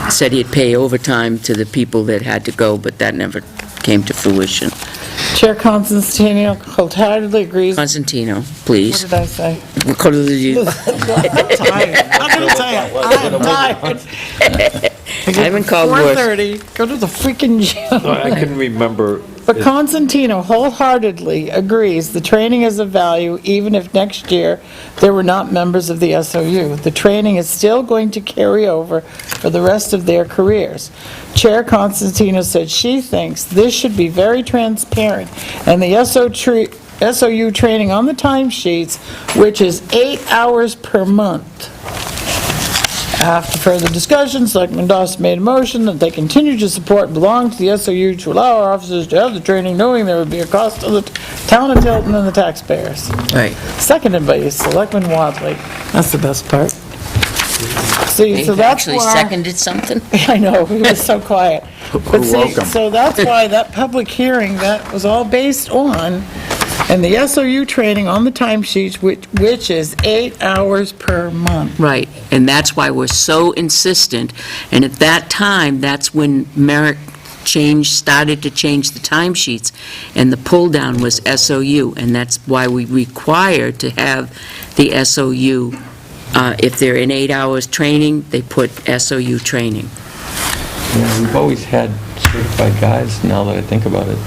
S1: Said he'd pay overtime to the people that had to go, but that never came to fruition.
S3: Chair Constantino wholeheartedly agrees.
S1: Constantino,
S3: What
S1: please.
S3: did I say?
S1: We'll go to the-
S3: I'm tired. I'm going to tell you, I'm tired.
S1: I haven't called worse.
S3: 4:30, go to the freaking gym.
S6: I can remember,
S3: But Constantino wholeheartedly agrees the training is of value even if next year there were not members of the SOU. The training is still going to carry over for the rest of their careers. Chair Constantino said she thinks this should be very transparent, and the SOU training on the timesheets, which is 8 hours per month. After further discussion, Selectman Dawson made a motion that they continue to support and belong to the SOU to allow our officers to have the training, knowing there would be a cost to the town of Tilton and the taxpayers.
S1: Right.
S3: Seconded by Selectman Wadley. That's the best part. See, so
S1: He
S3: that's
S1: actually
S3: why...
S1: seconded something?
S3: I know, he was so quiet. But see, so that's why that public hearing, that was all based on, and the SOU training on the timesheets, which is 8 hours per month.
S1: Right, and that's why we're so insistent, and at that time, that's when Merrick started to change the timesheets, and the pull-down was SOU, and that's why we require to have the SOU. If they're in 8 hours training, they put SOU training.
S9: Yeah, we've always had certified guys, now that I think about it,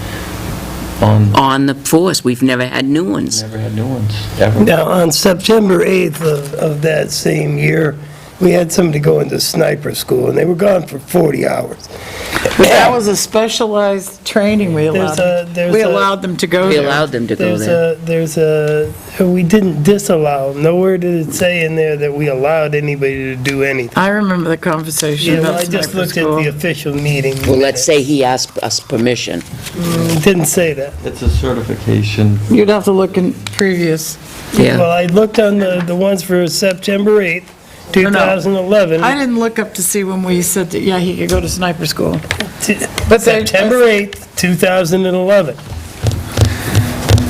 S1: On the force, we've never had new ones.
S9: never had new ones, ever.
S5: Now, on September 8th of that same year, we had somebody go into sniper school, and they were gone for 40 hours.
S3: But that was a specialized training we allowed them. We allowed them to go
S1: We
S3: there.
S1: allowed them to go there.
S5: We didn't disallow them. Nowhere did it say in there that we allowed anybody to do anything.
S3: I remember the conversation
S5: Yeah, well,
S3: about
S5: I just
S3: sniper
S5: looked at
S3: school.
S5: the official meeting.
S1: Well, let's say he asked us permission.
S5: It didn't say that.
S9: It's a certification.
S3: You'd have to look in previous.
S5: Well,
S1: Yeah,
S5: I looked on the ones for September 8th,
S3: No, no.
S5: 2011.
S3: I didn't look up to see when we said that, yeah, he could go to sniper school. But they-
S5: September 8th, 2011.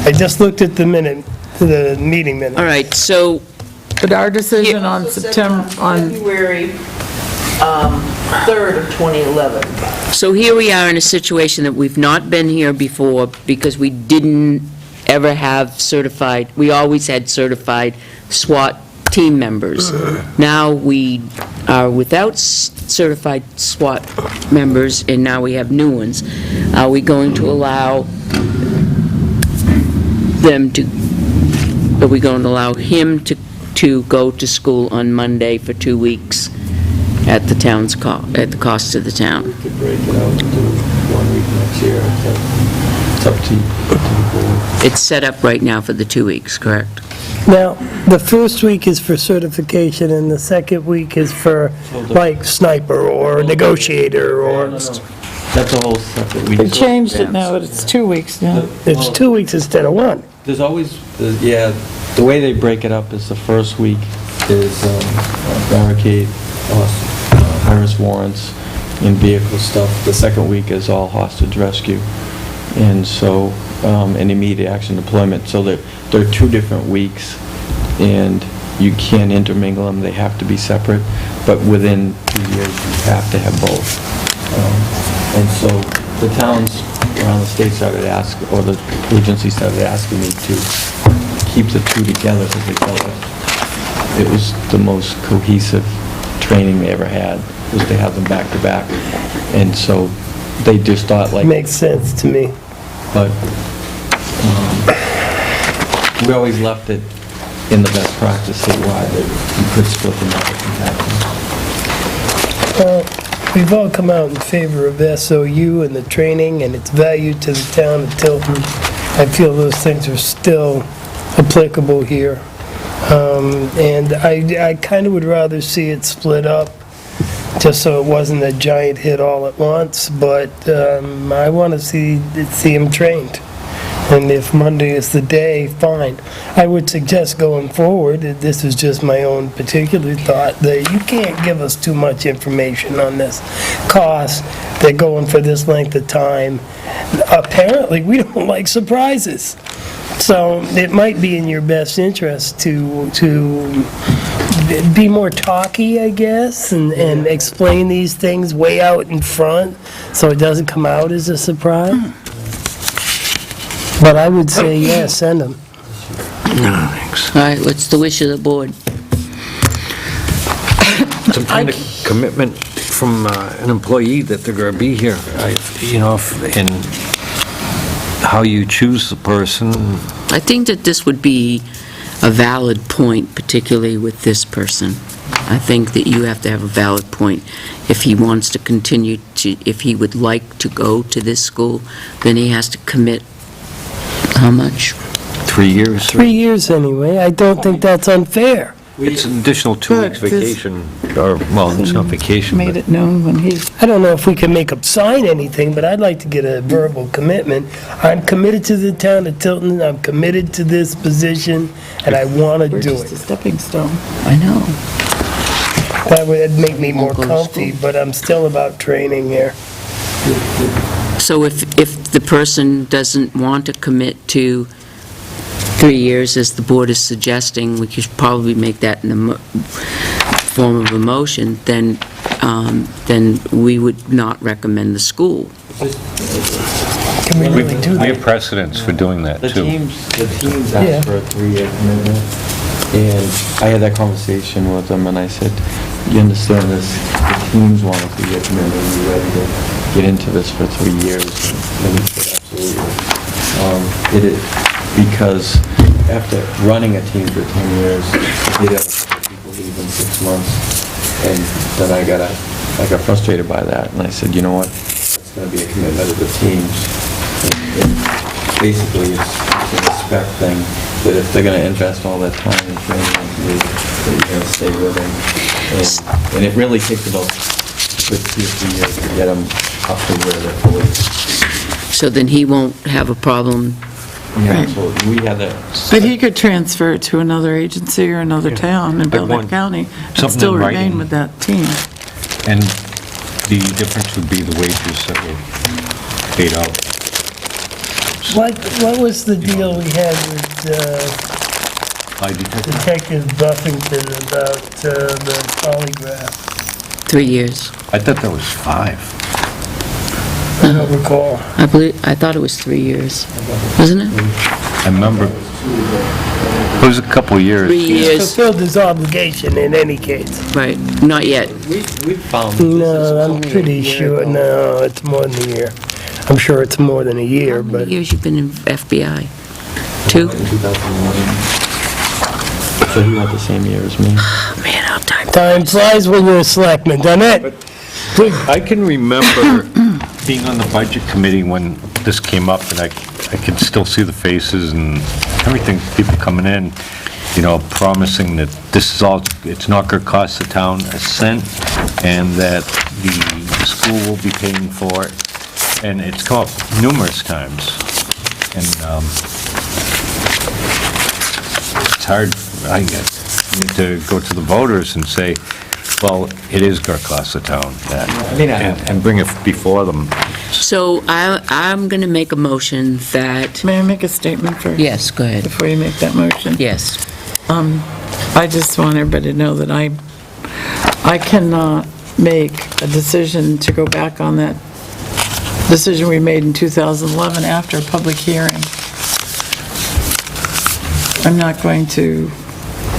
S5: I just looked at the meeting minute.
S1: all right, so,
S3: But our decision on September, on,
S8: February 3rd of 2011.
S1: so here we are in a situation that we've not been here before because we didn't ever have certified, we always had certified SWAT team members. Now we are without certified SWAT members, and now we have new ones. Are we going to allow them to, are we going to allow him to go to school on Monday for 2 weeks at the town's at the cost of the town?
S9: We could break it out into 1 week next year. It's up to the board.
S1: It's set up right now for the 2 weeks, correct?
S5: Now, the first week is for certification, and the second week is for, like, sniper or negotiator or...
S9: That's a whole separate.
S3: They changed it now, but it's 2 weeks now.
S5: It's 2 weeks instead of 1.
S9: There's always, yeah, the way they break it up is the first week is barricade, high-risk warrants, and vehicle stuff. The second week is all hostage rescue. And so, and immediate action deployment. So they're 2 different weeks, and you can't intermingle them. They have to be separate. But within 2 years, you have to have both. And so the towns around the state started asking, or the agency started asking me to keep the 2 together because they felt like it was the most cohesive training they ever had, was to have them back to back. And so they just thought like...
S5: Makes sense to me.
S9: But we always left it in the best practice statewide that you could split them up if you had to.
S5: We've all come out in favor of SOU and the training and its value to the town of Tilton. I feel those things are still applicable here. And I kind of would rather see it split up, just so it wasn't a giant hit all at once, but I want to see them trained. And if Monday is the day, fine. I would suggest going forward, this is just my own particular thought, that you can't give us too much information on this cost. They're going for this length of time. Apparently, we don't like surprises. So it might be in your best interest to be more talky, I guess, and explain these things way out in front so it doesn't come out as a surprise. But I would say, yeah, send them.
S2: No, thanks.
S1: All right, what's the wish of the board?
S13: Some kind of commitment from an employee that they're going to be here.
S6: And how you choose the person.
S1: I think that this would be a valid point, particularly with this person. I think that you have to have a valid point. If he wants to continue to, if he would like to go to this school, then he has to commit, how much?
S6: 3 years.
S5: 3 years anyway. I don't think that's unfair.
S6: It's an additional 2 weeks
S3: But this-
S6: vacation, or, well, it's not vacation,
S3: Made
S6: but
S3: it known when he,
S5: I don't know if we can make him sign anything, but I'd like to get a verbal commitment. I'm committed to the town of Tilton, I'm committed to this position, and I want to
S3: we're
S5: do
S3: just a
S5: it.
S3: stepping stone.
S1: I know.
S5: That would make me more
S1: Won't go to
S5: comfy,
S1: school.
S5: but I'm still about training here.
S1: So if the person doesn't want to commit to 3 years, as the board is suggesting, we could probably make that in the form of a motion, then we would not recommend the school.
S5: Can we really do
S6: we
S5: that?
S6: have precedents for doing that,
S9: The
S6: too.
S9: teams
S5: Yeah.
S9: asked for a 3-year commitment, and I had that conversation with them, and I said, you understand this, the teams want a 3-year commitment, are you ready to get into this for 3 years? And he said, absolutely. It is, because after running a team for 10 years, I did have a couple people leave in 6 months, and then I got frustrated by that, and I said, you know what, it's gonna be a commitment of the teams. And basically, it's a respect thing, that if they're gonna invest all that time and training into you, that you're gonna stay with them. And it really takes about 2 or 3 years to get them up to where they're fully.
S1: So then he won't have a problem.
S9: Yeah, so we had that.
S3: But he could transfer it to another agency or another town in Belknap
S6: want
S3: County and
S6: something
S3: still
S6: in
S3: remain
S6: writing.
S3: with that team.
S6: And the difference would be the wages that were paid out.
S5: What was the deal we had with
S6: Lie detector?
S5: Detective Buffington about the polygraph?
S1: 3 years.
S6: I thought that was 5.
S5: I don't recall.
S1: I thought it was 3 years, wasn't it?
S6: I remember, it was a couple of years.
S1: 3 years,
S5: Fulfilled his obligation in any case.
S1: right, not yet.
S9: We found.
S5: No, I'm pretty sure, no, it's more than a year. I'm sure it's more than a year,
S1: How many
S5: but
S1: years you been in FBI? 2?
S9: In 2011. So he went the same year as me.
S1: Man, how time.
S5: time flies when you're a selectman, doesn't it?
S6: I can remember being on the budget committee when this came up, and I could still see the faces and everything, people coming in, promising that this is all, it's not going to cost the town a cent, and that the school will be paying for it. and it's come up numerous times, and it's hard, I guess, to go to the voters and say, well, it is going to cost the town that, and bring it before them.
S1: So I'm going to make a motion that,
S3: May I make a statement first?
S1: yes, go ahead.
S3: Before you make that motion?
S1: Yes.
S3: I just want everybody to know that I cannot make a decision to go back on that decision we made in 2011 after a public hearing. I'm not going to,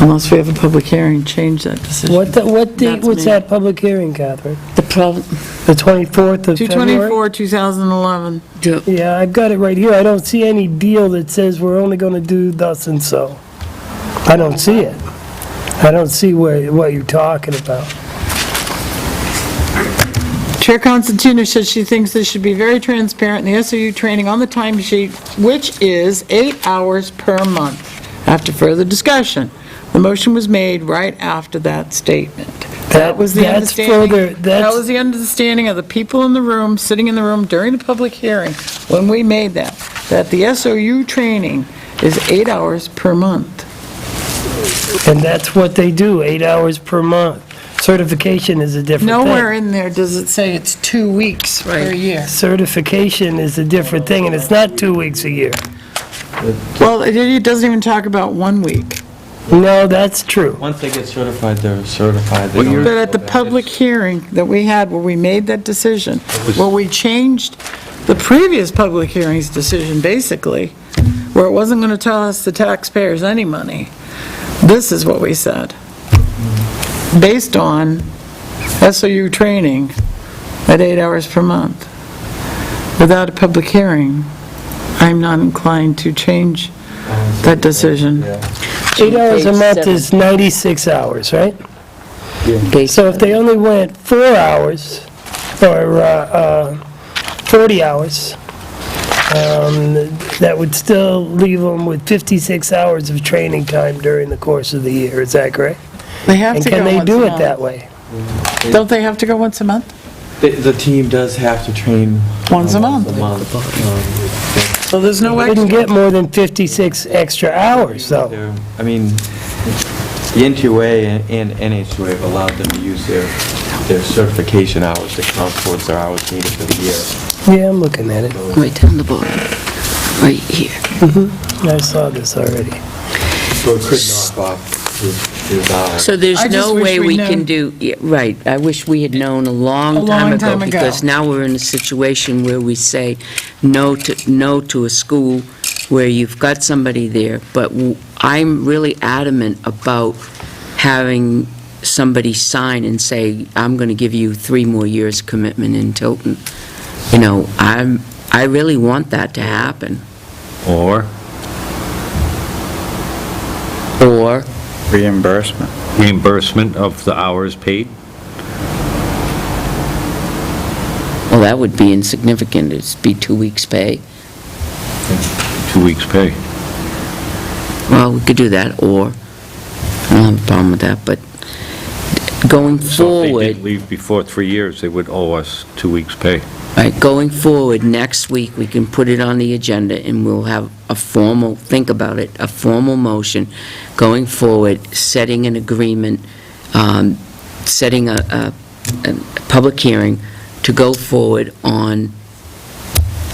S3: unless we have a public hearing, change that decision.
S5: What date
S3: That's
S5: was
S3: me.
S5: that public hearing, Catherine?
S1: The problem,
S5: The 24th of February?
S3: 2/24, 2011.
S5: Yeah, I've got it right here. I don't see any deal that says we're only going to do thus and so. I don't see it. I don't see what you're talking about.
S3: Chair Constantino says she thinks this should be very transparent in the SOU training on the timesheet, which is 8 hours per month. After further discussion, the motion was made right after that statement. That was the
S5: That's
S3: understanding.
S5: further-
S3: That
S5: that's-
S3: was the understanding of the people in the room, sitting in the room during the public hearing, when we made that the SOU training is 8 hours per month.
S5: And that's what they do, 8 hours per month. Certification is a different thing.
S3: Nowhere in there does it say it's 2 weeks per year.
S5: Certification is a different thing, and it's not 2 weeks a year.
S3: Well, it doesn't even talk about 1 week.
S5: No, that's true.
S9: Once they get certified, they're certified. They don't
S3: But at the
S9: go back.
S3: public hearing that we had, where we made that decision, where we changed the previous public hearing's decision, basically, where it wasn't going to tell us the taxpayers any money, this is what we said. Based on SOU training at 8 hours per month, without a public hearing, I'm not inclined to change that decision.
S5: 8 hours a
S1: Page
S5: month
S1: 7.
S5: is 96 hours, right?
S1: Page
S5: So if they only went 4 hours, or 40 hours, that would still leave them with 56 hours of training time during the course of the year, is that correct?
S3: They have
S5: And
S3: to go
S5: can they
S3: once
S5: do
S3: a
S5: it that
S3: month.
S5: way?
S3: Don't they have to go once a month?
S9: The team does have to train.
S3: Once a month. So there's no
S5: They
S3: way.
S5: wouldn't get more than 56 extra hours, though.
S9: I mean, the NTA and NHUA have allowed them to use their certification hours to count towards their hours needed for the year.
S5: Yeah, I'm looking at it.
S1: right down the bottom, right here.
S5: I saw this already.
S9: So it could knock off his hours.
S1: So there's
S3: I just
S1: no
S3: wish
S1: way
S3: we
S1: we
S3: knew.
S1: can do, yeah, right, I wish we had known a long time ago, because now we're in a situation where we say no to a school where you've got somebody there, but I'm really adamant about having somebody sign and say, I'm going to give you 3 more years commitment in Tilton. You know, I really want that to happen.
S6: Or
S7: Reimbursement.
S6: reimbursement of the hours paid.
S1: Well, that would be insignificant, it'd be 2 weeks' pay.
S6: 2 weeks' pay.
S1: Well, we could do that, or, I don't have a problem with that, but going
S6: So if they
S1: forward,
S6: did leave before 3 years, they would owe us 2 weeks' pay.
S1: right, going forward, next week, we can put it on the agenda, and we'll have a formal, think about it, a formal motion going forward, setting an agreement, setting a public hearing to go forward on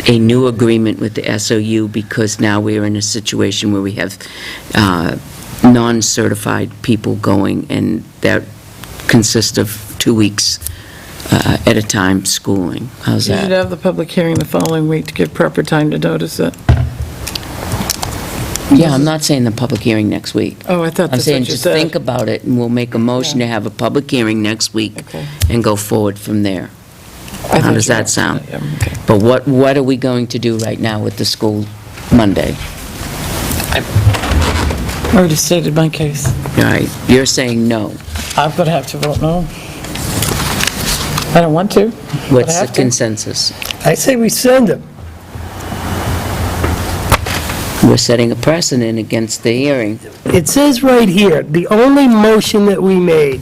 S1: a new agreement with the SOU, because now we're in a situation where we have non-certified people going, and that consists of 2 weeks at a time schooling. How's
S3: You should
S1: that?
S3: have the public hearing the following week to give proper time to notice it.
S1: Yeah, I'm not saying the public hearing next week.
S3: Oh, I thought
S1: I'm
S3: that's
S1: saying
S3: what you
S1: just think
S3: said.
S1: about it, and we'll make a motion to have a public hearing next week
S3: Okay.
S1: and go forward from there.
S3: I
S1: How
S3: thought
S1: does
S3: you
S1: that
S3: meant
S1: sound?
S3: Yeah, okay.
S1: But what are we going to do right now with the school Monday?
S3: I already stated my case.
S1: All right, you're saying no.
S3: I'm going to have to vote no. I don't want to. but
S1: What's
S3: I
S1: the
S3: have to.
S1: consensus?
S5: I say we send them.
S1: We're setting a precedent against the hearing.
S5: It says right here, the only motion that we made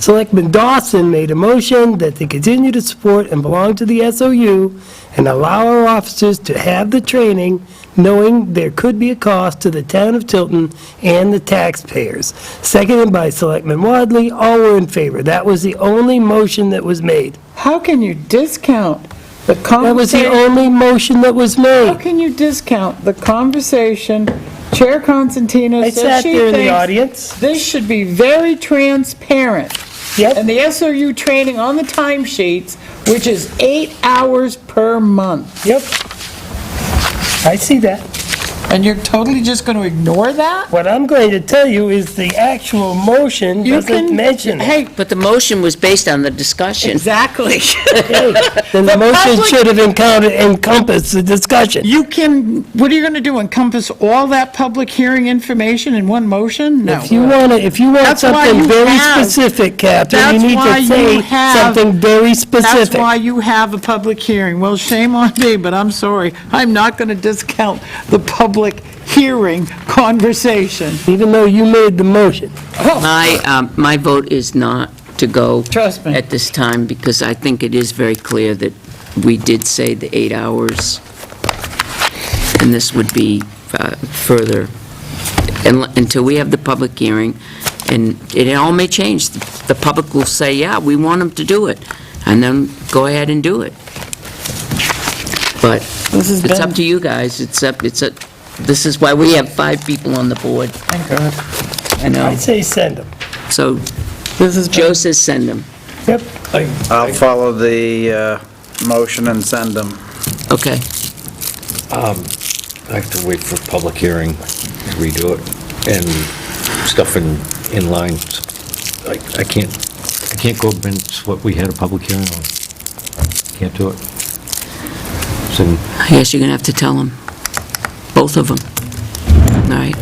S5: Selectman Dawson made a motion that they continue to support and belong to the SOU and allow our officers to have the training, knowing there could be a cost to the town of Tilton and the taxpayers. Seconded by Selectman Wadley, all were in favor. That was the only motion that was made.
S3: How can you discount the
S5: That was the
S3: conversation?
S5: only motion that was
S3: How
S5: made.
S3: can you discount the conversation? Chair Constantino
S5: I
S3: said
S5: sat
S3: she
S5: there in the
S3: thinks
S5: audience.
S3: this should be very transparent.
S5: Yep.
S3: And the SOU training on the timesheets, which is 8 hours per month.
S5: Yep. I see that.
S3: And you're totally just going to ignore that?
S5: What I'm going to tell you is the actual motion
S3: You
S5: doesn't
S3: can-
S5: mention it.
S3: Hey,
S1: But the motion was based on the discussion.
S3: exactly.
S5: Okay, then the motion
S3: public-
S5: should have encompassed the discussion.
S3: You can, what are you going to do, encompass all that public hearing information in one motion? No.
S5: If you want
S3: That's why
S5: something
S3: you
S5: very
S3: have-
S5: specific, Catherine,
S3: That's
S5: you need
S3: why
S5: to
S3: you
S5: say
S3: have-
S5: something very
S3: That's
S5: specific.
S3: why you have a public hearing. Well, shame on me, but I'm sorry. I'm not going to discount the public hearing conversation.
S5: Even though you made the motion.
S1: My vote is not to go.
S3: Trust me.
S1: At this time, because I think it is very clear that we did say the 8 hours, and this would be further, until we have the public hearing, and it all may change. The public will say, yeah, we want them to do it, and then go ahead and do it. But it's up to you guys. This is why we have 5 people on the board.
S3: Thank God.
S1: I know.
S5: I say send them.
S1: So Joe says send them.
S5: Yep.
S7: I'll follow the motion and send them.
S1: Okay.
S6: I have to wait for public hearing, redo it, and stuff in line. I can't go against what we had a public hearing on. Can't do it. So,
S1: I guess you're going to have to tell them, both of them. All right.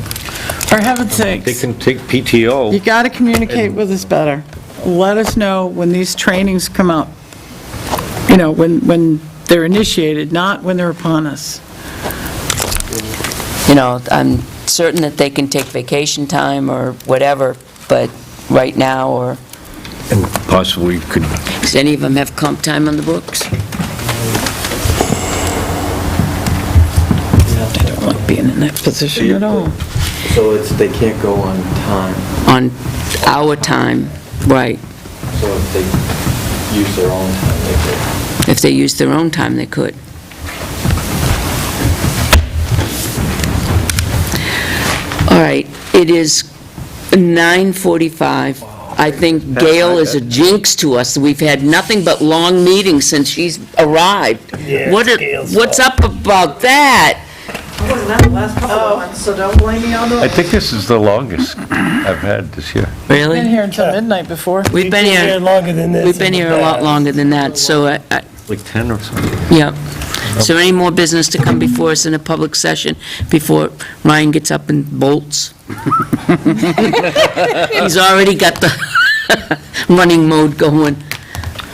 S3: For heaven's sakes.
S6: they can take PTO.
S3: You got to communicate with us better. Let us know when these trainings come up, when they're initiated, not when they're upon us.
S1: I'm certain that they can take vacation time or whatever, but right now, or
S6: And possibly could,
S1: does any of them have comp time on the books?
S3: I don't like being in that position at all.
S9: So they can't go on time,
S1: On our time, right.
S9: so if they use their own time, they could.
S1: If they use their own time, they could. All right, it is 9:45. I think Gail is a jinx to us. We've had nothing but long meetings since she's arrived.
S5: Yeah,
S1: What
S5: it's Gail's
S1: What's up about that?
S8: I wasn't out the last couple of months, so don't blame me on
S6: I
S8: those.
S6: think this is the longest I've had this year.
S3: Been
S1: Really?
S3: here until midnight before.
S1: We've been here,
S5: longer than this.
S1: we've been
S5: in the
S1: here a lot
S5: past.
S1: longer than that, so,
S6: Like 10 or something.
S1: yeah. Is there any more business to come before us in a public session before Ryan gets up and bolts? He's already got the running mode going.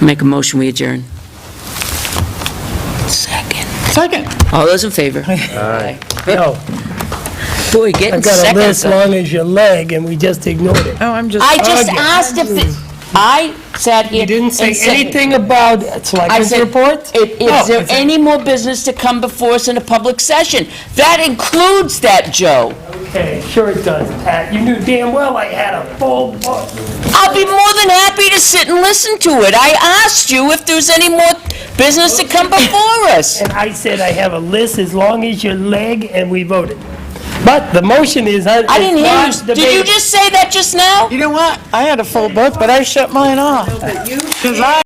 S1: Make a motion, we adjourn. Second. All those in favor? Aye.
S5: No,
S1: Boy, getting
S5: I've got a
S1: seconds.
S5: list long as your leg, and we just ignored it.
S3: Oh, I'm just.
S1: I just
S5: Again.
S1: asked if, I sat here.
S5: You didn't say
S1: and said-
S5: anything about
S1: I
S5: selectmen's
S1: said,
S5: reports?
S1: Is
S5: Oh,
S1: there
S5: I said-
S1: any more business to come before us in a public session? That includes that, Joe.
S5: Okay, sure it does, Pat. You knew damn well I had a full book.
S1: I'll be more than happy to sit and listen to it. I asked you if there's any more business to come before us.
S5: And I said I have a list as long as your leg, and we voted. But the motion is...
S1: I didn't hear you. Did you just say that just now?
S3: You know what? I had a full book, but I shut mine off. 'Cause I